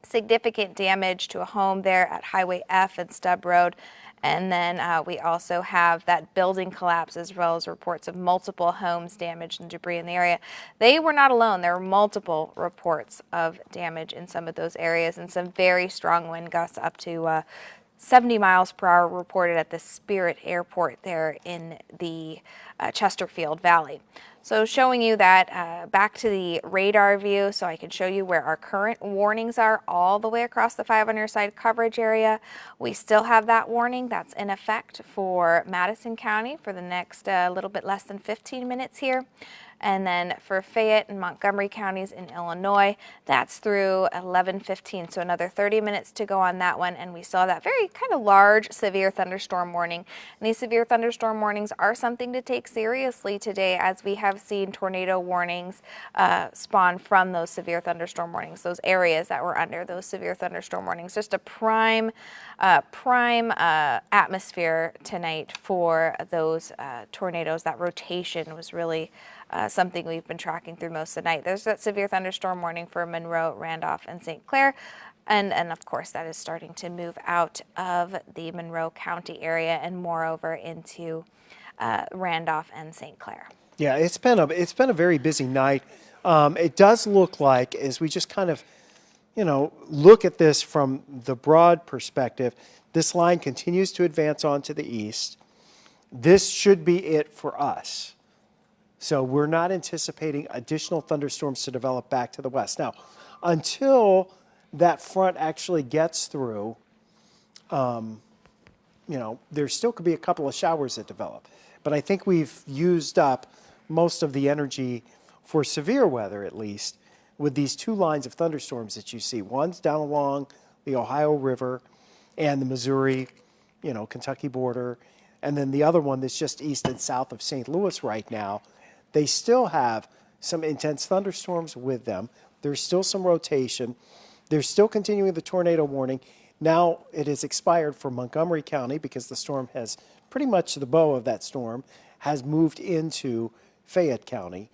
significant damage to a home there at Highway F and Stubb Road. And then we also have that building collapse, as well as reports of multiple homes damaged and debris in the area. They were not alone. There were multiple reports of damage in some of those areas, and some very strong wind gusts up to 70 miles per hour reported at the Spirit Airport there in the Chesterfield Valley. So showing you that back to the radar view, so I can show you where our current warnings are all the way across the 5 on your side coverage area. We still have that warning that's in effect for Madison County for the next little bit less than 15 minutes here. And then for Fayette and Montgomery counties in Illinois, that's through 11:15, so another 30 minutes to go on that one. And we still have that very kind of large severe thunderstorm warning. And these severe thunderstorm warnings are something to take seriously today, as we have seen tornado warnings spawn from those severe thunderstorm warnings, those areas that were under those severe thunderstorm warnings. Just a prime atmosphere tonight for those tornadoes. That rotation was really something we've been tracking through most of the night. There's that severe thunderstorm warning for Monroe, Randolph, and St. Clair. And of course, that is starting to move out of the Monroe County area and moreover into Randolph and St. Clair. Yeah, it's been a very busy night. It does look like, as we just kind of, look at this from the broad perspective, this line continues to advance on to the east. This should be it for us. So we're not anticipating additional thunderstorms to develop back to the west. Now, until that front actually gets through, there still could be a couple of showers that develop. But I think we've used up most of the energy for severe weather, at least, with these two lines of thunderstorms that you see. One's down along the Ohio River and the Missouri, Kentucky border. And then the other one that's just east and south of St. Louis right now. They still have some intense thunderstorms with them. There's still some rotation. They're still continuing the tornado warning. Now it has expired for Montgomery County because the storm has pretty much the bow of that storm has moved into Fayette County.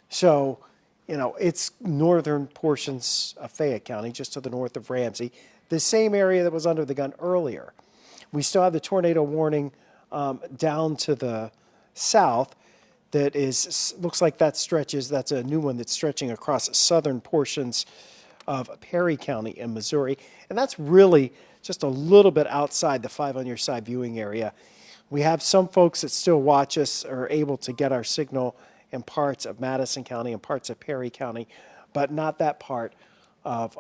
So, it's northern portions of Fayette County, just to the north of Ramsey, the same area that was under the gun earlier. We still have the tornado warning down to the south. That looks like that's a new one that's stretching across southern portions of Perry County in Missouri. And that's really just a little bit outside the 5 on your side viewing area. We have some folks that still watch us, are able to get our signal in parts of Madison County and parts of Perry County, but not that part of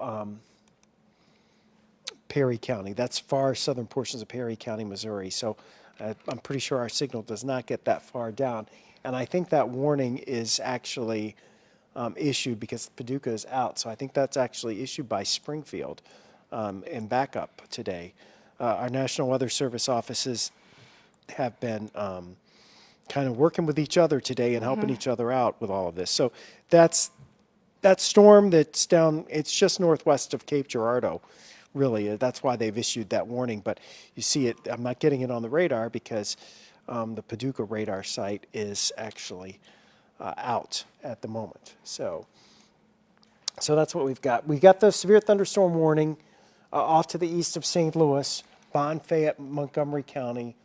Perry County. That's far southern portions of Perry County, Missouri. So I'm pretty sure our signal does not get that far down. And I think that warning is actually issued because Paducah is out. So I think that's actually issued by Springfield in backup today. Our National Weather Service offices have been kind of working with each other today and helping each other out with all of this. So that's that storm that's down, it's just northwest of Cape Girardeau, really. That's why they've issued that warning. But you see it, I'm not getting it on the radar because the Paducah radar site is actually out at the moment. So that's what we've got. We got the severe thunderstorm warning off to the east of St. Louis, Bond, Fayette, Montgomery County.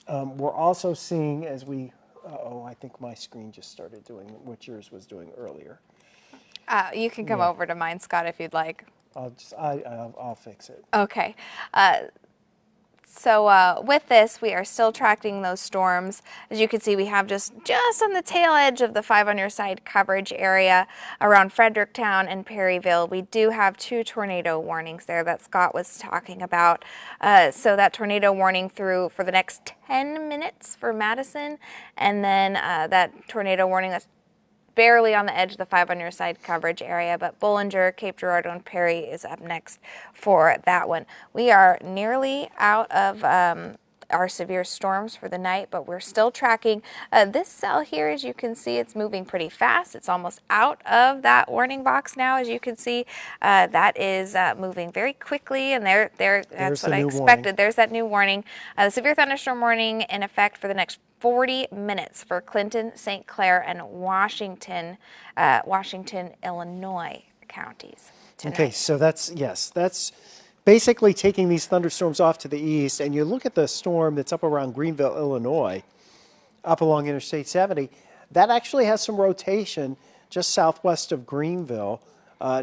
We're also seeing as we, I think my screen just started doing what yours was doing earlier. You can come over to mine, Scott, if you'd like. I'll fix it. Okay. So with this, we are still tracking those storms. As you can see, we have just on the tail edge of the 5 on your side coverage area around Fredericktown and Perryville. We do have 2 tornado warnings there that Scott was talking about. So that tornado warning through for the next 10 minutes for Madison, and then that tornado warning that's barely on the edge of the 5 on your side coverage area, but Bollinger, Cape Girardeau, and Perry is up next for that one. We are nearly out of our severe storms for the night, but we're still tracking. This cell here, as you can see, it's moving pretty fast. It's almost out of that warning box now, as you can see. That is moving very quickly, and that's what I expected. Warning. There's that new warning. The severe thunderstorm warning in effect for the next 40 minutes for Clinton, St. Clair, and Washington, Illinois counties tonight. Okay, so that's basically taking these thunderstorms off to the east, and you look at the storm that's up around Greenville, Illinois, up along Interstate 70, that actually has some rotation just southwest of Greenville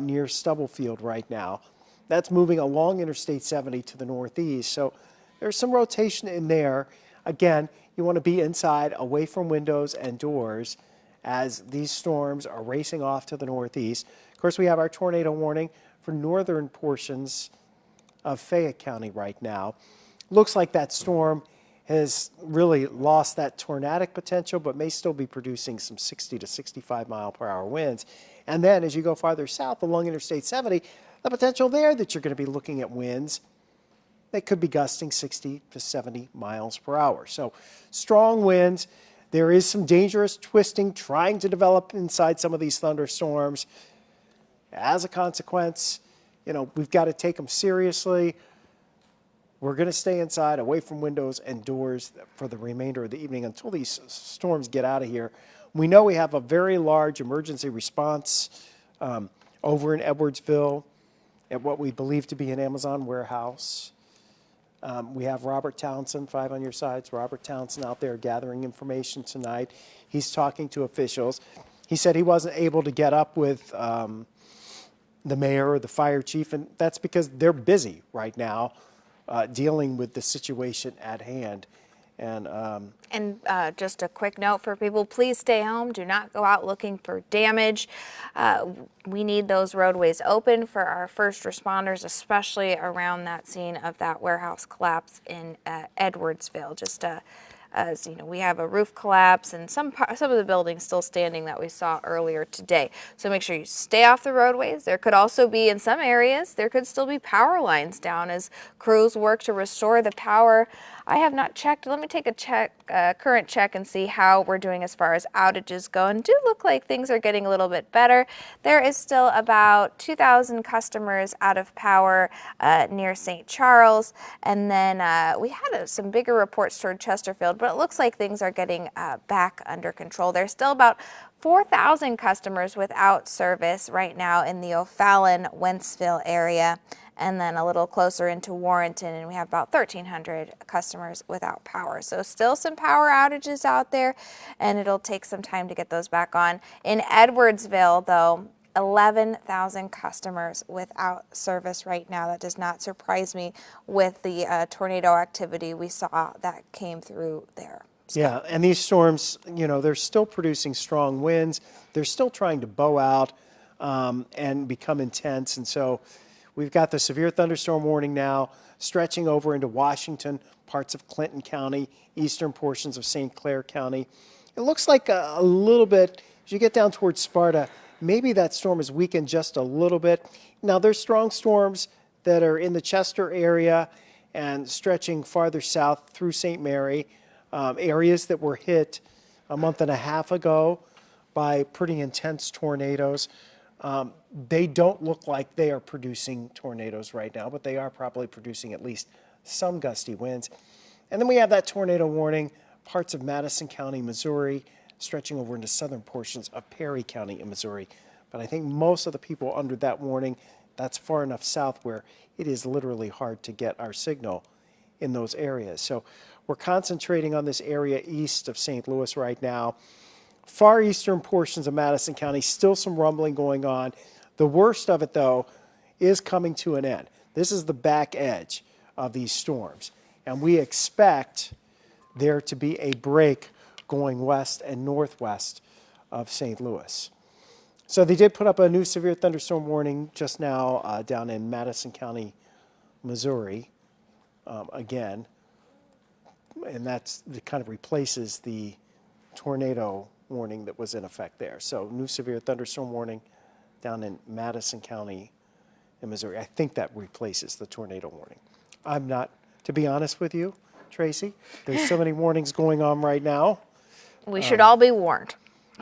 near Stubblefield right now. That's moving along Interstate 70 to the northeast, so there's some rotation in there. Again, you want to be inside, away from windows and doors as these storms are racing off to the northeast. Of course, we have our tornado warning for northern portions of Fayette County right now. Looks like that storm has really lost that tornadic potential, but may still be producing some 60 to 65 mile per hour winds. And then as you go farther south along Interstate 70, the potential there that you're going to be looking at winds that could be gusting 60 to 70 miles per hour. So strong winds. There is some dangerous twisting trying to develop inside some of these thunderstorms. As a consequence, we've got to take them seriously. We're going to stay inside, away from windows and doors for the remainder of the evening until these storms get out of here. We know we have a very large emergency response over in Edwardsville at what we believe to be an Amazon warehouse. We have Robert Townsend, 5 on your sides. Robert Townsend out there gathering information tonight. He's talking to officials. He said he wasn't able to get up with the mayor or the fire chief, and that's because they're busy right now dealing with the situation at hand. And just a quick note for people, please stay home. Do not go out looking for damage. We need those roadways open for our first responders, especially around that scene of that warehouse collapse in Edwardsville. As you know, we have a roof collapse and some of the buildings still standing that we saw earlier today. So make sure you stay off the roadways. There could also be, in some areas, there could still be power lines down as crews work to restore the power. I have not checked. Let me take a current check and see how we're doing as far as outages go. And do look like things are getting a little bit better. There is still about 2,000 customers out of power near St. Charles. And then we had some bigger reports toward Chesterfield, but it looks like things are getting back under control. There's still about 4,000 customers without service right now in the O'Fallon, Wentzville area, and then a little closer into Warrenton, and we have about 1,300 customers without power. So still some power outages out there, and it'll take some time to get those back on. In Edwardsville, though, 11,000 customers without service right now. That does not surprise me with the tornado activity we saw that came through there. Yeah, and these storms, you know, they're still producing strong winds. They're still trying to bow out and become intense. And so we've got the severe thunderstorm warning now stretching over into Washington, parts of Clinton County, eastern portions of St. Clair County. It looks like a little bit, as you get down towards Sparta, maybe that storm has weakened just a little bit. Now, there's strong storms that are in the Chester area and stretching farther south through St. Mary. Areas that were hit a month and a half ago by pretty intense tornadoes. They don't look like they are producing tornadoes right now, but they are probably producing at least some gusty winds. And then we have that tornado warning, parts of Madison County, Missouri, stretching over into southern portions of Perry County in Missouri. But I think most of the people under that warning, that's far enough south where it is literally hard to get our signal in those areas. So we're concentrating on this area east of St. Louis right now. Far eastern portions of Madison County, still some rumbling going on. The worst of it, though, is coming to an end. This is the back edge of these storms. And we expect there to be a break going west and northwest of St. Louis. So they did put up a new severe thunderstorm warning just now down in Madison County, Missouri, again. And that kind of replaces the tornado warning that was in effect there. So new severe thunderstorm warning down in Madison County in Missouri. I think that replaces the tornado warning. I'm not, to be honest with you, Tracy, there's so many warnings going on right now. We should all be warned.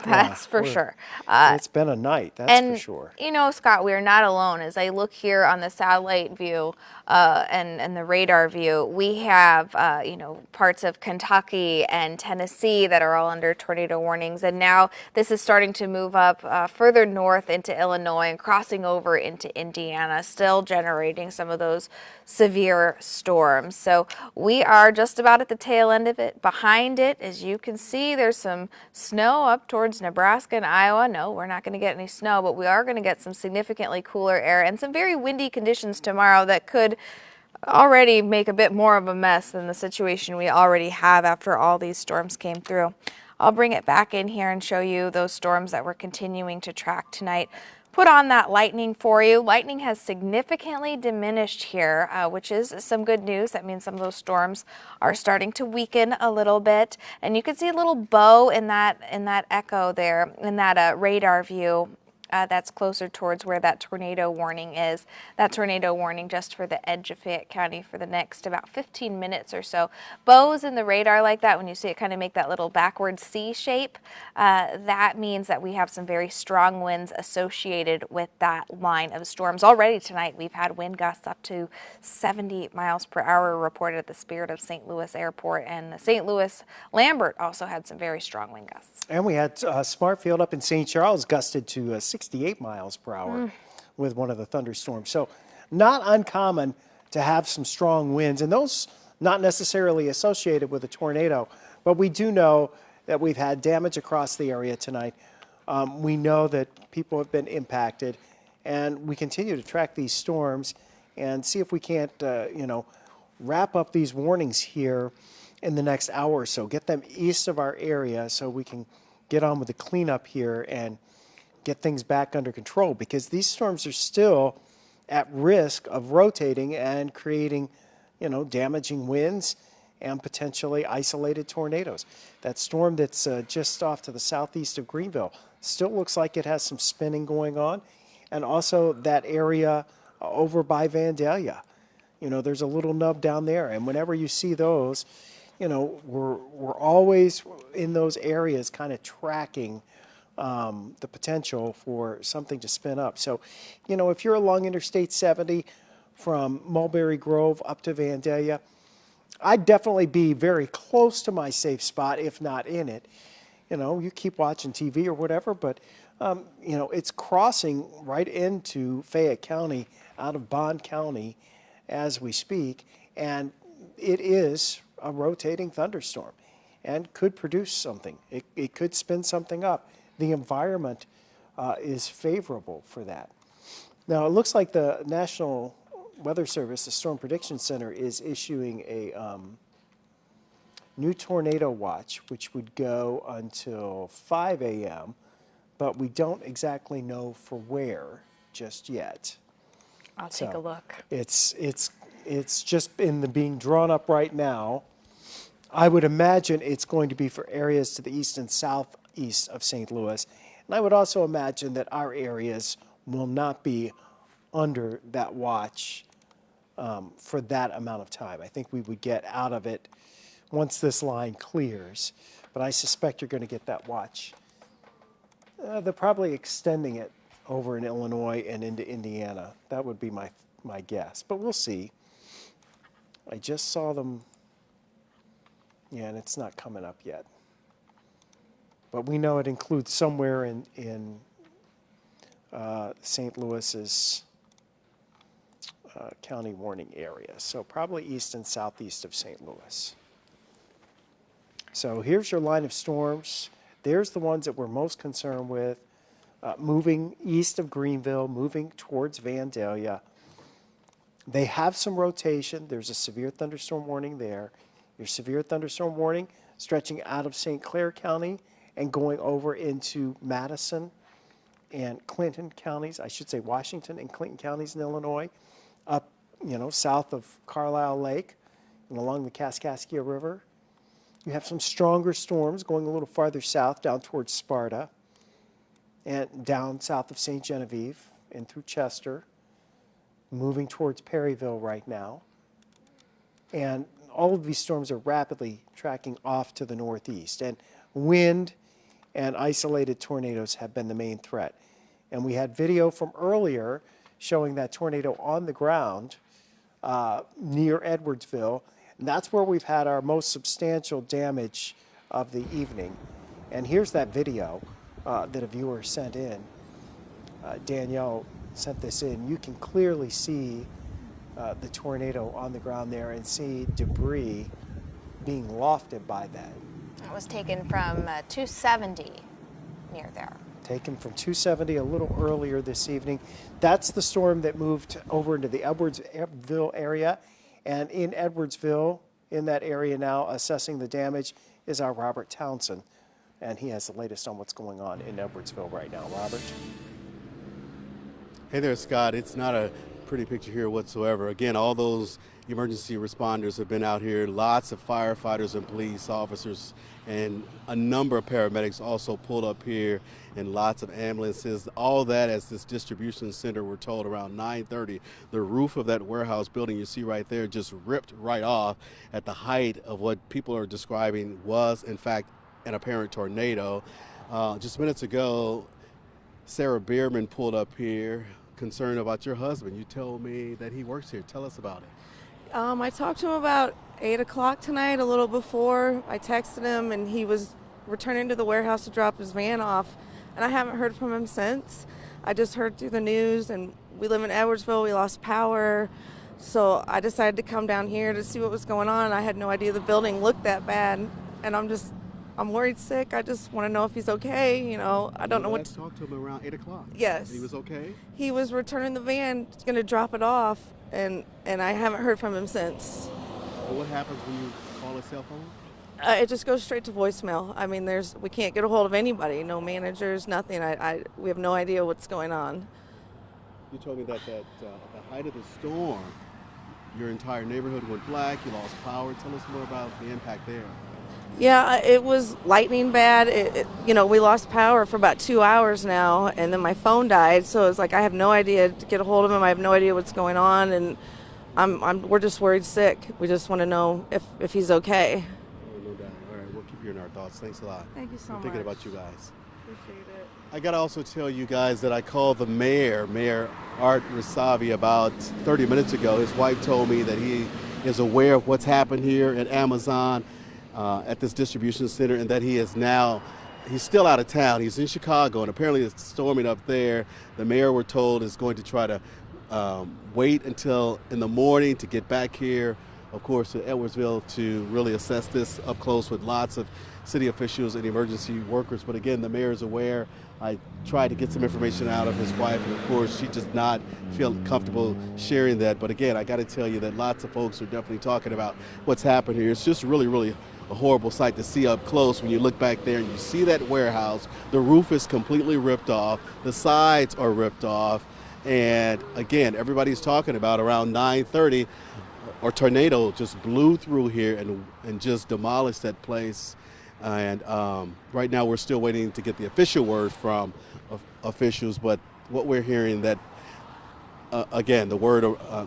That's for sure. It's been a night, that's for sure. You know, Scott, we are not alone. As I look here on the satellite view and the radar view, we have, you know, parts of Kentucky and Tennessee that are all under tornado warnings. And now this is starting to move up further north into Illinois and crossing over into Indiana, still generating some of those severe storms. So we are just about at the tail end of it. Behind it, as you can see, there's some snow up towards Nebraska and Iowa. No, we're not going to get any snow, but we are going to get some significantly cooler air and some very windy conditions tomorrow that could already make a bit more of a mess than the situation we already have after all these storms came through. I'll bring it back in here and show you those storms that we're continuing to track tonight. Put on that lightning for you. Lightning has significantly diminished here, which is some good news. That means some of those storms are starting to weaken a little bit. And you can see a little bow in that echo there, in that radar view. That's closer towards where that tornado warning is. That tornado warning just for the edge of Fayette County for the next about 15 minutes or so. Bows in the radar like that, when you see it kind of make that little backward C shape, that means that we have some very strong winds associated with that line of storms. Already tonight, we've had wind gusts up to 70 miles per hour reported at the Spirit of St. Louis Airport, and the St. Louis Lambert also had some very strong wind gusts. And we had Smartfield up in St. Charles gusted to 68 miles per hour with one of the thunderstorms. So not uncommon to have some strong winds, and those not necessarily associated with a tornado, but we do know that we've had damage across the area tonight. We know that people have been impacted, and we continue to track these storms and see if we can't, you know, wrap up these warnings here in the next hour or so, get them east of our area so we can get on with the cleanup here and get things back under control, because these storms are still at risk of rotating and creating, you know, damaging winds and potentially isolated tornadoes. That storm that's just off to the southeast of Greenville still looks like it has some spinning going on, and also that area over by Vandalia. You know, there's a little nub down there, and whenever you see those, you know, we're always in those areas kind of tracking the potential for something to spin up. So, you know, if you're along Interstate 70 from Mulberry Grove up to Vandalia, I'd definitely be very close to my safe spot, if not in it. You know, you keep watching TV or whatever, but, you know, it's crossing right into Fayette County out of Bond County as we speak, and it is a rotating thunderstorm and could produce something. It could spin something up. The environment is favorable for that. Now, it looks like the National Weather Service, the Storm Prediction Center, is issuing a new tornado watch, which would go until 5 a.m., but we don't exactly know for where just yet. I'll take a So, look. It's just being drawn up right now. I would imagine it's going to be for areas to the east and southeast of St. Louis. And I would also imagine that our areas will not be under that watch for that amount of time. I think we would get out of it once this line clears. But I suspect you're going to get that watch. They're probably extending it over in Illinois and into Indiana. That would be my guess. But we'll see. I just saw them. Yeah, and it's not coming up yet. But we know it includes somewhere in St. Louis's county warning area. So probably east and southeast of St. Louis. So here's your line of storms. There's the ones that we're most concerned with. Moving east of Greenville, moving towards Vandalia. They have some rotation. There's a severe thunderstorm warning there. Your severe thunderstorm warning stretching out of St. Clair County and going over into Madison and Clinton counties, I should say Washington and Clinton counties in Illinois, up, south of Carlisle Lake and along the Kaskaskia River. You have some stronger storms going a little farther south down towards Sparta and down south of St. Genevieve and through Chester, moving towards Perryville right now. And all of these storms are rapidly tracking off to the northeast. And wind and isolated tornadoes have been the main threat. And we had video from earlier showing that tornado on the ground near Edwardsville. And that's where we've had our most substantial damage of the evening. And here's that video that a viewer sent in. Danielle sent this in. You can clearly see the tornado on the ground there and see debris being lofted by that. It was taken from 270 near there. Taken from 270 a little earlier this evening. That's the storm that moved over into the Edwardsville area. And in Edwardsville, in that area now, assessing the damage is our Robert Townsend. And he has the latest on what's going on in Edwardsville right now. Robert? Hey there, Scott. It's not a pretty picture here whatsoever. Again, all those emergency responders have been out here. Lots of firefighters and police officers and a number of paramedics also pulled up here, and lots of ambulances. All that as this distribution center, we're told, around 9:30. The roof of that warehouse building you see right there just ripped right off at the height of what people are describing was, in fact, an apparent tornado. Just minutes ago, Sarah Bierman pulled up here, concerned about your husband. You told me that he works here. Tell us about it. I talked to him about 8 o'clock tonight, a little before. I texted him, and he was returning to the warehouse to drop his van off, and I haven't heard from him since. I just heard through the news, and we live in Edwardsville. We lost power, so I decided to come down here to see what was going on. I had no idea the building looked that bad, and I'm worried sick. I just want to know if he's okay. I don't know what. I talked to him around 8 o'clock. Yes. He was okay? He was returning the van, going to drop it off, and I haven't heard from him since. Well, what happens when you call a cell phone? It just goes straight to voicemail. I mean, we can't get a hold of anybody, no managers, nothing. We have no idea what's going on. You told me that at the height of the storm, your entire neighborhood went black, you lost power. Tell us more about the impact there. Yeah, it was lightning bad. We lost power for about 2 hours now, and then my phone died. So it's like I have no idea to get a hold of him. I have no idea what's going on, and we're just worried sick. We just want to know if he's okay. No doubt. All right, we'll keep you in our thoughts. Thanks a lot. Thank you so I'm much. thinking about you guys. Appreciate it. I got to also tell you guys that I called the Mayor Art Rasavi, about 30 minutes ago. His wife told me that he is aware of what's happened here at Amazon, at this distribution center, and that he's still out of town. He's in Chicago, and apparently it's storming up there. The mayor, we're told, is going to try to wait until in the morning to get back here, of course, to Edwardsville to really assess this up close with lots of city officials and emergency workers. But again, the mayor is aware. I tried to get some information out of his wife, and of course, she does not feel comfortable sharing that. But again, I got to tell you that lots of folks are definitely talking about what's happened here. It's just really, really a horrible sight to see up close when you look back there and you see that warehouse. The roof is completely ripped off. The sides are ripped off. And again, everybody's talking about around 9:30, a tornado just blew through here and just demolished that place. And right now we're still waiting to get the official word from officials, but what we're hearing that again, the word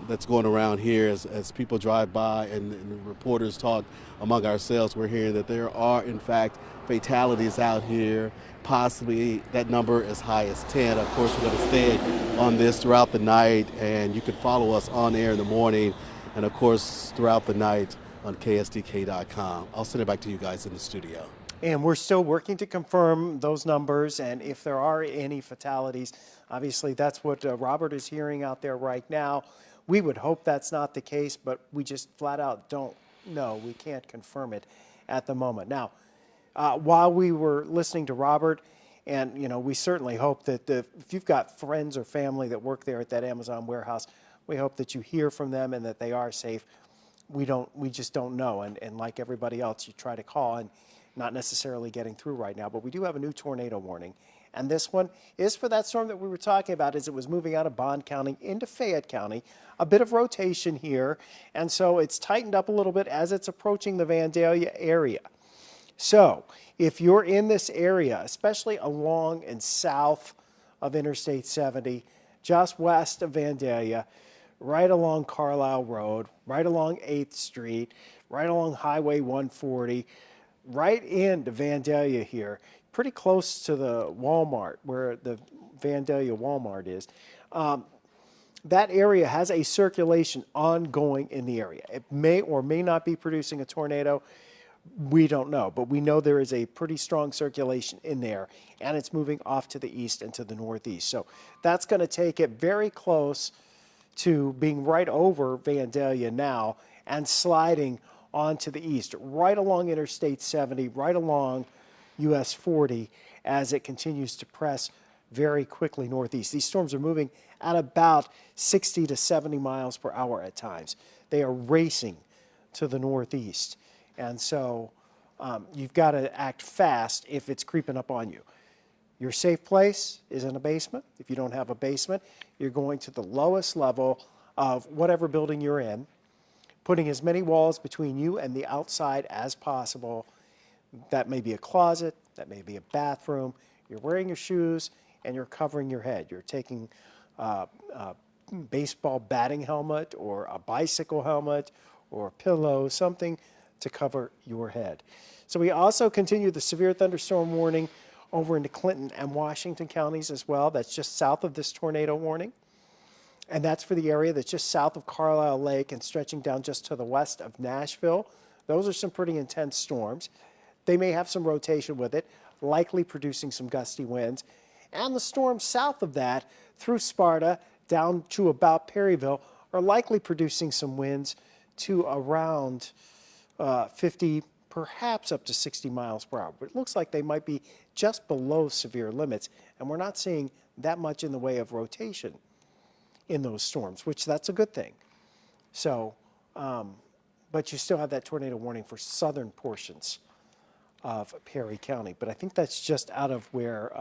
that's going around here as people drive by and reporters talk among ourselves, we're hearing that there are, in fact, fatalities out here, possibly that number as high as 10. Of course, we're going to stay on this throughout the night, and you can follow us on air in the morning, and of course, throughout the night on KSDK.com. I'll send it back to you guys in the studio. And we're still working to confirm those numbers, and if there are any fatalities, obviously that's what Robert is hearing out there right now. We would hope that's not the case, but we just flat out don't know. We can't confirm it at the moment. Now, while we were listening to Robert, and we certainly hope that if you've got friends or family that work there at that Amazon warehouse, we hope that you hear from them and that they are safe. We just don't know, and like everybody else, you try to call and not necessarily getting through right now, but we do have a new tornado warning. And this one is for that storm that we were talking about as it was moving out of Bond County into Fayette County. A bit of rotation here, and so it's tightened up a little bit as it's approaching the Vandalia area. So if you're in this area, especially along and south of Interstate 70, just west of Vandalia, right along Carlisle Road, right along 8th Street, right along Highway 140, right into Vandalia here, pretty close to the Walmart, where the Vandalia Walmart is. That area has a circulation ongoing in the area. It may or may not be producing a tornado. We don't know, but we know there is a pretty strong circulation in there, and it's moving off to the east and to the northeast. So that's going to take it very close to being right over Vandalia now and sliding on to the east, right along Interstate 70, right along US 40, as it continues to press very quickly northeast. These storms are moving at about 60 to 70 miles per hour at times. They are racing to the northeast. And so you've got to act fast if it's creeping up on you. Your safe place is in a basement. If you don't have a basement, you're going to the lowest level of whatever building you're in, putting as many walls between you and the outside as possible. That may be a closet, that may be a bathroom. You're wearing your shoes and you're covering your head. You're taking a baseball batting helmet or a bicycle helmet or a pillow, something to cover your head. So we also continue the severe thunderstorm warning over into Clinton and Washington counties as well. That's just south of this tornado warning. And that's for the area that's just south of Carlisle Lake and stretching down just to the west of Nashville. Those are some pretty intense storms. They may have some rotation with it, likely producing some gusty winds. And the storms south of that through Sparta down to about Perryville are likely producing some winds to around 50, perhaps up to 60 miles per hour. But it looks like they might be just below severe limits, and we're not seeing that much in the way of rotation in those storms, which that's a good thing. So, but you still have that tornado warning for southern portions of Perry County. But I think that's just out of where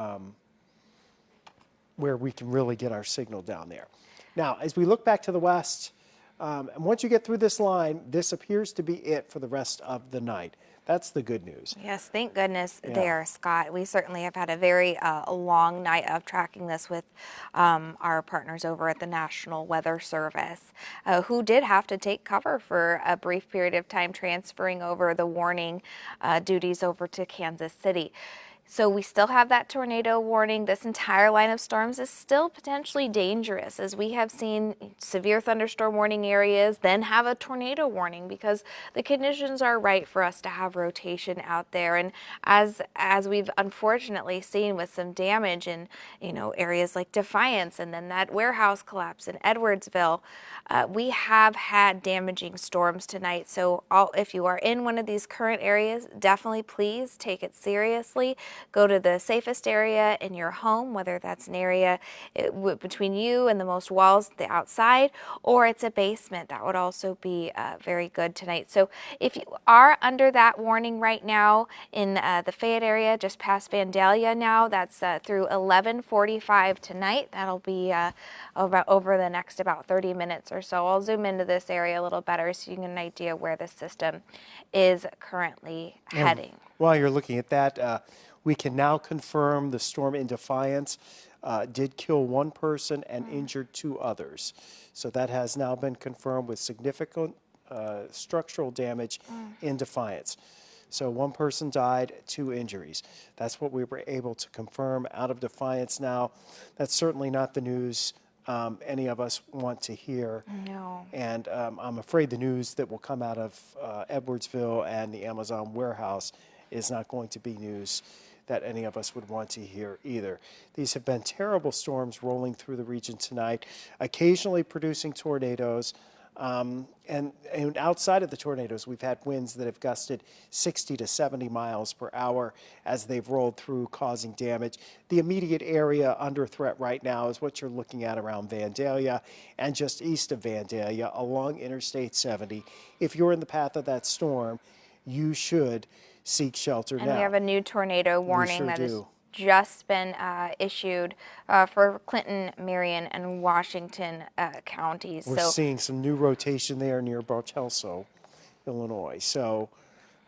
we can really get our signal down there. Now, as we look back to the west, and once you get through this line, this appears to be it for the rest of the night. That's the good news. Yes, thank goodness there, Scott. We certainly have had a very long night of tracking this with our partners over at the National Weather Service, who did have to take cover for a brief period of time, transferring over the warning duties over to Kansas City. So we still have that tornado warning. This entire line of storms is still potentially dangerous, as we have seen severe thunderstorm warning areas then have a tornado warning, because the conditions are right for us to have rotation out there. And as we've unfortunately seen with some damage in areas like Defiance and then that warehouse collapse in Edwardsville, we have had damaging storms tonight. So if you are in one of these current areas, definitely please take it seriously. go to the safest area in your home, whether that's an area between you and the most walls, the outside, or it's a basement. That would also be very good tonight. So if you are under that warning right now in the Fayette area, just past Vandalia now, that's through 11:45 tonight. That'll be over the next about 30 minutes or so. I'll zoom into this area a little better so you can get an idea where the system is currently heading. While you're looking at that, we can now confirm the storm in Defiance did kill one person and injured two others. So that has now been confirmed with significant structural damage in Defiance. So one person died, two injuries. That's what we were able to confirm out of Defiance now. That's certainly not the news any of us want to hear. No. And I'm afraid the news that will come out of Edwardsville and the Amazon warehouse is not going to be news that any of us would want to hear either. These have been terrible storms rolling through the region tonight, occasionally producing tornadoes. And outside of the tornadoes, we've had winds that have gusted 60 to 70 miles per hour as they've rolled through, causing damage. The immediate area under threat right now is what you're looking at around Vandalia and just east of Vandalia along Interstate 70. If you're in the path of that storm, you should seek shelter now. And we have a new tornado warning sure that has do. just been issued for Clinton, Marion, and Washington counties. We're seeing some new rotation there near Bartelso, Illinois. So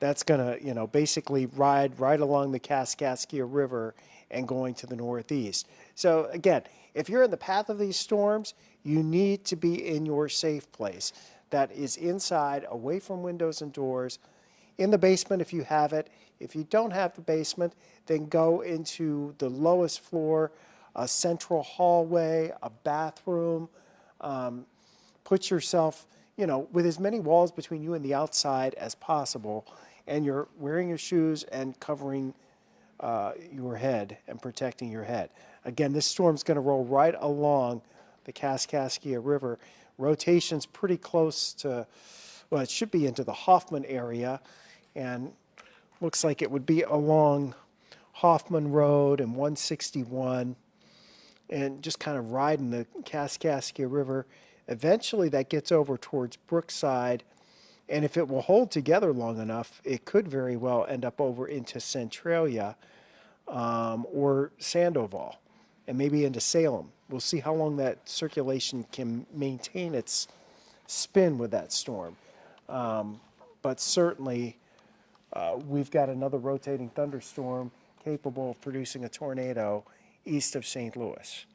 that's going to, basically ride right along the Kaskaskia River and going to the northeast. So again, if you're in the path of these storms, you need to be in your safe place. That is inside, away from windows and doors, in the basement if you have it. If you don't have the basement, then go into the lowest floor, a central hallway, a bathroom. Put yourself, with as many walls between you and the outside as possible, and you're wearing your shoes and covering your head and protecting your head. Again, this storm's going to roll right along the Kaskaskia River. Rotation's pretty close to, well, it should be into the Hoffman area, and looks like it would be along Hoffman Road and 161 and just kind of riding the Kaskaskia River. Eventually that gets over towards Brookside, and if it will hold together long enough, it could very well end up over into Centralia or Sandoval and maybe into Salem. We'll see how long that circulation can maintain its spin with that storm. But certainly we've got another rotating thunderstorm capable of producing a tornado east of St. Louis.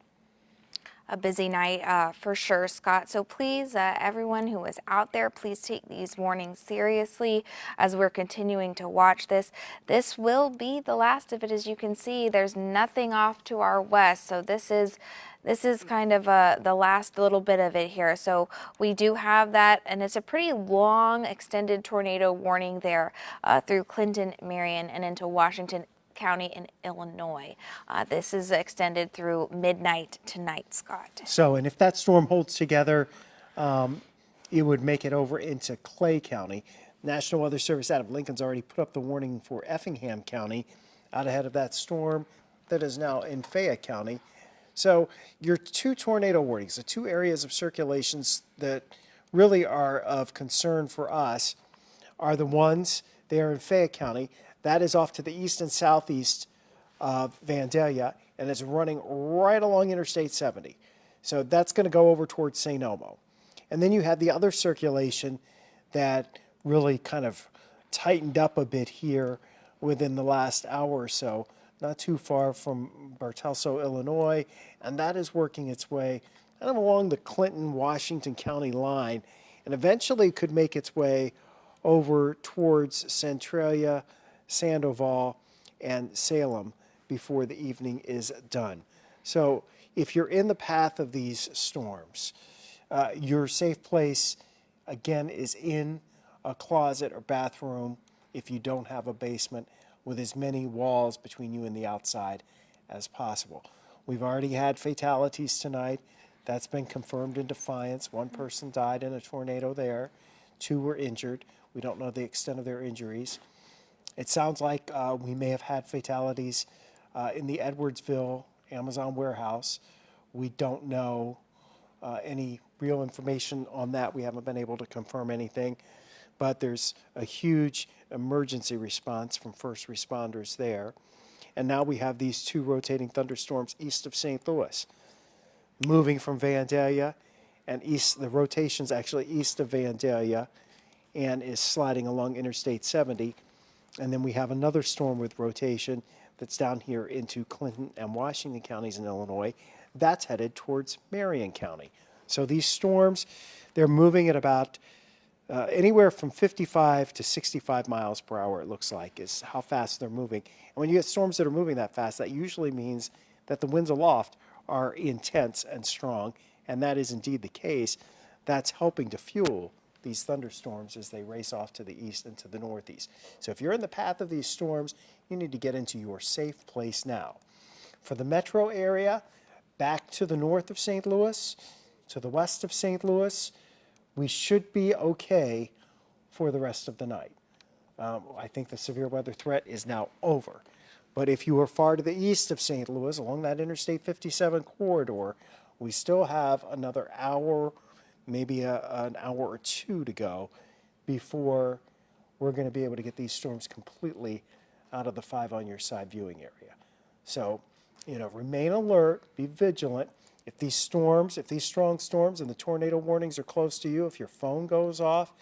A busy night for sure, Scott. So please, everyone who is out there, please take these warnings seriously as we're continuing to watch this. This will be the last of it. As you can see, there's nothing off to our west. So this is kind of the last little bit of it here. So we do have that, and it's a pretty long extended tornado warning there through Clinton, Marion, and into Washington County in Illinois. This is extended through midnight tonight, Scott. So, and if that storm holds together, it would make it over into Clay County. National Weather Service out of Lincoln's already put up the warning for Effingham County out ahead of that storm that is now in Fayette County. So your two tornado warnings, the two areas of circulations that really are of concern for us are the ones there in Fayette County. That is off to the east and southeast of Vandalia, and it's running right along Interstate 70. So that's going to go over towards St. Elmo. And then you have the other circulation that really kind of tightened up a bit here within the last hour or so, not too far from Bartelso, Illinois, and that is working its way kind of along the Clinton-Washington County line, and eventually could make its way over towards Centralia, Sandoval, and Salem before the evening is done. So if you're in the path of these storms, your safe place, again, is in a closet or bathroom if you don't have a basement, with as many walls between you and the outside as possible. We've already had fatalities tonight. That's been confirmed in Defiance. One person died in a tornado there. Two were injured. We don't know the extent of their injuries. It sounds like we may have had fatalities in the Edwardsville Amazon warehouse. We don't know any real information on that. We haven't been able to confirm anything, but there's a huge emergency response from first responders there. And now we have these two rotating thunderstorms east of St. Louis, moving from Vandalia and east. The rotation's actually east of Vandalia and is sliding along Interstate 70. And then we have another storm with rotation that's down here into Clinton and Washington counties in Illinois. That's headed towards Marion County. So these storms, they're moving at about anywhere from 55 to 65 miles per hour, it looks like, is how fast they're moving. And when you get storms that are moving that fast, that usually means that the winds aloft are intense and strong, and that is indeed the case. That's helping to fuel these thunderstorms as they race off to the east and to the northeast. So if you're in the path of these storms, you need to get into your safe place now. For the metro area, back to the north of St. Louis, to the west of St. Louis, we should be okay for the rest of the night. I think the severe weather threat is now over. But if you are far to the east of St. Louis, along that Interstate 57 corridor, we still have another hour, maybe an hour or two to go before we're going to be able to get these storms completely out of the 5 on your side viewing area. So, remain alert, be vigilant. If these strong storms and the tornado warnings are close to you, if your phone goes off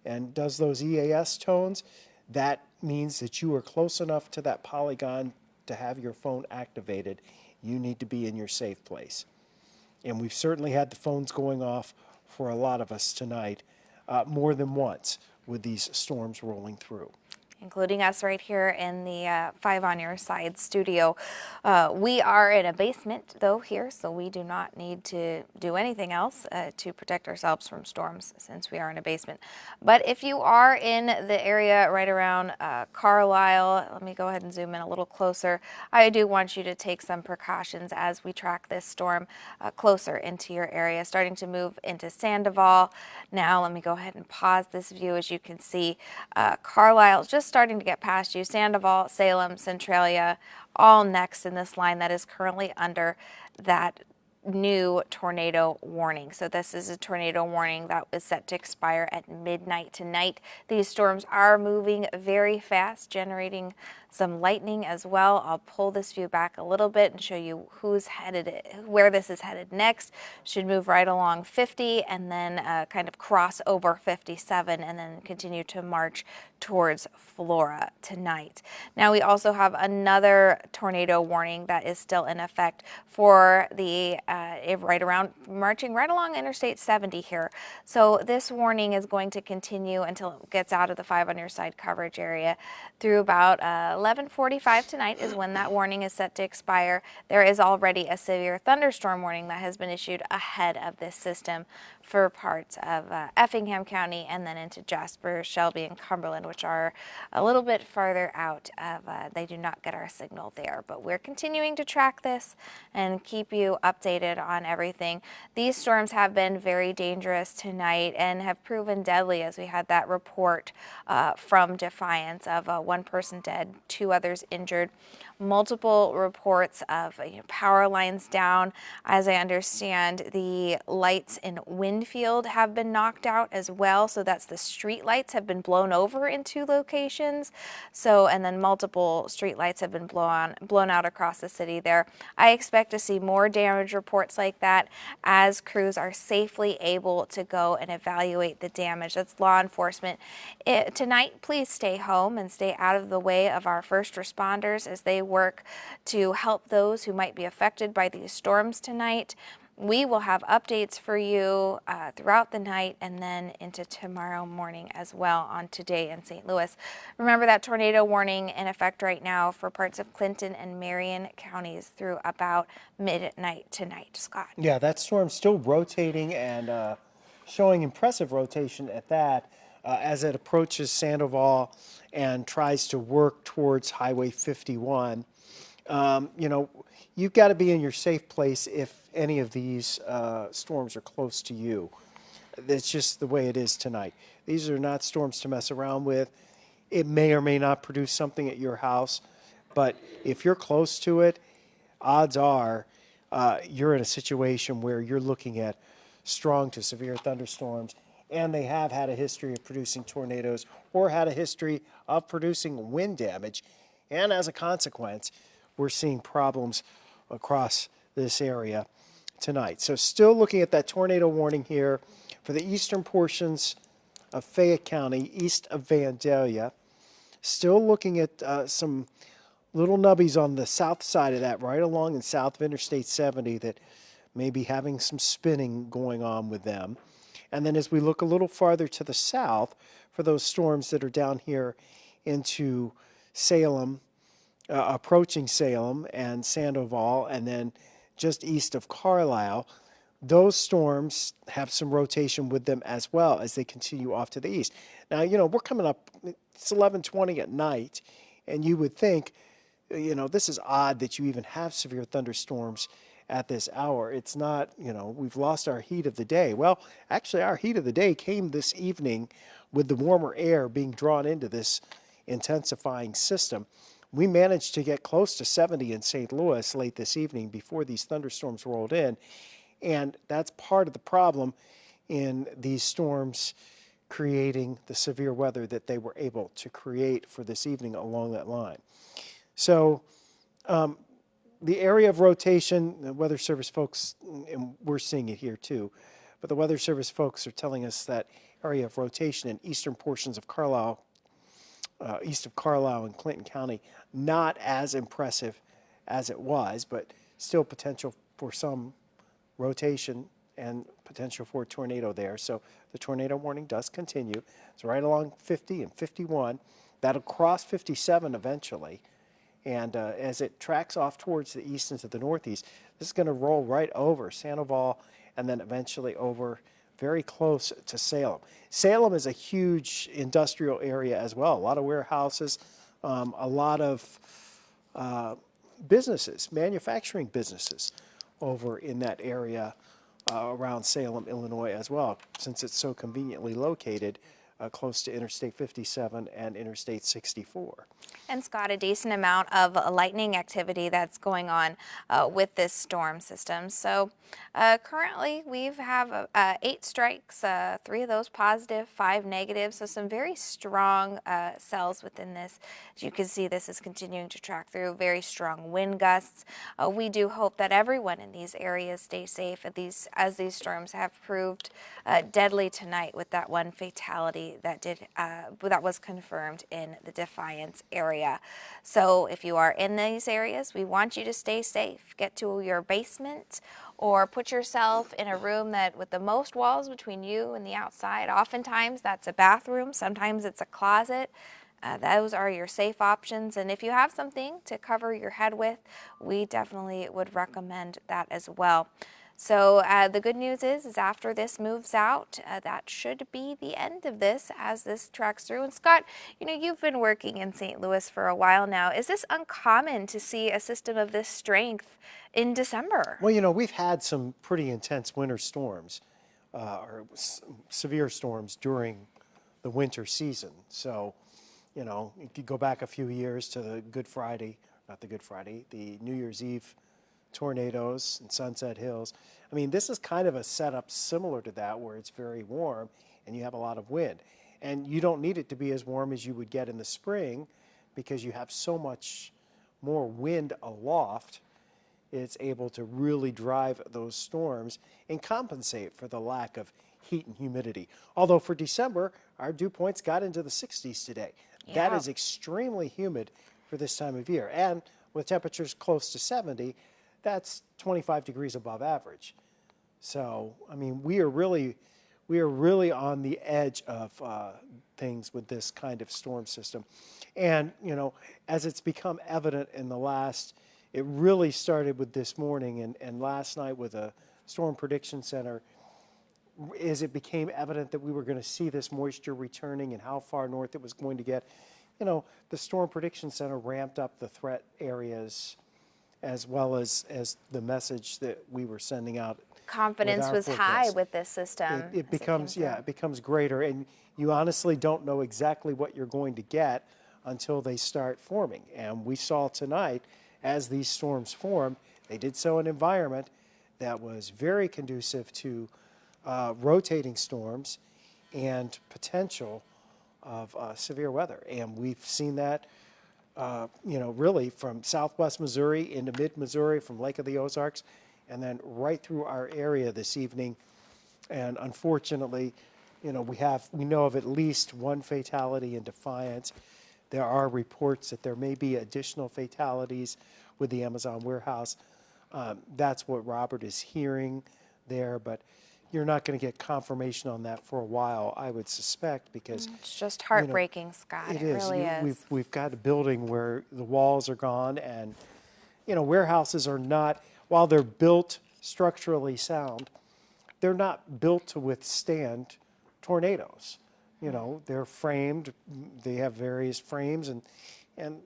and does those EAS tones, that means that you are close enough to that polygon to have your phone activated. You need to be in your safe place. And we've certainly had the phones going off for a lot of us tonight, more than once with these storms rolling through. Including us right here in the 5 on Your Side studio. We are in a basement, though, here, so we do not need to do anything else to protect ourselves from storms since we are in a basement. But if you are in the area right around Carlisle, let me go ahead and zoom in a little closer. I do want you to take some precautions as we track this storm closer into your area, starting to move into Sandoval. Now, let me go ahead and pause this view. As you can see, Carlisle is just starting to get past you. Sandoval, Salem, Centralia, all next in this line that is currently under that new tornado warning. So this is a tornado warning that was set to expire at midnight tonight. These storms are moving very fast, generating some lightning as well. I'll pull this view back a little bit and show you where this is headed next. Should move right along 50 and then kind of cross over 57 and then continue to march towards Flora tonight. Now we also have another tornado warning that is still in effect for the marching right along Interstate 70 here. So this warning is going to continue until it gets out of the 5 on Your Side coverage area through about 11:45 tonight is when that warning is set to expire. There is already a severe thunderstorm warning that has been issued ahead of this system for parts of Effingham County and then into Jasper, Shelby, and Cumberland, which are a little bit farther out of, they do not get our signal there. But we're continuing to track this and keep you updated on everything. These storms have been very dangerous tonight and have proven deadly, as we had that report from Defiance of 1 person dead, 2 others injured. Multiple reports of power lines down. As I understand, the lights in Winfield have been knocked out as well. So that's the street lights have been blown over in 2 locations. So, and then multiple street lights have been blown out across the city there. I expect to see more damage reports like that as crews are safely able to go and evaluate the damage. That's law enforcement. Tonight, please stay home and stay out of the way of our first responders as they work to help those who might be affected by these storms tonight. We will have updates for you throughout the night and then into tomorrow morning as well on Today in St. Louis. Remember that tornado warning in effect right now for parts of Clinton and Marion counties through about midnight tonight. Scott. Yeah, that storm's still rotating and showing impressive rotation at that as it approaches Sandoval and tries to work towards Highway 51. You've got to be in your safe place if any of these storms are close to you. That's just the way it is tonight. These are not storms to mess around with. It may or may not produce something at your house, but if you're close to it, odds are you're in a situation where you're looking at strong to severe thunderstorms, and they have had a history of producing tornadoes or had a history of producing wind damage. And as a consequence, we're seeing problems across this area tonight. So still looking at that tornado warning here for the eastern portions of Fayette County, east of Vandalia. Still looking at some little nubbies on the south side of that, right along and south of Interstate 70 that may be having some spinning going on with them. And then as we look a little farther to the south for those storms that are down here into Salem, approaching Salem and Sandoval, and then just east of Carlisle, those storms have some rotation with them as well as they continue off to the east. Now, we're coming up, it's 11:20 at night, and you would think, this is odd that you even have severe thunderstorms at this hour. It's not, we've lost our heat of the day. Well, actually, our heat of the day came this evening with the warmer air being drawn into this intensifying system. We managed to get close to 70 in St. Louis late this evening before these thunderstorms rolled in. And that's part of the problem in these storms creating the severe weather that they were able to create for this evening along that line. So the area of rotation, the Weather Service folks, and we're seeing it here too, but the Weather Service folks are telling us that area of rotation in eastern portions of Carlisle, east of Carlisle and Clinton County, not as impressive as it was, but still potential for some rotation and potential for a tornado there. So the tornado warning does continue. It's right along 50 and 51. That'll cross 57 eventually. And as it tracks off towards the east into the northeast, this is going to roll right over Sandoval and then eventually over very close to Salem. Salem is a huge industrial area as well. A lot of warehouses, a lot of businesses, manufacturing businesses over in that area around Salem, Illinois as well, since it's so conveniently located close to Interstate 57 and Interstate 64. And Scott, a decent amount of lightning activity that's going on with this storm system. So currently we have 8 strikes, 3 of those positive, 5 negative. So some very strong cells within this. As you can see, this is continuing to track through very strong wind gusts. We do hope that everyone in these areas stay safe as these storms have proved deadly tonight with that one fatality that was confirmed in the Defiance area. So if you are in these areas, we want you to stay safe. Get to your basement or put yourself in a room that with the most walls between you and the outside. Oftentimes that's a bathroom, sometimes it's a closet. Those are your safe options, and if you have something to cover your head with, we definitely would recommend that as well. So the good news is after this moves out, that should be the end of this as this tracks through. And Scott, you've been working in St. Louis for a while now. Is this uncommon to see a system of this strength in December? Well, we've had some pretty intense winter storms or severe storms during the winter season. So, you could go back a few years to the New Year's Eve tornadoes in Sunset Hills. I mean, this is kind of a setup similar to that where it's very warm and you have a lot of wind. And you don't need it to be as warm as you would get in the spring because you have so much more wind aloft. It's able to really drive those storms and compensate for the lack of heat and humidity. Although for December, our dew points got into the 60s today. Yeah. That is extremely humid for this time of year. And with temperatures close to 70, that's 25 degrees above average. So, I mean, we are really on the edge of things with this kind of storm system. And, as it's become evident in it really started with this morning and last night with a Storm Prediction Center, as it became evident that we were going to see this moisture returning and how far north it was going to get, the Storm Prediction Center ramped up the threat areas as well as the message that we were sending out. Confidence our was high forecast. with this system. It becomes, yeah, it becomes greater, and you honestly don't know exactly what you're going to get until they start forming. And we saw tonight, as these storms formed, they did so in an environment that was very conducive to rotating storms and potential of severe weather. And we've seen that, really from southwest Missouri into mid-Missouri, from Lake of the Ozarks, and then right through our area this evening. And unfortunately, we know of at least one fatality in Defiance. There are reports that there may be additional fatalities with the Amazon warehouse. That's what Robert is hearing there, but you're not going to get confirmation on that for a while, I would suspect, because It's just heartbreaking, Scott. it It is. really is. We've got a building where the walls are gone, and warehouses are not, while they're built structurally sound, they're not built to withstand tornadoes. They're framed, they have various frames, and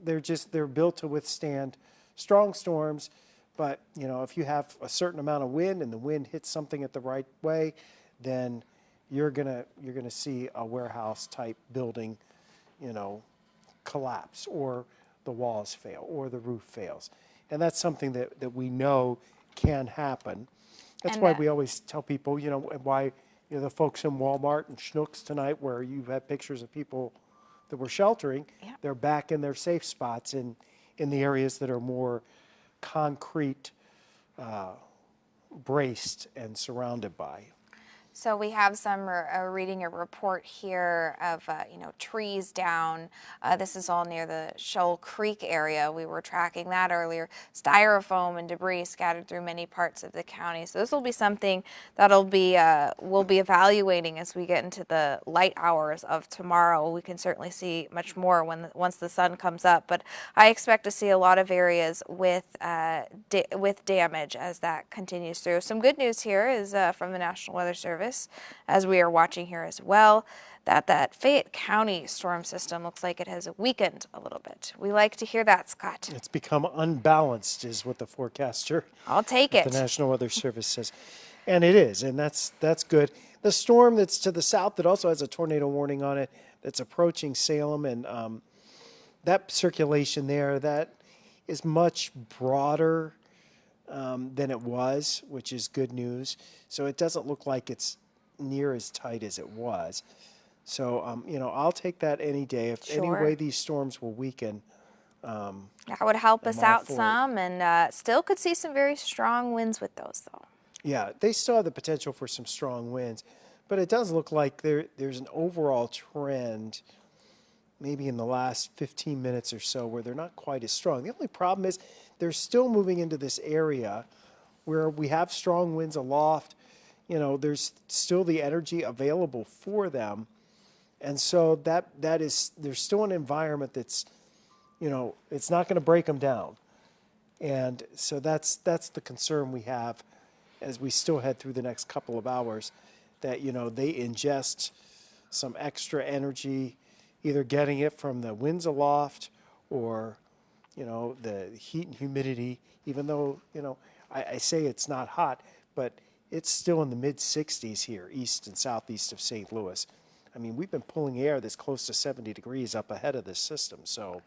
they're built to withstand strong storms. But, if you have a certain amount of wind and the wind hits something at the right way, then you're gonna see a warehouse type building, collapse, or the walls fail, or the roof fails. And that's something that we know can happen. That's And why we always tell people, why the folks in Walmart and Schnucks tonight, where you had pictures of people that were sheltering, they're back in their safe spots in the areas that are more concrete, braced and surrounded by. So we have some reading a report here of trees down. This is all near the Shoal Creek area. We were tracking that earlier. Styrofoam and debris scattered through many parts of the county. So this will be something that'll be we'll be evaluating as we get into the light hours of tomorrow. We can certainly see much more once the sun comes up. But I expect to see a lot of areas with damage as that continues through. Some good news here is from the National Weather Service, as we are watching here as well, that Fayette County storm system looks like it has weakened a little bit. We like to hear that, Scott. It's become unbalanced, is what the forecaster I'll take at it. the National Weather Service says. And it is, and that's good. The storm that's to the south that also has a tornado warning on it, that's approaching Salem, and that circulation there, that is much broader than it was, which is good news. So it doesn't look like it's near as tight as it was. So, I'll take that any day. If any Sure. way these storms will weaken, That would help us all out for it. some, and still could see some very strong winds with those, though. yeah, they still have the potential for some strong winds. But it does look like there's an overall trend, maybe in the last 15 minutes or so, where they're not quite as strong. The only problem is they're still moving into this area where we have strong winds aloft. There's still the energy available for them. And so there's still an environment that's, it's not going to break them down. And so that's the concern we have as we still head through the next couple of hours, that, they ingest some extra energy, either getting it from the winds aloft or, the heat and humidity, even though, I say it's not hot, but it's still in the mid-60s here, east and southeast of St. Louis. I mean, we've been pulling air that's close to 70 degrees up ahead of this system, so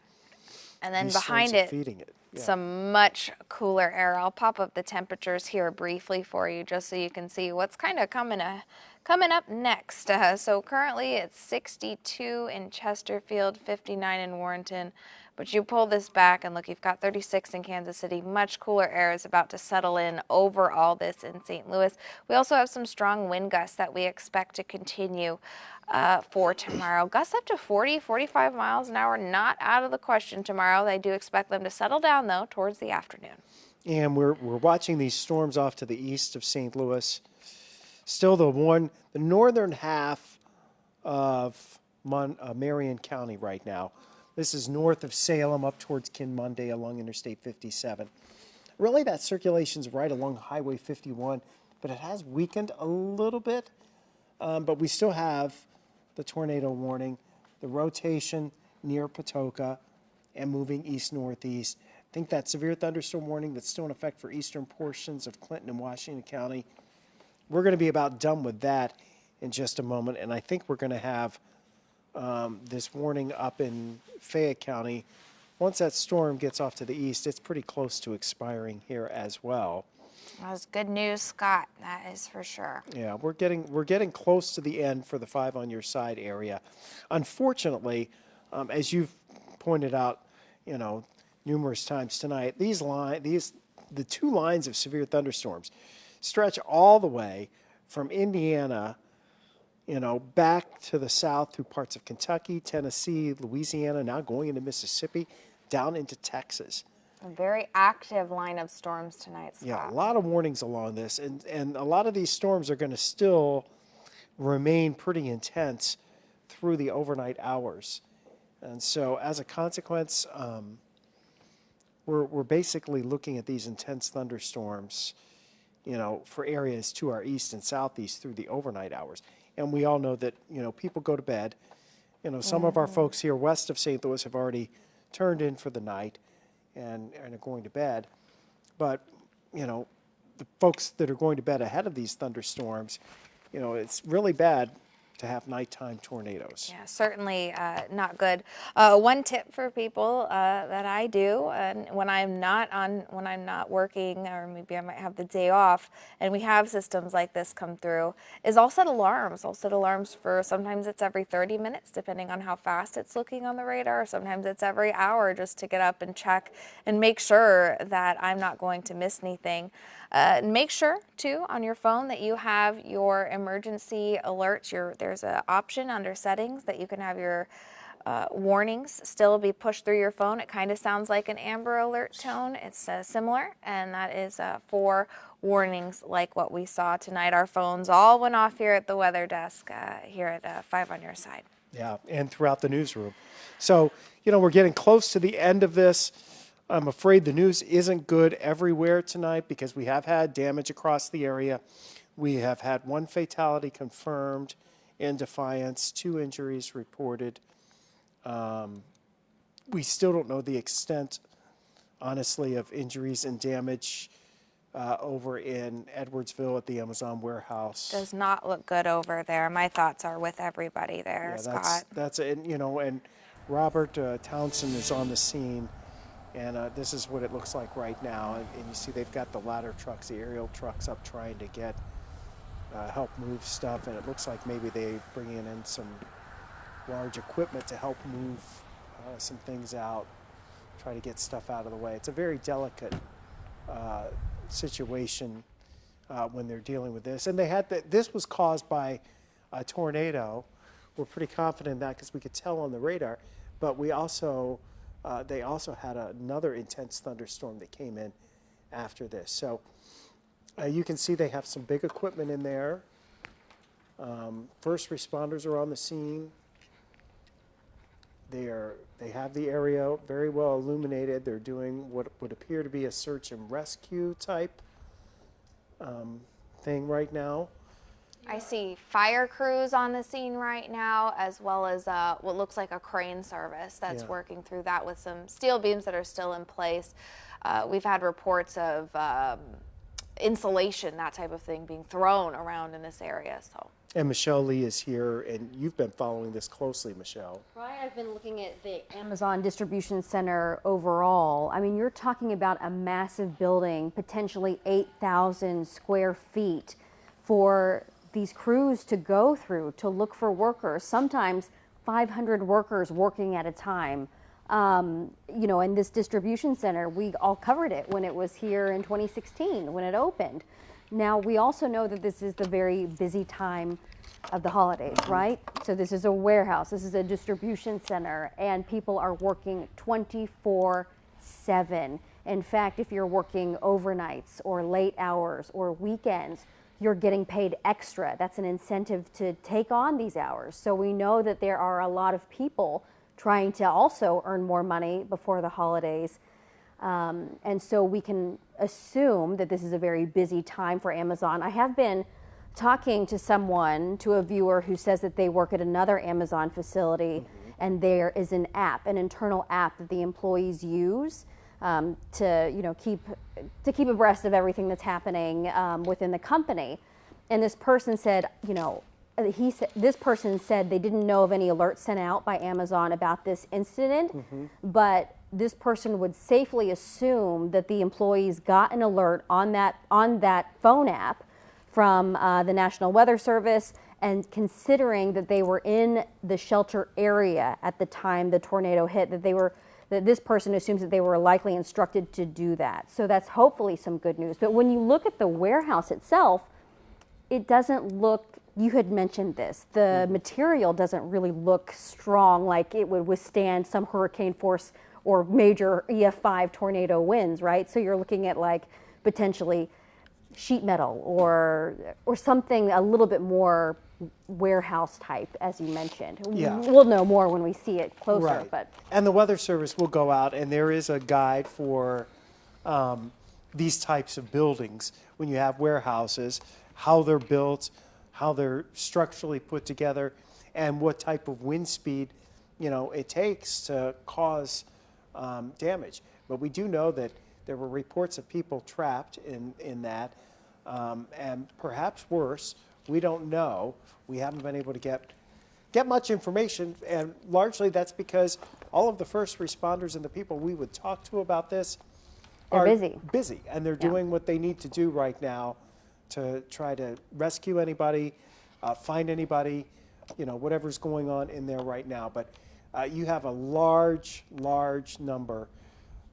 And then these behind storms are it, feeding it. Yeah. some much cooler air. I'll pop up the temperatures here briefly for you just so you can see what's kind of coming up next. So currently it's 62 in Chesterfield, 59 in Warrenton. But you pull this back and look, you've got 36 in Kansas City. Much cooler air is about to settle in over all this in St. Louis. We also have some strong wind gusts that we expect to continue for tomorrow. Gusts up to 40, 45 miles an hour, not out of the question tomorrow. They do expect them to settle down, though, towards the afternoon. And we're watching these storms off to the east of St. Louis. Still the northern half of Marion County right now. This is north of Salem up towards Kinmunday along Interstate 57. Really, that circulation's right along Highway 51, but it has weakened a little bit. But we still have the tornado warning, the rotation near Patoka, and moving east-northeast. think that severe thunderstorm warning that's still in effect for eastern portions of Clinton and Washington County, we're going to be about done with that in just a moment. And I think we're going to have this warning up in Fayette County. Once that storm gets off to the east, it's pretty close to expiring here as well. That was good news, Scott. That is for sure. Yeah, we're getting close to the end for the 5 on your side area. Unfortunately, as you've pointed out, numerous times tonight, the 2 lines of severe thunderstorms stretch all the way from Indiana, back to the south through parts of Kentucky, Tennessee, Louisiana, now going into Mississippi, down into Texas. A very active line of storms tonight, Scott. Yeah, a lot of warnings along this, and a lot of these storms are going to still remain pretty intense through the overnight hours. And so as a consequence, we're basically looking at these intense thunderstorms, for areas to our east and southeast through the overnight hours. And we all know that, people go to bed. Some of our folks here west of St. Louis have already turned in for the night and are going to bed. But, the folks that are going to bed ahead of these thunderstorms, it's really bad to have nighttime tornadoes. Yeah, certainly not good. One tip for people that I do, and when I'm not working, or maybe I might have the day off, and we have systems like this come through, is I'll set alarms. I'll set alarms for, sometimes it's every 30 minutes, depending on how fast it's looking on the radar. Sometimes it's every hour, just to get up and check and make sure that I'm not going to miss anything. Make sure, too, on your phone that you have your emergency alerts. There's an option under settings that you can have your warnings still be pushed through your phone. It kind of sounds like an Amber Alert tone. It's similar, and that is for warnings like what we saw tonight. Our phones all went off here at the weather desk here at 5 on your side. Yeah, and throughout the newsroom. So, we're getting close to the end of this. I'm afraid the news isn't good everywhere tonight because we have had damage across the area. We have had 1 fatality confirmed in Defiance, 2 injuries reported. We still don't know the extent, honestly, of injuries and damage over in Edwardsville at the Amazon warehouse. Does not look good over there. My thoughts are with everybody there, Yeah, Scott. that's it. And Robert Townsend is on the scene. And this is what it looks like right now. And you see they've got the ladder trucks, the aerial trucks up trying to get help move stuff. And it looks like maybe they're bringing in some large equipment to help move some things out, try to get stuff out of the way. It's a very delicate situation when they're dealing with this. And this was caused by a tornado. We're pretty confident in that because we could tell on the radar. But we also... they also had another intense thunderstorm that came in after this. So you can see they have some big equipment in there. First responders are on the scene. They have the area very well illuminated. They're doing what would appear to be a search and rescue type thing right now. I see fire crews on the scene right now, as well as what looks like a crane service that's working through that with some steel beams that are still in place. We've had reports of insulation, that type of thing, being thrown around in this area. And Michelle Lee is here, and you've been following this closely, Michelle. Right, I've been looking at the Amazon distribution center overall. I mean, you're talking about a massive building, potentially 8,000 square feet for these crews to go through to look for workers, sometimes 500 workers working at a time. In this distribution center, we all covered it when it was here in 2016, when it opened. Now, we also know that this is the very busy time of the holidays, right? So this is a warehouse, this is a distribution center, and people are working 24/7. In fact, if you're working overnights or late hours or weekends, you're getting paid extra. That's an incentive to take on these hours. So we know that there are a lot of people trying to also earn more money before the holidays. And so we can assume that this is a very busy time for Amazon. I have been talking to a viewer who says that they work at another Amazon facility, and there is an internal app that the employees use to keep abreast of everything that's happening within the company. And this person said, this person said they didn't know of any alerts sent out by Amazon about this incident, but this person would safely assume that the employees got an alert on that phone app from the National Weather Service, and considering that they were in the shelter area at the time the tornado hit, that this person assumes that they were likely instructed to do that. So that's hopefully some good news. But when you look at the warehouse itself, it doesn't look, you had mentioned this, the material doesn't really look strong, like it would withstand some hurricane force or major EF5 tornado winds, right? So you're looking at like potentially sheet metal or something a little bit more warehouse type, as you mentioned. Yeah. We'll know more when we see it closer. Right. But And the Weather Service will go out, and there is a guide for these types of buildings when you have warehouses, how they're built, how they're structurally put together, and what type of wind speed it takes to cause damage. But we do know that there were reports of people trapped in that, and perhaps worse. We don't know. We haven't been able to get much information, and largely that's because all of the first responders and the people we would talk to about this They're are busy. and they're doing what they need to do right now to try to rescue anybody, find anybody, whatever's going on in there right now. But you have a large number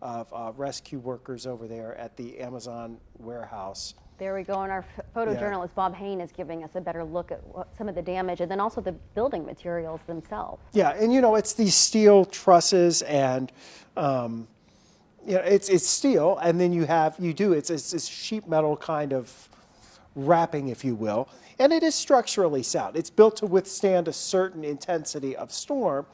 of rescue workers over there at the Amazon warehouse. there we go. And our photojournalist Bob Hain is giving us a better look at some of the damage, and then also the building materials themselves. Yeah, and it's these steel trusses, and it's steel, and then it's this sheet metal kind of wrapping, if you will, and it is structurally sound. It's built to withstand a certain intensity of storm.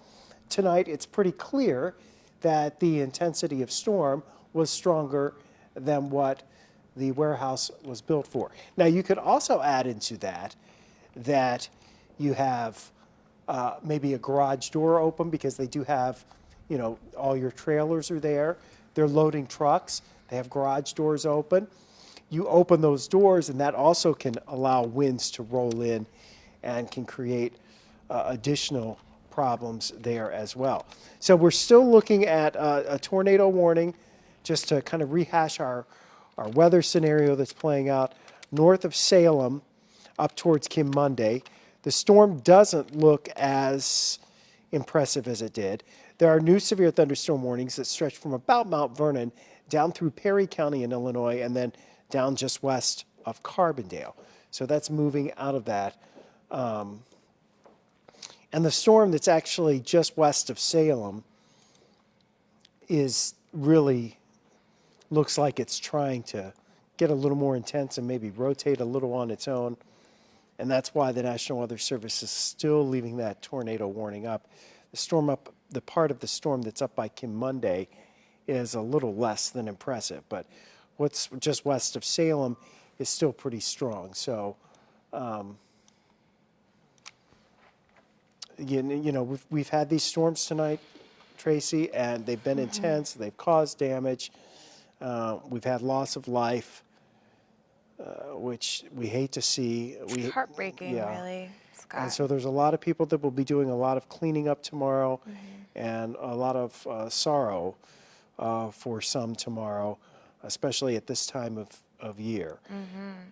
Tonight, it's pretty clear that the intensity of storm was stronger than what the warehouse was built for. Now, you could also add into that you have maybe a garage door open, because they do have, all your trailers are there. They're loading trucks. They have garage doors open. You open those doors, and that also can allow winds to roll in and can create additional problems there as well. So we're still looking at a tornado warning, just to kind of rehash our weather scenario that's playing out north of Salem up towards Kim Monday. The storm doesn't look as impressive as it did. There are new severe thunderstorm warnings that stretch from about Mount Vernon down through Perry County in Illinois, and then down just west of Carbondale. So that's moving out of that. And the storm that's actually just west of Salem looks like it's trying to get a little more intense and maybe rotate a little on its own. And that's why the National Weather Service is still leaving that tornado warning up. The part of the storm that's up by Kim Monday is a little less than impressive, but what's just west of Salem is still pretty strong. So, we've had these storms tonight, Tracy, and they've been intense. They've caused damage. We've had loss of life, which we hate to see. Heartbreaking, really, Scott. And so there's a lot of people that will be doing a lot of cleaning up tomorrow, and a lot of sorrow for some tomorrow, especially at this time of year.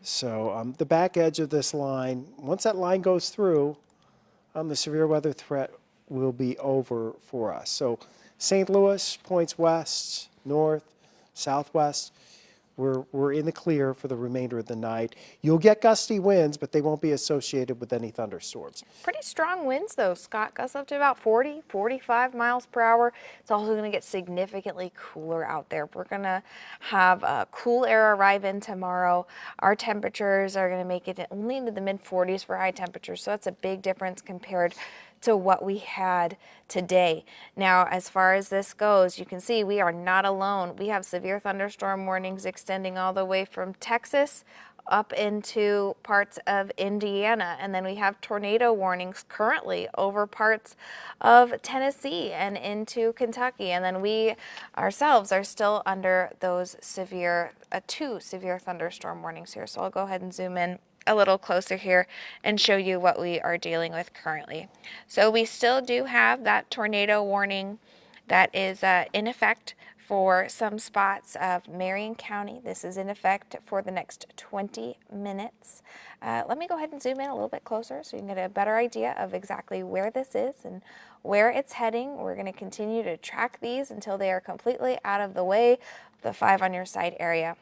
So the back edge of this line, once that line goes through, the severe weather threat will be over for us. So St. Louis points west, north, southwest. We're in the clear for the remainder of the night. You'll get gusty winds, but they won't be associated with any thunderstorms. Pretty strong winds, though, Scott. Gusts up to about 40, 45 miles per hour. It's also going to get significantly cooler out there. We're going to have cool air arrive in tomorrow. Our temperatures are going to make it only into the mid-40s for high temperatures, so that's a big difference compared to what we had today. Now, as far as this goes, you can see we are not alone. We have severe thunderstorm warnings extending all the way from Texas up into parts of Indiana. And then we have tornado warnings currently over parts of Tennessee and into Kentucky. And then we ourselves are still under those two severe thunderstorm warnings here. So I'll go ahead and zoom in a little closer here and show you what we are dealing with currently. So we still do have that tornado warning that is in effect for some spots of Marion County. This is in effect for the next 20 minutes. Let me go ahead and zoom in a little bit closer so you can get a better idea of exactly where this is and where it's heading. We're going to continue to track these until they are completely out of the way of the 5 on your side area.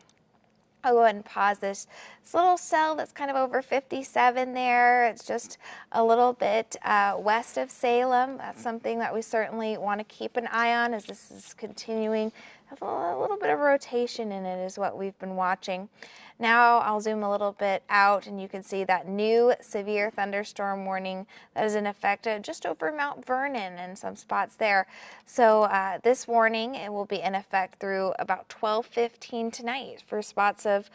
I'll go ahead and pause this little cell that's kind of over 57 there. It's just a little bit west of Salem. That's something that we certainly want to keep an eye on as this is continuing. A little bit of rotation in it is what we've been watching. Now I'll zoom a little bit out and you can see that new severe thunderstorm warning that is in effect just over Mount Vernon and some spots there. So this warning, it will be in effect through about 12:15 tonight for spots of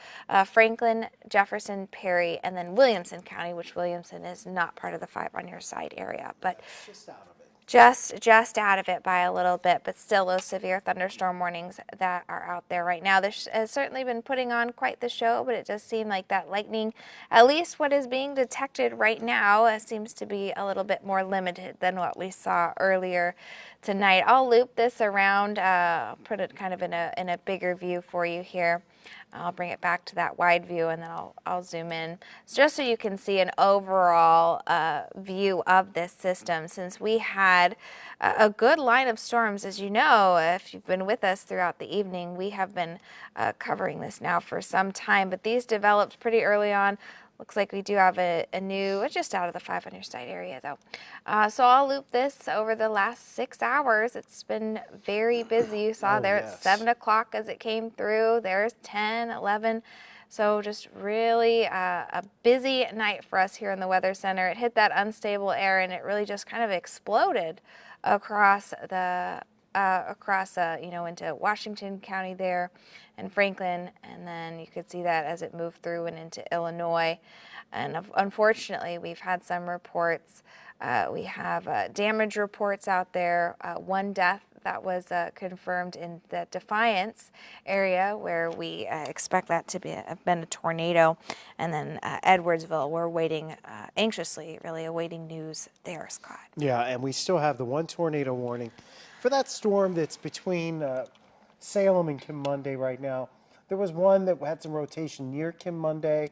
Franklin, Jefferson, Perry, and then Williamson County, which Williamson is not part of the 5 on your side area, but Just out of it. just out of it by a little bit, but still those severe thunderstorm warnings that are out there right now. This has certainly been putting on quite the show, but it does seem like that lightning, at least what is being detected right now, seems to be a little bit more limited than what we saw earlier tonight. I'll loop this around, put it kind of in a bigger view for you here. I'll bring it back to that wide view and then I'll zoom in just so you can see an overall view of this system. Since we had a good line of storms, as you know, if you've been with us throughout the evening, we have been covering this now for some time, but these developed pretty early on. Looks like we do have a new, just out of the 5 on your side area though. So I'll loop this over the last 6 hours. It's been very busy. You saw there yes. at 7 o'clock as it came through. There's 10, 11. So just really a busy night for us here in the Weather Center. It hit that unstable air and it really just kind of exploded across the into Washington County there and Franklin, and then you could see that as it moved through and into Illinois. And unfortunately, we've had some reports. We have damage reports out there. One death that was confirmed in the Defiance area where we expect that to have been a tornado. And then Edwardsville, we're waiting anxiously, really awaiting news there, Scott. Yeah, and we still have the 1 tornado warning for that storm that's between Salem and Kim Monday right now. There was one that had some rotation near Kim Monday,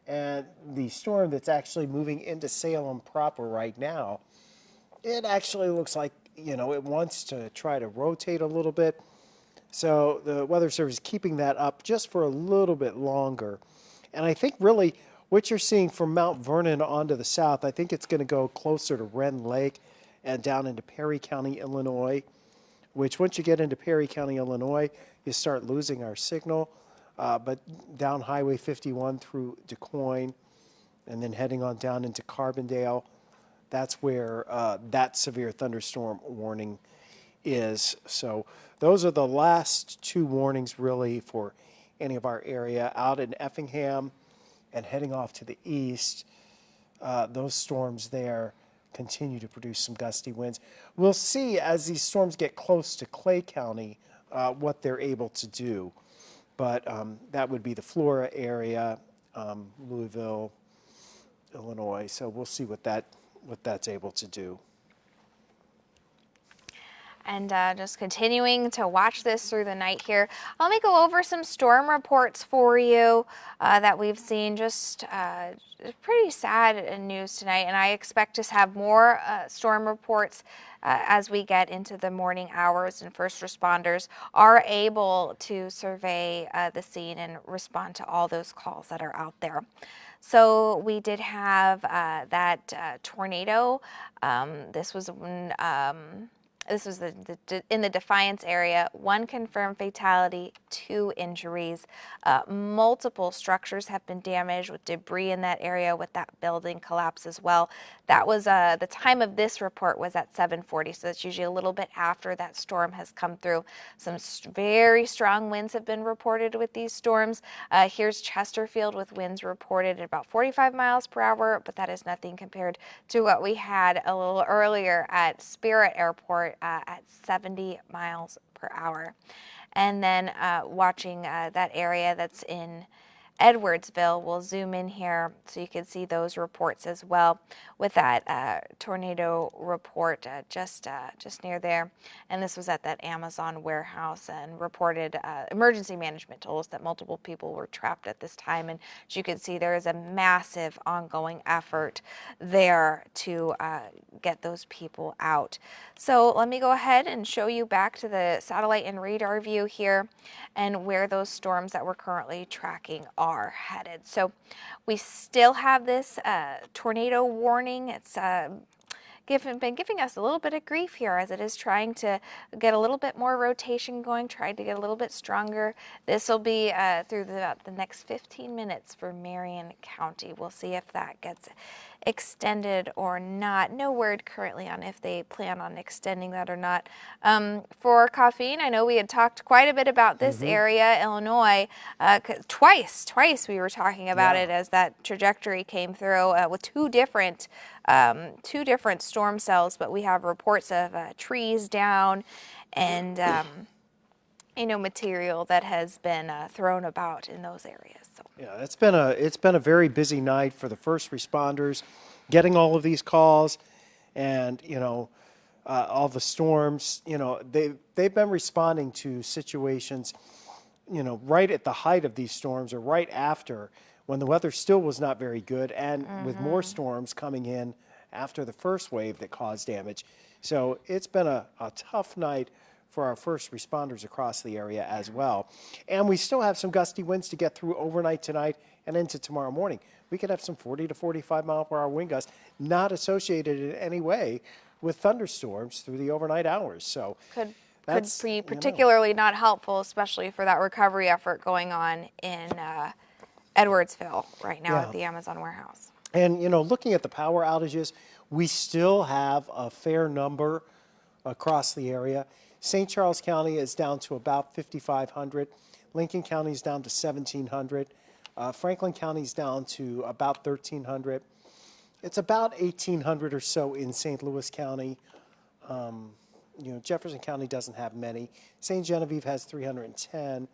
and the storm that's actually moving into Salem proper right now, it actually looks like, it wants to try to rotate a little bit. So the Weather Service is keeping that up just for a little bit longer. And I think really what you're seeing from Mount Vernon onto the south, I think it's going to go closer to Wren Lake and down into Perry County, Illinois, which once you get into Perry County, Illinois, you start losing our signal. But down Highway 51 through DuQuoin and then heading on down into Carbondale, that's where that severe thunderstorm warning is. So those are the last 2 warnings really for any of our area. Out in Effingham and heading off to the east, those storms there continue to produce some gusty winds. We'll see as these storms get close to Clay County what they're able to do. But that would be the Flora area, Louisville, Illinois. So we'll see what that's able to do. And just continuing to watch this through the night here. Let me go over some storm reports for you that we've seen. Just pretty sad news tonight, and I expect to have more storm reports as we get into the morning hours and first responders are able to survey the scene and respond to all those calls that are out there. So we did have that tornado. This was when This was in the Defiance area. 1 confirmed fatality, 2 injuries. Multiple structures have been damaged with debris in that area with that building collapse as well. That was the time of this report was at 7:40, so that's usually a little bit after that storm has come through. Some very strong winds have been reported with these storms. Here's Chesterfield with winds reported at about 45 miles per hour, but that is nothing compared to what we had a little earlier at Spirit Airport at 70 miles per hour. And then watching that area that's in Edwardsville, we'll zoom in here so you can see those reports as well with that tornado report just near there. And this was at that Amazon warehouse, and reported emergency management told us that multiple people were trapped at this time. And as you can see, there is a massive ongoing effort there to get those people out. So let me go ahead and show you back to the satellite and radar view here and where those storms that we're currently tracking are headed. So we still have this tornado warning. It's been giving us a little bit of grief here as it is trying to get a little bit more rotation going, trying to get a little bit stronger. This will be through about the next 15 minutes for Marion County. We'll see if that gets extended or not. No word currently on if they plan on extending that or not. For Caffeine, I know we had talked quite a bit about this area, Illinois. Twice we were talking about it as that trajectory came through with two different storm cells, but we have reports of trees down and material that has been thrown about in those areas. So. Yeah, it's been a very busy night for the first responders, getting all of these calls, and all the storms. They've been responding to situations, right at the height of these storms or right after, when the weather still was not very good, and with more storms coming in after the first wave that caused damage. So it's been a tough night for our first responders across the area as well. And we still have some gusty winds to get through overnight tonight and into tomorrow morning. We could have some 40 to 45 mile per hour wind gusts, not associated in any way with thunderstorms through the overnight hours. So could be particularly not helpful, especially for that recovery effort going on in Edwardsville right now at the Amazon warehouse. And, looking at the power outages, we still have a fair number across the area. St. Charles County is down to about 5,500. Lincoln County is down to 1,700. Franklin County is down to about 1,300. It's about 1,800 or so in St. Louis County. Jefferson County doesn't have many. St. Genevieve has 310.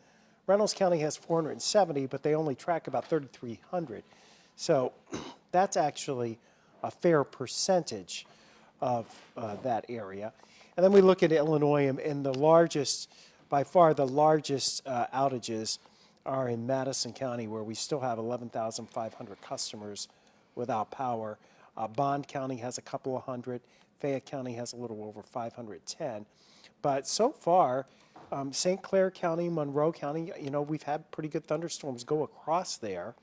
Reynolds County has 470, but they only track about 3,300. So that's actually a fair percentage of that area. And then we look at Illinois, and by far the largest outages are in Madison County, where we still have 11,500 customers without power. Bond County has a couple of hundred. Fayette County has a little over 510. But so far, St. Clair County, Monroe County, we've had pretty good thunderstorms go across there,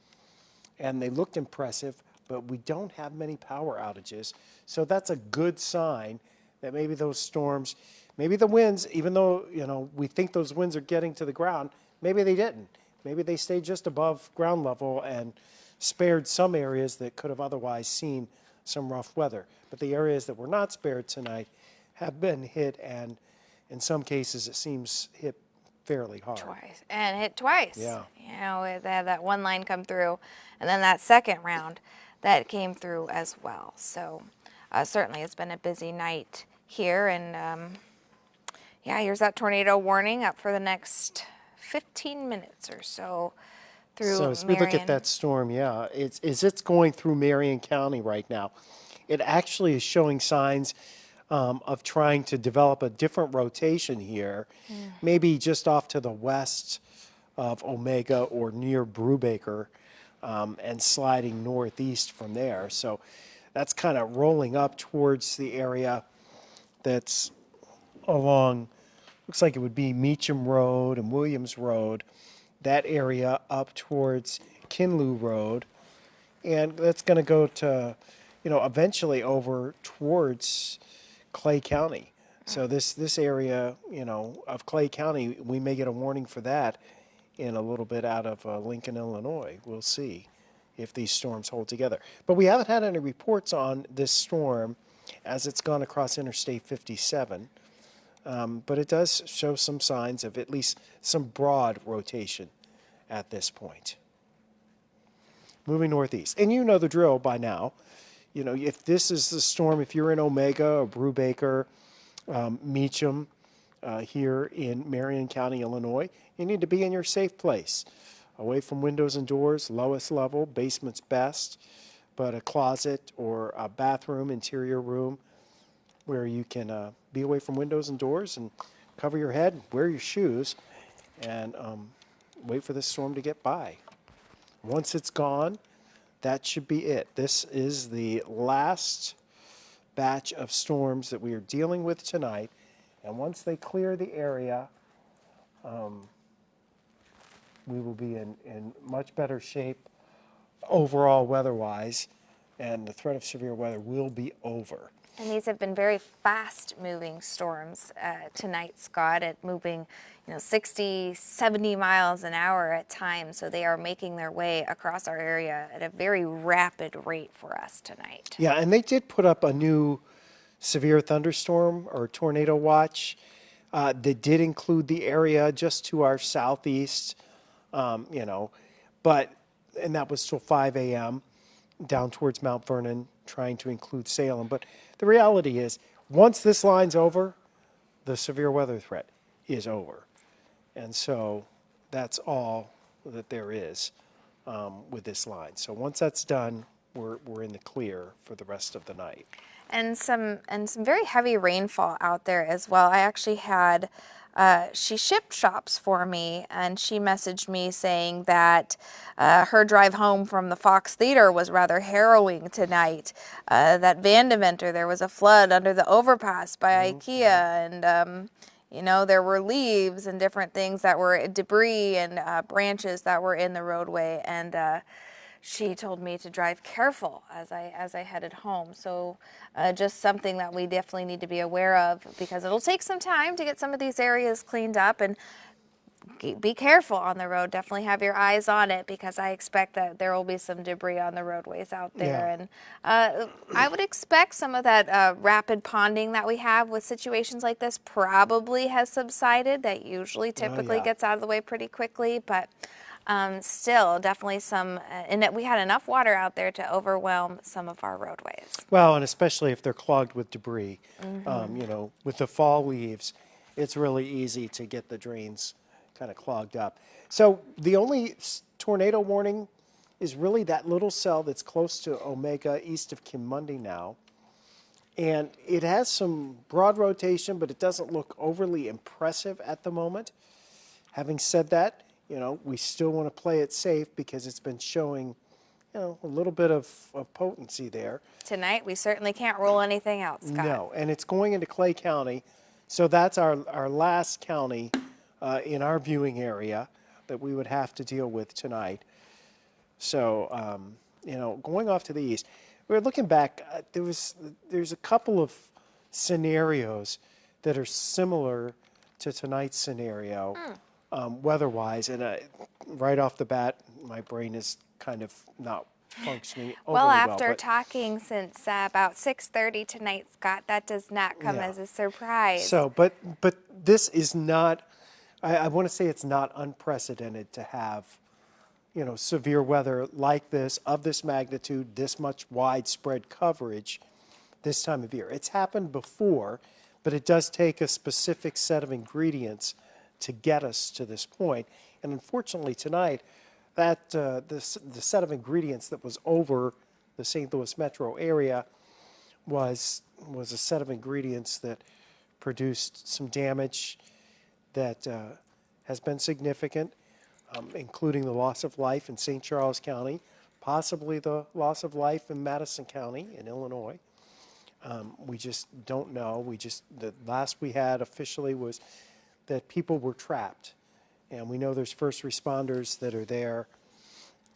and they looked impressive, but we don't have many power outages. So that's a good sign that maybe those storms, maybe the winds, even though, we think those winds are getting to the ground, maybe they didn't. Maybe they stayed just above ground level and spared some areas that could have otherwise seen some rough weather. But the areas that were not spared tonight have been hit, and in some cases it seems hit fairly hard. Hit twice. Yeah. They had that one line come through, and then that second round that came through as well. So certainly it's been a busy night here, and here's that tornado warning up for the next 15 minutes or so through So as Marion. we look at that storm, it's going through Marion County right now. It actually is showing signs of trying to develop a different rotation here, maybe just off to the west of Omega or near Brubaker, and sliding northeast from there. So that's kind of rolling up towards the area that's along, looks like it would be Meacham Road and Williams Road, that area up towards Kinloo Road. And that's going to go to, eventually over towards Clay County. So this area, of Clay County, we may get a warning for that in a little bit out of Lincoln, Illinois. We'll see if these storms hold together. But we haven't had any reports on this storm as it's gone across Interstate 57. But it does show some signs of at least some broad rotation at this point. Moving northeast. And you know the drill by now. If this is the storm, if you're in Omega or Brubaker, Meacham, here in Marion County, Illinois, you need to be in your safe place. Away from windows and doors, lowest level, basement's best, but a closet or a bathroom, interior room, where you can be away from windows and doors and cover your head, wear your shoes, and wait for this storm to get by. Once it's gone, that should be it. This is the last batch of storms that we are dealing with tonight. And once they clear the area, we will be in much better shape overall weather-wise, and the threat of severe weather will be over. And these have been very fast-moving storms tonight, Scott, at moving 60, 70 miles an hour at times. So they are making their way across our area at a very rapid rate for us tonight. Yeah, and they did put up a new severe thunderstorm or tornado watch that did include the area just to our southeast, and that was till 5 a.m. down towards Mount Vernon, trying to include Salem. But the reality is, once this line's over, the severe weather threat is over. And so that's all that there is with this line. So once that's done, we're in the clear for the rest of the night. And some very heavy rainfall out there as well. I actually had, she shipped shops for me, and she messaged me saying that her drive home from the Fox Theater was rather harrowing tonight. That Vandeventer, there was a flood under the overpass by IKEA, and there were leaves and different things that were debris and branches that were in the roadway, and she told me to drive careful as I headed home. So just something that we definitely need to be aware of, because it'll take some time to get some of these areas cleaned up, and be careful on the road. Definitely have your eyes on it, because I expect that there will be some debris on the roadways out there. Yeah. And I would expect some of that rapid ponding that we have with situations like this probably has subsided. That usually typically gets out of the way pretty quickly, but still definitely some, and that we had enough water out there to overwhelm some of our roadways. Well, and especially if they're clogged with debris. With the fall leaves, it's really easy to get the drains kind of clogged up. So the only tornado warning is really that little cell that's close to Omega, east of Kimundi now. And it has some broad rotation, but it doesn't look overly impressive at the moment. Having said that, we still want to play it safe, because it's been showing, a little bit of potency there. Tonight, we certainly can't rule anything out, Scott. No, and it's going into Clay County, so that's our last county in our viewing area that we would have to deal with tonight. So, going off to the east, we're looking back. There's a couple of scenarios that are similar to tonight's scenario. Weather-wise, and right off the bat, my brain is kind of not functioning overly well. Well, after talking since about 6:30 tonight, Scott, that does not come as a surprise. So, but this is not, I want to say it's not unprecedented to have, severe weather like this, of this magnitude, this much widespread coverage this time of year. It's happened before, but it does take a specific set of ingredients to get us to this point. And unfortunately tonight, that the set of ingredients that was over the St. Louis metro area was a set of ingredients that produced some damage that has been significant, including the loss of life in St. Charles County, possibly the loss of life in Madison County in Illinois. We just don't know. The last we had officially was that people were trapped. And we know there's first responders that are there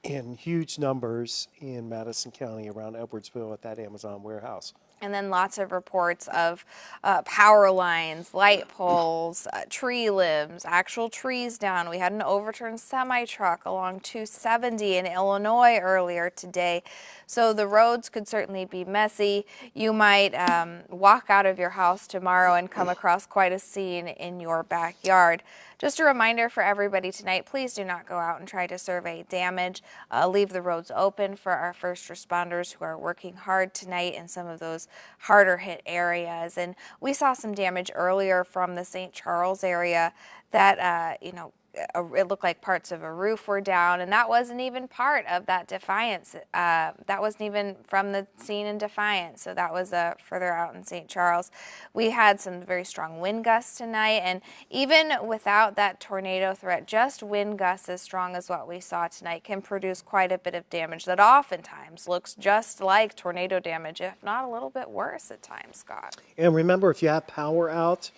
in huge numbers in Madison County around Edwardsville at that Amazon warehouse And then lots of reports of power lines, light poles, tree limbs, actual trees down. We had an overturned semi-truck along 270 in Illinois earlier today. So the roads could certainly be messy. You might walk out of your house tomorrow and come across quite a scene in your backyard. Just a reminder for everybody tonight, please do not go out and try to survey damage. Leave the roads open for our first responders who are working hard tonight in some of those harder hit areas. And we saw some damage earlier from the St. Charles area that, it looked like parts of a roof were down, and that wasn't even part of that Defiance. That wasn't even from the scene in Defiance, so that was further out in St. Charles. We had some very strong wind gusts tonight, and even without that tornado threat, just wind gusts as strong as what we saw tonight can produce quite a bit of damage that oftentimes looks just like tornado damage, if not a little bit worse at times, Scott. And remember, if you have power out,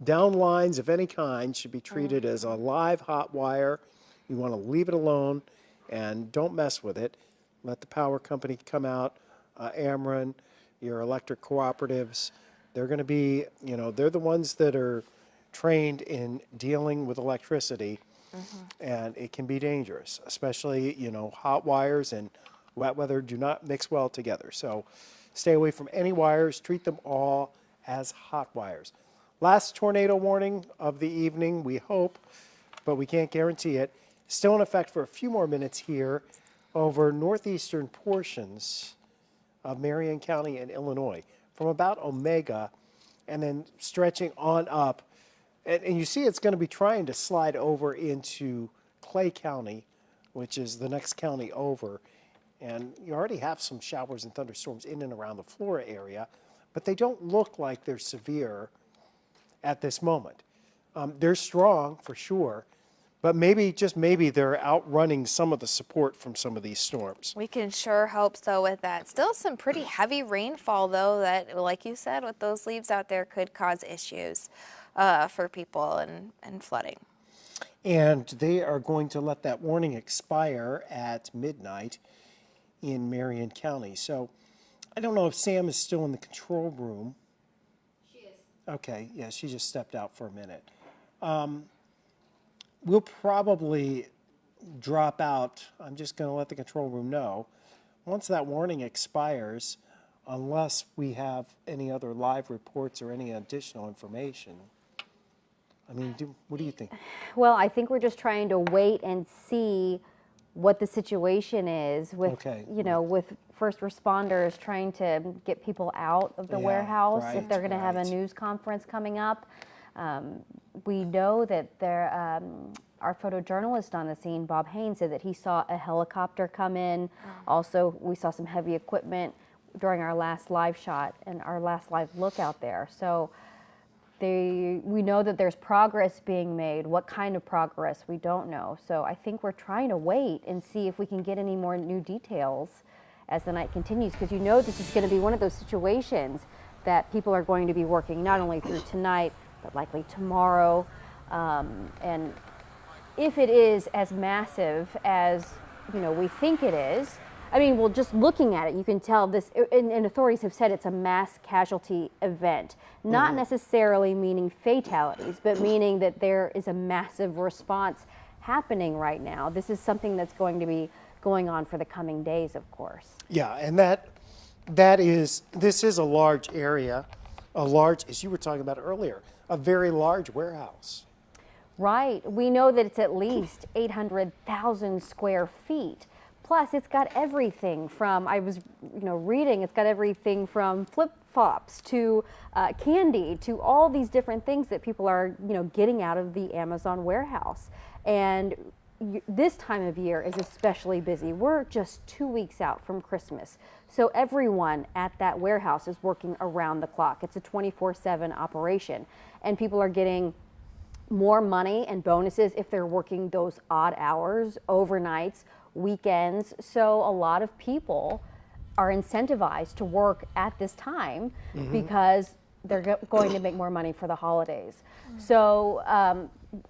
down lines of any kind should be treated as a live hot wire. You want to leave it alone and don't mess with it. Let the power company come out, Ameren, your electric cooperatives. They're going to be, they're the ones that are trained in dealing with electricity, and it can be dangerous, especially, hot wires and wet weather do not mix well together. So stay away from any wires, treat them all as hot wires. Last tornado warning of the evening, we hope, but we can't guarantee it. Still in effect for a few more minutes here over northeastern portions of Marion County and Illinois, from about Omega and then stretching on up. And you see it's going to be trying to slide over into Clay County, which is the next county over. And you already have some showers and thunderstorms in and around the Flora area, but they don't look like they're severe at this moment. They're strong for sure, but maybe, just maybe, they're outrunning some of the support from some of these storms. We can sure hope so with that. Still some pretty heavy rainfall, though, that, like you said, with those leaves out there could cause issues for people and flooding. And they are going to let that warning expire at midnight in Marion County. So I don't know if Sam is still in the control room. Okay, yeah, she just stepped out for a minute. We'll probably drop out. I'm just going to let the control room know. Once that warning expires, unless we have any other live reports or any additional information. I mean, what do you think? Well, I think we're just trying to wait and see what the situation is with, with first responders trying to get people out of the warehouse, if they're going to have a news conference coming up. We know that our photojournalist on the scene, Bob Haynes, said that he saw a helicopter come in. Also, we saw some heavy equipment during our last live shot and our last live look out there. So we know that there's progress being made. What kind of progress, we don't know. So I think we're trying to wait and see if we can get any more new details as the night continues, because this is going to be one of those situations that people are going to be working not only through tonight, but likely tomorrow. And if it is as massive as we think it is, I mean, well, just looking at it, you can tell this, and authorities have said it's a mass casualty event, not necessarily meaning fatalities, but meaning that there is a massive response happening right now. This is something that's going to be going on for the coming days, of course. Yeah, and this is a large area, as you were talking about earlier, a very large warehouse. Right. We know that it's at least 800,000 square feet. Plus, it's got everything from, I was reading, it's got everything from flip-flops to candy to all these different things that people are, getting out of the Amazon warehouse. And this time of year is especially busy. We're just 2 weeks out from Christmas. So everyone at that warehouse is working around the clock. It's a 24/7 operation. And people are getting more money and bonuses if they're working those odd hours, overnights, weekends. So a lot of people are incentivized to work at this time because they're going to make more money for the holidays. So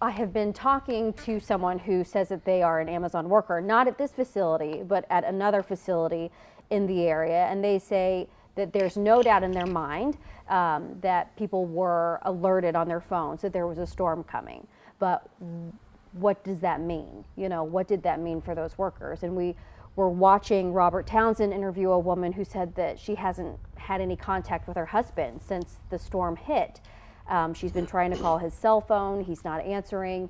I have been talking to someone who says that they are an Amazon worker, not at this facility, but at another facility in the area, and they say that there's no doubt in their mind that people were alerted on their phones that there was a storm coming. But what does that mean? You know, what did that mean for those workers? And we were watching Robert Townsend interview a woman who said that she hasn't had any contact with her husband since the storm hit. She's been trying to call his cell phone, he's not answering.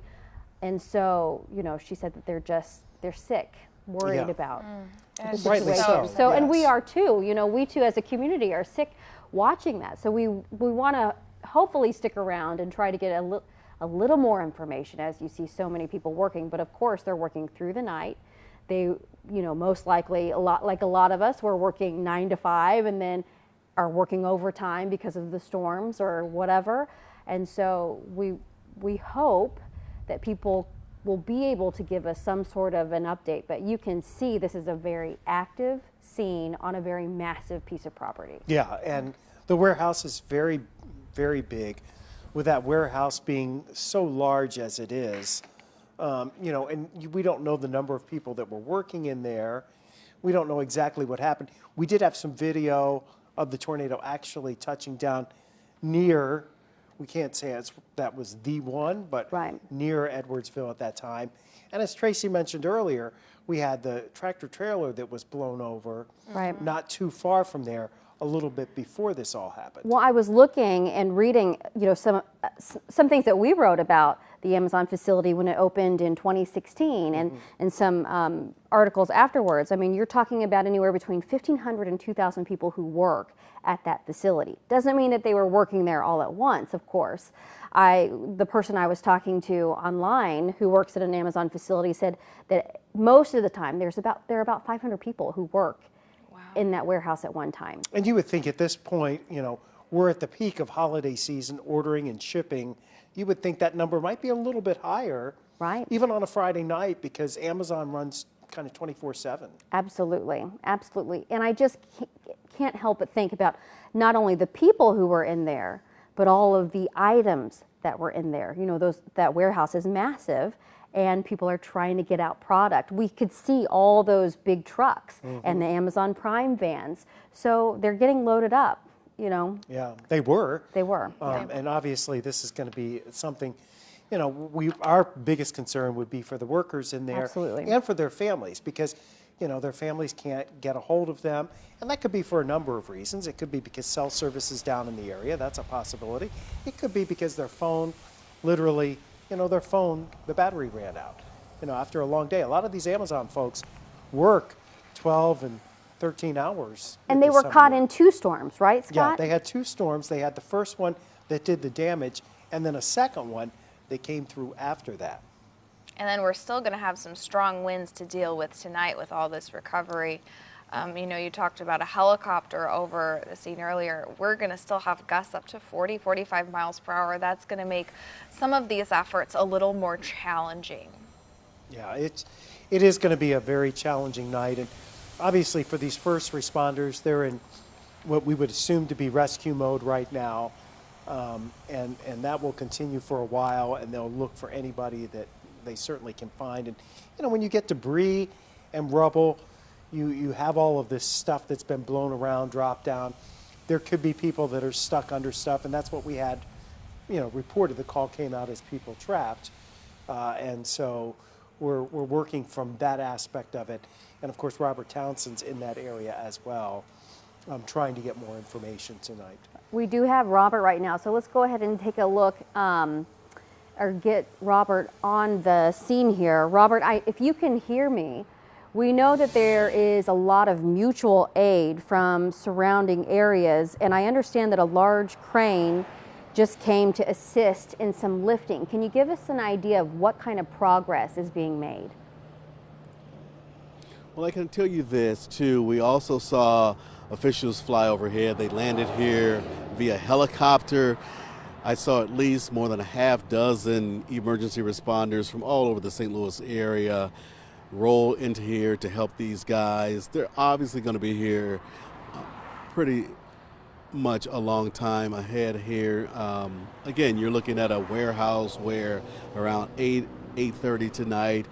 And so, you know, she said that they're sick, worried Yeah. about the Rightly situation. so, And we yes. are too, you know, we too as a community are sick watching that. So we want to hopefully stick around and try to get a little more information as you see so many people working. But of course, they're working through the night. They, you know, most likely, a lot of us, were working 9 to 5 and then are working overtime because of the storms or whatever. And so we hope that people will be able to give us some sort of an update. But you can see this is a very active scene on a very massive piece of property. Yeah, and the warehouse is very, very big. With that warehouse being so large as it is, you know, and we don't know the number of people that were working in there. We don't know exactly what happened. We did have some video of the tornado actually touching down near, we can't say that was the one, but Right. near Edwardsville at that time. And as Tracy mentioned earlier, we had the tractor trailer that was blown over Right. not too far from there a little bit before this all happened. Well, I was looking and reading, you know, some things that we wrote about the Amazon facility when it opened in 2016, and some articles afterwards. I mean, you're talking about anywhere between 1,500 and 2,000 people who work at that facility. Doesn't mean that they were working there all at once, of course. The person I was talking to online who works at an Amazon facility said that most of the time there are about 500 people who work in that warehouse at one time. And you would think at this point, you know, we're at the peak of holiday season, ordering and shipping. You would think that number might be a little bit higher, Right. even on a Friday night, because Amazon runs kind of 24/7. Absolutely, absolutely. And I just can't help but think about not only the people who were in there, but all of the items that were in there. You know, that warehouse is massive, and people are trying to get out product. We could see all those big trucks and the Amazon Prime vans. So they're getting loaded up, you know. Yeah, they were. They were. And obviously, this is going to be something, you know, our biggest concern would be for the workers in there. Absolutely. And for their families, because, you know, their families can't get a hold of them. And that could be for a number of reasons. It could be because cell service is down in the area. That's a possibility. It could be because their phone literally, you know, the battery ran out, you know, after a long day. A lot of these Amazon folks work 12 and 13 hours. And they were caught in 2 storms, right, Yeah, Scott? they had 2 storms. They had the first one that did the damage, and then a second one that came through after that. And then we're still going to have some strong winds to deal with tonight with all this recovery. You know, you talked about a helicopter over the scene earlier. We're going to still have gusts up to 40, 45 miles per hour. That's going to make some of these efforts a little more challenging. Yeah, it is going to be a very challenging night. And obviously for these first responders, they're in what we would assume to be rescue mode right now. And that will continue for a while, and they'll look for anybody that they certainly can find. And, you know, when you get debris and rubble, you have all of this stuff that's been blown around, dropped down. There could be people that are stuck under stuff, and that's what we had, you know, reported. The call came out as people trapped. And so we're working from that aspect of it. And of course, Robert Townsend's in that area as well, trying to get more information tonight. We do have Robert right now, so let's go ahead and take a look or get Robert on the scene here. Robert, if you can hear me, we know that there is a lot of mutual aid from surrounding areas, and I understand that a large crane just came to assist in some lifting. Can you give us an idea of what kind of progress is being made? Well, I can tell you this too. We also saw officials fly overhead. They landed here via helicopter. I saw at least more than a half dozen emergency responders from all over the St. Louis area roll into here to help these guys. They're obviously going to be here pretty much a long time ahead here. Again, you're looking at a warehouse where around 8:30 tonight,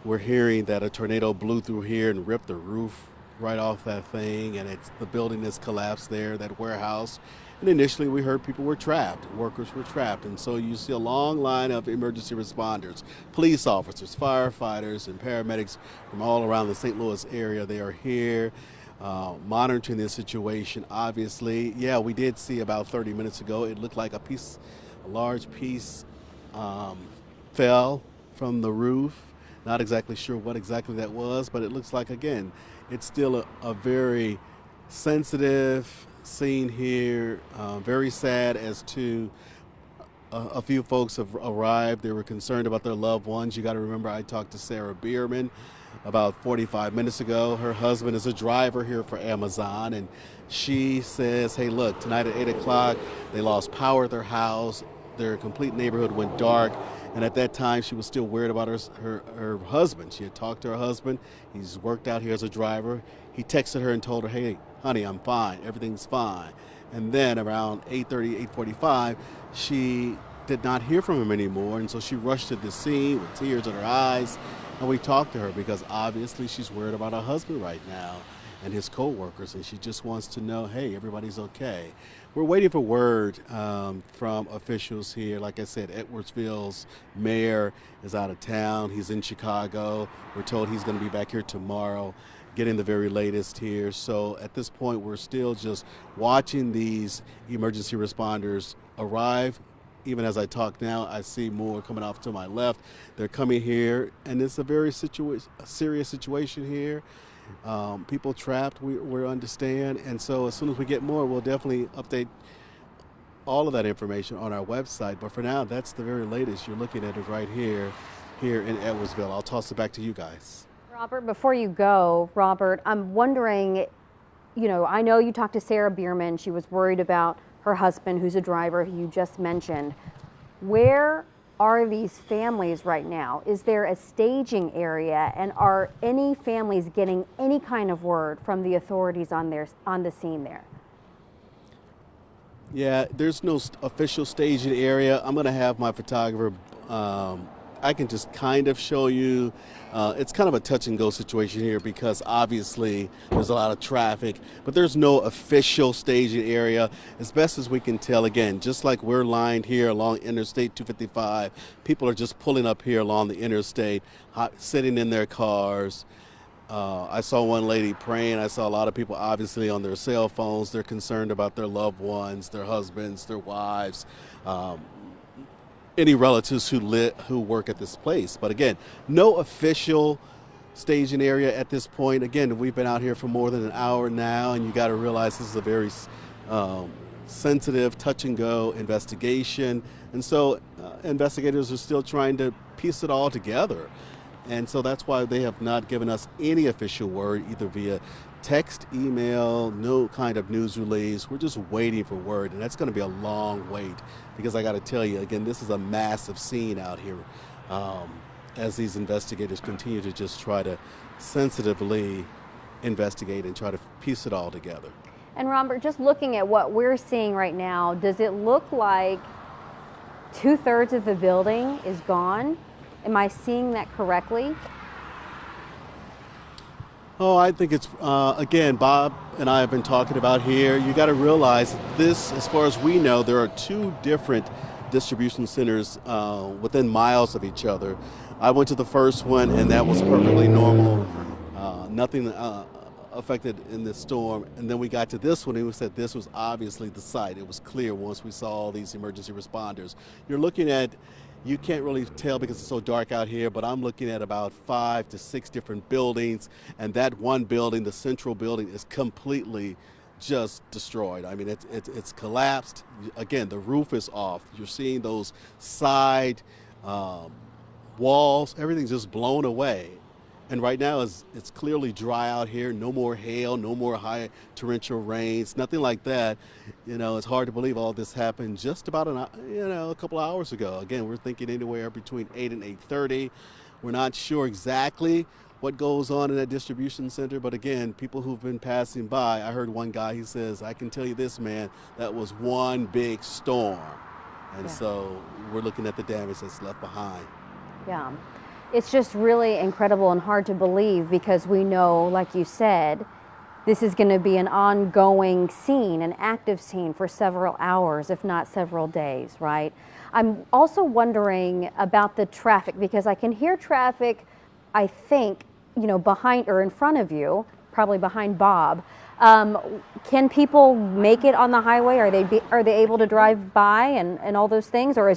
we're hearing that a tornado blew through here and ripped the roof right off that thing, and the building is collapsed there, that warehouse. And initially we heard people were trapped, workers were trapped. And so you see a long line of emergency responders, police officers, firefighters, and paramedics from all around the St. Louis area. They are here monitoring this situation. Obviously, yeah, we did see about 30 minutes ago, it looked like a large piece fell from the roof. Not exactly sure what exactly that was, but it looks like, again, it's still a very sensitive scene here. Very sad as to a few folks have arrived. They were concerned about their loved ones. You got to remember, I talked to Sarah Bierman about 45 minutes ago. Her husband is a driver here for Amazon, and she says, hey, look, tonight at 8 o'clock, they lost power at their house. Their complete neighborhood went dark. And at that time, she was still worried about her husband. She had talked to her husband. He's worked out here as a driver. He texted her and told her, hey, honey, I'm fine. Everything's fine. And then around 8:30, 8:45, she did not hear from him anymore. And so she rushed to the scene with tears in her eyes. And we talked to her because obviously she's worried about her husband right now and his co-workers. And she just wants to know, hey, everybody's okay. We're waiting for word from officials here. Like I said, Edwardsville's mayor is out of town. He's in Chicago. We're told he's going to be back here tomorrow, getting the very latest here. So at this point, we're still just watching these emergency responders arrive. Even as I talk now, I see more coming off to my left. They're coming here, and it's a very serious situation here. People trapped, we understand, and so as soon as we get more, we'll definitely update all of that information on our website. But for now, that's the very latest. You're looking at it right here in Edwardsville. I'll toss it back to you guys. Robert, before you go, Robert, I'm wondering, I know you talked to Sarah Bierman. She was worried about her husband, who's a driver, who you just mentioned. Where are these families right now? Is there a staging area, and are any families getting any kind of word from the authorities on the scene there? Yeah, there's no official staging area. I'm going to have my photographer, I can just kind of show you. It's kind of a touch and go situation here because obviously there's a lot of traffic, but there's no official staging area. As best as we can tell, again, just like we're lined here along Interstate 255, people are just pulling up here along the interstate, sitting in their cars. I saw one lady praying. I saw a lot of people obviously on their cell phones. They're concerned about their loved ones, their husbands, their wives, any relatives who work at this place. But again, no official staging area at this point. Again, we've been out here for more than an hour now, and you got to realize this is a very sensitive, touch and go investigation. And so investigators are still trying to piece it all together. And so that's why they have not given us any official word, either via text, email, no kind of news release. We're just waiting for word, and that's going to be a long wait because I got to tell you, again, this is a massive scene out here as these investigators continue to just try to sensitively investigate and try to piece it all together. And Robert, just looking at what we're seeing right now, does it look like 2/3 of the building is gone? Am I seeing that correctly? Oh, I think it's, again, Bob and I have been talking about here. You got to realize this, as far as we know, there are two different distribution centers within miles of each other. I went to the first one, and that was perfectly normal. Nothing affected in the storm. And then we got to this one, and we said this was obviously the site. It was clear once we saw all these emergency responders. You're looking at, you can't really tell because it's so dark out here, but I'm looking at about 5 to 6 different buildings, and that one building, the central building, is completely just destroyed. I mean, it's collapsed. Again, the roof is off. You're seeing those side walls. Everything's just blown away. And right now it's clearly dry out here. No more hail, no more high torrential rains, nothing like that. It's hard to believe all this happened just about a couple hours ago. Again, we're thinking anywhere between 8 and 8:30. We're not sure exactly what goes on in that distribution center, but again, people who've been passing by, I heard one guy, he says, I can tell you this, man, that was one big storm. And so we're looking at the damage that's left behind. Yeah. It's just really incredible and hard to believe because we know, like you said, this is going to be an ongoing scene, an active scene for several hours, if not several days, right? I'm also wondering about the traffic, because I can hear traffic, I think, behind or in front of you, probably behind Bob. Can people make it on the highway? Are they able to drive by and all those things, or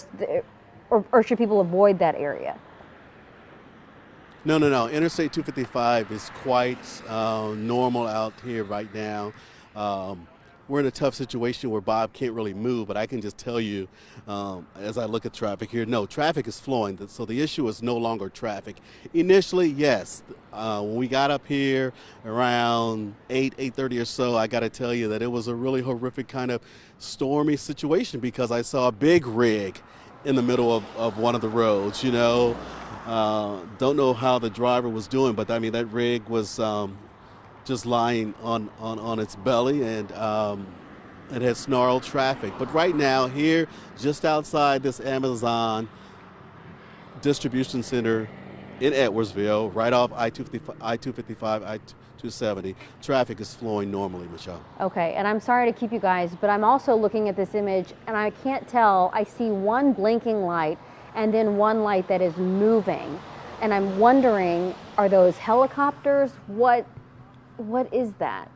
should people avoid that area? No. Interstate 255 is quite normal out here right now. We're in a tough situation where Bob can't really move, but I can just tell you, as I look at traffic here, no, traffic is flowing. So the issue is no longer traffic. Initially, yes, when we got up here around 8:30 or so, I got to tell you that it was a really horrific kind of stormy situation because I saw a big rig in the middle of one of the roads, Don't know how the driver was doing, but I mean, that rig was just lying on its belly, and it had snarled traffic. But right now, here, just outside this Amazon distribution center in Edwardsville, right off I-255, I-270, traffic is flowing normally, Michelle. Okay, and I'm sorry to keep you guys, but I'm also looking at this image, and I can't tell. I see one blinking light and then one light that is moving. And I'm wondering, are those helicopters? What is that?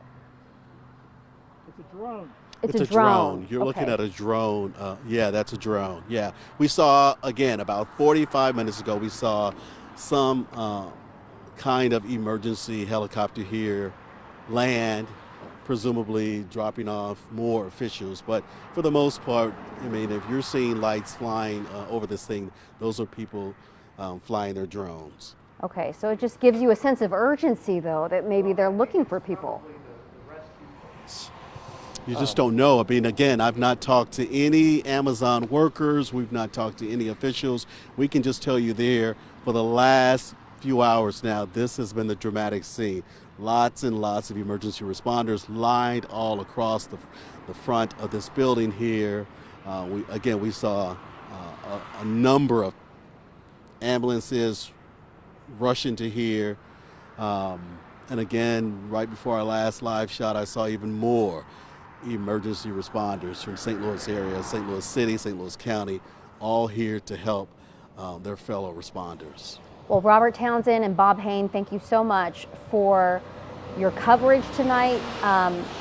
It's a drone. It's a drone. You're looking at a drone. Yeah, that's a drone. Yeah. We saw, again, about 45 minutes ago, we saw some kind of emergency helicopter here land, presumably dropping off more officials. But for the most part, I mean, if you're seeing lights flying over this thing, those are people flying their drones. Okay, so it just gives you a sense of urgency, though, that maybe they're looking for people. You just don't know. I mean, again, I've not talked to any Amazon workers. We've not talked to any officials. We can just tell you there for the last few hours now, this has been the dramatic scene. Lots and lots of emergency responders lined all across the front of this building here. We saw a number of ambulances rush into here. And again, right before our last live shot, I saw even more emergency responders from St. Louis area, St. Louis City, St. Louis County, all here to help their fellow responders. Well, Robert Townsend and Bob Hain, thank you so much for your coverage tonight.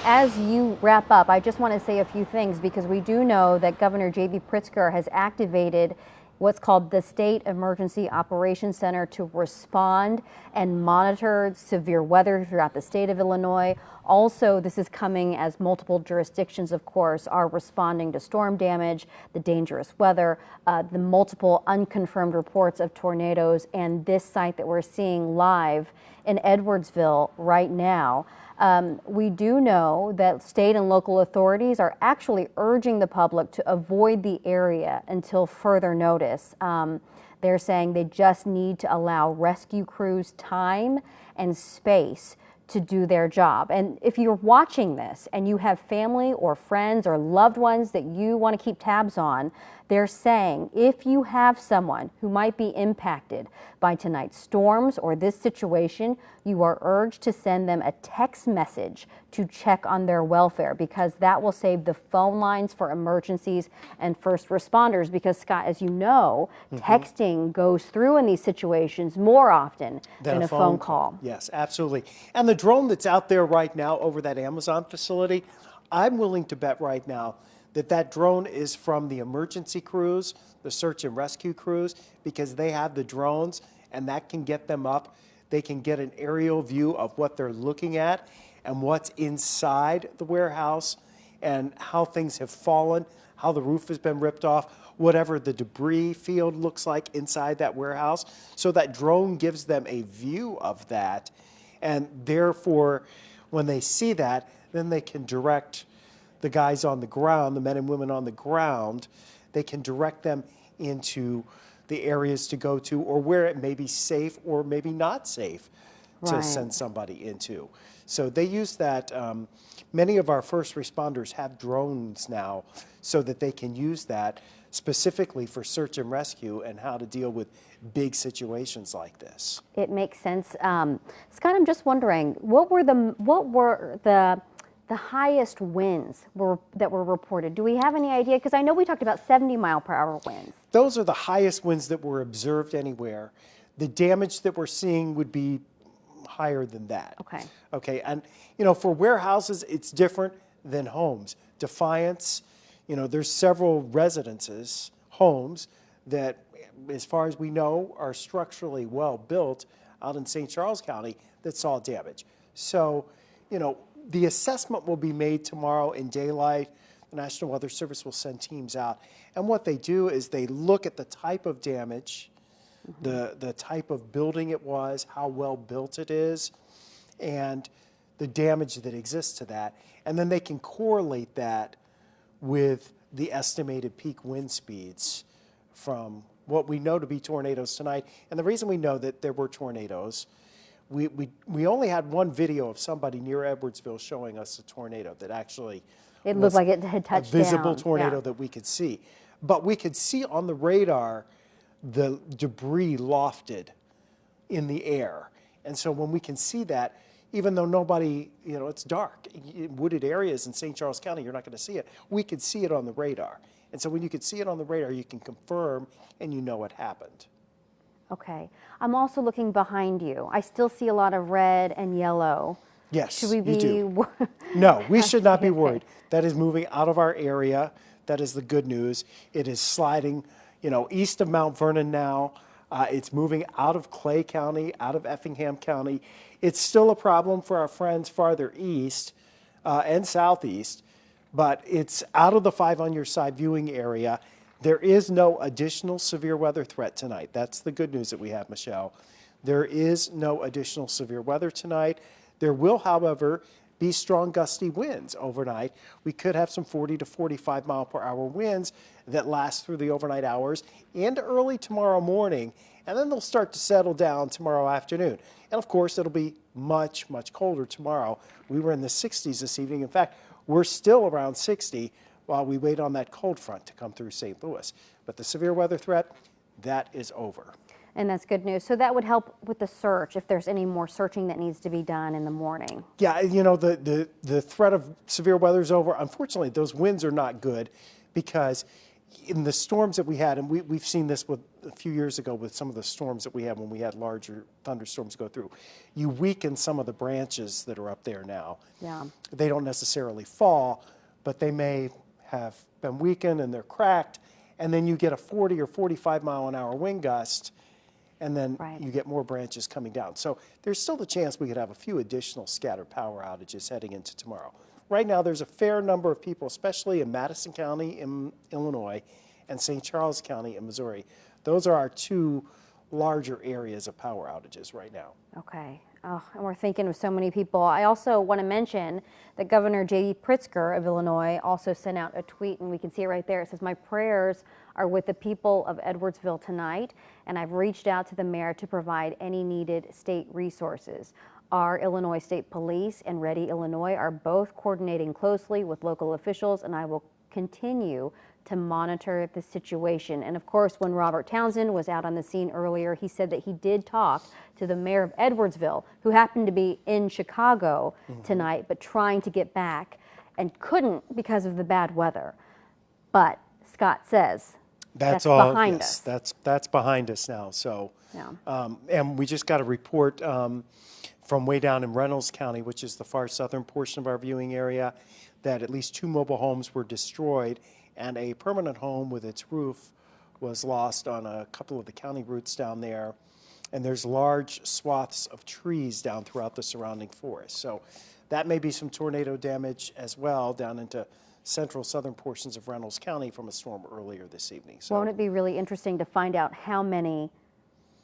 As you wrap up, I just want to say a few things because we do know that Governor J.B. Pritzker has activated what's called the State Emergency Operations Center to respond and monitor severe weather throughout the state of Illinois. Also, this is coming as multiple jurisdictions, of course, are responding to storm damage, the dangerous weather, the multiple unconfirmed reports of tornadoes, and this site that we're seeing live in Edwardsville right now. We do know that state and local authorities are actually urging the public to avoid the area until further notice. They're saying they just need to allow rescue crews time and space to do their job. And if you're watching this and you have family or friends or loved ones that you want to keep tabs on, they're saying if you have someone who might be impacted by tonight's storms or this situation, you are urged to send them a text message to check on their welfare, because that will save the phone lines for emergencies and first responders. Because, Scott, as you know, texting goes through in these situations more often than a phone call. Yes, absolutely. And the drone that's out there right now over that Amazon facility, I'm willing to bet right now that drone is from the emergency crews, the search and rescue crews, because they have the drones and that can get them up. They can get an aerial view of what they're looking at and what's inside the warehouse and how things have fallen, how the roof has been ripped off, whatever the debris field looks like inside that warehouse. So that drone gives them a view of that. And therefore, when they see that, then they can direct the guys on the ground, the men and women on the ground, they can direct them into the areas to go to or where it may be safe or maybe not safe to send somebody into. So they use that. Many of our first responders have drones now so that they can use that specifically for search and rescue and how to deal with big situations like this. It makes sense. Scott, I'm just wondering, what were the highest winds that were reported? Do we have any idea? Because I know we talked about 70-mile-per-hour winds. Those are the highest winds that were observed anywhere. The damage that we're seeing would be higher than that. Okay. Okay, and for warehouses, it's different than homes. Defiance, there's several residences, homes, that, as far as we know, are structurally well built out in St. Charles County that saw damage. So, the assessment will be made tomorrow in daylight. The National Weather Service will send teams out. And what they do is they look at the type of damage, the type of building it was, how well built it is, and the damage that exists to that. And then they can correlate that with the estimated peak wind speeds from what we know to be tornadoes tonight. And the reason we know that there were tornadoes, we only had one video of somebody near Edwardsville showing us a tornado that actually It looked like it had touched a visible down. tornado Yeah. that we could see. But we could see on the radar the debris lofted in the air. And so when we can see that, even though nobody, it's dark, in wooded areas in St. Charles County, you're not going to see it. We could see it on the radar. And so when you can see it on the radar, you can confirm and you know what happened. Okay. I'm also looking behind you. I still see a lot of red and yellow. Yes, Should we you be? do. No, we should not be Okay. worried. That is moving out of our area. That is the good news. It is sliding, east of Mount Vernon now. It's moving out of Clay County, out of Effingham County. It's still a problem for our friends farther east and southeast, but it's out of the 5 on your side viewing area. There is no additional severe weather threat tonight. That's the good news that we have, Michelle. There is no additional severe weather tonight. There will, however, be strong gusty winds overnight. We could have some 40 to 45 mile per hour winds that last through the overnight hours and early tomorrow morning, and then they'll start to settle down tomorrow afternoon. And of course, it'll be much, much colder tomorrow. We were in the 60s this evening. In fact, we're still around 60 while we wait on that cold front to come through St. Louis. But the severe weather threat, that is over. And that's good news. So that would help with the search if there's any more searching that needs to be done in the morning. Yeah, the threat of severe weather is over. Unfortunately, those winds are not good because in the storms that we had, and we've seen this with a few years ago with some of the storms that we had when we had larger thunderstorms go through, you weaken some of the branches that are up there now. Yeah. They don't necessarily fall, but they may have been weakened and they're cracked, and then you get a 40 or 45 mile an hour wind gust, and then Right. you get more branches coming down. So there's still the chance we could have a few additional scattered power outages heading into tomorrow. Right now, there's a fair number of people, especially in Madison County in Illinois and St. Charles County in Missouri. Those are our two larger areas of power outages right now. Okay. Oh, and we're thinking of so many people. I also want to mention that Governor J.D. Pritzker of Illinois also sent out a tweet, and we can see it right there. It says, "My prayers are with the people of Edwardsville tonight, and I've reached out to the mayor to provide any needed state resources. Our Illinois State Police and Ready Illinois are both coordinating closely with local officials, and I will continue to monitor the situation." And of course, when Robert Townsend was out on the scene earlier, he said that he did talk to the mayor of Edwardsville, who happened to be in Chicago tonight, but trying to get back and couldn't because of the bad weather. But Scott says that's all behind yes, us. That's behind us now. So, Yeah. and we just got a report from way down in Reynolds County, which is the far southern portion of our viewing area, that at least 2 mobile homes were destroyed, and a permanent home with its roof was lost on a couple of the county routes down there. And there's large swaths of trees down throughout the surrounding forest. So that may be some tornado damage as well down into central southern portions of Reynolds County from a storm earlier this evening. So Won't it be really interesting to find out how many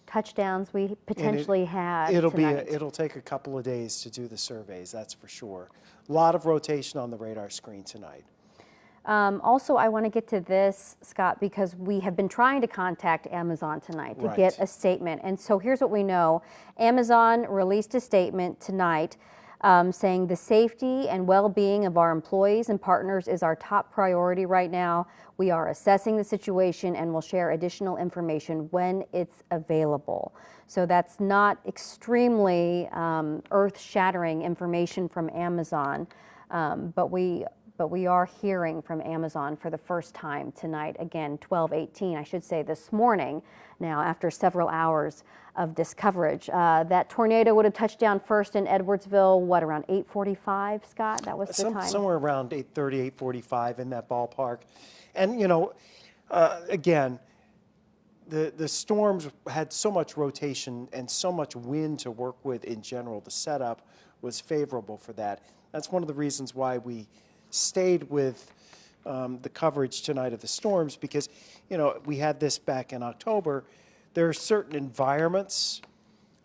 touchdowns we potentially had tonight? It'll take a couple of days to do the surveys, that's for sure. A lot of rotation on the radar screen tonight. Also, I want to get to this, Scott, because we have been trying to contact Amazon tonight to Right. get a statement. And so here's what we know. Amazon released a statement tonight saying the safety and well-being of our employees and partners is our top priority right now. We are assessing the situation and will share additional information when it's available. So that's not extremely earth-shattering information from Amazon, but we are hearing from Amazon for the first time tonight, again, 12:18, I should say this morning, now after several hours of this coverage. That tornado would have touched down first in Edwardsville, what, around 8:45, Scott? That was the time? Somewhere around 8:30, 8:45 in that ballpark. And, again, the storms had so much rotation and so much wind to work with in general. The setup was favorable for that. That's one of the reasons why we stayed with the coverage tonight of the storms, because, we had this back in October. There are certain environments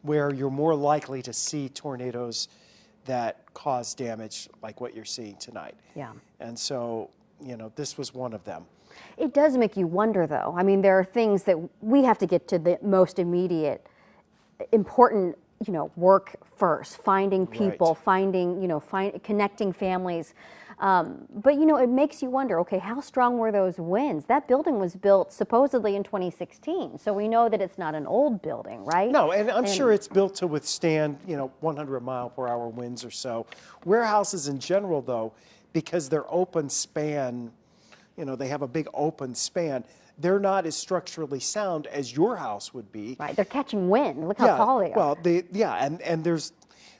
where you're more likely to see tornadoes that cause damage like what you're seeing tonight. Yeah. And so, this was one of them. It does make you wonder, though. I mean, there are things that we have to get to the most immediate, important, work first, finding people, Right. connecting families. But, it makes you wonder, okay, how strong were those winds? That building was built supposedly in 2016, so we know that it's not an old building, right? No, and I'm sure it's built to withstand, 100-mile-per-hour winds or so. Warehouses in general, though, because they're open span, they have a big open span, they're not as structurally sound as your house would be. Right, they're catching wind. Look how tall they are. Well, and there's,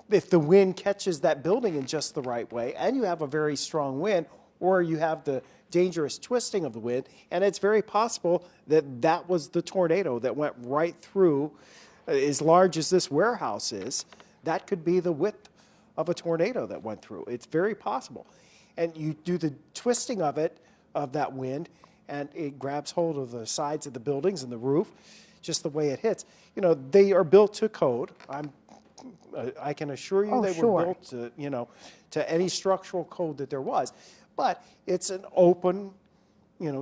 if the wind catches that building in just the right way, and you have a very strong wind, or you have the dangerous twisting of the wind, and it's very possible that that was the tornado that went right through, as large as this warehouse is, that could be the width of a tornado that went through. It's very possible. And you do the twisting of it, of that wind, and it grabs hold of the sides of the buildings and the roof, just the way it hits. They are built to code. I can assure you they were built to, to any structural code that there was. But it's an open,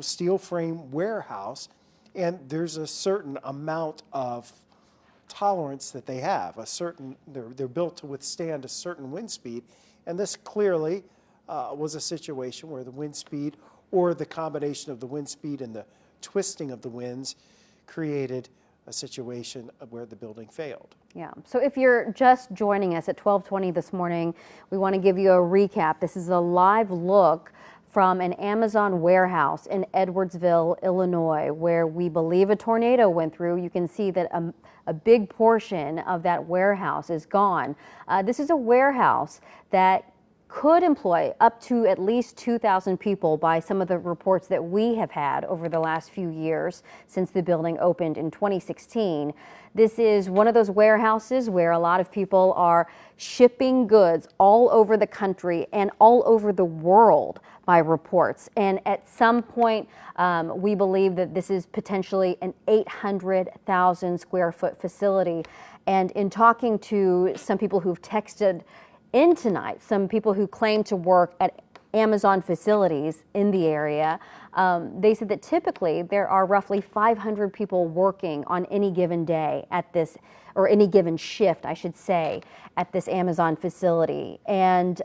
steel frame warehouse, and there's a certain amount of tolerance that they have. They're built to withstand a certain wind speed, and this clearly was a situation where the wind speed, or the combination of the wind speed and the twisting of the winds, created a situation where the building failed. Yeah, so if you're just joining us at 12:20 this morning, we want to give you a recap. This is a live look from an Amazon warehouse in Edwardsville, Illinois, where we believe a tornado went through. You can see that a big portion of that warehouse is gone. This is a warehouse that could employ up to at least 2,000 people by some of the reports that we have had over the last few years since the building opened in 2016. This is one of those warehouses where a lot of people are shipping goods all over the country and all over the world by reports. And at some point, we believe that this is potentially an 800,000 square foot facility. And in talking to some people who've texted in tonight, some people who claim to work at Amazon facilities in the area, they said that typically there are roughly 500 people working on any given day at this, or any given shift, I should say, at this Amazon facility. And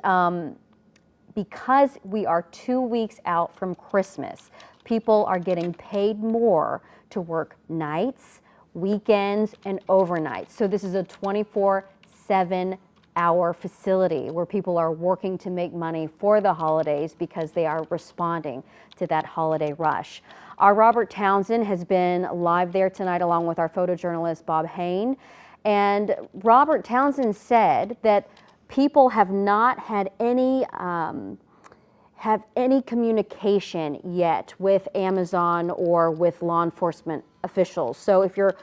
because we are 2 weeks out from Christmas, people are getting paid more to work nights, weekends, and overnights. So this is a 24/7 hour facility where people are working to make money for the holidays because they are responding to that holiday rush. Our Robert Townsend has been live there tonight along with our photojournalist Bob Hain. And Robert Townsend said that people have not had any communication yet with Amazon or with law enforcement officials. So if you're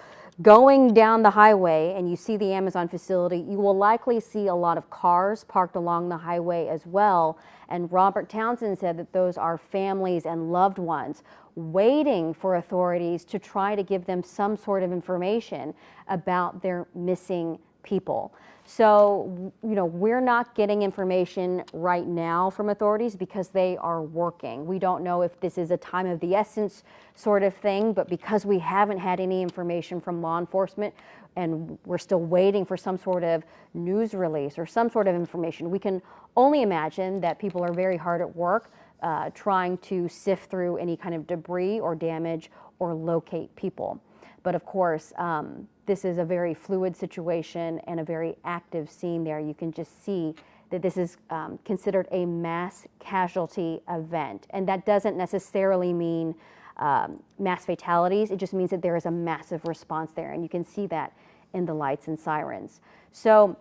going down the highway and you see the Amazon facility, you will likely see a lot of cars parked along the highway as well. And Robert Townsend said that those are families and loved ones waiting for authorities to try to give them some sort of information about their missing people. So, we're not getting information right now from authorities because they are working. We don't know if this is a time of the essence sort of thing, but because we haven't had any information from law enforcement and we're still waiting for some sort of news release or some sort of information, we can only imagine that people are very hard at work trying to sift through any kind of debris or damage or locate people. But of course, this is a very fluid situation and a very active scene there. You can just see that this is considered a mass casualty event. And that doesn't necessarily mean mass fatalities. It just means that there is a massive response there. And you can see that in the lights and sirens. So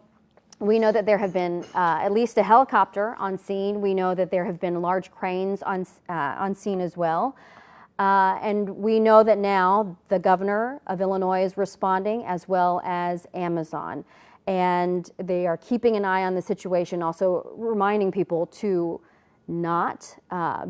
we know that there have been at least a helicopter on scene. We know that there have been large cranes on scene as well. And we know that now the governor of Illinois is responding, as well as Amazon. And they are keeping an eye on the situation, also reminding people to not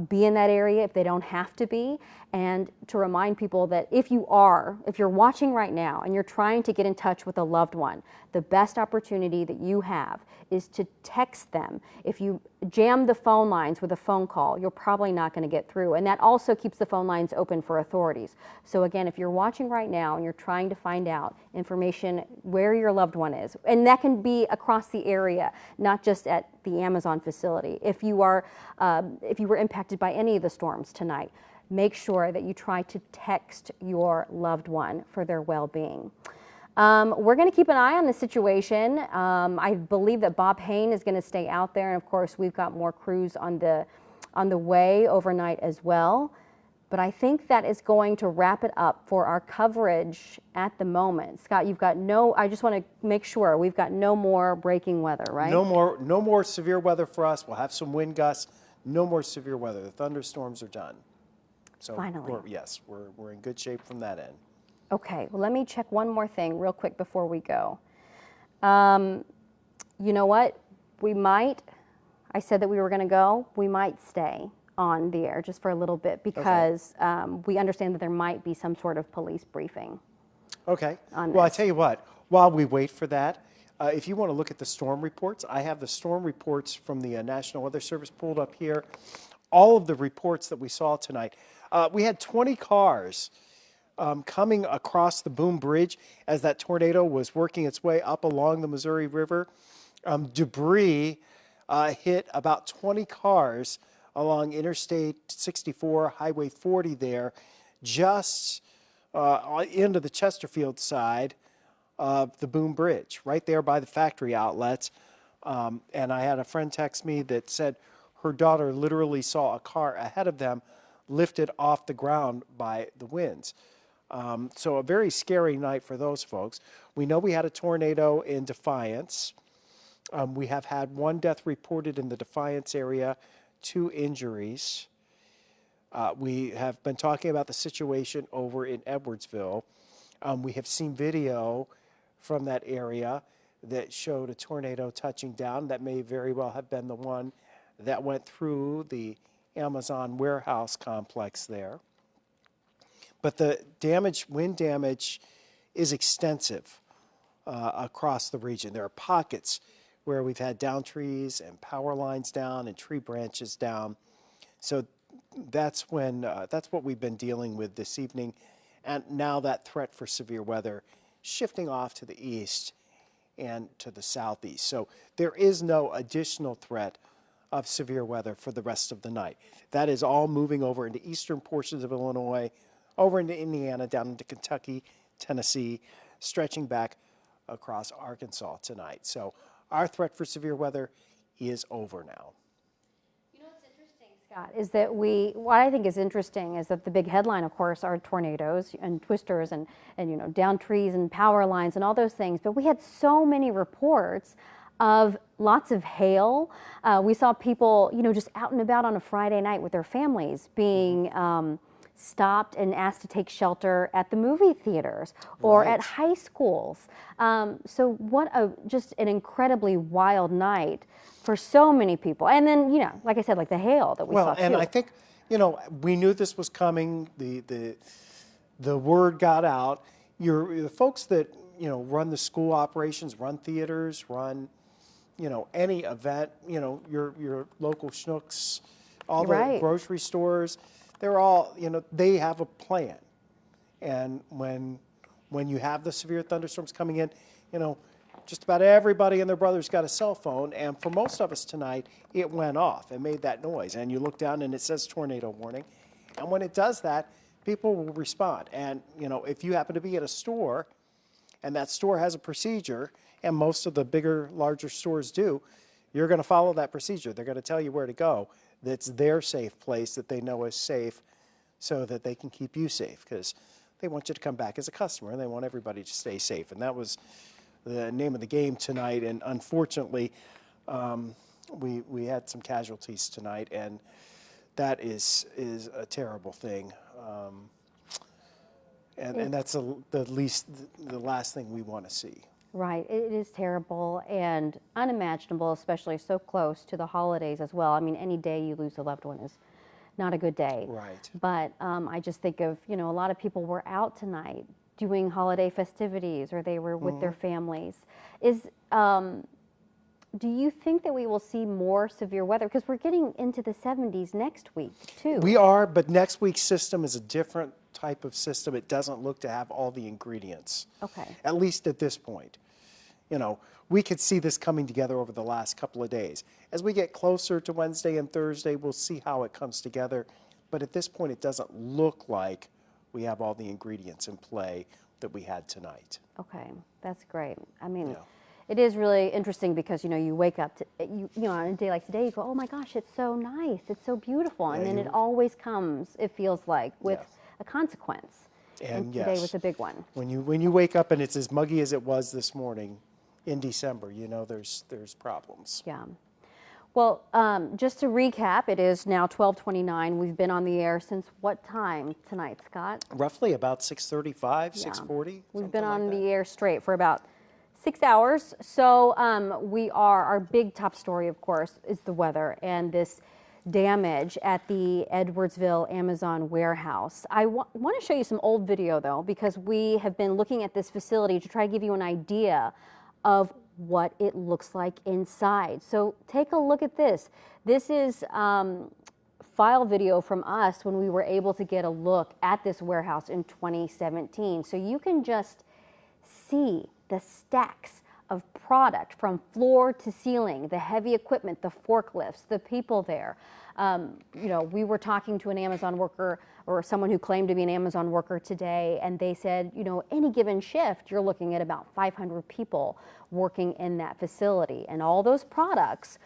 be in that area if they don't have to be, and to remind people that if you're watching right now and you're trying to get in touch with a loved one, the best opportunity that you have is to text them. If you jam the phone lines with a phone call, you're probably not going to get through, and that also keeps the phone lines open for authorities. So again, if you're watching right now and you're trying to find out information where your loved one is, and that can be across the area, not just at the Amazon facility. If you were impacted by any of the storms tonight, make sure that you try to text your loved one for their well-being. We're going to keep an eye on the situation. I believe that Bob Hayne is going to stay out there, and of course we've got more crews on the way overnight as well. But I think that is going to wrap it up for our coverage at the moment. Scott, I just want to make sure we've got no more breaking weather, right? No more severe weather for us. We'll have some wind gusts. No more severe weather. The thunderstorms are done. So finally, we're in good shape from that end. Okay, well, let me check one more thing real quick before we go. You know what? I said that we were going to go. We might stay on the air just for a little bit because we understand that there might be some sort of police briefing. Okay. Well, I tell you what, while we wait for that, if you want to look at the storm reports, I have the storm reports from the National Weather Service pulled up here. All of the reports that we saw tonight. We had 20 cars coming across the Boom Bridge as that tornado was working its way up along the Missouri River. Debris hit about 20 cars along Interstate 64, Highway 40 there, just into the Chesterfield side of the Boom Bridge, right there by the factory outlets. And I had a friend text me that said her daughter literally saw a car ahead of them lifted off the ground by the winds. So a very scary night for those folks. We know we had a tornado in Defiance. We have had one death reported in the Defiance area, 2 injuries. We have been talking about the situation over in Edwardsville. We have seen video from that area that showed a tornado touching down. That may very well have been the one that went through the Amazon warehouse complex there. But the wind damage is extensive across the region. There are pockets where we've had down trees and power lines down and tree branches down. So that's what we've been dealing with this evening. And now that threat for severe weather shifting off to the east and to the southeast. So there is no additional threat of severe weather for the rest of the night. That is all moving over into eastern portions of Illinois, over into Indiana, down into Kentucky, Tennessee, stretching back across Arkansas tonight. So our threat for severe weather is over now. You know what's interesting, Scott, is that what I think is interesting is that the big headline, of course, are tornadoes and twisters and down trees and power lines and all those things. But we had so many reports of lots of hail. We saw people, just out and about on a Friday night with their families being stopped and asked to take shelter at the movie theaters or at high schools. So just an incredibly wild night for so many people. And then, like I said, like the hail that we saw too. And I think, we knew this was coming. The word got out. The folks that run the school operations, run theaters, run, any event, your local Schnucks, all the Right. grocery stores, they're all, they have a plan. And when you have the severe thunderstorms coming in, just about everybody and their brother's got a cell phone, and for most of us tonight, it went off and made that noise. And you look down and it says tornado warning. And when it does that, people will respond. And, if you happen to be at a store and that store has a procedure, and most of the bigger, larger stores do, you're going to follow that procedure. They're going to tell you where to go. That's their safe place that they know is safe so that they can keep you safe, because they want you to come back as a customer and they want everybody to stay safe. And that was the name of the game tonight. And unfortunately, we had some casualties tonight, and that is a terrible thing. And that's the last thing we want to see. Right. It is terrible and unimaginable, especially so close to the holidays as well. I mean, any day you lose a loved one is not a good day. Right. But I just think of, a lot of people were out tonight doing holiday festivities, or they were with their families. Do you think that we will see more severe weather? Because we're getting into the 70s next week, too. We are, but next week's system is a different type of system. It doesn't look to have all the ingredients. Okay. At least at this point. We could see this coming together over the last couple of days. As we get closer to Wednesday and Thursday, we'll see how it comes together. But at this point, it doesn't look like we have all the ingredients in play that we had tonight. Okay, that's great. I mean, Yeah. it is really interesting because, you wake up, on a day like today, you go, oh my gosh, it's so nice, it's so beautiful. And Yeah, then it always comes, it feels like, with Yeah. a consequence. And today yes, was a big one. When you wake up and it's as muggy as it was this morning in December, there's problems. Yeah. Well, just to recap, it is now 12:29. We've been on the air since what time tonight, Scott? Roughly about 6:35, Yeah. 6:40. We've been on the air straight for about 6 hours. So our big top story, of course, is the weather and this damage at the Edwardsville Amazon warehouse. I want to show you some old video, though, because we have been looking at this facility to try to give you an idea of what it looks like inside. So take a look at this. This is file video from us when we were able to get a look at this warehouse in 2017. So you can just see the stacks of product from floor to ceiling, the heavy equipment, the forklifts, the people there. We were talking to an Amazon worker or someone who claimed to be an Amazon worker today, and they said, any given shift, you're looking at about 500 people working in that facility. And all those products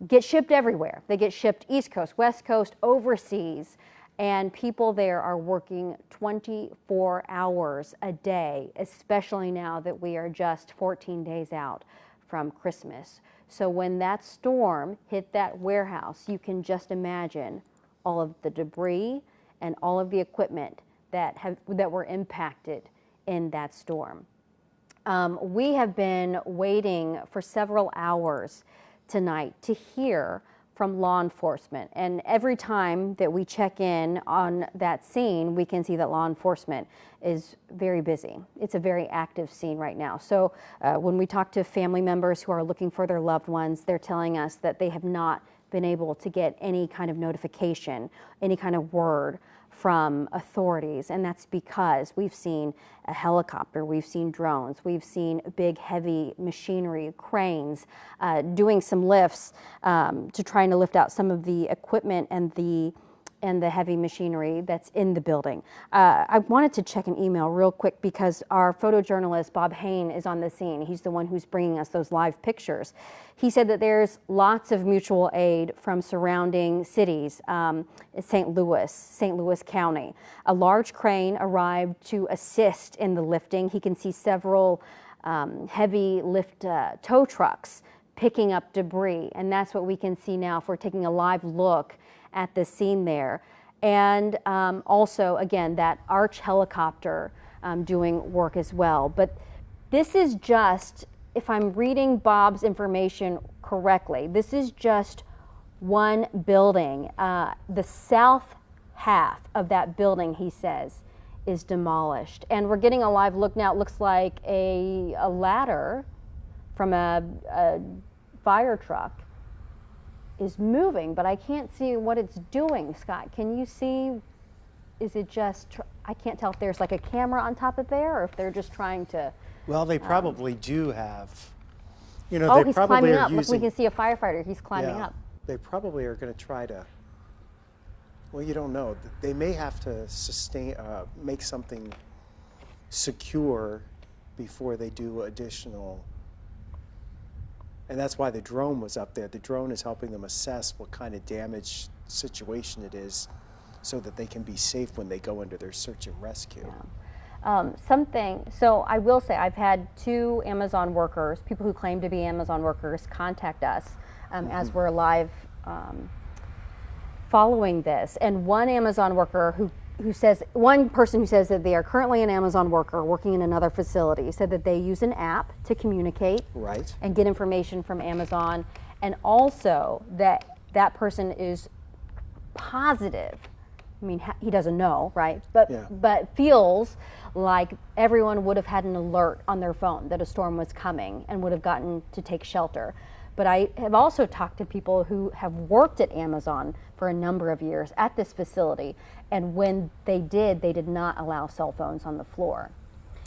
get shipped everywhere. They get shipped East Coast, West Coast, overseas. And people there are working 24 hours a day, especially now that we are just 14 days out from Christmas. So when that storm hit that warehouse, you can just imagine all of the debris and all of the equipment that were impacted in that storm. We have been waiting for several hours tonight to hear from law enforcement. And every time that we check in on that scene, we can see that law enforcement is very busy. It's a very active scene right now. So when we talk to family members who are looking for their loved ones, they're telling us that they have not been able to get any kind of notification, any kind of word from authorities, and that's because we've seen a helicopter, we've seen drones, we've seen big heavy machinery, cranes, doing some lifts to trying to lift out some of the equipment and the heavy machinery that's in the building. I wanted to check an email real quick because our photojournalist Bob Hain is on the scene. He's the one who's bringing us those live pictures. He said that there's lots of mutual aid from surrounding cities, St. Louis County. A large crane arrived to assist in the lifting. He can see several heavy lift tow trucks picking up debris, and that's what we can see now if we're taking a live look at the scene there. And also, again, that Arch helicopter doing work as well. But this is just, if I'm reading Bob's information correctly, this is just one building. The south half of that building, he says, is demolished. And we're getting a live look now. It looks like a ladder from a fire truck is moving, but I can't see what it's doing. Scott, can you see? Is it just, I can't tell if there's like a camera on top of there or if they're just trying to. Well, they probably do have, Oh, they he's probably climbing are up. Look, we using, can see a firefighter. He's climbing yeah, up. they probably are going to try to, well, you don't know. They may have to make something secure before they do additional. And that's why the drone was up there. The drone is helping them assess what kind of damage situation it is so that they can be safe when they go into their search and rescue. So I will say I've had 2 Amazon workers, people who claim to be Amazon workers, contact us as we're live following this. And one Amazon worker one person who says that they are currently an Amazon worker working in another facility said that they use an app to communicate Right. and get information from Amazon, and also that person is positive. I mean, he doesn't know, right? But feels like everyone would have had an alert on their phone that a storm was coming and would have gotten to take shelter. But I have also talked to people who have worked at Amazon for a number of years at this facility, and when they did not allow cell phones on the floor.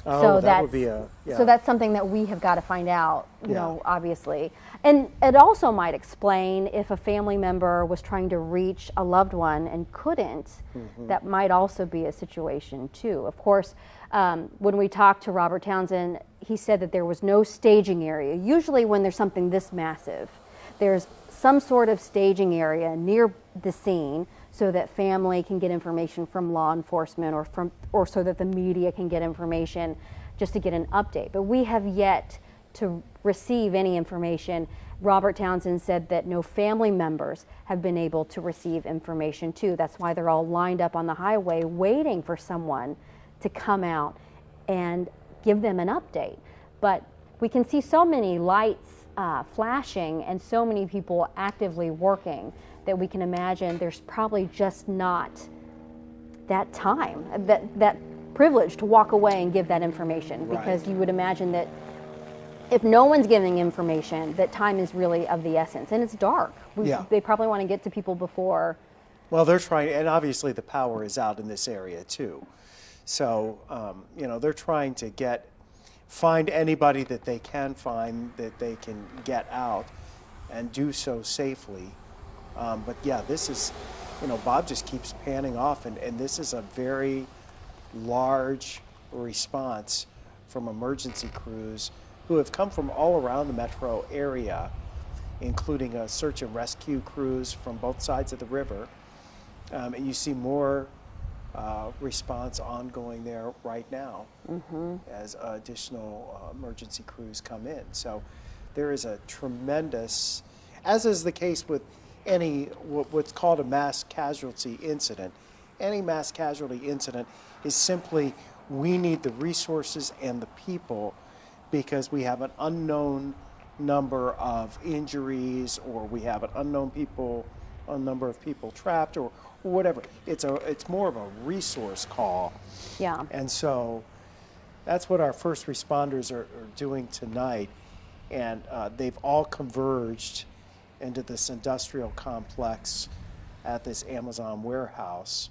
Oh, So that would be a, yeah. So that's something that we have got to find out, you Yeah. know, obviously. And it also might explain if a family member was trying to reach a loved one and couldn't, that might also be a situation too. Of course, when we talked to Robert Townsend, he said that there was no staging area. Usually when there's something this massive, there's some sort of staging area near the scene so that family can get information from law enforcement or so that the media can get information just to get an update. But we have yet to receive any information. Robert Townsend said that no family members have been able to receive information too. That's why they're all lined up on the highway waiting for someone to come out and give them an update. But we can see so many lights flashing and so many people actively working that we can imagine there's probably just not that time, that privilege to walk away and give that information. Right. Because you would imagine that if no one's giving information, that time is really of the essence. And it's dark. Yeah. They probably want to get to people before. Well, they're trying, and obviously the power is out in this area too. So, they're trying to find anybody that they can find that they can get out and do so safely. But yeah, this is, Bob just keeps panning off, and this is a very large response from emergency crews who have come from all around the metro area, including search and rescue crews from both sides of the river. And you see more response ongoing there right now as additional emergency crews come in. So there is a tremendous, as is the case with any what's called a mass casualty incident. Any mass casualty incident is simply we need the resources and the people because we have an unknown number of injuries, or we have an a number of people trapped, or whatever. It's more of a resource call. Yeah. And so that's what our first responders are doing tonight. And they've all converged into this industrial complex at this Amazon warehouse,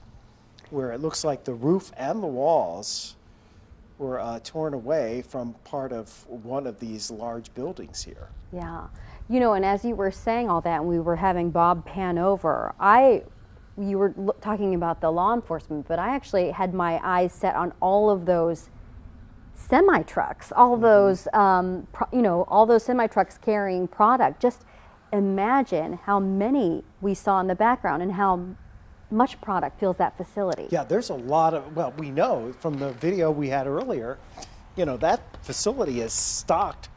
where it looks like the roof and the walls were torn away from part of one of these large buildings here. Yeah. And as you were saying all that and we were having Bob pan over, you were talking about the law enforcement, but I actually had my eyes set on all of those semi-trucks, all those, all those semi-trucks carrying product. Just imagine how many we saw in the background and how much product fills that facility. Yeah, there's a lot of, well, we know from the video we had earlier, that facility is stocked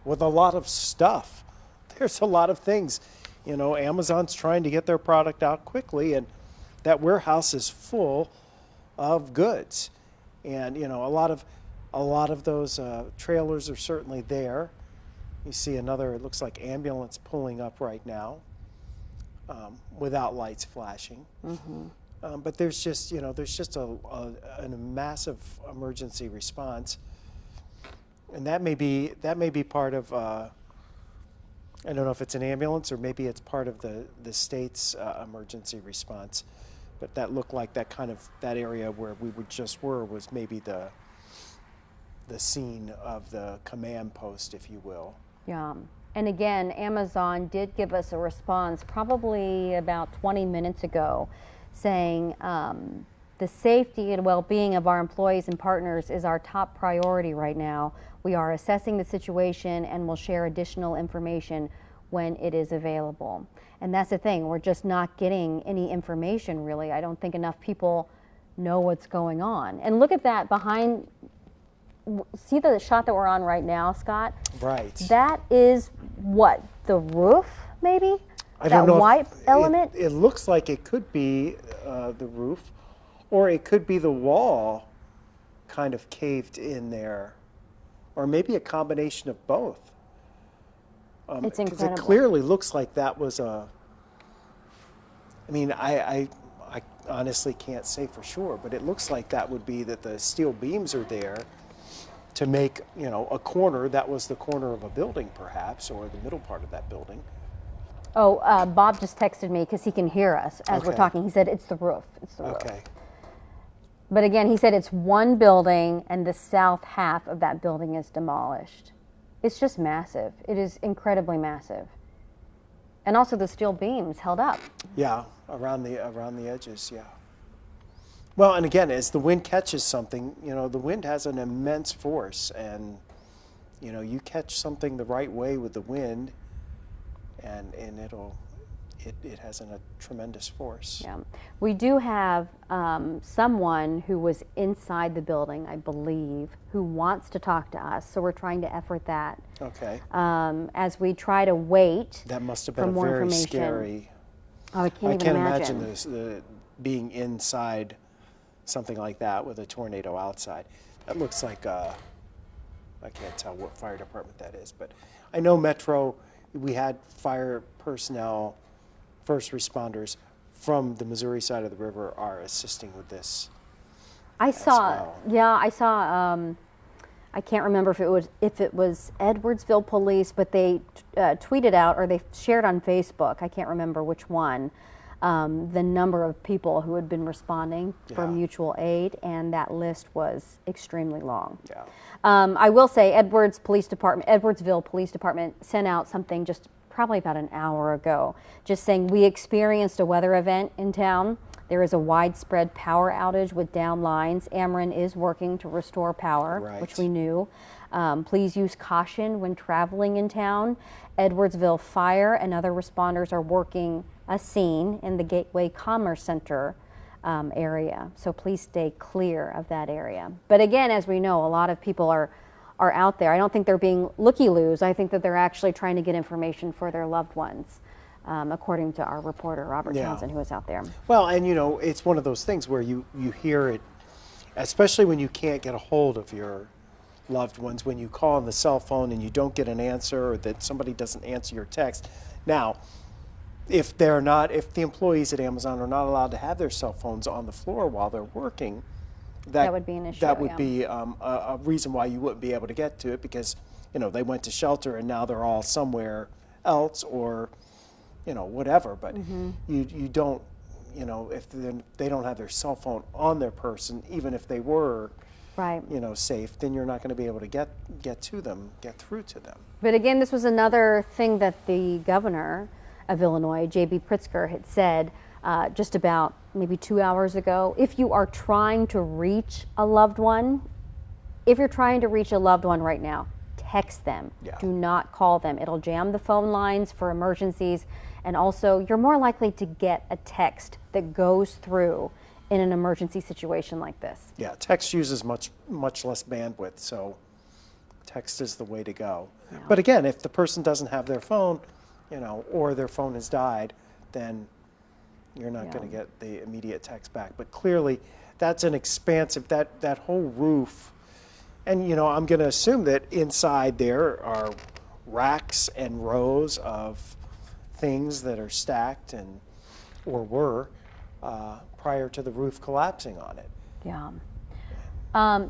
with a lot of stuff. There's a lot of things. Amazon's trying to get their product out quickly, and that warehouse is full of goods. And, a lot of those trailers are certainly there. You see another, it looks like ambulance pulling up right now without lights flashing. But there's just, there's just a massive emergency response. And that may be part of, I don't know if it's an ambulance or maybe it's part of the state's emergency response. But that looked like that area where we were was maybe the scene of the command post, if you will. Yeah. And again, Amazon did give us a response probably about 20 minutes ago saying the safety and well-being of our employees and partners is our top priority right now. We are assessing the situation and will share additional information when it is available. And that's the thing, we're just not getting any information really. I don't think enough people know what's going on. And look at that behind, see the shot that we're on right now, Scott? Right. That is what, the roof maybe? I don't know. That white element? It looks like it could be the roof, or it could be the wall kind of caved in there, or maybe a combination of both. It's 'cause incredible. it clearly looks like that was I mean, I honestly can't say for sure, but it looks like that would be that the steel beams are there to make, a corner. That was the corner of a building perhaps, or the middle part of that building. Oh, Bob just texted me because he can hear us as we're Okay. talking. He said it's the roof. It's the roof. Okay. But again, he said it's one building and the south half of that building is demolished. It's just massive. It is incredibly massive. And also the steel beams held up. Yeah, around the edges, yeah. Well, and again, as the wind catches something, the wind has an immense force, and you catch something the right way with the wind, and it has a tremendous force. Yeah. We do have someone who was inside the building, I believe, who wants to talk to us. So we're trying to effort that. Okay. As we try to wait That must have for been a more very information. scary. Oh, I can't I even can't imagine. imagine the being inside something like that with a tornado outside. That looks like I can't tell what fire department that is, but I know Metro. We had fire personnel, first responders from the Missouri side of the river are assisting with this. I saw, well. yeah, I saw. I can't remember if it was Edwardsville Police, but they tweeted out or they shared on Facebook. I can't remember which one. The number of people who had been responding for Yeah. mutual aid, and that list was extremely long. Yeah. I will say Edwardsville Police Department sent out something just probably about an hour ago, just saying we experienced a weather event in town. There is a widespread power outage with down lines. Ameren is working to restore power, Right. which we knew. Please use caution when traveling in town. Edwardsville Fire and other responders are working a scene in the Gateway Commerce Center area. So please stay clear of that area. But again, as we know, a lot of people are out there. I don't think they're being looky-loos. I think that they're actually trying to get information for their loved ones, according to our reporter, Robert Yeah. Townsend, who was out there. Well, and it's one of those things where you hear it, especially when you can't get a hold of your loved ones, when you call on the cell phone and you don't get an answer, or that somebody doesn't answer your text. Now, if the employees at Amazon are not allowed to have their cell phones on the floor while they're working, That would be an issue, That would yeah. be a reason why you wouldn't be able to get to it, because they went to shelter and now they're all somewhere else, or whatever. But Mm-hmm. you don't, if they don't have their cell phone on their person, even if they were Right. safe, then you're not going to be able to get to them, get through to them. But again, this was another thing that the governor of Illinois, J.B. Pritzker, had said just about maybe 2 hours ago. If you are trying to reach a loved one, right now, text them. Yeah. Do not call them. It'll jam the phone lines for emergencies. And also, you're more likely to get a text that goes through in an emergency situation like this. Yeah, text uses much less bandwidth, so text is the way to go. Yeah. But again, if the person doesn't have their phone, or their phone has died, then you're not Yeah. going to get the immediate text back. But clearly, that's an expansive, that whole roof. And, I'm going to assume that inside there are racks and rows of things that are stacked or were prior to the roof collapsing on it. Yeah.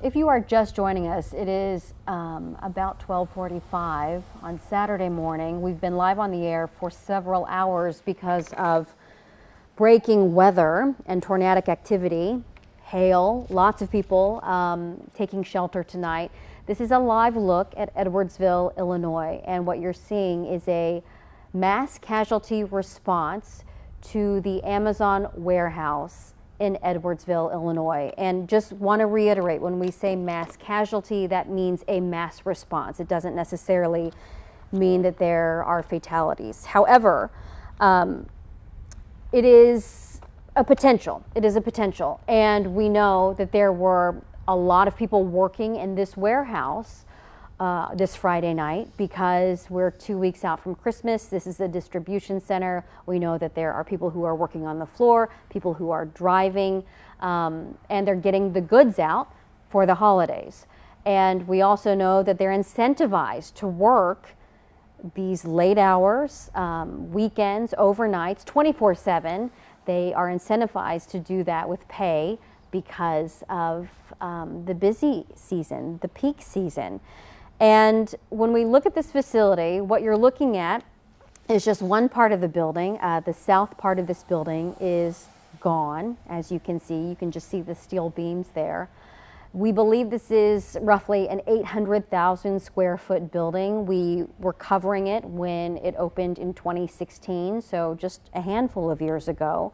If you are just joining us, it is about 12:45 on Saturday morning. We've been live on the air for several hours because of breaking weather and tornadic activity, hail, lots of people taking shelter tonight. This is a live look at Edwardsville, Illinois, and what you're seeing is a mass casualty response to the Amazon warehouse in Edwardsville, Illinois. And just want to reiterate, when we say mass casualty, that means a mass response. It doesn't necessarily mean that there are fatalities. However, it is a potential. It is a potential. And we know that there were a lot of people working in this warehouse this Friday night because we're 2 weeks out from Christmas. This is a distribution center. We know that there are people who are working on the floor, people who are driving, and they're getting the goods out for the holidays. And we also know that they're incentivized to work these late hours, weekends, overnights, 24/7. They are incentivized to do that with pay because of the busy season, the peak season. And when we look at this facility, what you're looking at is just one part of the building. The south part of this building is gone, as you can see. You can just see the steel beams there. We believe this is roughly an 800,000 square foot building. We were covering it when it opened in 2016, so just a handful of years ago.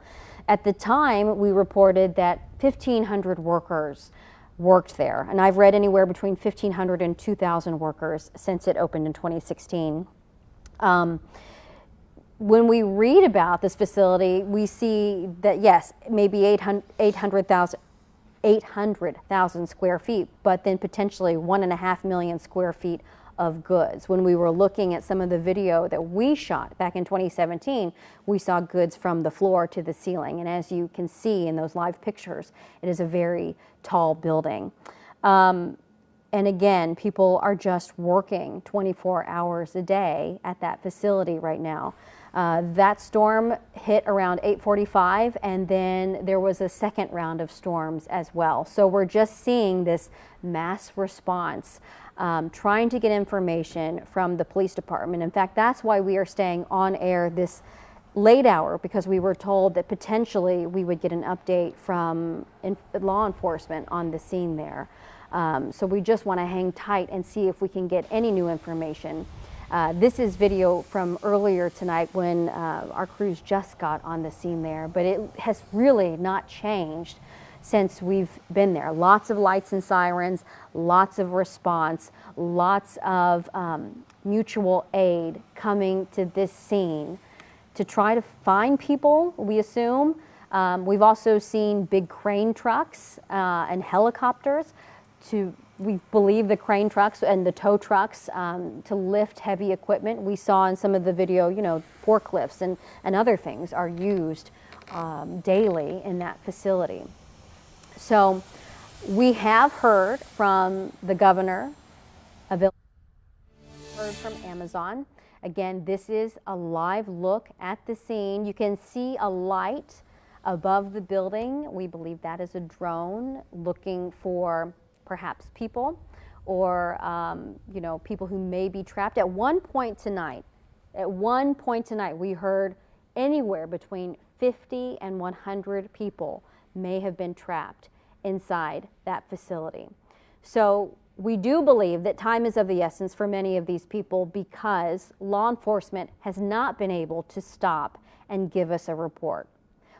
At the time, we reported that 1,500 workers worked there, and I've read anywhere between 1,500 and 2,000 workers since it opened in 2016. When we read about this facility, we see that yes, maybe 800,000 square feet, but then potentially 1.5 million square feet of goods. When we were looking at some of the video that we shot back in 2017, we saw goods from the floor to the ceiling. And as you can see in those live pictures, it is a very tall building. And again, people are just working 24 hours a day at that facility right now. That storm hit around 8:45, and then there was a second round of storms as well. So we're just seeing this mass response, trying to get information from the police department. In fact, that's why we are staying on air this late hour, because we were told that potentially we would get an update from law enforcement on the scene there. So we just want to hang tight and see if we can get any new information. This is video from earlier tonight when our crews just got on the scene there, but it has really not changed since we've been there. Lots of lights and sirens, lots of response, lots of mutual aid coming to this scene to try to find people, we assume. We've also seen big crane trucks and helicopters we believe the crane trucks and the tow trucks to lift heavy equipment. We saw in some of the video, forklifts and other things are used daily in that facility. So we have heard from the governor of Illinois, heard from Amazon. Again, this is a live look at the scene. You can see a light above the building. We believe that is a drone looking for perhaps people or people who may be trapped. At one point tonight, we heard anywhere between 50 and 100 people may have been trapped inside that facility. So we do believe that time is of the essence for many of these people because law enforcement has not been able to stop and give us a report.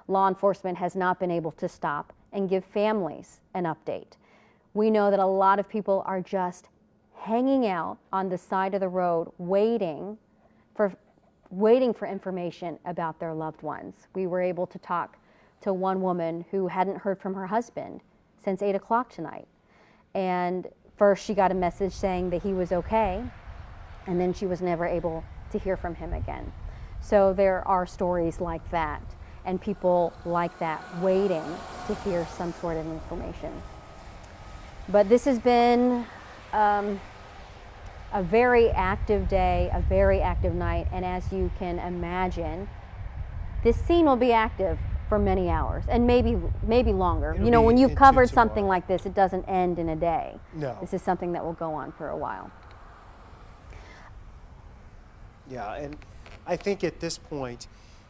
Law enforcement has not been able to stop and give families an update. We know that a lot of people are just hanging out on the side of the road waiting for information about their loved ones. We were able to talk to one woman who hadn't heard from her husband since 8 o'clock tonight. And first she got a message saying that he was okay, and then she was never able to hear from him again. So there are stories like that and people like that waiting to hear some sort of information. But this has been a very active day, a very active night, and as you can imagine, this scene will be active for many hours, and maybe longer. It'll You know, be when you've into covered something tomorrow. like this, it doesn't end in a day. No. This is something that will go on for a while. Yeah, and I think at this point,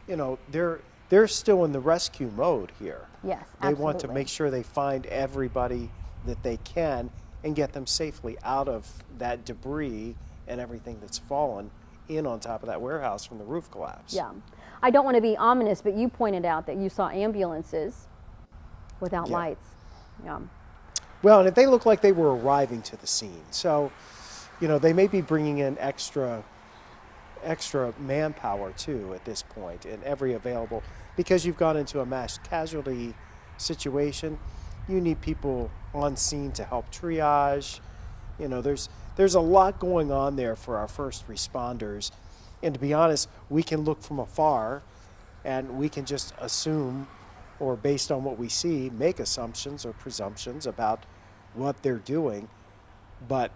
you know, they're still in the rescue mode here. Yes, They want to absolutely. make sure they find everybody that they can and get them safely out of that debris and everything that's fallen in on top of that warehouse from the roof collapse. Yeah. I don't want to be ominous, but you pointed out that you saw ambulances without Yeah. lights. Yeah. Well, and they look like they were arriving to the scene. So, you know, they may be bringing in extra manpower too at this point, and every available, because you've gone into a mass casualty situation. You need people on scene to help triage. You know, there's a lot going on there for our first responders, and to be honest, we can look from afar and we can just assume, or based on what we see, make assumptions or presumptions about what they're doing. But,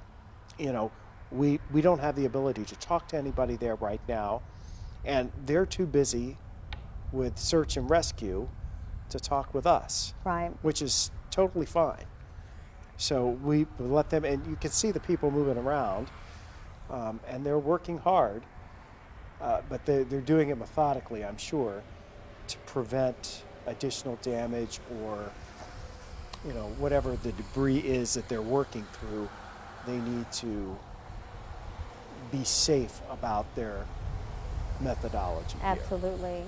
you know, we don't have the ability to talk to anybody there right now, and they're too busy with search and rescue to talk with us, Right. which is totally fine. So we let them, and you can see the people moving around, and they're working hard, but they're doing it methodically, I'm sure, to prevent additional damage or, you know, whatever the debris is that they're working through. They need to be safe about their methodology here. Absolutely.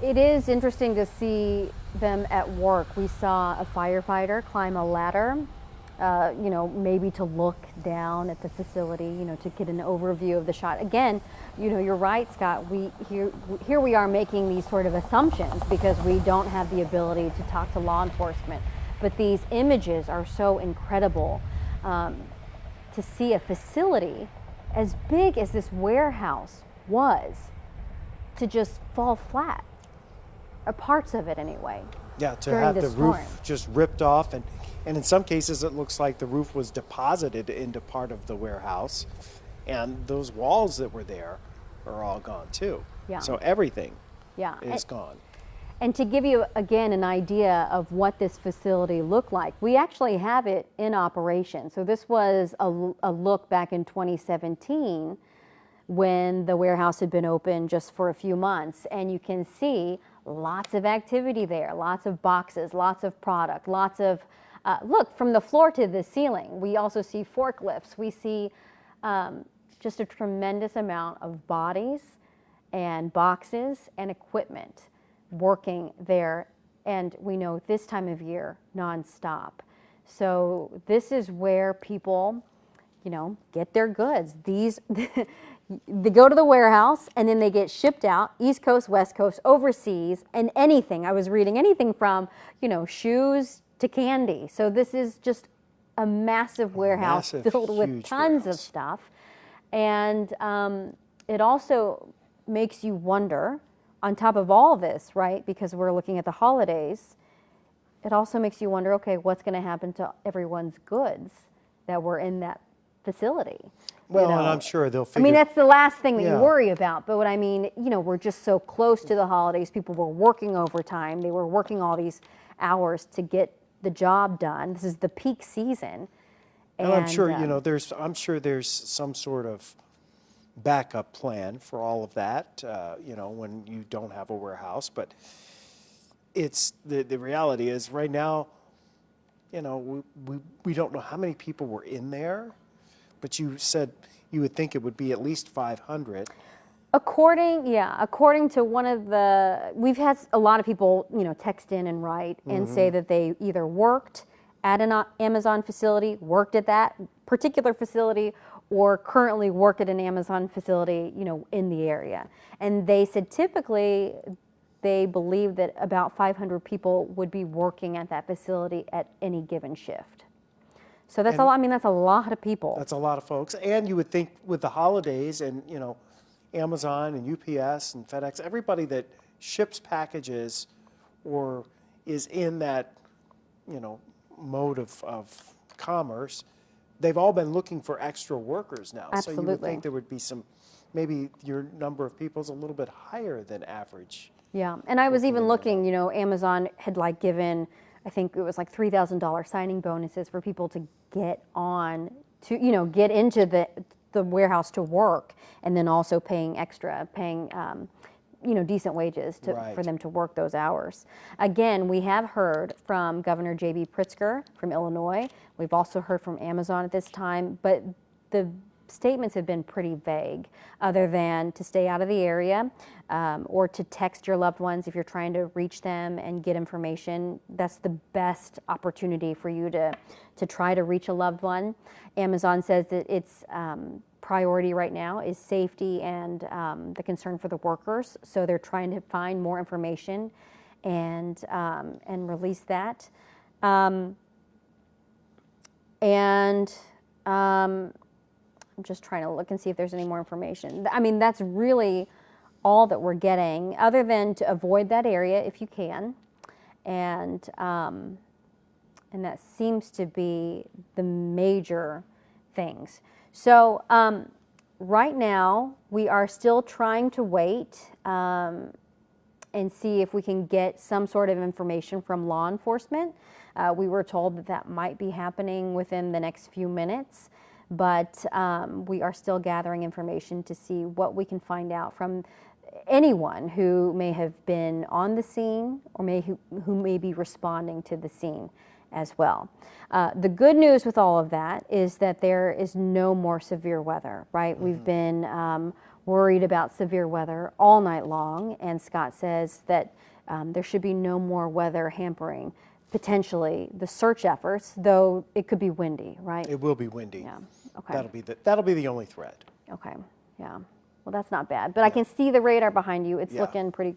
It is interesting to see them at work. We saw a firefighter climb a ladder, you know, maybe to look down at the facility, you know, to get an overview of the shot. Again, you know, you're right, Scott. Here we are making these sort of assumptions because we don't have the ability to talk to law enforcement. But these images are so incredible. To see a facility as big as this warehouse was to just fall flat, or parts of it anyway. Yeah, to during have the the storm. roof just ripped off, and in some cases it looks like the roof was deposited into part of the warehouse, and those walls that were there are all gone too. Yeah. So everything Yeah. is gone. And to give you, again, an idea of what this facility looked like, we actually have it in operation. So this was a look back in 2017 when the warehouse had been open just for a few months. And you can see lots of activity there, lots of boxes, lots of product, lots of, look, from the floor to the ceiling. We also see forklifts. We see just a tremendous amount of bodies and boxes and equipment working there, and we know this time of year nonstop. So this is where people, you know, get their goods. These they go to the warehouse and then they get shipped out, East Coast, West Coast, overseas, and anything. I was reading anything from, you know, shoes to candy. So this is just a massive warehouse massive, filled with huge tons of warehouse. stuff, and it also makes you wonder, on top of all this, right, because we're looking at the holidays, it also makes you wonder, okay, what's going to happen to everyone's goods that were in that facility? Well, You and know, I'm sure they'll I figure. mean, that's the last thing that Yeah. you worry about. But what I mean, you know, we're just so close to the holidays. People were working overtime. They were working all these hours to get the job done. This is the peak season. And I'm sure, you um, know, I'm sure there's some sort of backup plan for all of that, you know, when you don't have a warehouse. But it's the reality is right now, you know, we don't know how many people were in there, but you said you would think it would be at least 500. According to one of the, we've had a lot of people, you know, text in and write and say that they either worked at an Amazon facility, worked at that particular facility, or currently work at an Amazon facility, you know, in the area. And they said typically they believe that about 500 people would be working at that facility at any given shift. So that's a lot. I mean, that's a lot of people. That's a lot of folks. And you would think with the holidays and, you know, Amazon and UPS and FedEx, everybody that ships packages or is in that, you know, mode of commerce, they've all been looking for extra workers now. So you would Absolutely. think there would be some, maybe your number of people is a little bit higher than average Yeah, and I was even looking, you know, Amazon had like given, I think it was like $3,000 signing bonuses for people to get on to, you know, get into the warehouse to work, and then also paying extra, paying, you know, decent wages to, for them to work those hours. Again, we have heard from Governor J.B. Pritzker from Illinois. We've also heard from Amazon at this time, but the statements have been pretty vague, other than to stay out of the area, or to text your loved ones if you're trying to reach them and get information. That's the best opportunity for you to try to reach a loved one. Amazon says that its priority right now is safety and the concern for the workers, so they're trying to find more information and release that. I'm just trying to look and see if there's any more information. I mean, that's really all that we're getting, other than to avoid that area if you can, and that seems to be the major things. So right now we are still trying to wait and see if we can get some sort of information from law enforcement. We were told that that might be happening within the next few minutes. But we are still gathering information to see what we can find out from anyone who may have been on the scene, or who may be responding to the scene as well. The good news with all of that is that there is no more severe weather, right? Mm-hmm. We've been worried about severe weather all night long, and Scott says that there should be no more weather hampering potentially the search efforts, though it could be windy, right? It will be windy. Yeah. Okay. That'll be the only threat. Okay. Yeah. Well, that's not bad. But I can see the radar behind you. It's looking pretty.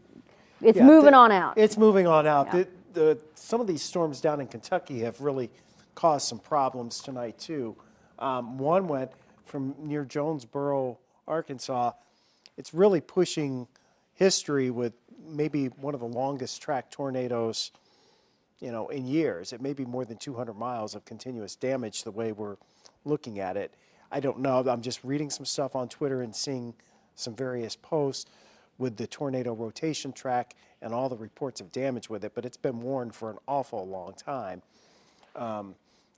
It's Yeah, moving on out. It's moving on out. Yeah. Some of these storms down in Kentucky have really caused some problems tonight too. One went from near Jonesboro, Arkansas. It's really pushing history with maybe one of the longest track tornadoes, you know, in years. It may be more than 200 miles of continuous damage the way we're looking at it. I don't know. I'm just reading some stuff on Twitter and seeing some various posts with the tornado rotation track and all the reports of damage with it, but it's been warned for an awful long time.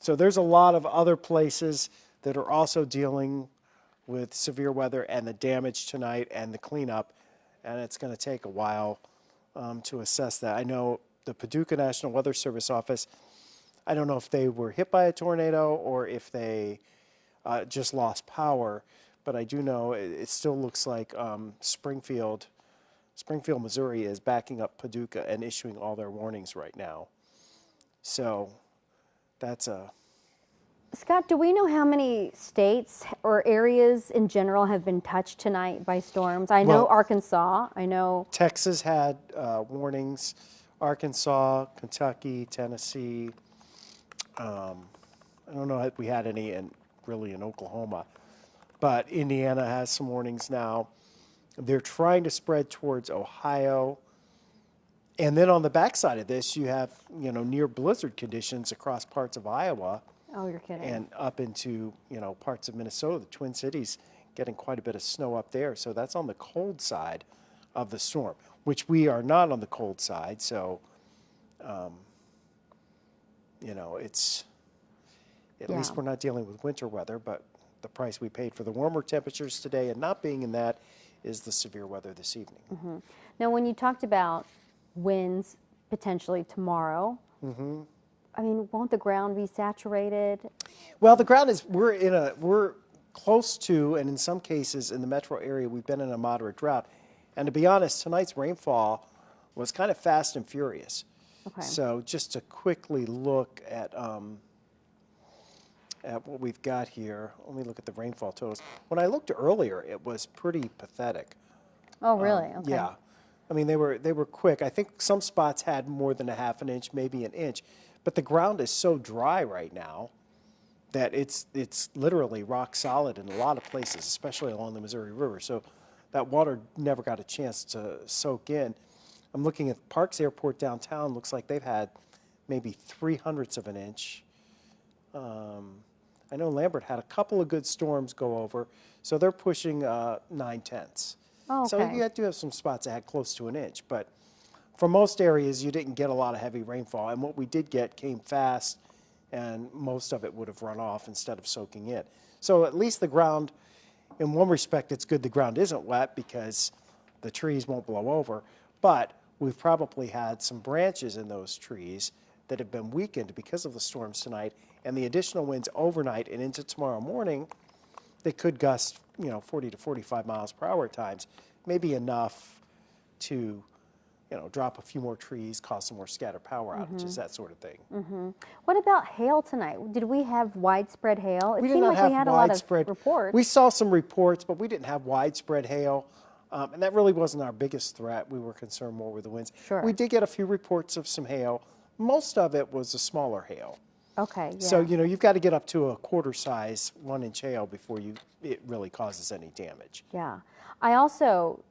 So there's a lot of other places that are also dealing with severe weather and the damage tonight and the cleanup, and it's going to take a while to assess that. I know the Paducah National Weather Service office, I don't know if they were hit by a tornado or if they just lost power, but I do know it still looks like Springfield, Missouri is backing up Paducah and issuing all their warnings right now. So that's a... Scott, do we know how many states or areas in general have been touched tonight by storms? I know Arkansas. I know Texas had warnings. Arkansas, Kentucky, Tennessee. I don't know if we had any really in Oklahoma, but Indiana has some warnings now. They're trying to spread towards Ohio. And then on the backside of this, you have, you know, near blizzard conditions across parts of Iowa. Oh, you're kidding. And up into, you know, parts of Minnesota, the Twin Cities, getting quite a bit of snow up there. So that's on the cold side of the storm, which we are not on the cold side. So, you know, it's, at least we're not dealing with winter weather, but the price we paid for the warmer temperatures today and not being in that is the severe weather this evening. Mm-hmm. Now, when you talked about winds potentially tomorrow, I mean, won't the ground be saturated? Well, the ground is, we're close to, and in some cases in the metro area, we've been in a moderate drought. And to be honest, tonight's rainfall was kind of fast and furious. Okay. So just to quickly look at what we've got here, let me look at the rainfall totals. When I looked earlier, it was pretty pathetic. Oh, really? Okay. Yeah. I mean, they were quick. I think some spots had more than a half an inch, maybe an inch. But the ground is so dry right now that it's literally rock solid in a lot of places, especially along the Missouri River. So that water never got a chance to soak in. I'm looking at Parks Airport downtown. Looks like they've had maybe 0.03 of an inch. I know Lambert had a couple of good storms go over, so they're pushing 0.9. Oh, okay. So you do have some spots that had close to an inch, but for most areas, you didn't get a lot of heavy rainfall. And what we did get came fast, and most of it would have run off instead of soaking in. So at least the ground, in one respect, it's good the ground isn't wet because the trees won't blow over. But we've probably had some branches in those trees that have been weakened because of the storms tonight, and the additional winds overnight and into tomorrow morning, they could gust, 40 to 45 miles per hour at times, maybe enough to, drop a few more trees, cause some more scattered power outages, that sort of thing. What about hail tonight? Did we have widespread hail? It We did seemed not like have we had widespread. a lot of reports. We saw some reports, but we didn't have widespread hail. And that really wasn't our biggest threat. We were concerned more with the winds. Sure. We did get a few reports of some hail. Most of it was a smaller hail. Okay, yeah. So, you've got to get up to a quarter size 1-inch hail before it really causes any damage. Yeah. I also,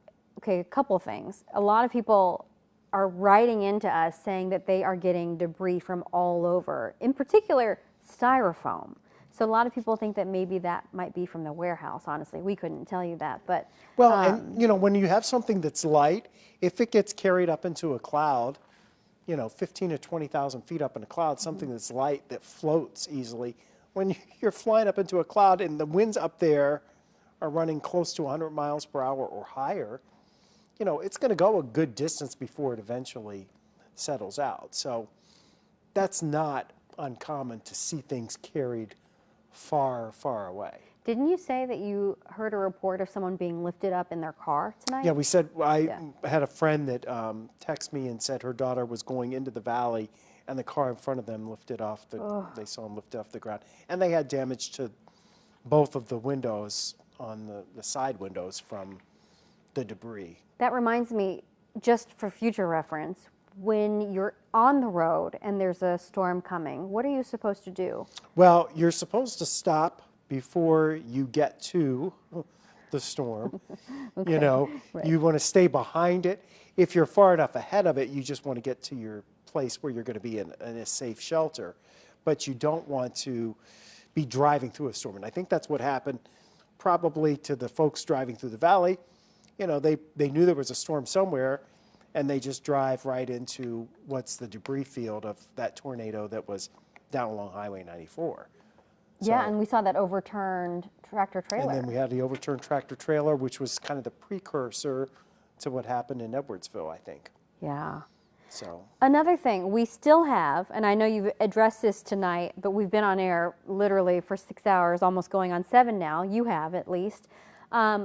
a couple of things. A lot of people are writing into us saying that they are getting debris from all over, in particular, styrofoam. So a lot of people think that maybe that might be from the warehouse. Honestly, we couldn't tell you that, but Well, and when you have something that's light, if it gets carried up into a cloud, 15 to 20,000 feet up in a cloud, something that's light that floats easily. When you're flying up into a cloud and the winds up there are running close to 100 miles per hour or higher, it's going to go a good distance before it eventually settles out. So that's not uncommon to see things carried far, far away. didn't you say that you heard a report of someone being lifted up in their car tonight? Yeah, we said, I had a friend that texted me and said her daughter was going into the valley and the car in front of them lifted off they saw him lift off the ground. And they had damage to both of the windows on the side windows from the debris. That reminds me, just for future reference, when you're on the road and there's a storm coming, what are you supposed to do? Well, you're supposed to stop before you get to the storm. Right. You want to stay behind it. If you're far enough ahead of it, you just want to get to your place where you're going to be in a safe shelter. But you don't want to be driving through a storm. And I think that's what happened probably to the folks driving through the valley. They knew there was a storm somewhere, and they just drive right into what's the debris field of that tornado that was down along Highway 94. Yeah, So- and we saw that overturned tractor trailer. And then we had the overturned tractor trailer, which was kind of the precursor to what happened in Edwardsville, I think. Yeah. So, Another thing, we still have, and I know you've addressed this tonight, but we've been on air literally for 6 hours, almost going on 7 now. You have, at least.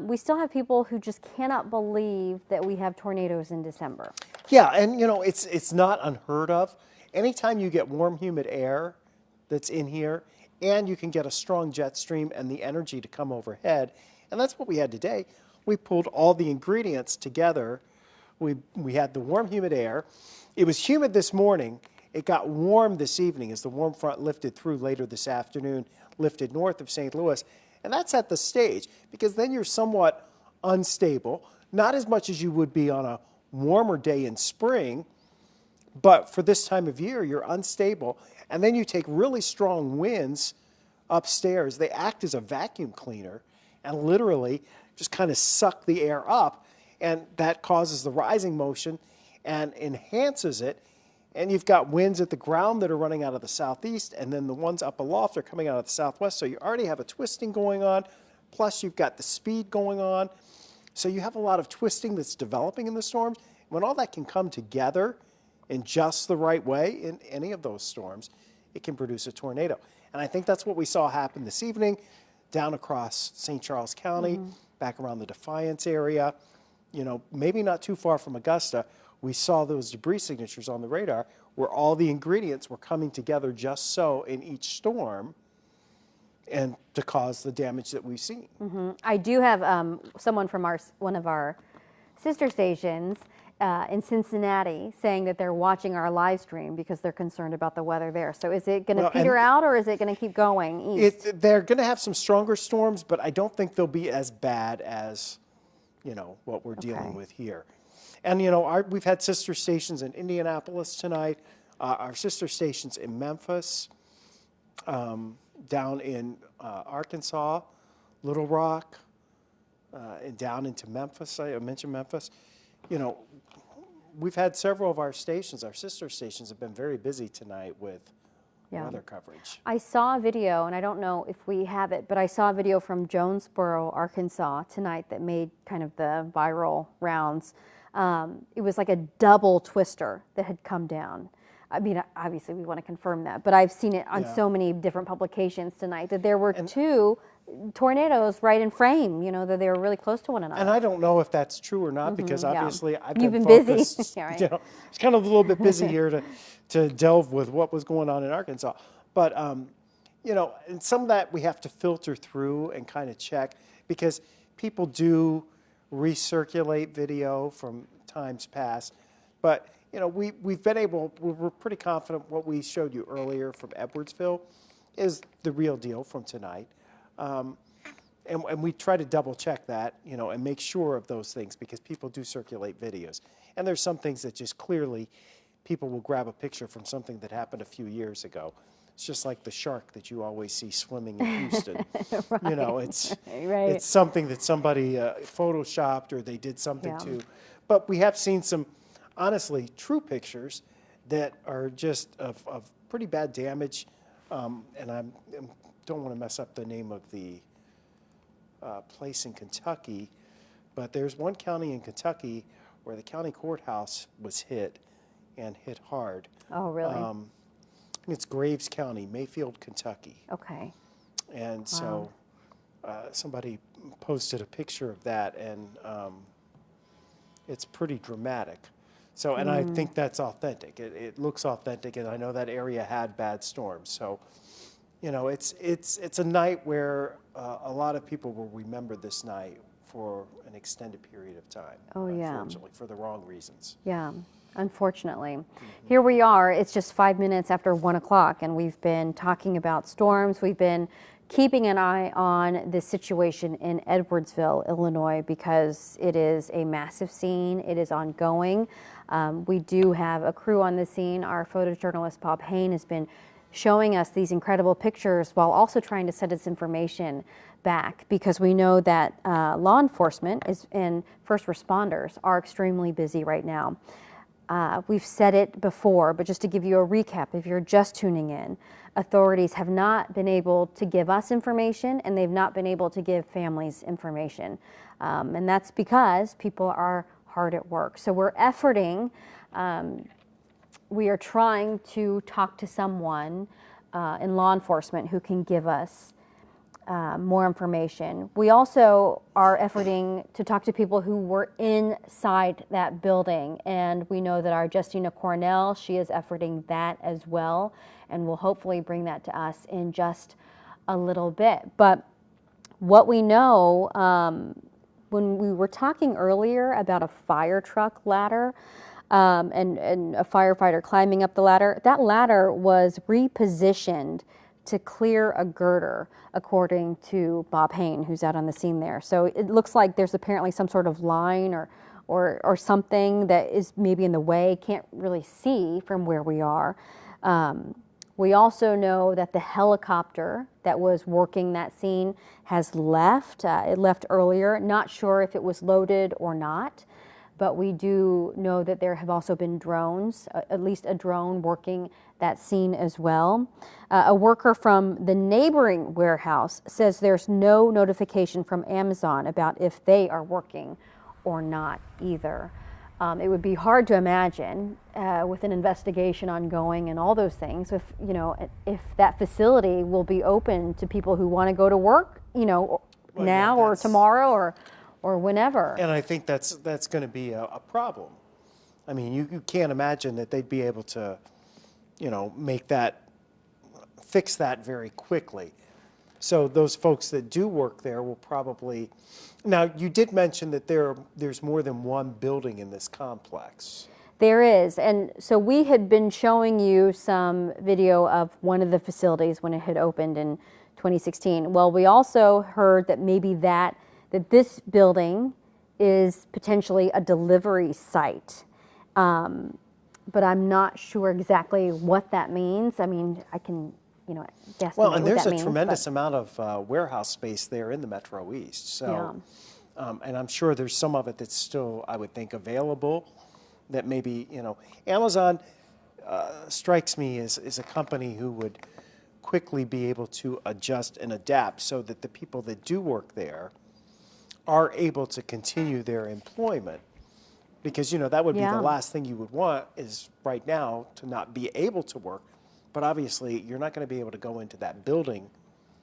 We still have people who just cannot believe that we have tornadoes in December. yeah, and it's not unheard of. Anytime you get warm, humid air that's in here, and you can get a strong jet stream and the energy to come overhead, and that's what we had today. We pulled all the ingredients together. We had the warm, humid air. It was humid this morning. It got warm this evening as the warm front lifted through later this afternoon, lifted north of St. Louis. And that set the stage because then you're somewhat unstable, not as much as you would be on a warmer day in spring, but for this time of year, you're unstable. And then you take really strong winds upstairs. They act as a vacuum cleaner and literally just kind of suck the air up. And that causes the rising motion and enhances it. And you've got winds at the ground that are running out of the southeast, and then the ones up aloft are coming out of the southwest. So you already have a twisting going on, plus you've got the speed going on. So you have a lot of twisting that's developing in the storms. When all that can come together in just the right way in any of those storms, it can produce a tornado. And I think that's what we saw happen this evening down across St. Charles County, back around the Defiance area, maybe not too far from Augusta. We saw those debris signatures on the radar where all the ingredients were coming together just so in each storm and to cause the damage that we've seen. I do have someone from one of our sister stations in Cincinnati saying that they're watching our live stream because they're concerned about the weather there. So is it going to Well, peter and out, or is it going to keep going east? They're going to have some stronger storms, but I don't think they'll be as bad as, what we're dealing with here. And, we've had sister stations in Indianapolis tonight, our sister stations in Memphis, down in Arkansas, Little Rock, and down into Memphis. I mentioned Memphis. we've had several of our stations, our sister stations, have been very busy tonight with Yeah. weather coverage. I saw a video, and I don't know if we have it, but I saw a video from Jonesboro, Arkansas tonight that made kind of the viral rounds. It was like a double twister that had come down. I mean, obviously we want to confirm that, but I've seen it on Yeah. so many different publications tonight that there were two tornadoes right in frame, that they were really close to one another. And I don't know if that's true or not, because yeah. obviously I've You've been been busy. focused, Yeah, right. it's kind of a little bit busy here to delve with what was going on in Arkansas. But, and some of that we have to filter through and kind of check, because people do recirculate video from times past. But, we've been we're pretty confident what we showed you earlier from Edwardsville is the real deal from tonight. And we try to double check that, and make sure of those things, because people do circulate videos. And there's some things that just clearly people will grab a picture from something that happened a few years ago. It's just like the shark that you always see swimming in Houston. It's Right. it's something that somebody photoshopped or they did something Yeah. to. But we have seen some, honestly, true pictures that are just of pretty bad damage. And I don't want to mess up the name of the place in Kentucky, but there's one county in Kentucky where the county courthouse was hit, and hit hard. Oh, really? It's Graves County, Mayfield, Kentucky. Okay. And so somebody posted a picture of that, and it's pretty dramatic. So, and I think that's authentic. It looks authentic, and I know that area had bad storms. So, it's a night where a lot of people will remember this night for an extended period of time. Oh, yeah. Unfortunately, for the wrong reasons. Yeah, unfortunately. Here we are, it's just 5 minutes after 1 o'clock, and we've been talking about storms. We've been keeping an eye on the situation in Edwardsville, Illinois, because it is a massive scene. It is ongoing. We do have a crew on the scene. Our photojournalist, Bob Hain, has been showing us these incredible pictures while also trying to send us information back, because we know that law enforcement and first responders are extremely busy right now. We've said it before, but just to give you a recap, if you're just tuning in, authorities have not been able to give us information, and they've not been able to give families information. And that's because people are hard at work. So we're efforting, we are trying to talk to someone in law enforcement who can give us more information. We also are efforting to talk to people who were inside that building, and we know that our Justina Cornell, she is efforting that as well, and will hopefully bring that to us in just a little bit. But what we know, when we were talking earlier about a fire truck ladder, and a firefighter climbing up the ladder, that ladder was repositioned to clear a girder, according to Bob Hain, who's out on the scene there. So it looks like there's apparently some sort of line or something that is maybe in the way, can't really see from where we are. We also know that the helicopter that was working that scene has left. It left earlier, not sure if it was loaded or not. But we do know that there have also been drones, at least a drone working that scene as well. A worker from the neighboring warehouse says there's no notification from Amazon about if they are working or not either. It would be hard to imagine with an investigation ongoing and all those things if that facility will be open to people who want to go to work, now or tomorrow or whenever. And I think that's going to be a problem. I mean, you can't imagine that they'd be able to, fix that very quickly. So those folks that do work there will probably. Now, you did mention that there's more than one building in this complex. There is, and so we had been showing you some video of one of the facilities when it had opened in 2016. Well, we also heard that maybe that this building is potentially a delivery site. But I'm not sure exactly what that means. I mean, I can, guess. Well, and there's a tremendous amount of warehouse space there in the Metro East. So, and I'm sure there's some of it that's still, I would think, available. that maybe, Amazon strikes me as a company who would quickly be able to adjust and adapt so that the people that do work there are able to continue their employment. Because, that would be Yeah. the last thing you would want is right now to not be able to work. But obviously, you're not going to be able to go into that building.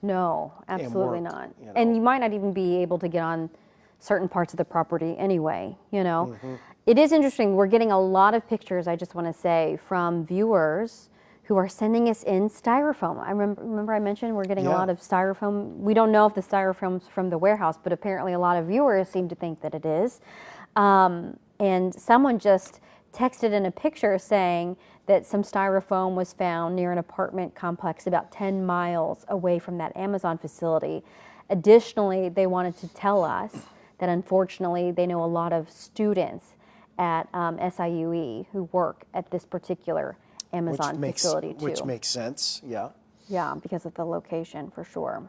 No, absolutely work, not. you know. And you might not even be able to get on certain parts of the property anyway, Mm-hmm. It is interesting. We're getting a lot of pictures, I just want to say, from viewers who are sending us in styrofoam. I remember I mentioned we're getting a Yeah. lot of styrofoam. We don't know if the styrofoam's from the warehouse, but apparently a lot of viewers seem to think that it is. And someone just texted in a picture saying that some styrofoam was found near an apartment complex about 10 miles away from that Amazon facility. Additionally, they wanted to tell us that unfortunately they know a lot of students at SIUE who work at this particular Amazon facility too. Which makes sense, yeah. Yeah, because of the location for sure.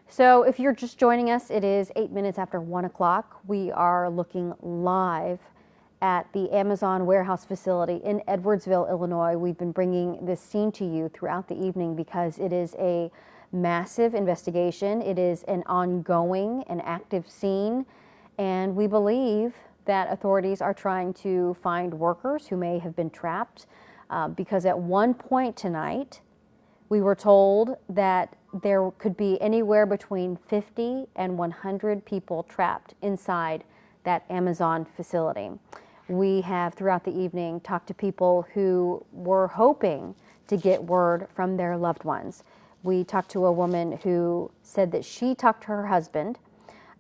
So if you're just joining us, it is 8 minutes after 1 o'clock. We are looking live at the Amazon warehouse facility in Edwardsville, Illinois. We've been bringing this scene to you throughout the evening because it is a massive investigation. It is an ongoing and active scene, and we believe that authorities are trying to find workers who may have been trapped because at one point tonight, we were told that there could be anywhere between 50 and 100 people trapped inside that Amazon facility. We have throughout the evening talked to people who were hoping to get word from their loved ones. We talked to a woman who said that she talked to her husband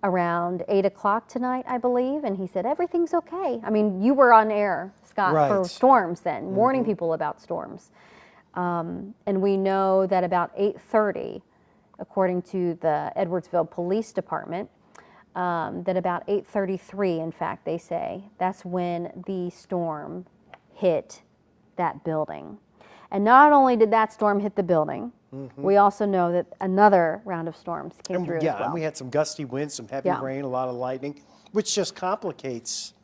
around 8 o'clock tonight, I believe, and he said, everything's okay. I mean, you were on air, Scott, for Right. storms then, warning people about storms. And we know that about 8:30, according to the Edwardsville Police Department, that about 8:33, in fact, they say, that's when the storm hit that building. And not only did that storm hit the building, we also know that another round of storms came through Yeah, as well. and we had some gusty winds, some heavy Yeah. rain, a lot of lightning, which just complicates,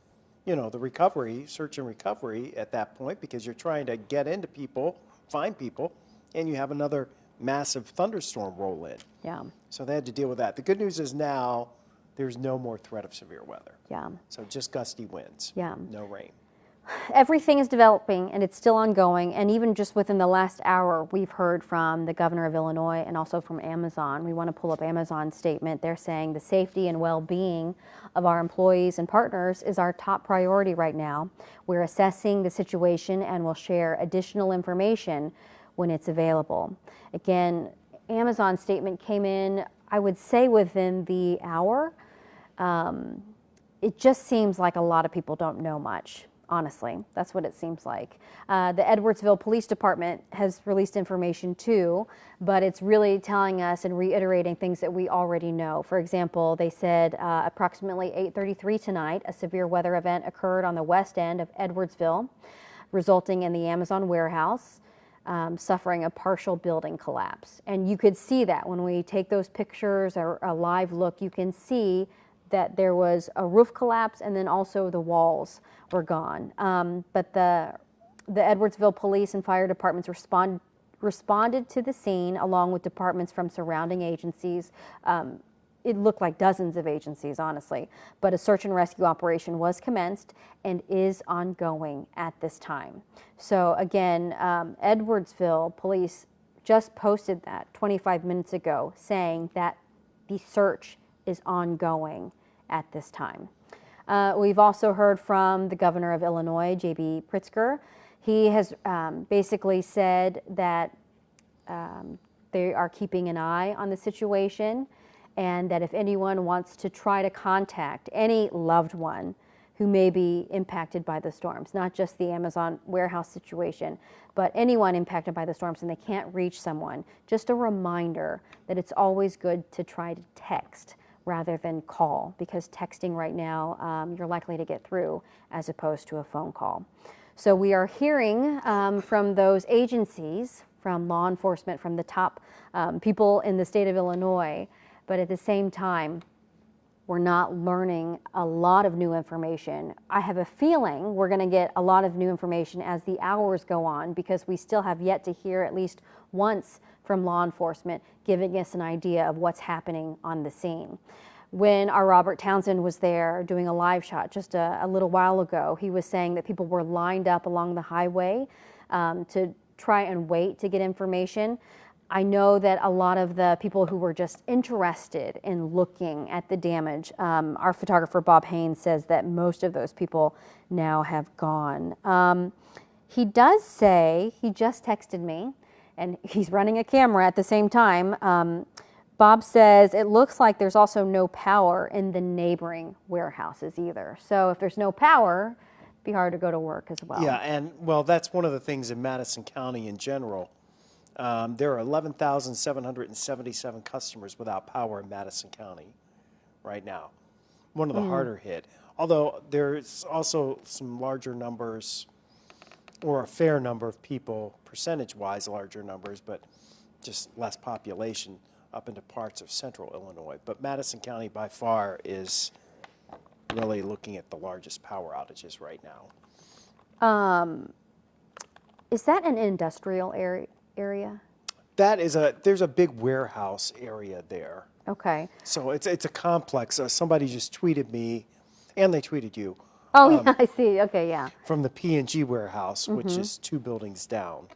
the recovery, search and recovery at that point because you're trying to get into people, find people, and you have another massive thunderstorm roll in. Yeah, So they had to deal with that. The good news is now there's no more threat of severe weather. yeah. So just gusty winds. Yeah. No rain. Everything is developing and it's still ongoing. And even just within the last hour, we've heard from the governor of Illinois and also from Amazon. We want to pull up Amazon's statement. They're saying the safety and well-being of our employees and partners is our top priority right now. We're assessing the situation and will share additional information when it's available. Again, Amazon's statement came in, I would say, within the hour. It just seems like a lot of people don't know much. Honestly, that's what it seems like. The Edwardsville Police Department has released information too, but it's really telling us and reiterating things that we already know. For example, they said approximately 8:33 tonight, a severe weather event occurred on the west end of Edwardsville, resulting in the Amazon warehouse suffering a partial building collapse. And you could see that when we take those pictures or a live look, you can see that there was a roof collapse and then also the walls were gone. But the Edwardsville Police and Fire Departments responded to the scene along with departments from surrounding agencies. It looked like dozens of agencies, honestly. But a search and rescue operation was commenced and is ongoing at this time. So again, Edwardsville Police just posted that 25 minutes ago saying that the search is ongoing at this time. We've also heard from the governor of Illinois, J.B. Pritzker. He has basically said that they are keeping an eye on the situation and that if anyone wants to try to contact any loved one who may be impacted by the storms, not just the Amazon warehouse situation, but anyone impacted by the storms and they can't reach someone, just a reminder that it's always good to try to text rather than call, because texting right now, you're likely to get through as opposed to a phone call. So we are hearing from those agencies, from law enforcement, from the top people in the state of Illinois, but at the same time, We're not learning a lot of new information. I have a feeling we're going to get a lot of new information as the hours go on, because we still have yet to hear at least once from law enforcement giving us an idea of what's happening on the scene. When our Robert Townsend was there doing a live shot just a little while ago, he was saying that people were lined up along the highway to try and wait to get information. I know that a lot of the people who were just interested in looking at the damage, our photographer Bob Haynes says that most of those people now have gone. He does say, he just texted me, and he's running a camera at the same time. Bob says it looks like there's also no power in the neighboring warehouses either. So if there's no power, it'd be hard to go to work as well. Yeah, and well, that's one of the things in Madison County in general. There are 11,777 customers without power in Madison County right now. One of the harder hit. Although there's also some larger numbers, or a fair number of people, percentage-wise larger numbers, but just less population up into parts of central Illinois. But Madison County by far is really looking at the largest power outages right now. Is that an industrial area? There's a big warehouse area there. Okay. So it's a complex. Somebody just tweeted me, and they tweeted you, Oh, yeah, I see. Okay, yeah. from the P&G warehouse, which is 2 buildings down,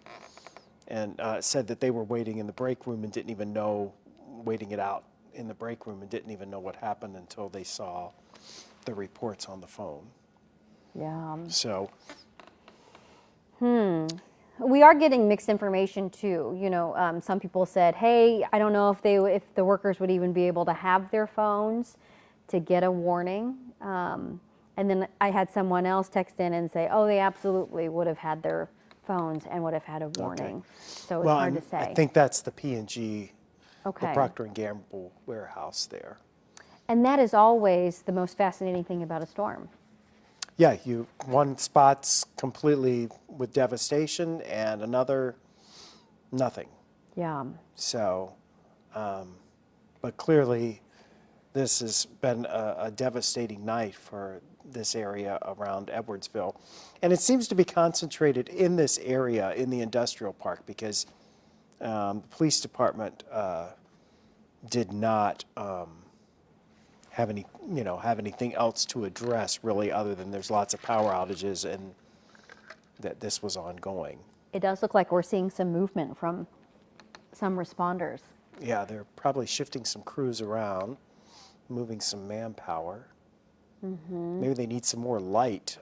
and said that they were waiting in the break room and didn't even know, waiting it out in the break room and didn't even know what happened until they saw the reports on the phone. Yeah. So, We are getting mixed information too. You know, some people said, "Hey, I don't know if the workers would even be able to have their phones to get a warning." And then I had someone else text in and say, "Oh, they absolutely would have had their phones and would have had a warning." So it's well, hard to say. I think that's the P&G, Okay. the Procter & Gamble warehouse there. And that is always the most fascinating thing about a storm. Yeah, one spot's completely with devastation and another, nothing. Yeah. So, but clearly this has been a devastating night for this area around Edwardsville. And it seems to be concentrated in this area in the industrial park, because the police department did not have anything else to address really, other than there's lots of power outages and that this was ongoing. It does look like we're seeing some movement from some responders. Yeah, they're probably shifting some crews around, moving some manpower. Maybe they need some more light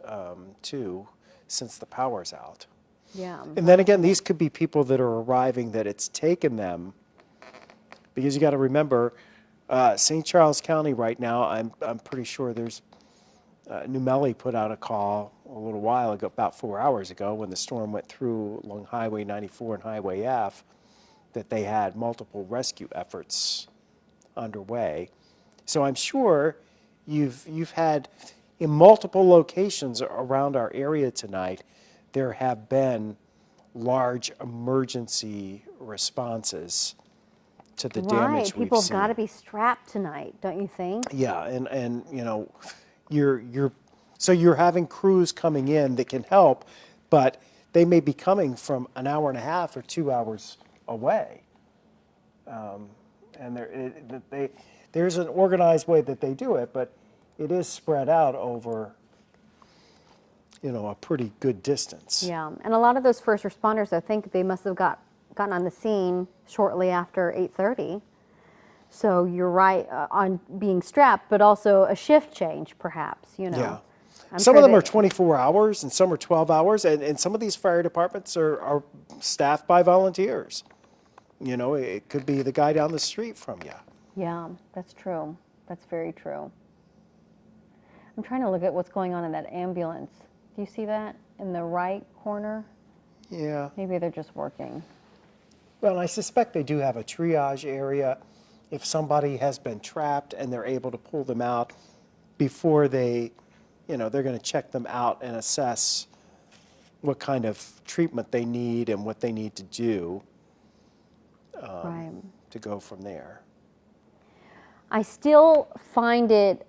too, since the power's out. Yeah. And then again, these could be people that are arriving that it's taken them, because you got to remember, St. Charles County right now, I'm pretty sure there's, New Meli put out a call a little while ago, about 4 hours ago, when the storm went through along Highway 94 and Highway F, that they had multiple rescue efforts underway. So I'm sure you've had, in multiple locations around our area tonight, there have been large emergency responses to the damage we've People have seen. got to be strapped tonight, don't you think? Yeah, and you know, you're having crews coming in that can help, but they may be coming from an hour and a half or 2 hours away. And there's an organized way that they do it, but it is spread out over, a pretty good distance. Yeah, and a lot of those first responders, I think they must have gotten on the scene shortly after 8:30. So you're right on being strapped, but also a shift change, perhaps. Yeah. I'm Some sure of them that- are 24 hours and some are 12 hours, and some of these fire departments are staffed by volunteers. It could be the guy down the street from you. Yeah, that's true. That's very true. I'm trying to look at what's going on in that ambulance. Do you see that in the right corner? Yeah. Maybe they're just working. Well, I suspect they do have a triage area if somebody has been trapped and they're able to pull them out before they're going to check them out and assess what kind of treatment they need and what they need to do Right. to go from there. I still find it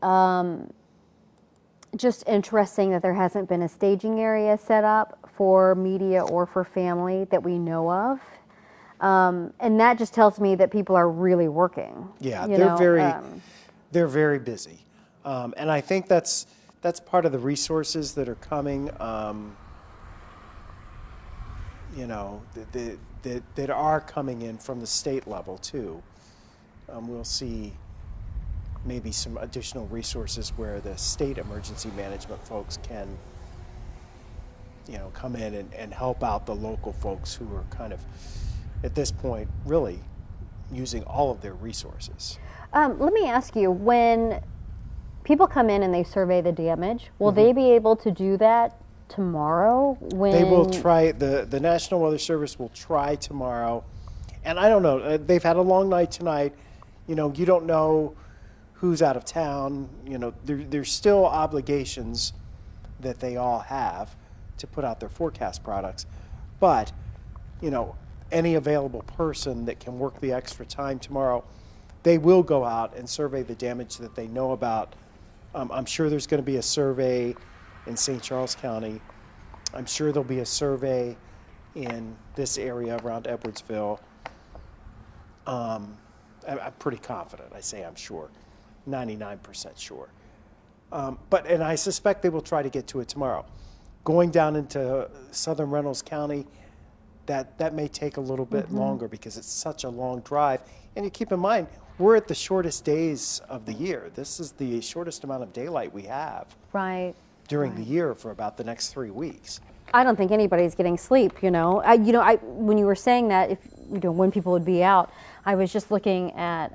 just interesting that there hasn't been a staging area set up for media or for family that we know of. And that just tells me that people are really working. Yeah, you they're know, they're very busy, and I think that's part of the resources that are coming. You know, that are coming in from the state level too. We'll see maybe some additional resources where the state emergency management folks can, you know, come in and help out the local folks who are kind of, at this point, really using all of their resources. Let me ask you, when people come in and they survey the damage, will they be able to do that tomorrow? When They will try, the National Weather Service will try tomorrow. And I don't know, they've had a long night tonight. You know, you don't know who's out of town. You know, there's still obligations that they all have to put out their forecast products. But, you know, any available person that can work the extra time tomorrow, they will go out and survey the damage that they know about. I'm sure there's going to be a survey in St. Charles County. I'm sure there'll be a survey in this area around Edwardsville. I'm pretty confident. I say I'm sure, 99% sure. And I suspect they will try to get to it tomorrow. Going down into southern Reynolds County, that may take a little bit longer because it's such a long drive. And you keep in mind, we're at the shortest days of the year. This is the shortest amount of daylight we have right. during the year for about the next 3 weeks. I don't think anybody's getting sleep. You know, when you were saying that, if you know when people would be out, I was just looking at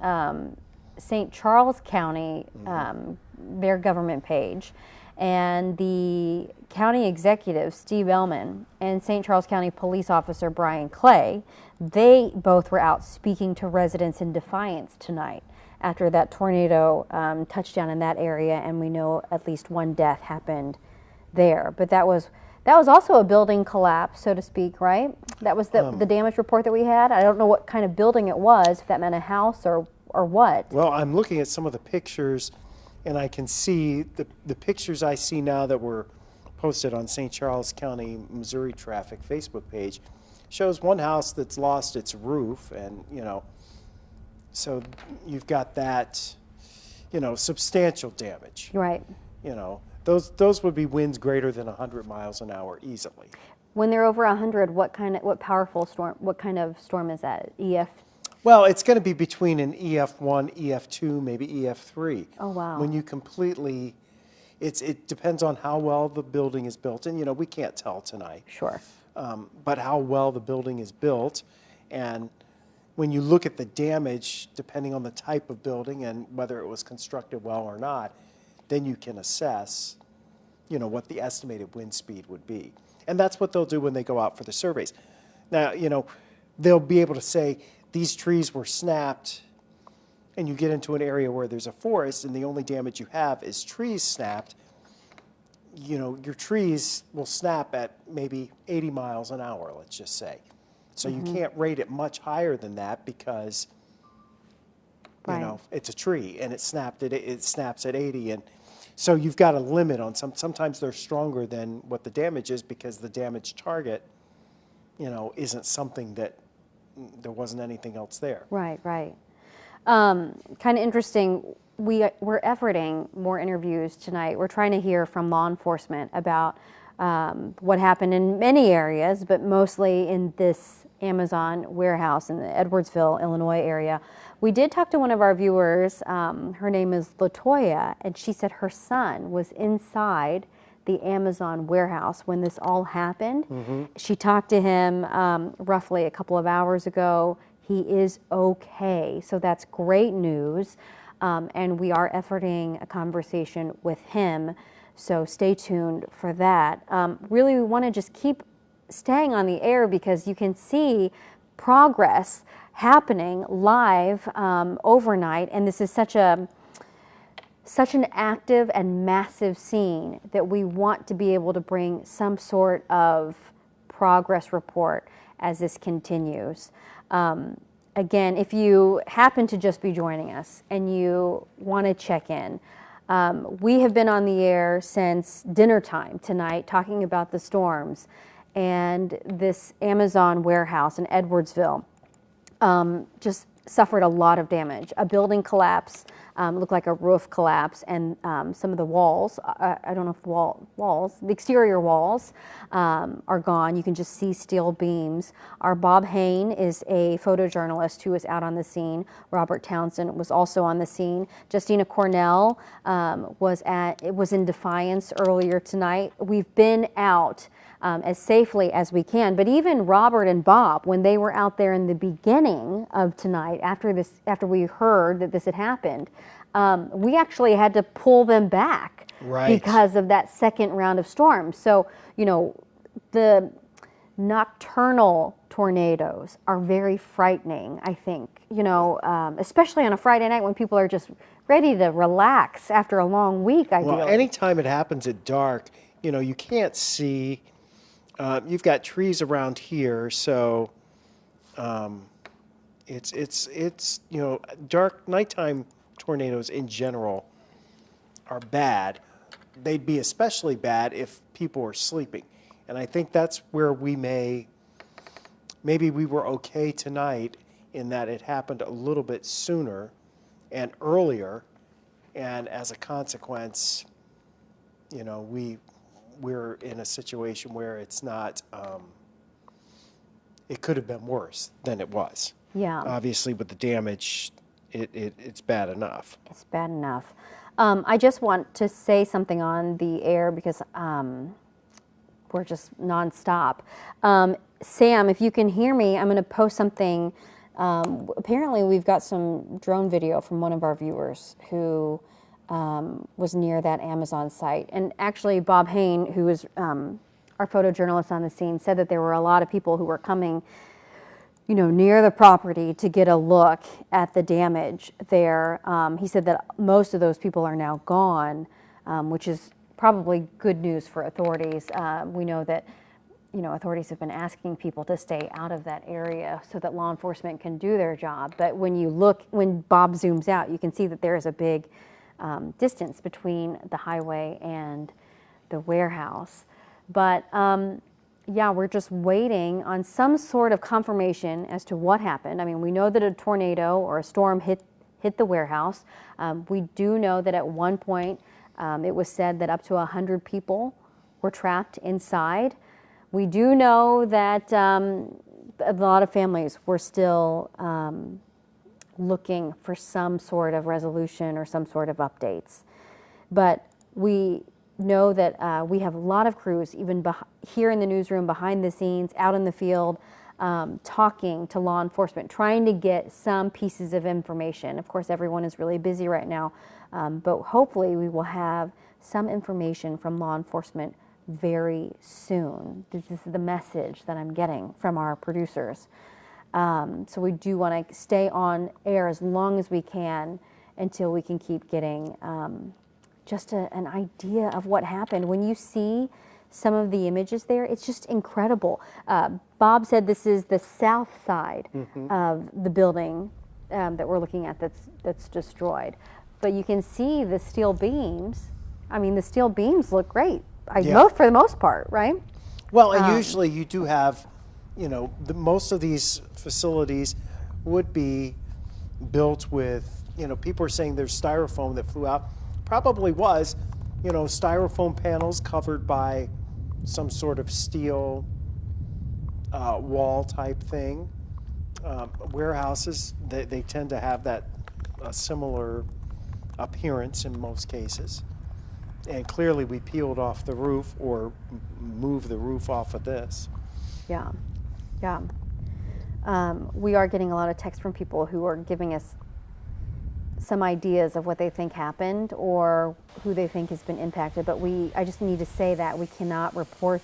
St. Charles County, their government page, and the county executive Steve Ellman and St. Charles County Police Officer Brian Clay, they both were out speaking to residents in Defiance tonight after that tornado touchdown in that area, and we know at least one death happened there. But that was also a building collapse, so to speak, right? That was the damage report that we had. I don't know what kind of building it was, if that meant a house or what. Well, I'm looking at some of the pictures, and I can see the pictures I see now that were posted on St. Charles County, Missouri Traffic Facebook page shows one house that's lost its roof, and, you know, so you've got that, you know, substantial damage. Right. You know, those would be winds greater than 100 miles an hour easily. When they're over 100, what kind of storm is that? EF? Well, it's going to be between an EF1, EF2, maybe EF3. Oh, wow. When you completely, it depends on how well the building is built. And, you know, we can't tell tonight. Sure. But how well the building is built. And when you look at the damage, depending on the type of building and whether it was constructed well or not, then you can assess, you know, what the estimated wind speed would be. And that's what they'll do when they go out for the surveys. Now, you know, they'll be able to say, these trees were snapped, and you get into an area where there's a forest and the only damage you have is trees snapped. You know, your trees will snap at maybe 80 miles an hour, let's just say. So you can't rate it much higher than that because, you know, it's a tree and it snaps at 80. And so you've got a limit on sometimes they're stronger than what the damage is because the damage target, you know, isn't something that there wasn't anything else there. Right, right. Kind of interesting. We're efforting more interviews tonight. We're trying to hear from law enforcement about what happened in many areas, but mostly in this Amazon warehouse in the Edwardsville, Illinois area. We did talk to one of our viewers. Her name is LaToya, and she said her son was inside the Amazon warehouse when this all happened. She talked to him roughly a couple of hours ago. He is okay, so that's great news. And we are efforting a conversation with him, so stay tuned for that. Really, we want to just keep staying on the air because you can see progress happening live overnight, and this is such an active and massive scene that we want to be able to bring some sort of progress report as this continues. again, if you happen to just be joining us and you want to check in, we have been on the air since dinner time tonight talking about the storms and this Amazon warehouse in Edwardsville just suffered a lot of damage. A building collapse, looked like a roof collapse, and some of the walls, I don't know if the exterior walls are gone. You can just see steel beams. Our Bob Hain is a photojournalist who was out on the scene. Robert Townsend was also on the scene. Justina Cornell was in Defiance earlier tonight. We've been out as safely as we can. But even Robert and Bob, when they were out there in the beginning of tonight, after we heard that this had happened, we actually had to pull them back because of that second round of storms. So, the nocturnal tornadoes are very frightening, I think, especially on a Friday night when people are just ready to relax after a long week, ideally. Well, anytime it happens at dark, you can't see. You've got trees around here, so it's dark nighttime tornadoes in general are bad. They'd be especially bad if people were sleeping, and I think that's where maybe we were okay tonight in that it happened a little bit sooner and earlier, and as a consequence, we're in a situation where it's not, it could have been worse than it was. Yeah. Obviously, with the damage, it's bad enough. It's bad enough. I just want to say something on the air because we're just nonstop. Sam, if you can hear me, I'm going to post something. Apparently, we've got some drone video from one of our viewers who was near that Amazon site. And actually, Bob Hain, who is our photojournalist on the scene, said that there were a lot of people who were coming, near the property to get a look at the damage there. He said that most of those people are now gone, which is probably good news for authorities. We know that authorities have been asking people to stay out of that area so that law enforcement can do their job. But when Bob zooms out, you can see that there is a big distance between the highway and the warehouse. But we're just waiting on some sort of confirmation as to what happened. I mean, we know that a tornado or a storm hit the warehouse. We do know that at one point it was said that up to 100 people were trapped inside. We do know that a lot of families were still looking for some sort of resolution or some sort of updates. But we know that we have a lot of crews, even here in the newsroom, behind the scenes, out in the field, talking to law enforcement, trying to get some pieces of information. Of course, everyone is really busy right now, but hopefully we will have some information from law enforcement very soon. This is the message that I'm getting from our producers. So we do want to stay on air as long as we can until we can keep getting just an idea of what happened. When you see some of the images there, it's just incredible. Bob said this is the south side of the building that we're looking at that's destroyed. But you can see the steel beams. I mean, the steel beams look great, for the most part, right? Well, and usually you do have, most of these facilities would be built with, people are saying there's styrofoam that flew out. Probably was, styrofoam panels covered by some sort of steel wall type thing. Warehouses, they tend to have that similar appearance in most cases. And clearly we peeled off the roof or moved the roof off of this. Yeah. We are getting a lot of texts from people who are giving us some ideas of what they think happened or who they think has been impacted, but I just need to say that we cannot report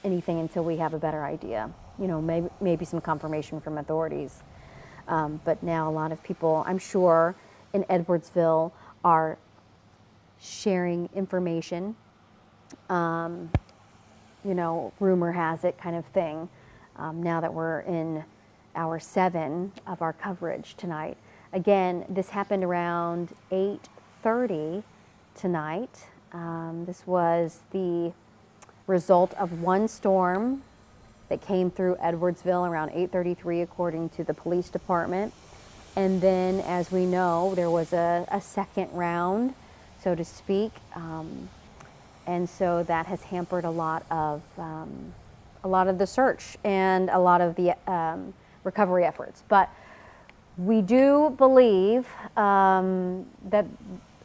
anything until we have a better idea. Maybe some confirmation from authorities. But now a lot of people, I'm sure, in Edwardsville are sharing information, rumor has it kind of thing, now that we're in hour 7 of our coverage tonight. Again, this happened around 8:30 tonight. This was the result of one storm that came through Edwardsville around 8:33, according to the police department. And then, as we know, there was a second round, so to speak, and so that has hampered a lot of the search and a lot of the recovery efforts. But we do believe that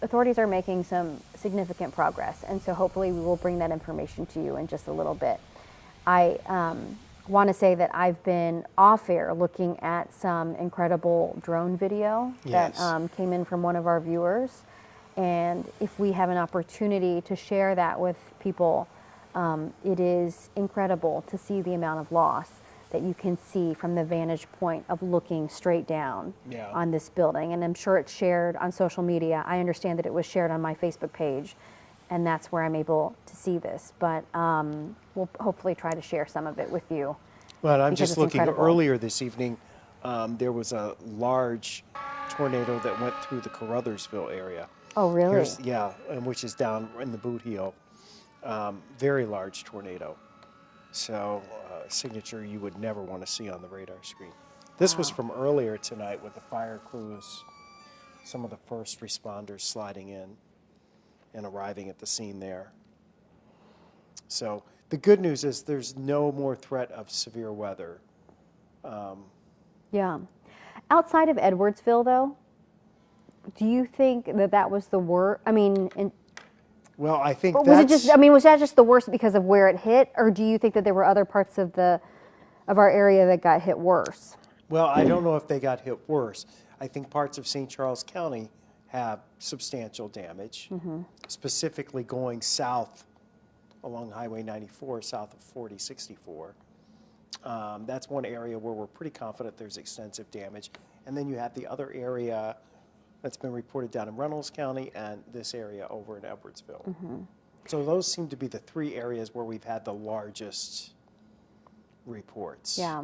authorities are making some significant progress, and so hopefully we will bring that information to you in just a little bit. I want to say that I've been off air looking at some incredible drone video that came in from one of our viewers, and if we have an opportunity to share that with people, it is incredible to see the amount of loss that you can see from the vantage point of looking straight down on this building. And I'm sure it's shared on social media. I understand that it was shared on my Facebook page, and that's where I'm able to see this. But we'll hopefully try to share some of it with you. Well, I'm because just it's looking incredible. earlier this evening, there was a large tornado that went through the Caruthersville area. Oh, really? And which is down in the Boot Heel. Very large tornado. So, signature you would never want to see on the radar screen. This was from earlier tonight with the fire crews, some of the first responders sliding in and arriving at the scene there. So, the good news is there's no more threat of severe weather. Yeah. Outside of Edwardsville, though, do you think that that was the worst? I mean, Well, I think or was that's... it just? I mean, was that just the worst because of where it hit, or do you think that there were other parts of our area that got hit worse? Well, I don't know if they got hit worse. I think parts of St. Charles County have substantial damage, specifically going south along Highway 94, south of 4064. That's one area where we're pretty confident there's extensive damage. And then you have the other area that's been reported down in Reynolds County and this area over in Edwardsville. So those seem to be the three areas where we've had the largest reports. Yeah.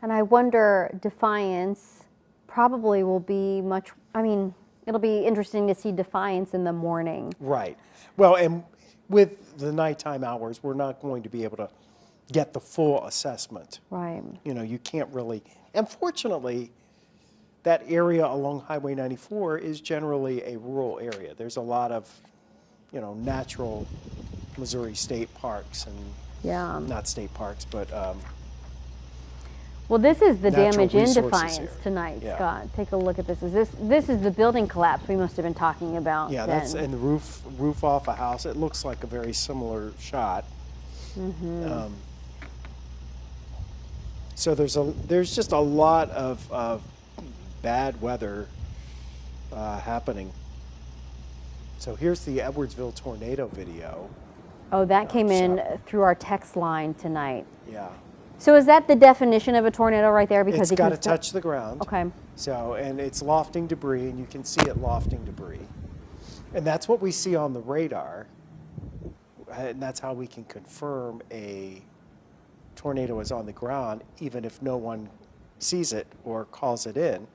And I wonder, Defiance probably will be much, I mean, it'll be interesting to see Defiance in the morning. Right. Well, and with the nighttime hours, we're not going to be able to get the full assessment. Right. You know, you can't really, and fortunately, that area along Highway 94 is generally a rural area. There's a lot of, you know, natural Missouri state parks and, Yeah. not state parks, but Well, this is the natural damage in resources Defiance here. tonight, Yeah. Scott. Take a look at this. This is the building collapse we must have been talking about. yeah, then. that's, and the roof off a house. It looks like a very similar shot. So there's just a lot of bad weather happening. So here's the Edwardsville tornado video. Oh, that came in so- through our text line tonight. Yeah, So is that the definition of a tornado right there? Because it's it got to comes touch the ground. Okay. So, and it's lofting debris, and you can see it lofting debris. And that's what we see on the radar. And that's how we can confirm a tornado is on the ground, even if no one sees it or calls it in.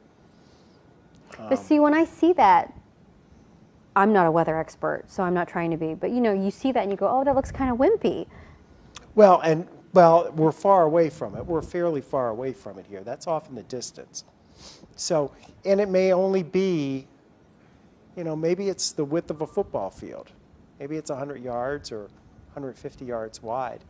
But see, when I see that, I'm not a weather expert, so I'm not trying to be, but you know, you see that and you go, oh, that looks kind of wimpy. Well, we're far away from it. We're fairly far away from it here. That's off in the distance. So, and it may only be, you know, maybe it's the width of a football field. Maybe it's 100 yards or 150 yards wide.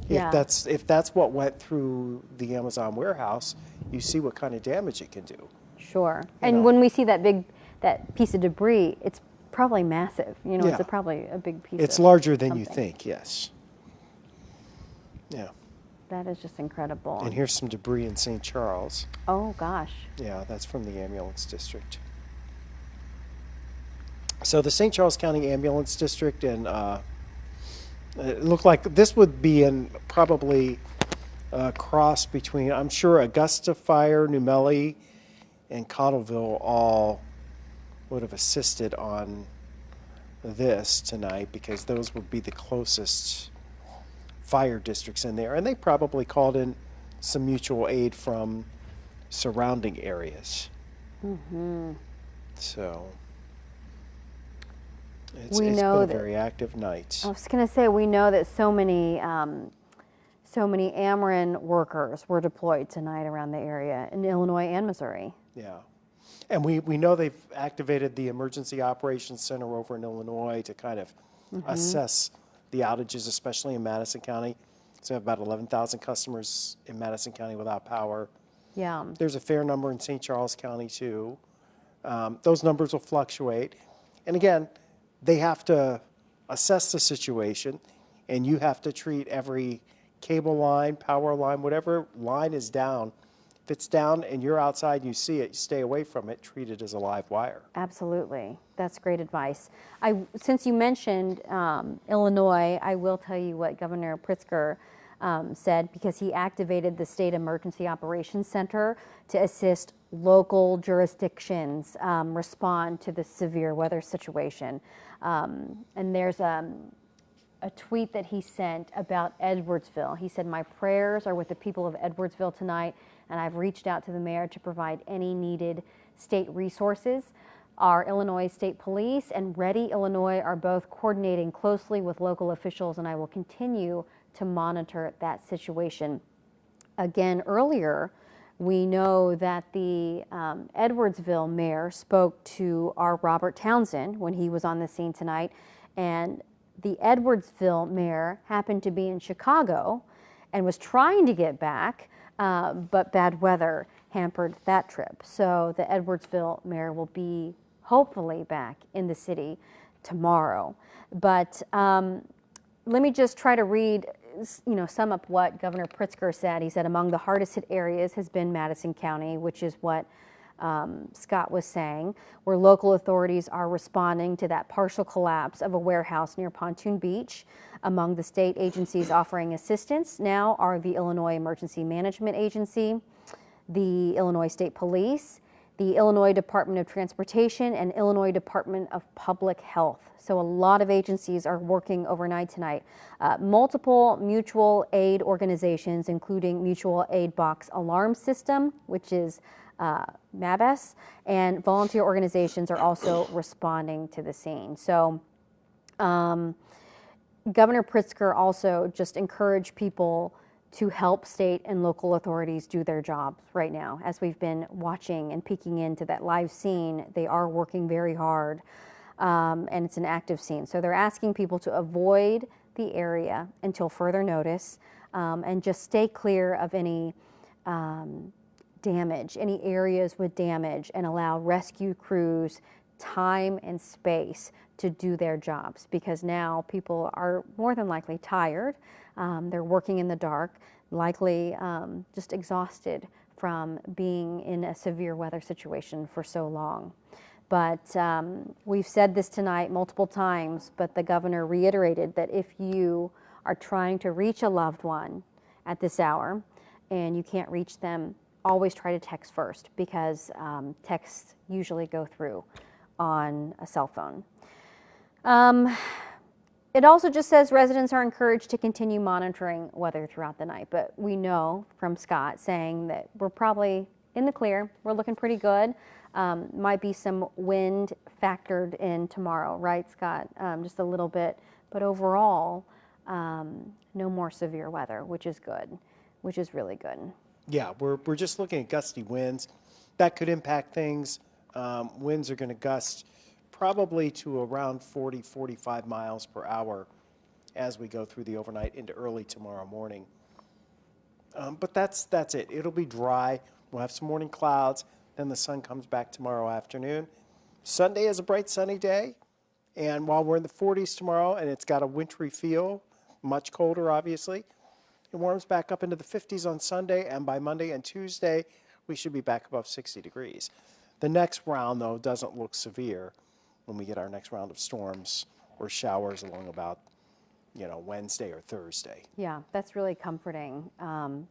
Yeah. If that's what went through the Amazon warehouse, you see what kind of damage it can do. Sure. And know. when we see that piece of debris, it's probably massive. You know, Yeah. it's probably a big piece. It's of larger than you something. think, yes. Yeah. That is just incredible. And here's some debris in St. Charles. Oh gosh. Yeah, that's from the ambulance district. So the St. Charles County Ambulance District, and it looked like this would be in probably a cross between, I'm sure, Augusta Fire, Numeli, and Cottleville all would have assisted on this tonight because those would be the closest fire districts in there. And they probably called in some mutual aid from surrounding areas. So it's We been know a that- very active night. I was going to say, we know that so many Ameren workers were deployed tonight around the area in Illinois and Missouri. Yeah. And we know they've activated the Emergency Operations Center over in Illinois to kind of assess the outages, especially in Madison County. So we have about 11,000 customers in Madison County without power. Yeah. There's a fair number in St. Charles County too. Those numbers will fluctuate. And again, they have to assess the situation, and you have to treat every cable line, power line, whatever line is down. If it's down and you're outside and you see it, you stay away from it, treat it as a live wire. Absolutely. That's great advice. Since you mentioned Illinois, I will tell you what Governor Pritzker said, because he activated the State Emergency Operations Center to assist local jurisdictions respond to the severe weather situation. And there's a tweet that he sent about Edwardsville. He said, "My prayers are with the people of Edwardsville tonight, and I've reached out to the mayor to provide any needed state resources. Our Illinois State Police and Ready Illinois are both coordinating closely with local officials, and I will continue to monitor that situation." Again, earlier, we know that the Edwardsville mayor spoke to our Robert Townsend when he was on the scene tonight, and the Edwardsville mayor happened to be in Chicago and was trying to get back, but bad weather hampered that trip. So the Edwardsville mayor will be hopefully back in the city tomorrow. But let me just try to read, sum up what Governor Pritzker said. He said among the hardest hit areas has been Madison County, which is what Scott was saying, where local authorities are responding to that partial collapse of a warehouse near Pontoon Beach. Among the state agencies offering assistance now are the Illinois Emergency Management Agency, the Illinois State Police, the Illinois Department of Transportation, and Illinois Department of Public Health. So a lot of agencies are working overnight tonight. Multiple mutual aid organizations, including Mutual Aid Box Alarm System, which is MABS, and volunteer organizations are also responding to the scene. So Governor Pritzker also just encouraged people to help state and local authorities do their jobs right now. As we've been watching and peeking into that live scene, they are working very hard, and it's an active scene. So they're asking people to avoid the area until further notice, and just stay clear of any damage, any areas with damage, and allow rescue crews time and space to do their jobs, because now people are more than likely tired. They're working in the dark, likely just exhausted from being in a severe weather situation for so long. But we've said this tonight multiple times, but the governor reiterated that if you are trying to reach a loved one at this hour and you can't reach them, always try to text first, because texts usually go through on a cell phone. It also just says residents are encouraged to continue monitoring weather throughout the night, but we know from Scott saying that we're probably in the clear. We're looking pretty good. Might be some wind factored in tomorrow, right, Scott? Just a little bit, but overall, no more severe weather, which is good, which is really good. Yeah, we're just looking at gusty winds. That could impact things. Winds are going to gust probably to around 40, 45 miles per hour as we go through the overnight into early tomorrow morning. But that's it. It'll be dry. We'll have some morning clouds. Then the sun comes back tomorrow afternoon. Sunday is a bright sunny day. And while we're in the 40s tomorrow and it's got a wintry feel, much colder obviously, it warms back up into the 50s on Sunday, and by Monday and Tuesday, we should be back above 60 degrees. The next round, though, doesn't look severe when we get our next round of storms or showers along about, Wednesday or Thursday. Yeah, that's really comforting,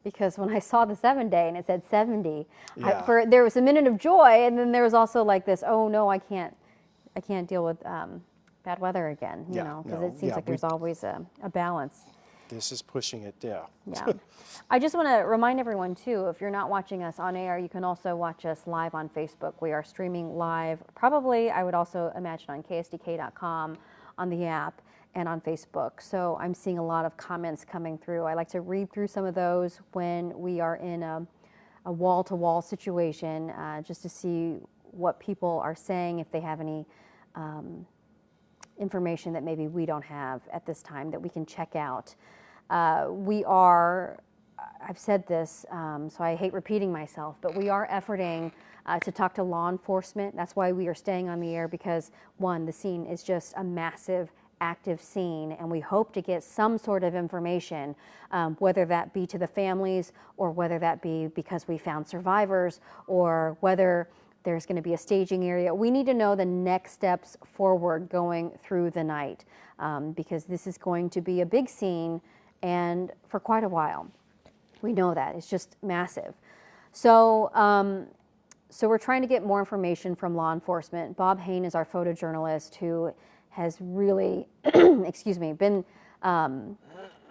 because when I saw the 7-day and it said 70, Yeah. There was a minute of joy, and then there was also like this, oh no, I can't deal with bad weather again, because it seems like there's always a balance. This is pushing it down. Yeah. I just want to remind everyone too, if you're not watching us on air, you can also watch us live on Facebook. We are streaming live, probably, I would also imagine, on KSDK.com, on the app, and on Facebook. So I'm seeing a lot of comments coming through. I like to read through some of those when we are in a wall-to-wall situation, just to see what people are saying, if they have any information that maybe we don't have at this time that we can check out. I've said this, so I hate repeating myself, but we are efforting to talk to law enforcement. That's why we are staying on the air, because one, the scene is just a massive active scene, and we hope to get some sort of information, whether that be to the families, or whether that be because we found survivors, or whether there's going to be a staging area. We need to know the next steps forward going through the night, because this is going to be a big scene, and for quite a while. We know that. It's just massive. So, so we're trying to get more information from law enforcement. Bob Hain is our photojournalist who has really, excuse me, been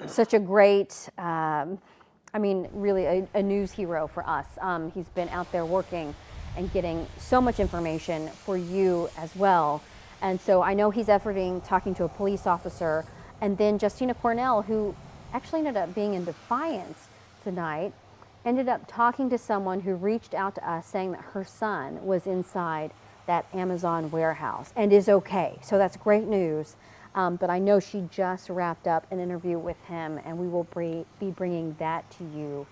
such a great, really a news hero for us. He's been out there working and getting so much information for you as well. And so I know he's efforting, talking to a police officer, and then Justina Cornell, who actually ended up being in Defiance tonight, ended up talking to someone who reached out to us saying that her son was inside that Amazon warehouse and is okay. So that's great news. But I know she just wrapped up an interview with him, and we will be bringing that to you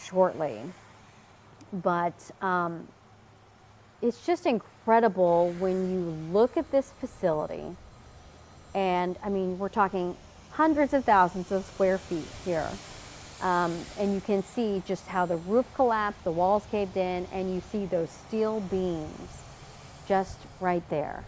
shortly. But it's just incredible when you look at this facility, and I mean, we're talking hundreds of thousands of square feet here. And you can see just how the roof collapsed, the walls caved in, and you see those steel beams just right there.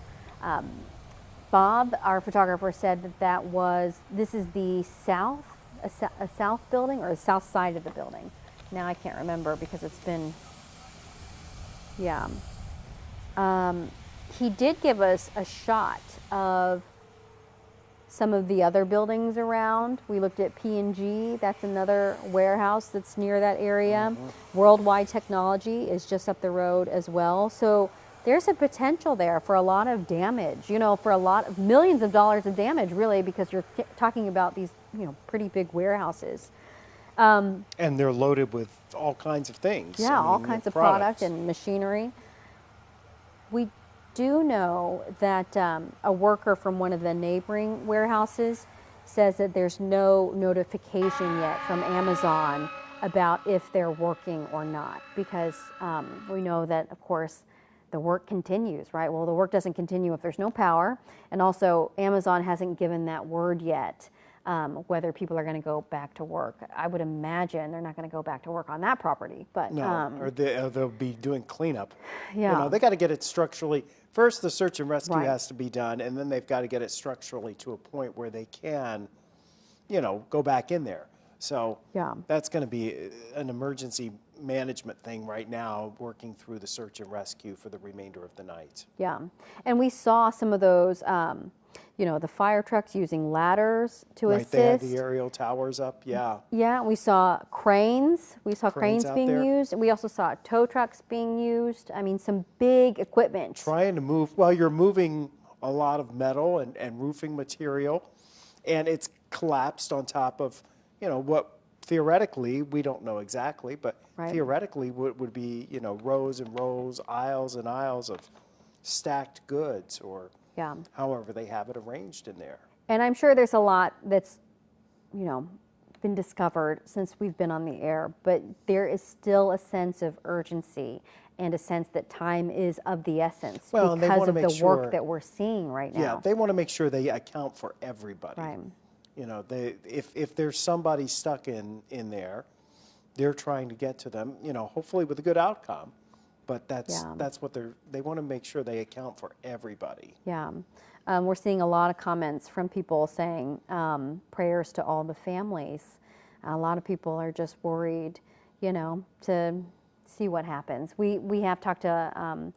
Bob, our photographer, said that this is the south, a south building, or the south side of the building. Now I can't remember because it's been, yeah. He did give us a shot of some of the other buildings around. We looked at P&G, that's another warehouse that's near that area. Mm-hmm. Worldwide Technology is just up the road as well. So there's a potential there for a lot of damage, for a lot of millions of dollars of damage, really, because you're talking about these, pretty big warehouses. And they're loaded with all kinds of things. Yeah, all kinds of product and machinery. We do know that a worker from one of the neighboring warehouses says that there's no notification yet from Amazon about if they're working or not, because we know that, of course, the work continues, right? Well, the work doesn't continue if there's no power, and also Amazon hasn't given that word yet whether people are going to go back to work. I would imagine they're not going to go back to work on that property, but no, or they'll be doing cleanup. Yeah, they got to get it structurally. First, the search and rescue right. has to be done, and then they've got to get it structurally to a point where they can, go back in there. So yeah, that's going to be an emergency management thing right now, working through the search and rescue for the remainder of the night. Yeah, and we saw some of those, the fire trucks using ladders to assist. They had the aerial towers up, yeah. Yeah, we saw cranes. We saw cranes out being there. used. We also saw tow trucks being used. I mean, some big equipment. Trying to move, you're moving a lot of metal and roofing material, and it's collapsed on top of, what theoretically, we don't know exactly, but right. theoretically would be, rows and rows, aisles and aisles of stacked goods, or yeah. however they have it arranged in there. And I'm sure there's a lot that's, been discovered since we've been on the air, but there is still a sense of urgency and a sense that time is of the essence because of the work that we're seeing right now. Yeah, they want to make sure they account for everybody. Right. If there's somebody stuck in there, they're trying to get to them, hopefully with a good outcome. But that's what they want to make sure they account for everybody. Yeah. We're seeing a lot of comments from people saying prayers to all the families. A lot of people are just worried, to see what happens. We have talked to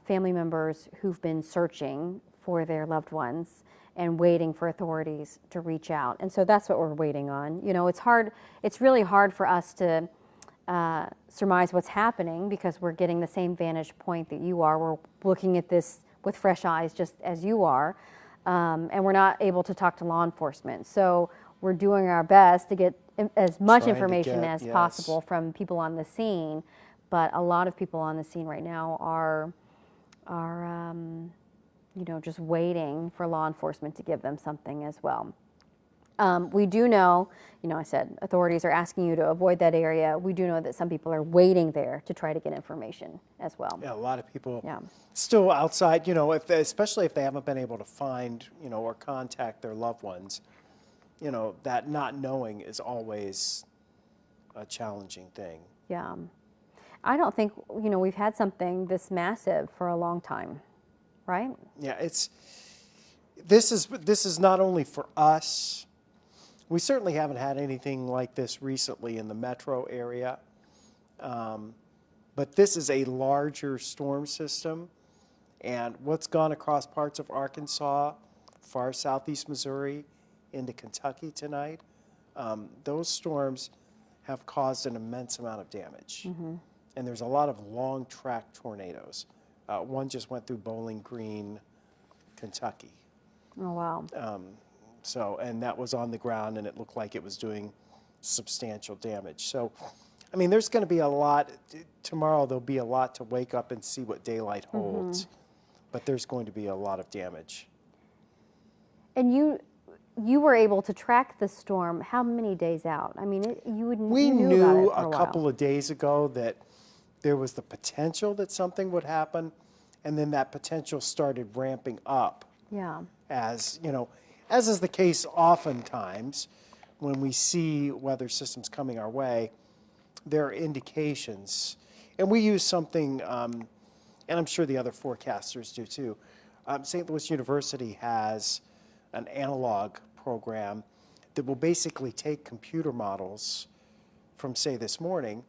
family members who've been searching for their loved ones and waiting for authorities to reach out. And so that's what we're waiting on. You know, it's really hard for us to surmise what's happening because we're getting the same vantage point that you are. We're looking at this with fresh eyes just as you are, and we're not able to talk to law enforcement. So we're doing our best to get as much Trying to information get, as yes. possible from people on the scene, but a lot of people on the scene right now are you know, just waiting for law enforcement to give them something as well. We do know, you know, I said authorities are asking you to avoid that area. We do know that some people are waiting there to try to get information as well. Yeah, a lot of people Yeah. still outside, you know, especially if they haven't been able to find, you know, or contact their loved ones, you know, that not knowing is always a challenging thing. Yeah. I don't think, you know, we've had something this massive for a long time, right? Yeah, this is not only for us. We certainly haven't had anything like this recently in the metro area, but this is a larger storm system, and what's gone across parts of Arkansas, far southeast Missouri, into Kentucky tonight, those storms have caused an immense amount of damage. And there's a lot of long track tornadoes. One just went through Bowling Green, Kentucky. Oh, wow. So, and that was on the ground, and it looked like it was doing substantial damage. So, I mean, there's going to be a lot. Tomorrow there'll be a lot to wake up and see what daylight holds. But there's going to be a lot of damage. And you were able to track the storm how many days out? I mean, We you knew knew about it for a while. couple of days ago that there was the potential that something would happen, and then that potential started ramping up. Yeah. As you know, as is the case oftentimes when we see weather systems coming our way, there are indications. And we use something, and I'm sure the other forecasters do too. St. Louis University has an analog program that will basically take computer models from, say, this morning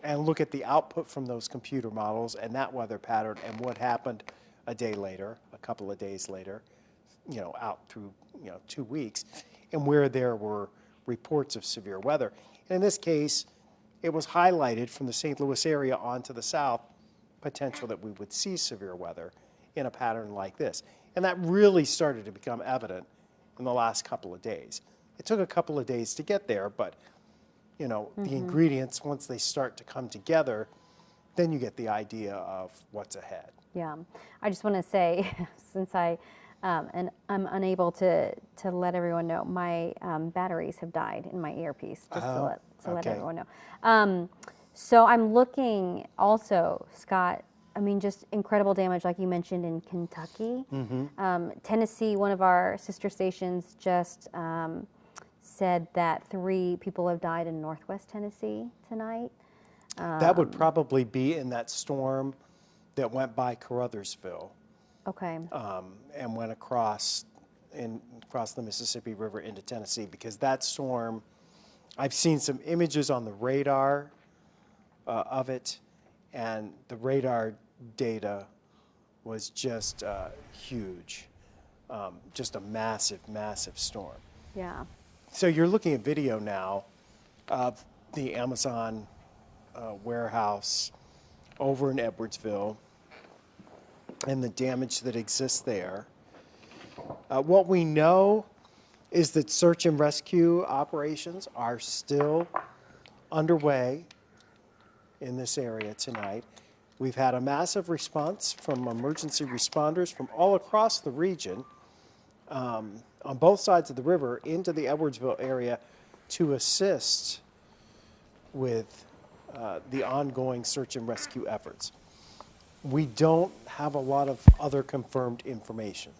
and look at the output from those computer models and that weather pattern and what happened a day later, a couple of days later, you know, out through, you know, 2 weeks, and where there were reports of severe weather. And in this case, it was highlighted from the St. Louis area onto the south, potential that we would see severe weather in a pattern like this. And that really started to become evident in the last couple of days. It took a couple of days to get there, but you know, the ingredients, once they start to come together, then you get the idea of what's ahead. Yeah. I just want to say, since I'm unable to let everyone know, my batteries have died in my earpiece, just to let okay. everyone know. So I'm looking also, Scott, I mean, just incredible damage, like you mentioned, in Kentucky. Tennessee, one of our sister stations, just said that 3 people have died in northwest Tennessee tonight. That would probably be in that storm that went by Caruthersville. Okay. And went across the Mississippi River into Tennessee, because that storm, I've seen some images on the radar of it, and the radar data was just huge, just a massive, massive storm. Yeah. So you're looking at video now of the Amazon warehouse over in Edwardsville and the damage that exists there. What we know is that search and rescue operations are still underway in this area tonight. We've had a massive response from emergency responders from all across the region on both sides of the river into the Edwardsville area to assist with the ongoing search and rescue efforts. We don't have a lot of other confirmed information.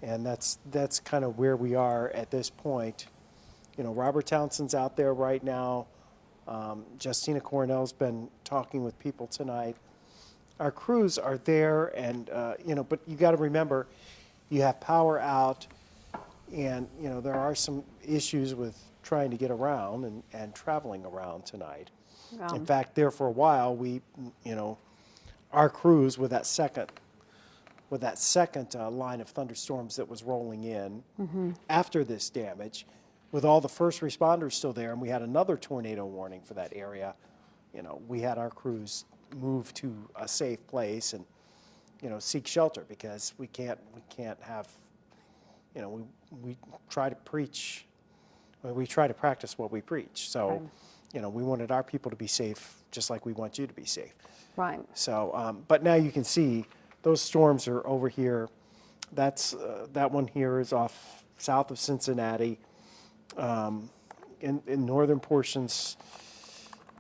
And that's kind of where we are at this point. You know, Robert Townsend's out there right now. Justina Cornell's been talking with people tonight. Our crews are there, and you know, but you got to remember, you have power out, and you know there are some issues with trying to get around and traveling around tonight. Wow. In fact, there for a while, we, you know, our crews with that second with that second line of thunderstorms that was rolling in after this damage, with all the first responders still there, and we had another tornado warning for that area, you know, we had our crews move to a safe place and, you know, seek shelter, because we can't have, you know, we try to preach, we try to practice what we preach. So, you know, we wanted our people to be safe just like we want you to be safe. Right. So, but now you can see those storms are over here. That's that one here is off south of Cincinnati. In northern portions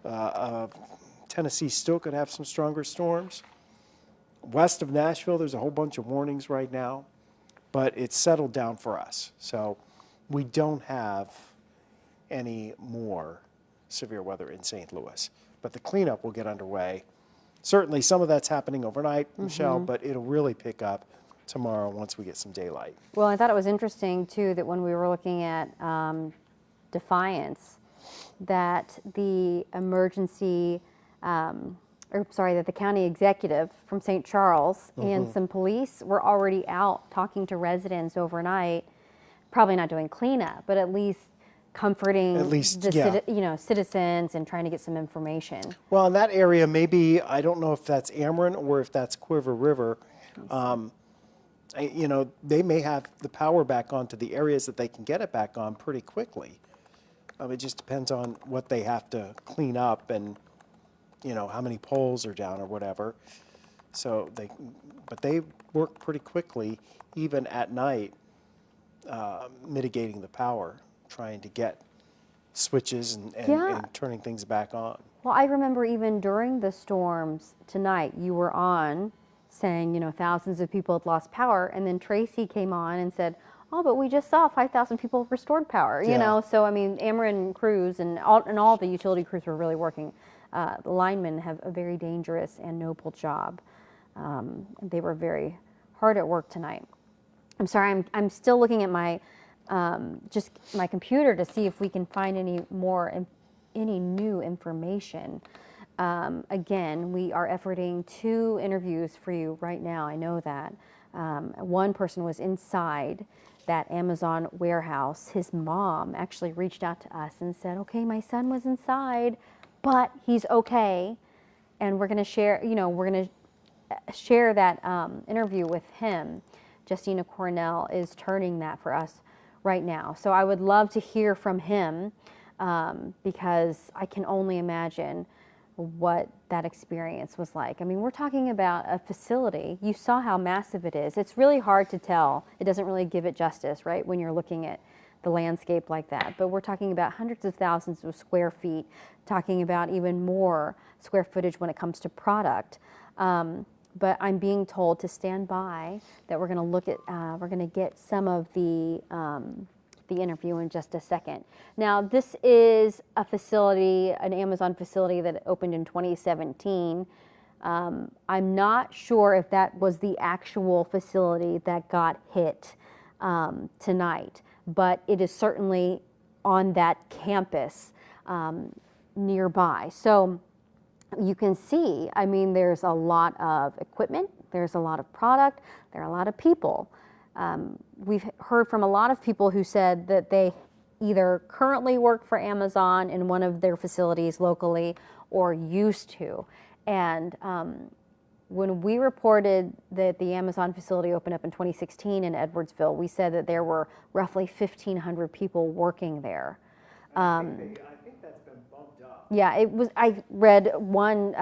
of Tennessee still could have some stronger storms. West of Nashville, there's a whole bunch of warnings right now, but it's settled down for us. So we don't have any more severe weather in St. Louis, but the cleanup will get underway. Certainly some of that's happening overnight, Michelle, but it'll really pick up tomorrow once we get some daylight. Well, I thought it was interesting, too, that when we were looking at Defiance, that the emergency, that the county executive from St. Charles and some police were already out talking to residents overnight, probably not doing cleanup, but at least comforting the citizens and trying to get some information. Well, in that area, maybe, I don't know if that's Ameren or if that's Quiver River, you know, they may have the power back on to the areas that they can get it back on pretty quickly. It just depends on what they have to clean up and, you know, how many poles are down or whatever. So but they work pretty quickly, even at night, mitigating the power, trying to get switches and turning things back on. Well, I remember even during the storms tonight, you were on saying, you know, thousands of people had lost power, and then Tracy came on and said, oh, but we just saw 5,000 people restored power, you know? So, I mean, Ameren crews and all the utility crews were really working. The linemen have a very dangerous and noble job. They were very hard at work tonight. I'm sorry, I'm still looking at my just my computer to see if we can find any new information. Again, we are efforting 2 interviews for you right now. I know that. One person was inside that Amazon warehouse. His mom actually reached out to us and said, okay, my son was inside, but he's okay. And we're going to share, you know, share that interview with him. Justina Cornell is turning that for us right now. So I would love to hear from him because I can only imagine what that experience was like. I mean, we're talking about a facility. You saw how massive it is. It's really hard to tell. It doesn't really give it justice, right, when you're looking at the landscape like that. But we're talking about hundreds of thousands of square feet, talking about even more square footage when it comes to product. But I'm being told to stand by, that we're going to look at, we're going to get some of the interview in just a second. Now, this is a facility, an Amazon facility that opened in 2017. I'm not sure if that was the actual facility that got hit tonight, but it is certainly on that campus nearby. So you can see, I mean, there's a lot of equipment, there's a lot of product, there are a lot of people. We've heard from a lot of people who said that they either currently work for Amazon in one of their facilities locally or used to. And when we reported that the Amazon facility opened up in 2016 in Edwardsville, we said that there were roughly 1,500 people working there. I think that's been bumped up. Yeah, it was. I read one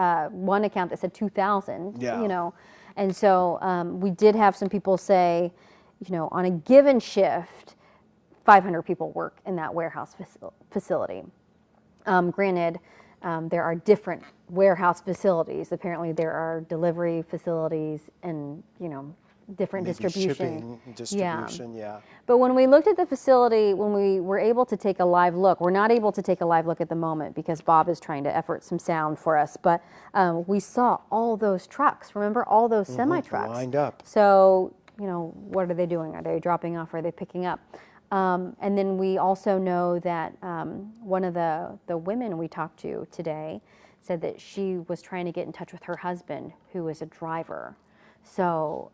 account that said 2,000. Yeah. You know, and so we did have some people say, you know, on a given shift, 500 people work in that warehouse facility. Granted, there are different warehouse facilities. Apparently, there are delivery facilities and, you know, different Maybe distribution. Distribution, yeah. But when we looked at the facility, when we were able to take a live look, we're not able to take a live look at the moment because Bob is trying to effort some sound for us, but we saw all those trucks. Remember all those semi-trucks? Lined up. So, you know, what are they doing? Are they dropping off? Are they picking up? And then we also know that one of the women we talked to today said that she was trying to get in touch with her husband, who is a driver. So,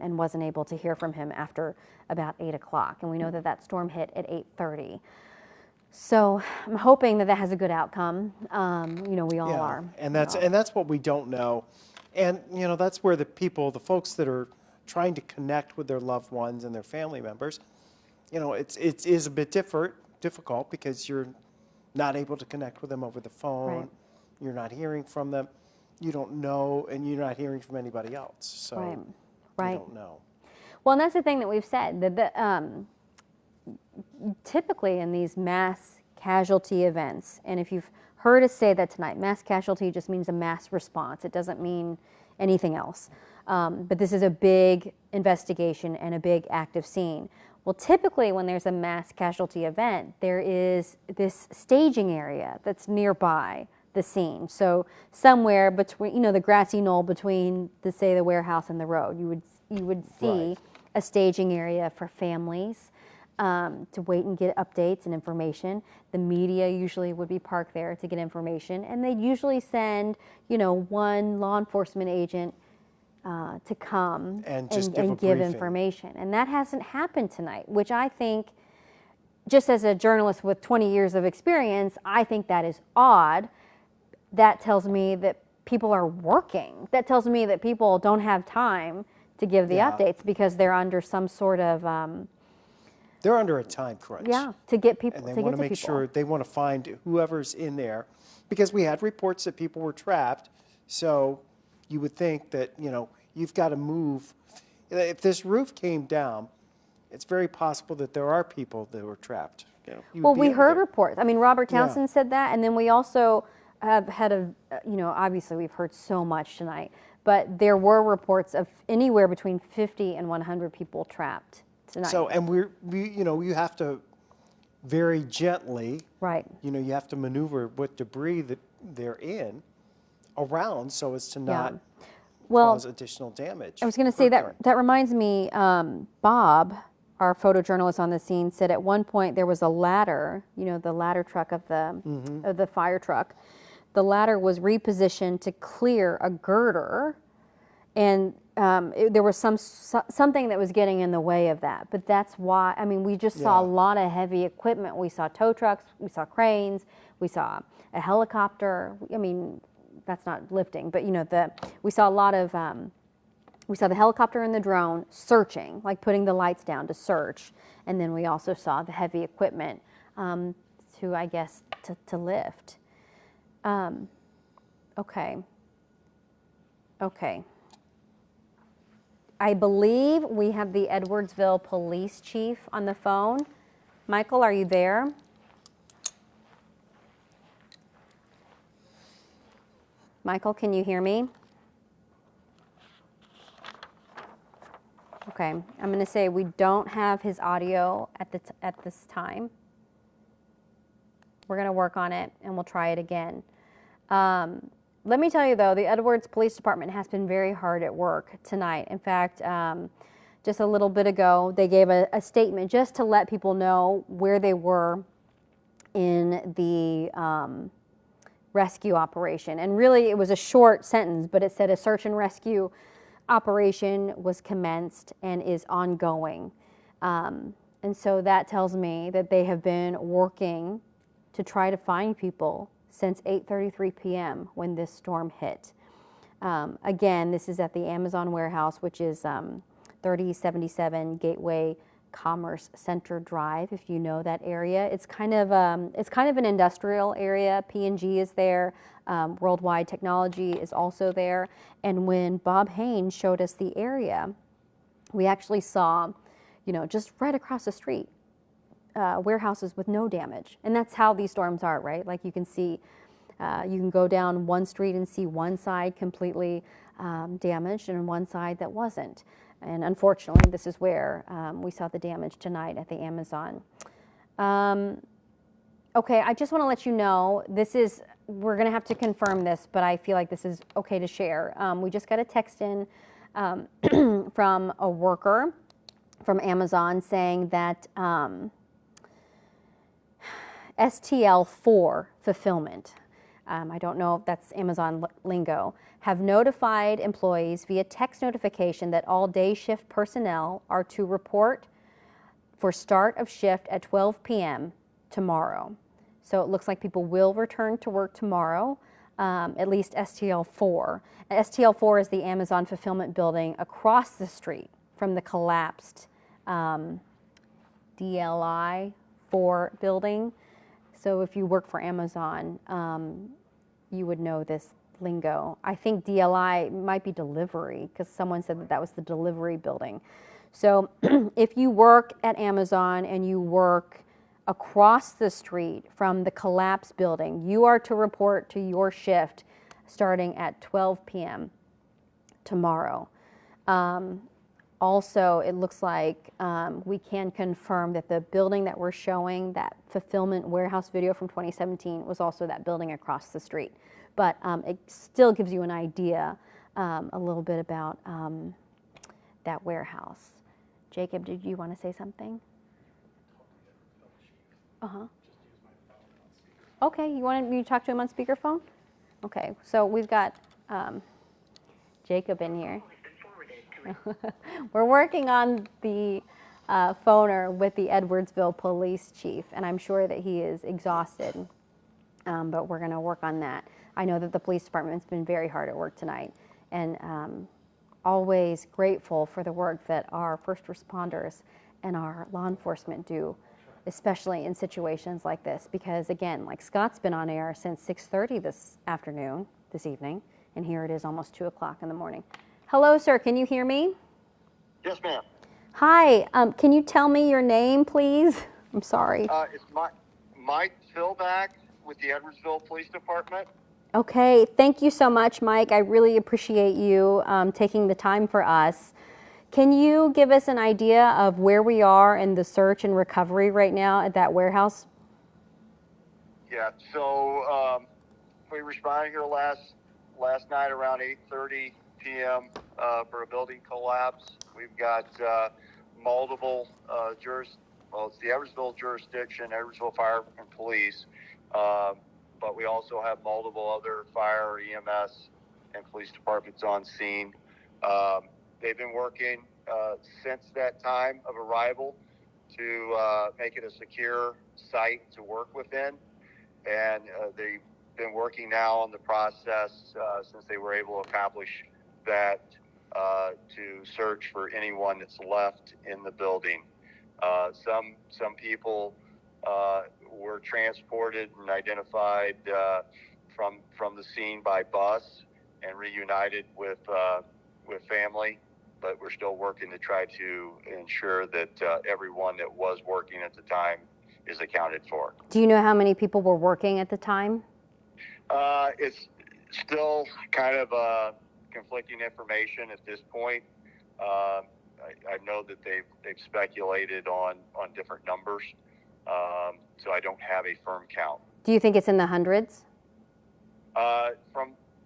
and wasn't able to hear from him after about 8 o'clock. And we know that that storm hit at 8:30. So I'm hoping that that has a good outcome. We all are. And that's what we don't know. And that's where the folks that are trying to connect with their loved ones and their family members, it is a bit difficult because you're not able to connect with them over the phone. Right. You're not hearing from them. You don't know, and you're not hearing from anybody else. So Right. you don't know. Well, and that's the thing that we've said, that typically in these mass casualty events, and if you've heard us say that tonight, mass casualty just means a mass response. It doesn't mean anything else. But this is a big investigation and a big active scene. Well, typically when there's a mass casualty event, there is this staging area that's nearby the scene. So somewhere between, the grassy knoll between the warehouse and the road, you would see Right. a staging area for families to wait and get updates and information. The media usually would be parked there to get information, and they'd usually send, one law enforcement agent to come And just give a briefing. information. And that hasn't happened tonight, which I think, just as a journalist with 20 years of experience, I think that is odd. That tells me that people are working. That tells me that people don't have time to give the Yeah. updates because they're under some sort of They're under a time crunch. to get people And they to want get to to make people. sure, they want to find whoever's in there, because we had reports that people were trapped. So you would think that, you've got to move. If this roof came down, it's very possible that there are people that were trapped. You would Well, be we able heard to- reports. I mean, Robert Yeah. Townsend said that, and then we also have had obviously we've heard so much tonight, but there were reports of anywhere between 50 and 100 people trapped tonight. So, and you have to very gently, Right. you have to maneuver what debris that they're in around so as to not Well, cause additional damage. I was going to say hurt them. that reminds me, Bob, our photojournalist on the scene, said at one point there was a ladder, the ladder truck of the fire truck. The ladder was repositioned to clear a girder, and there was something that was getting in the way of that. But that's why, I mean, we just saw a Yeah. lot of heavy equipment. We saw tow trucks, we saw cranes, we saw a helicopter. I mean, that's not lifting, but we saw a lot of, we saw the helicopter and the drone searching, like putting the lights down to search. And then we also saw the heavy equipment to, I guess, to lift. Okay. I believe we have the Edwardsville Police Chief on the phone. Michael, are you there? Michael, can you hear me? Okay, I'm going to say we don't have his audio at this time. We're going to work on it and we'll try it again. Let me tell you though, the Edwards Police Department has been very hard at work tonight. In fact, just a little bit ago, they gave a statement just to let people know where they were in the rescue operation. And really, it was a short sentence, but it said a search and rescue operation was commenced and is ongoing. And so that tells me that they have been working to try to find people since 8:33 p.m. when this storm hit. Again, this is at the Amazon warehouse, which is 3077 Gateway Commerce Center Drive, if you know that area. It's kind of an industrial area. P&G is there. Worldwide Technology is also there. And when Bob Haynes showed us the area, we actually saw, just right across the street, warehouses with no damage. And that's how these storms are, right? Like you can see, you can go down one street and see one side completely damaged and one side that wasn't. And unfortunately, this is where we saw the damage tonight at the Amazon. Okay, I just want to let you know, we're going to have to confirm this, but I feel like this is okay to share. We just got a text in from a worker from Amazon saying that STL4 fulfillment I don't know if that's Amazon lingo, have notified employees via text notification that all day shift personnel are to report for start of shift at 12 p.m. tomorrow. So it looks like people will return to work tomorrow, at least STL4. And STL4 is the Amazon fulfillment building across the street from the collapsed DLI 4 building. So if you work for Amazon, you would know this lingo. I think DLI might be delivery, because someone said that that was the delivery building. So if you work at Amazon and you work across the street from the collapsed building, you are to report to your shift starting at 12 p.m. tomorrow. Also, it looks like we can confirm that the building that we're showing, that fulfillment warehouse video from 2017, was also that building across the street. But it still gives you an idea a little bit about that warehouse. Jacob, did you want to say something? Okay, you wanted me to talk to him on speakerphone? Okay, so we've got Jacob in here. We're working on the phoner with the Edwardsville police chief, and I'm sure that he is exhausted, but we're going to work on that. I know that the police department's been very hard at work tonight, and always grateful for the work that our first responders and our law enforcement do, especially in situations like this, because again, like Scott's been on air since 6:30 this evening, and here it is almost 2 o'clock in the morning. Hello, sir, can you hear me? Yes, ma'am. Hi, can you tell me your name, please? I'm sorry. It's Mike Philback with the Edwardsville Police Department. Okay, thank you so much, Mike. I really appreciate you taking the time for us. Can you give us an idea of where we are in the search and recovery right now at that warehouse? Yeah, so we responded here last night around 8:30 p.m. For a building collapse. We've got multiple it's the Edwardsville jurisdiction, Edwardsville Fire and Police, but we also have multiple other fire, EMS, and police departments on scene. They've been working since that time of arrival to make it a secure site to work within, and they've been working now on the process since they were able to accomplish that to search for anyone that's left in the building. Some people were transported and identified from the scene by bus and reunited with family, but we're still working to try to ensure that everyone that was working at the time is accounted for. Do you know how many people were working at the time? It's still kind of conflicting information at this point. I know that they've speculated on different numbers, so I don't have a firm count. Do you think it's in the hundreds?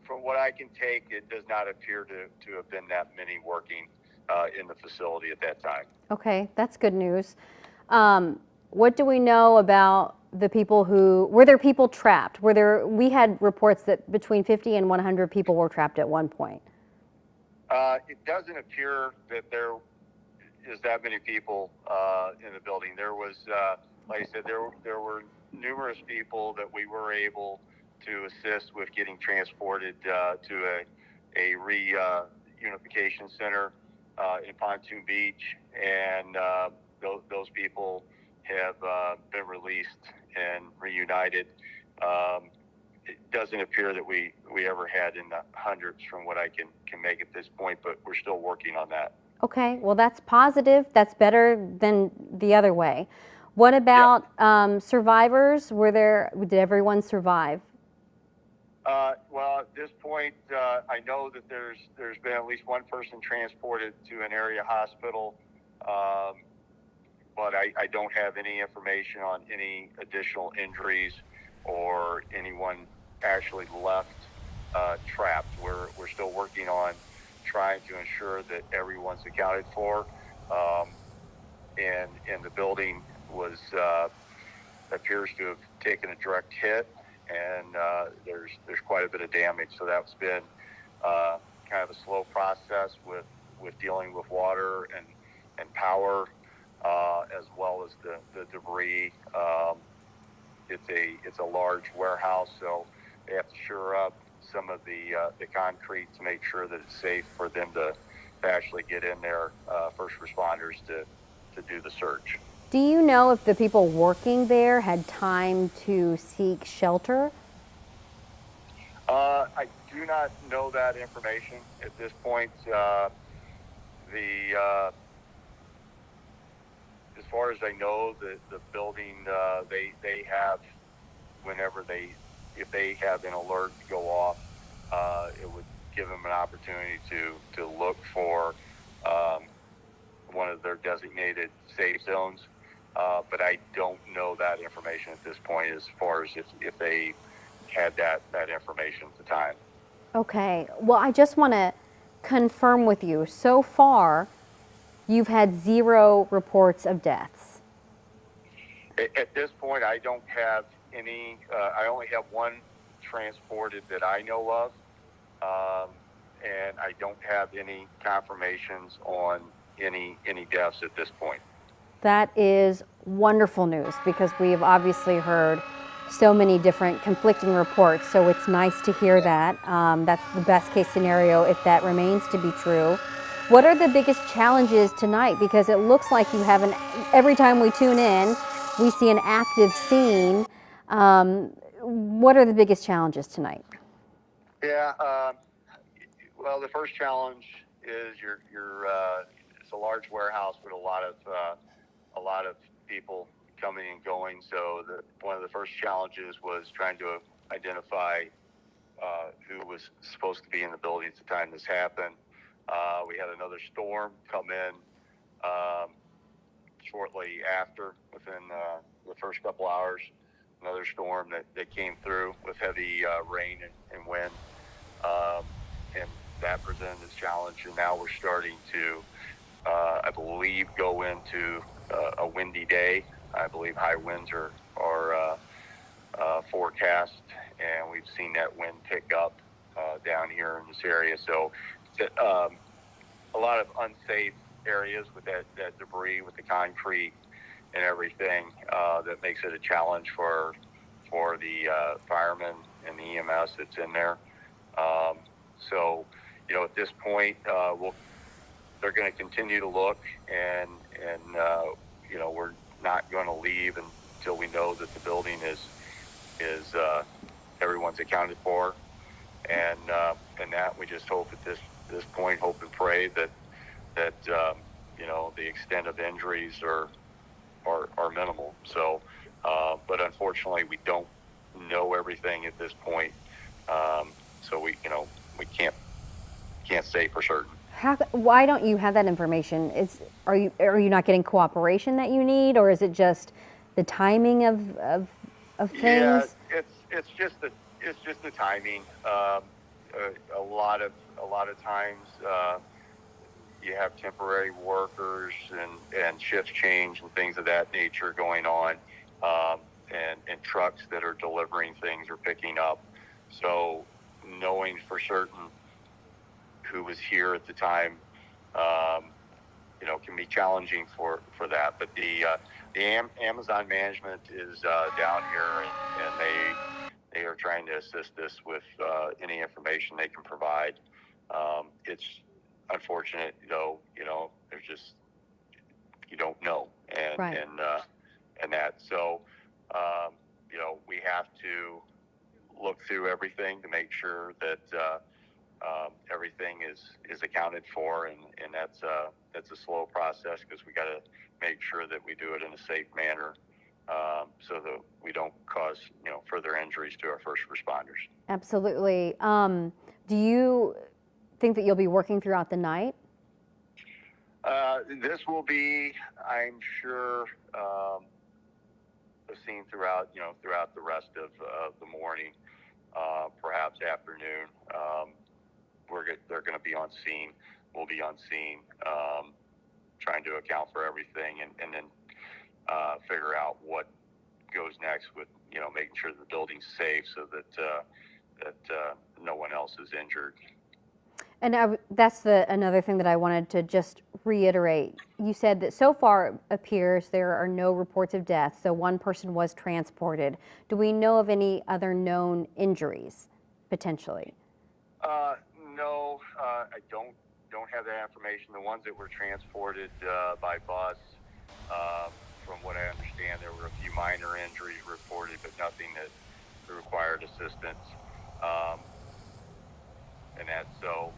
From what I can take, it does not appear to have been that many working in the facility at that time. Okay, that's good news. What do we know about the people were there people trapped? We had reports that between 50 and 100 people were trapped at one point. It doesn't appear that there is that many people in the building. There was, like I said, there were numerous people that we were able to assist with getting transported to a reunification center in Pontoon Beach, and those people have been released and reunited. It doesn't appear that we ever had in the hundreds from what I can make at this point, but we're still working on that. Okay, well that's positive. That's better than the other way. What about survivors? Did everyone survive? Well, at this point, I know that there's been at least one person transported to an area hospital, but I don't have any information on any additional injuries or anyone actually left trapped. We're still working on trying to ensure that everyone's accounted for, and the building appears to have taken a direct hit, and there's quite a bit of damage. So that's been kind of a slow process with dealing with water and power, as well as the debris. It's a large warehouse, so they have to shore up some of the concrete to make sure that it's safe for them to actually get in there, first responders to do the search. Do you know if the people working there had time to seek shelter? I do not know that information at this point. As far as I know, the building, they have, if they have an alert to go off, it would give them an opportunity to look for one of their designated safe zones. But I don't know that information at this point as far as if they had that information at the time. Okay, well, I just want to confirm with you. So far, you've had 0 reports of deaths. At this point, I don't have any. I only have one transported that I know of, and I don't have any confirmations on any deaths at this point. That is wonderful news because we have obviously heard so many different conflicting reports, so it's nice to hear that. That's the best case scenario if that remains to be true. What are the biggest challenges tonight? Because it looks like you have every time we tune in, we see an active scene. What are the biggest challenges tonight? Yeah, well, the first challenge is it's a large warehouse with a lot of people coming and going. So one of the first challenges was trying to identify who was supposed to be in the building at the time this happened. We had another storm come in shortly after, within the first couple hours. Another storm that came through with heavy rain and wind. And that presented this challenge. And now we're starting to, I believe, go into a windy day. I believe high winds are forecast, and we've seen that wind pick up down here in this area. So a lot of unsafe areas with that debris, with the concrete and everything, that makes it a challenge for the firemen and the EMS that's in there. So, at this point, they're going to continue to look, and we're not going to leave until we know that the building is everyone's accounted for, and that we just hope at this point, hope and pray that the extent of injuries are minimal. So, but unfortunately, we don't know everything at this point. So we can't say for certain. Why don't you have that information? Are you not getting cooperation that you need, or is it just the timing of things? Yeah, it's just the timing. A lot of times you have temporary workers and shift change and things of that nature going on, and trucks that are delivering things or picking up. So knowing for certain who was here at the time, can be challenging for that. But the Amazon management is down here, and they are trying to assist us with any information they can provide. It's unfortunate, though. There's just, you don't know, and Right. and that. So we have to look through everything to make sure that everything is accounted for, and that's a slow process, because we got to make sure that we do it in a safe manner, so that we don't cause further injuries to our first responders. Absolutely. Do you think that you'll be working throughout the night? This will be, I'm sure, a scene throughout the rest of the morning, perhaps afternoon. They're going to be on scene. We'll be on scene, trying to account for everything, and then figure out what goes next with making sure the building's safe so that no one else is injured. And that's another thing that I wanted to just reiterate. You said that so far it appears there are no reports of death, so one person was transported. Do we know of any other known injuries, potentially? No, I don't have that information. The ones that were transported by bus, from what I understand, there were a few minor injuries reported, but nothing that required assistance. And that's so.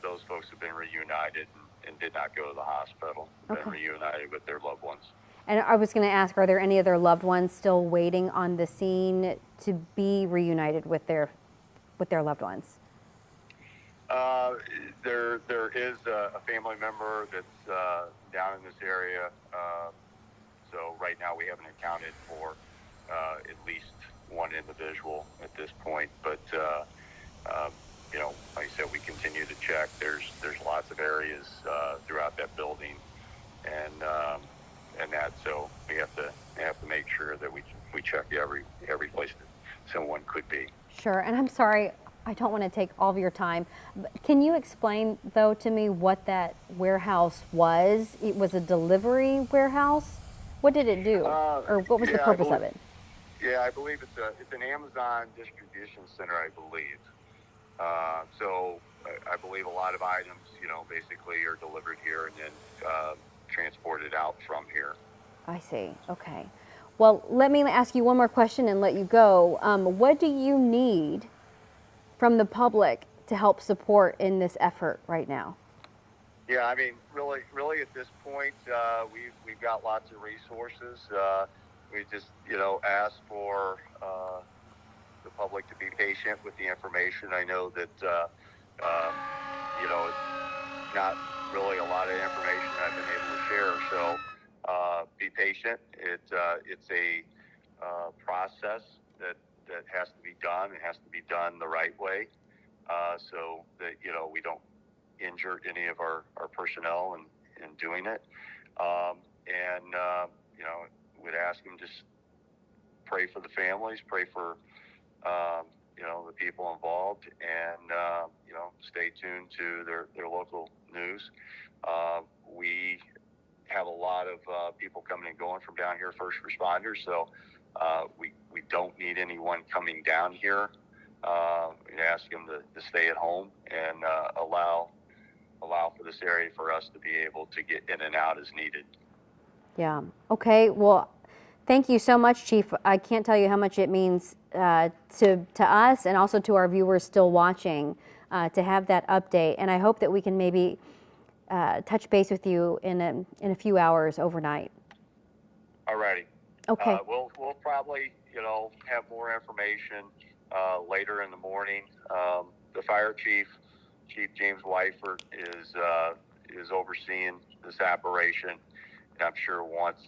Those folks have been reunited and did not go to the hospital. Okay. Been reunited with their loved ones. And I was going to ask, are there any other loved ones still waiting on the scene to be reunited with their loved ones? There is a family member that's down in this area. So right now we haven't accounted for at least one individual at this point. But like I said, we continue to check. There's lots of areas throughout that building, and that. So we have to make sure that we check every place that someone could be. Sure. And I'm sorry, I don't want to take all of your time. But can you explain, though, to me what that warehouse was? It was a delivery warehouse? What did it do? Or what was the purpose of it? Yeah, I believe it's an Amazon distribution center, I believe. So I believe a lot of items, basically are delivered here and then transported out from here. I see. Okay. Well, let me ask you one more question and let you go. What do you need from the public to help support in this effort right now? Yeah, I mean, really at this point, we've got lots of resources. We just, ask for the public to be patient with the information. I know that, it's not really a lot of information I've been able to share. So be patient. It's a process that has to be done. It has to be done the right way, so that we don't injure any of our personnel in doing it. Would ask them just pray for the families, pray for the people involved, and stay tuned to their local news. We have a lot of people coming and going from down here, first responders, so we don't need anyone coming down here. We ask them to stay at home and allow for this area for us to be able to get in and out as needed. Yeah. Okay. Well, thank you so much, Chief. I can't tell you how much it means to us and also to our viewers still watching to have that update. And I hope that we can maybe touch base with you in a few hours overnight. All righty. Okay. We'll probably have more information later in the morning. The fire chief, Chief James Wyford, is overseeing this operation. And I'm sure once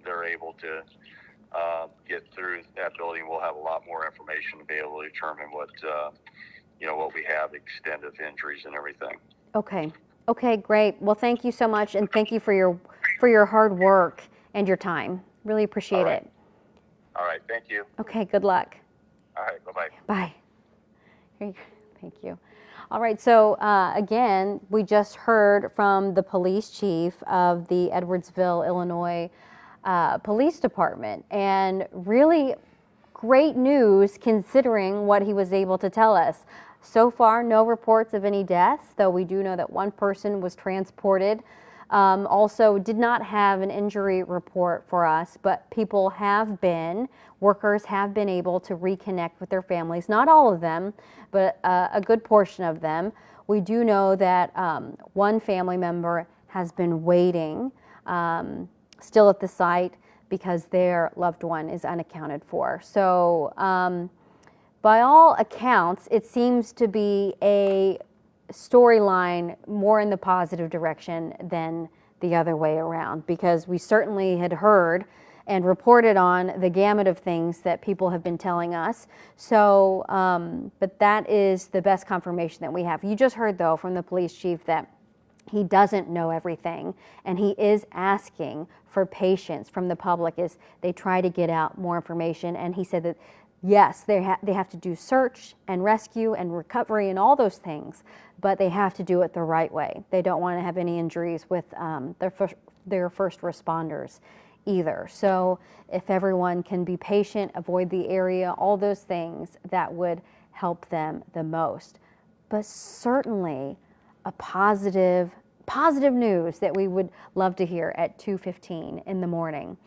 they're able to get through that building, we'll have a lot more information to be able to determine what we have, extent of injuries and everything. Okay. Okay, great. Well, thank you so much, and thank you for your hard work and your time. Really appreciate it. All right, thank you. Okay, good luck. All right, bye-bye. Bye. Thank you. All right, so again, we just heard from the police chief of the Edwardsville, Illinois Police Department, and really great news considering what he was able to tell us. So far, no reports of any deaths, though we do know that one person was transported. Also did not have an injury report for us, but workers have been able to reconnect with their families. Not all of them, but a good portion of them. We do know that one family member has been waiting still at the site because their loved one is unaccounted for. So by all accounts, it seems to be a storyline more in the positive direction than the other way around, because we certainly had heard and reported on the gamut of things that people have been telling us. So, but that is the best confirmation that we have. You just heard, though, from the police chief that He doesn't know everything, and he is asking for patience from the public as they try to get out more information. And he said that yes, they have to do search and rescue and recovery and all those things, but they have to do it the right way. They don't want to have any injuries with their first responders either. So if everyone can be patient, avoid the area, all those things, that would help them the most. But certainly a positive news that we would love to hear at 2:15 in the morning.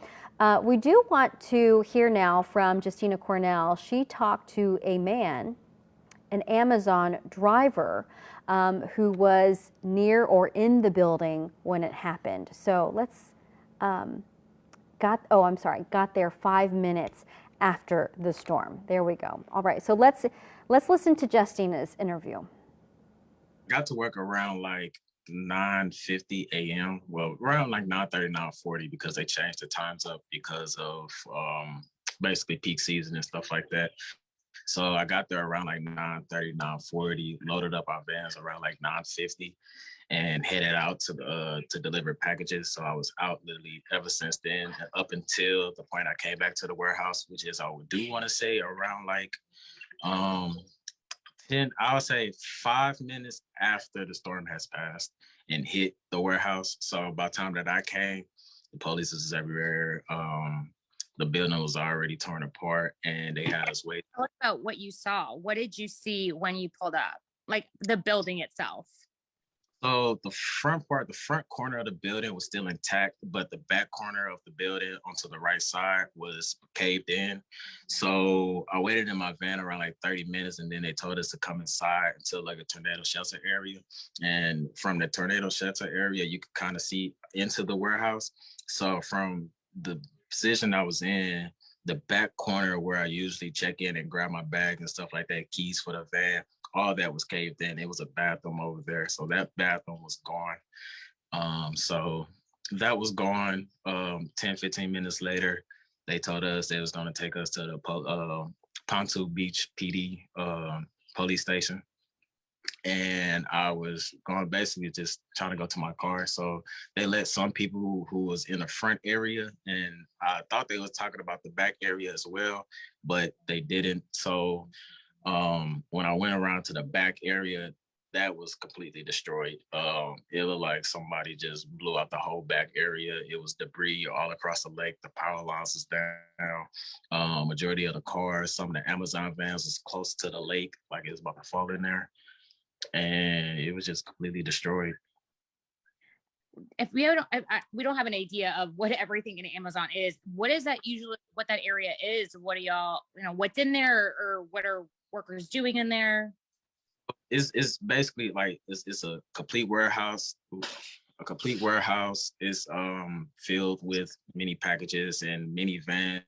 We do want to hear now from Justina Cornell. She talked to a man, an Amazon driver, who was near or in the building when it happened. So let's got there 5 minutes after the storm. There we go. All right, so let's listen to Justina's interview. Got to work around like 9:50 a.m. Well, around like 9:30, 9:40 because they changed the times up because of basically peak season and stuff like that. So I got there around like 9:30, 9:40, loaded up our vans around like 9:50 and headed out to deliver packages. So I was out literally ever since then up until the point I came back to the warehouse, which is I do want to say around like 10, I would say 5 minutes after the storm has passed and hit the warehouse. So by the time that I came, the police was everywhere. The building was already torn apart and they had us wait. Talk about what you saw. What did you see when you pulled up? Like the building itself. So the front corner of the building was still intact, but the back corner of the building onto the right side was caved in. So I waited in my van around like 30 minutes and then they told us to come inside into like a tornado shelter area. And from the tornado shelter area, you could kind of see into the warehouse. So from the position I was in, the back corner where I usually check in and grab my bag and stuff like that, keys for the van, all that was caved in. It was a bathroom over there. So that bathroom was gone. So that was gone. 10, 15 minutes later, they told us they was going to take us to the Pontoon Beach PD police station. And I was going basically just trying to go to my car. So they let some people who was in the front area, and I thought they was talking about the back area as well, but they didn't. So when I went around to the back area, that was completely destroyed. It looked like somebody just blew out the whole back area. It was debris all across the lake. The power lines was down. Majority of the cars, some of the Amazon vans was close to the lake, like it was about to fall in there. And it was just completely destroyed. If we don't have an idea of what everything in Amazon is, what is that usually? What that area is? What are y'all? What's in there, or what are workers doing in there? It's basically like it's a complete warehouse. A complete warehouse is filled with many packages and many vans.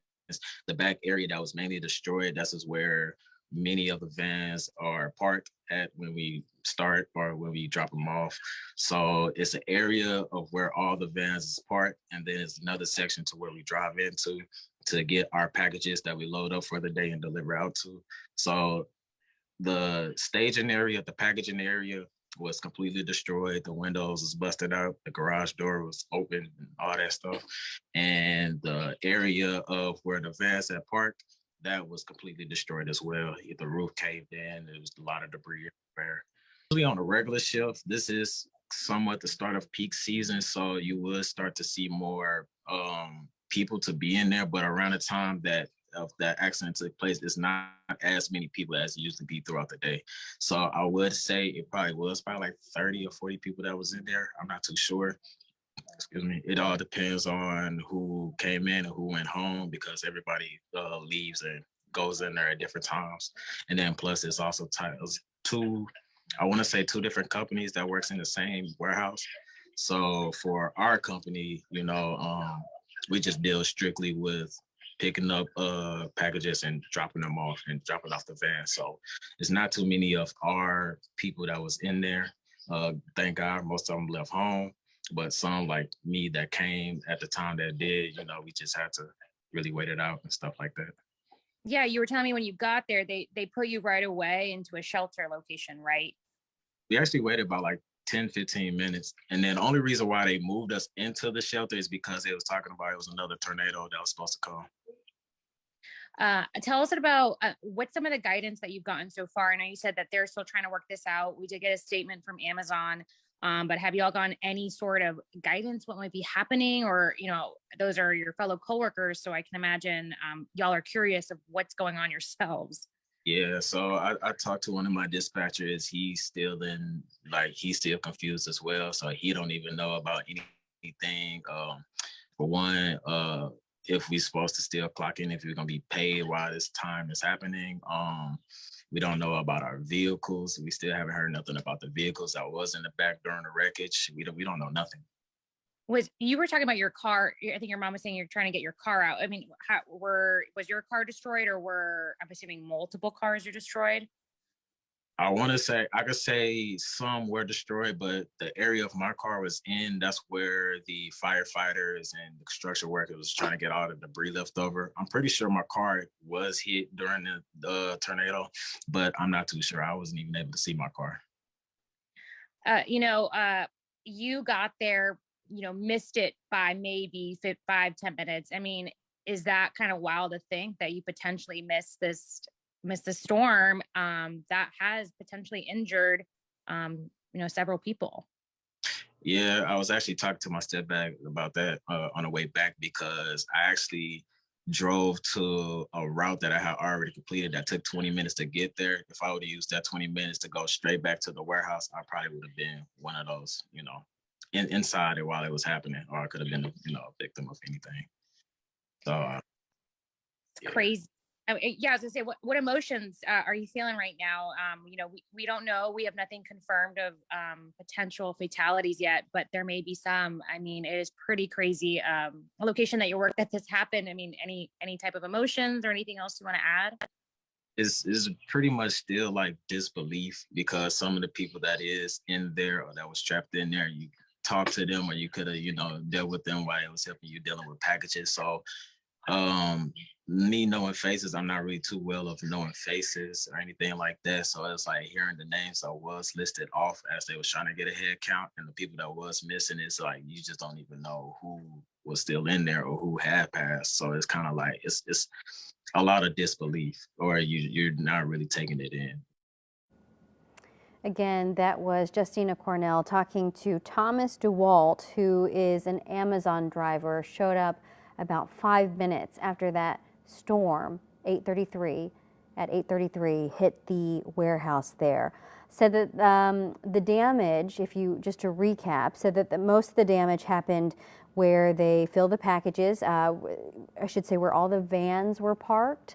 The back area that was mainly destroyed, that's is where many of the vans are parked at when we start or when we drop them off. So it's an area of where all the vans is parked, and then it's another section to where we drive into to get our packages that we load up for the day and deliver out to. So the staging area, the packaging area was completely destroyed. The windows was busted out. The garage door was open and all that stuff. And the area of where the vans had parked, that was completely destroyed as well. The roof caved in. There was a lot of debris everywhere. Usually on a regular shift, this is somewhat the start of peak season, so you would start to see more people to be in there. But around the time that accident took place, it's not as many people as it used to be throughout the day. So I would say it probably was like 30 or 40 people that was in there. I'm not too sure. Excuse me. It all depends on who came in and who went home, because everybody leaves and goes in there at different times. And then plus it's also two different companies that works in the same warehouse. So for our company, we just deal strictly with picking up packages and dropping them off and dropping off the van. So it's not too many of our people that was in there. Thank God most of them left home. But some like me that came at the time that did, we just had to really wait it out and stuff like that. Yeah, you were telling me when you got there, they put you right away into a shelter location, right? We actually waited about like 10, 15 minutes. And then the only reason why they moved us into the shelter is because they was talking about it was another tornado that was supposed to come. Tell us about what's some of the guidance that you've gotten so far. I know you said that they're still trying to work this out. We did get a statement from Amazon, but have you all gotten any sort of guidance what might be happening? Or, those are your fellow coworkers, so I can imagine y'all are curious of what's going on yourselves. Yeah, so I talked to one of my dispatchers. He's still he's still confused as well. So he don't even know about anything. For one, if we're supposed to still clock in, if we're gonna be paid while this time is happening. We don't know about our vehicles. We still haven't heard nothing about the vehicles that was in the back during the wreckage. We don't know nothing. You were talking about your car? I think your mom was saying you're trying to get your car out. I mean, was your car destroyed, or I'm assuming multiple cars are destroyed? I could say some were destroyed, but the area of my car was in, that's where the firefighters and the construction workers was trying to get all the debris left over. I'm pretty sure my car was hit during the tornado, but I'm not too sure. I wasn't even able to see my car. You got there, missed it by maybe 5-10 minutes. I mean, is that kind of wild to think that you potentially missed the storm that has potentially injured several people? Yeah, I was actually talking to my stepdad about that on the way back, because I actually drove to a route that I had already completed that took 20 minutes to get there. If I would have used that 20 minutes to go straight back to the warehouse, I probably would have been one of those, inside it while it was happening, or I could have been, a victim of anything. So It's crazy. I mean, yeah, I was gonna say, what emotions are you feeling right now? We don't know. We have nothing confirmed of potential fatalities yet, but there may be some. I mean, it is pretty crazy. A location that you work that this happened. I mean, any type of emotions or anything else you want to add? is pretty much still like disbelief, because some of the people that is in there or that was trapped in there, you talk to them, or you could have dealt with them while it was helping you dealing with packages. So me knowing faces, I'm not really too well of knowing faces or anything like that. So it's like hearing the names that was listed off as they was trying to get a head count, and the people that was missing, it's like you just don't even know who was still in there or who had passed. So it's kind of like it's a lot of disbelief, or you're not really taking it in. Again, that was Justina Cornell talking to Thomas DeWalt, who is an Amazon driver, showed up about 5 minutes after that storm, 8:33 hit the warehouse there. Said that the damage, just to recap, said that most of the damage happened where they filled the packages, I should say where all the vans were parked.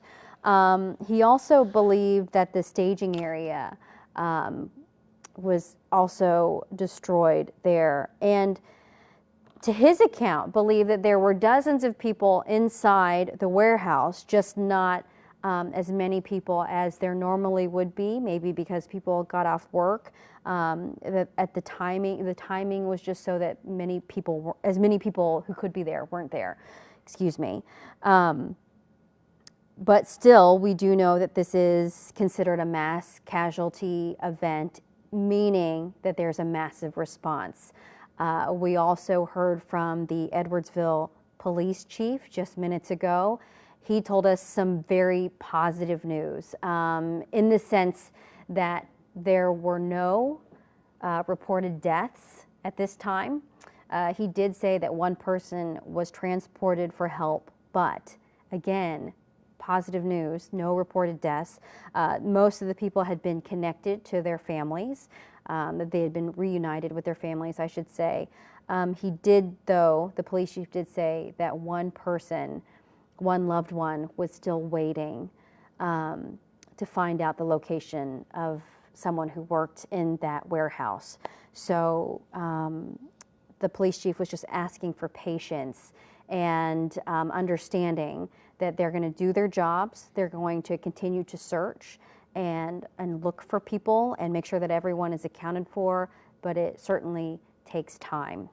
He also believed that the staging area was also destroyed there, and to his account, believed that there were dozens of people inside the warehouse, just not as many people as there normally would be, maybe because people got off work. At the timing was just so that as many people who could be there weren't there. Excuse me. But still, we do know that this is considered a mass casualty event, meaning that there's a massive response. We also heard from the Edwardsville police chief just minutes ago. He told us some very positive news in the sense that there were no reported deaths at this time. He did say that one person was transported for help, but again, positive news, no reported deaths. Most of the people had been connected to their families, that they had been reunited with their families, I should say. He did, though, the police chief did say that one loved one was still waiting to find out the location of someone who worked in that warehouse. So the police chief was just asking for patience and understanding that they're going to do their jobs. They're going to continue to search and look for people and make sure that everyone is accounted for, but it certainly takes time.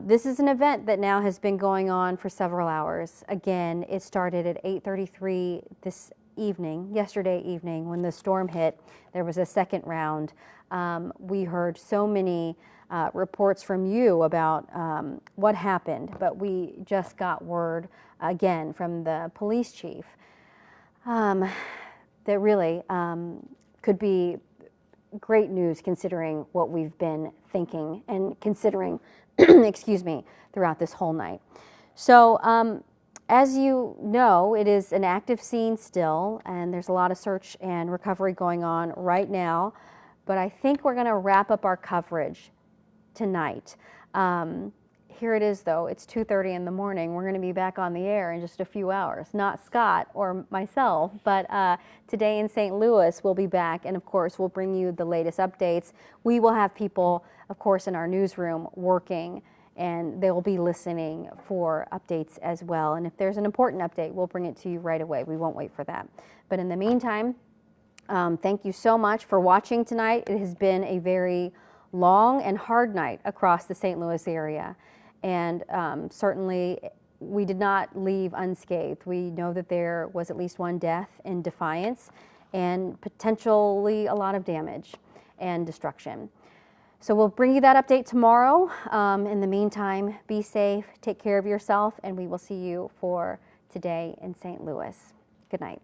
This is an event that now has been going on for several hours. Again, it started at 8:33 this yesterday evening, when the storm hit, there was a second round. We heard so many reports from you about what happened, but we just got word again from the police chief that really could be great news considering what we've been thinking and considering, excuse me, throughout this whole night. So as you know, it is an active scene still, and there's a lot of search and recovery going on right now, but I think we're going to wrap up our coverage tonight. Here it is, though. It's 2:30 in the morning. We're going to be back on the air in just a few hours. Not Scott or myself, but Today in St. Louis will be back, and of course, we'll bring you the latest updates. We will have people, of course, in our newsroom working, and they will be listening for updates as well. And if there's an important update, we'll bring it to you right away. We won't wait for that. But in the meantime, thank you so much for watching tonight. It has been a very long and hard night across the St. Louis area. And certainly we did not leave unscathed. We know that there was at least one death in Defiance and potentially a lot of damage and destruction. So we'll bring you that update tomorrow. In the meantime, be safe, take care of yourself, and we will see you for Today in St. Louis. Good night.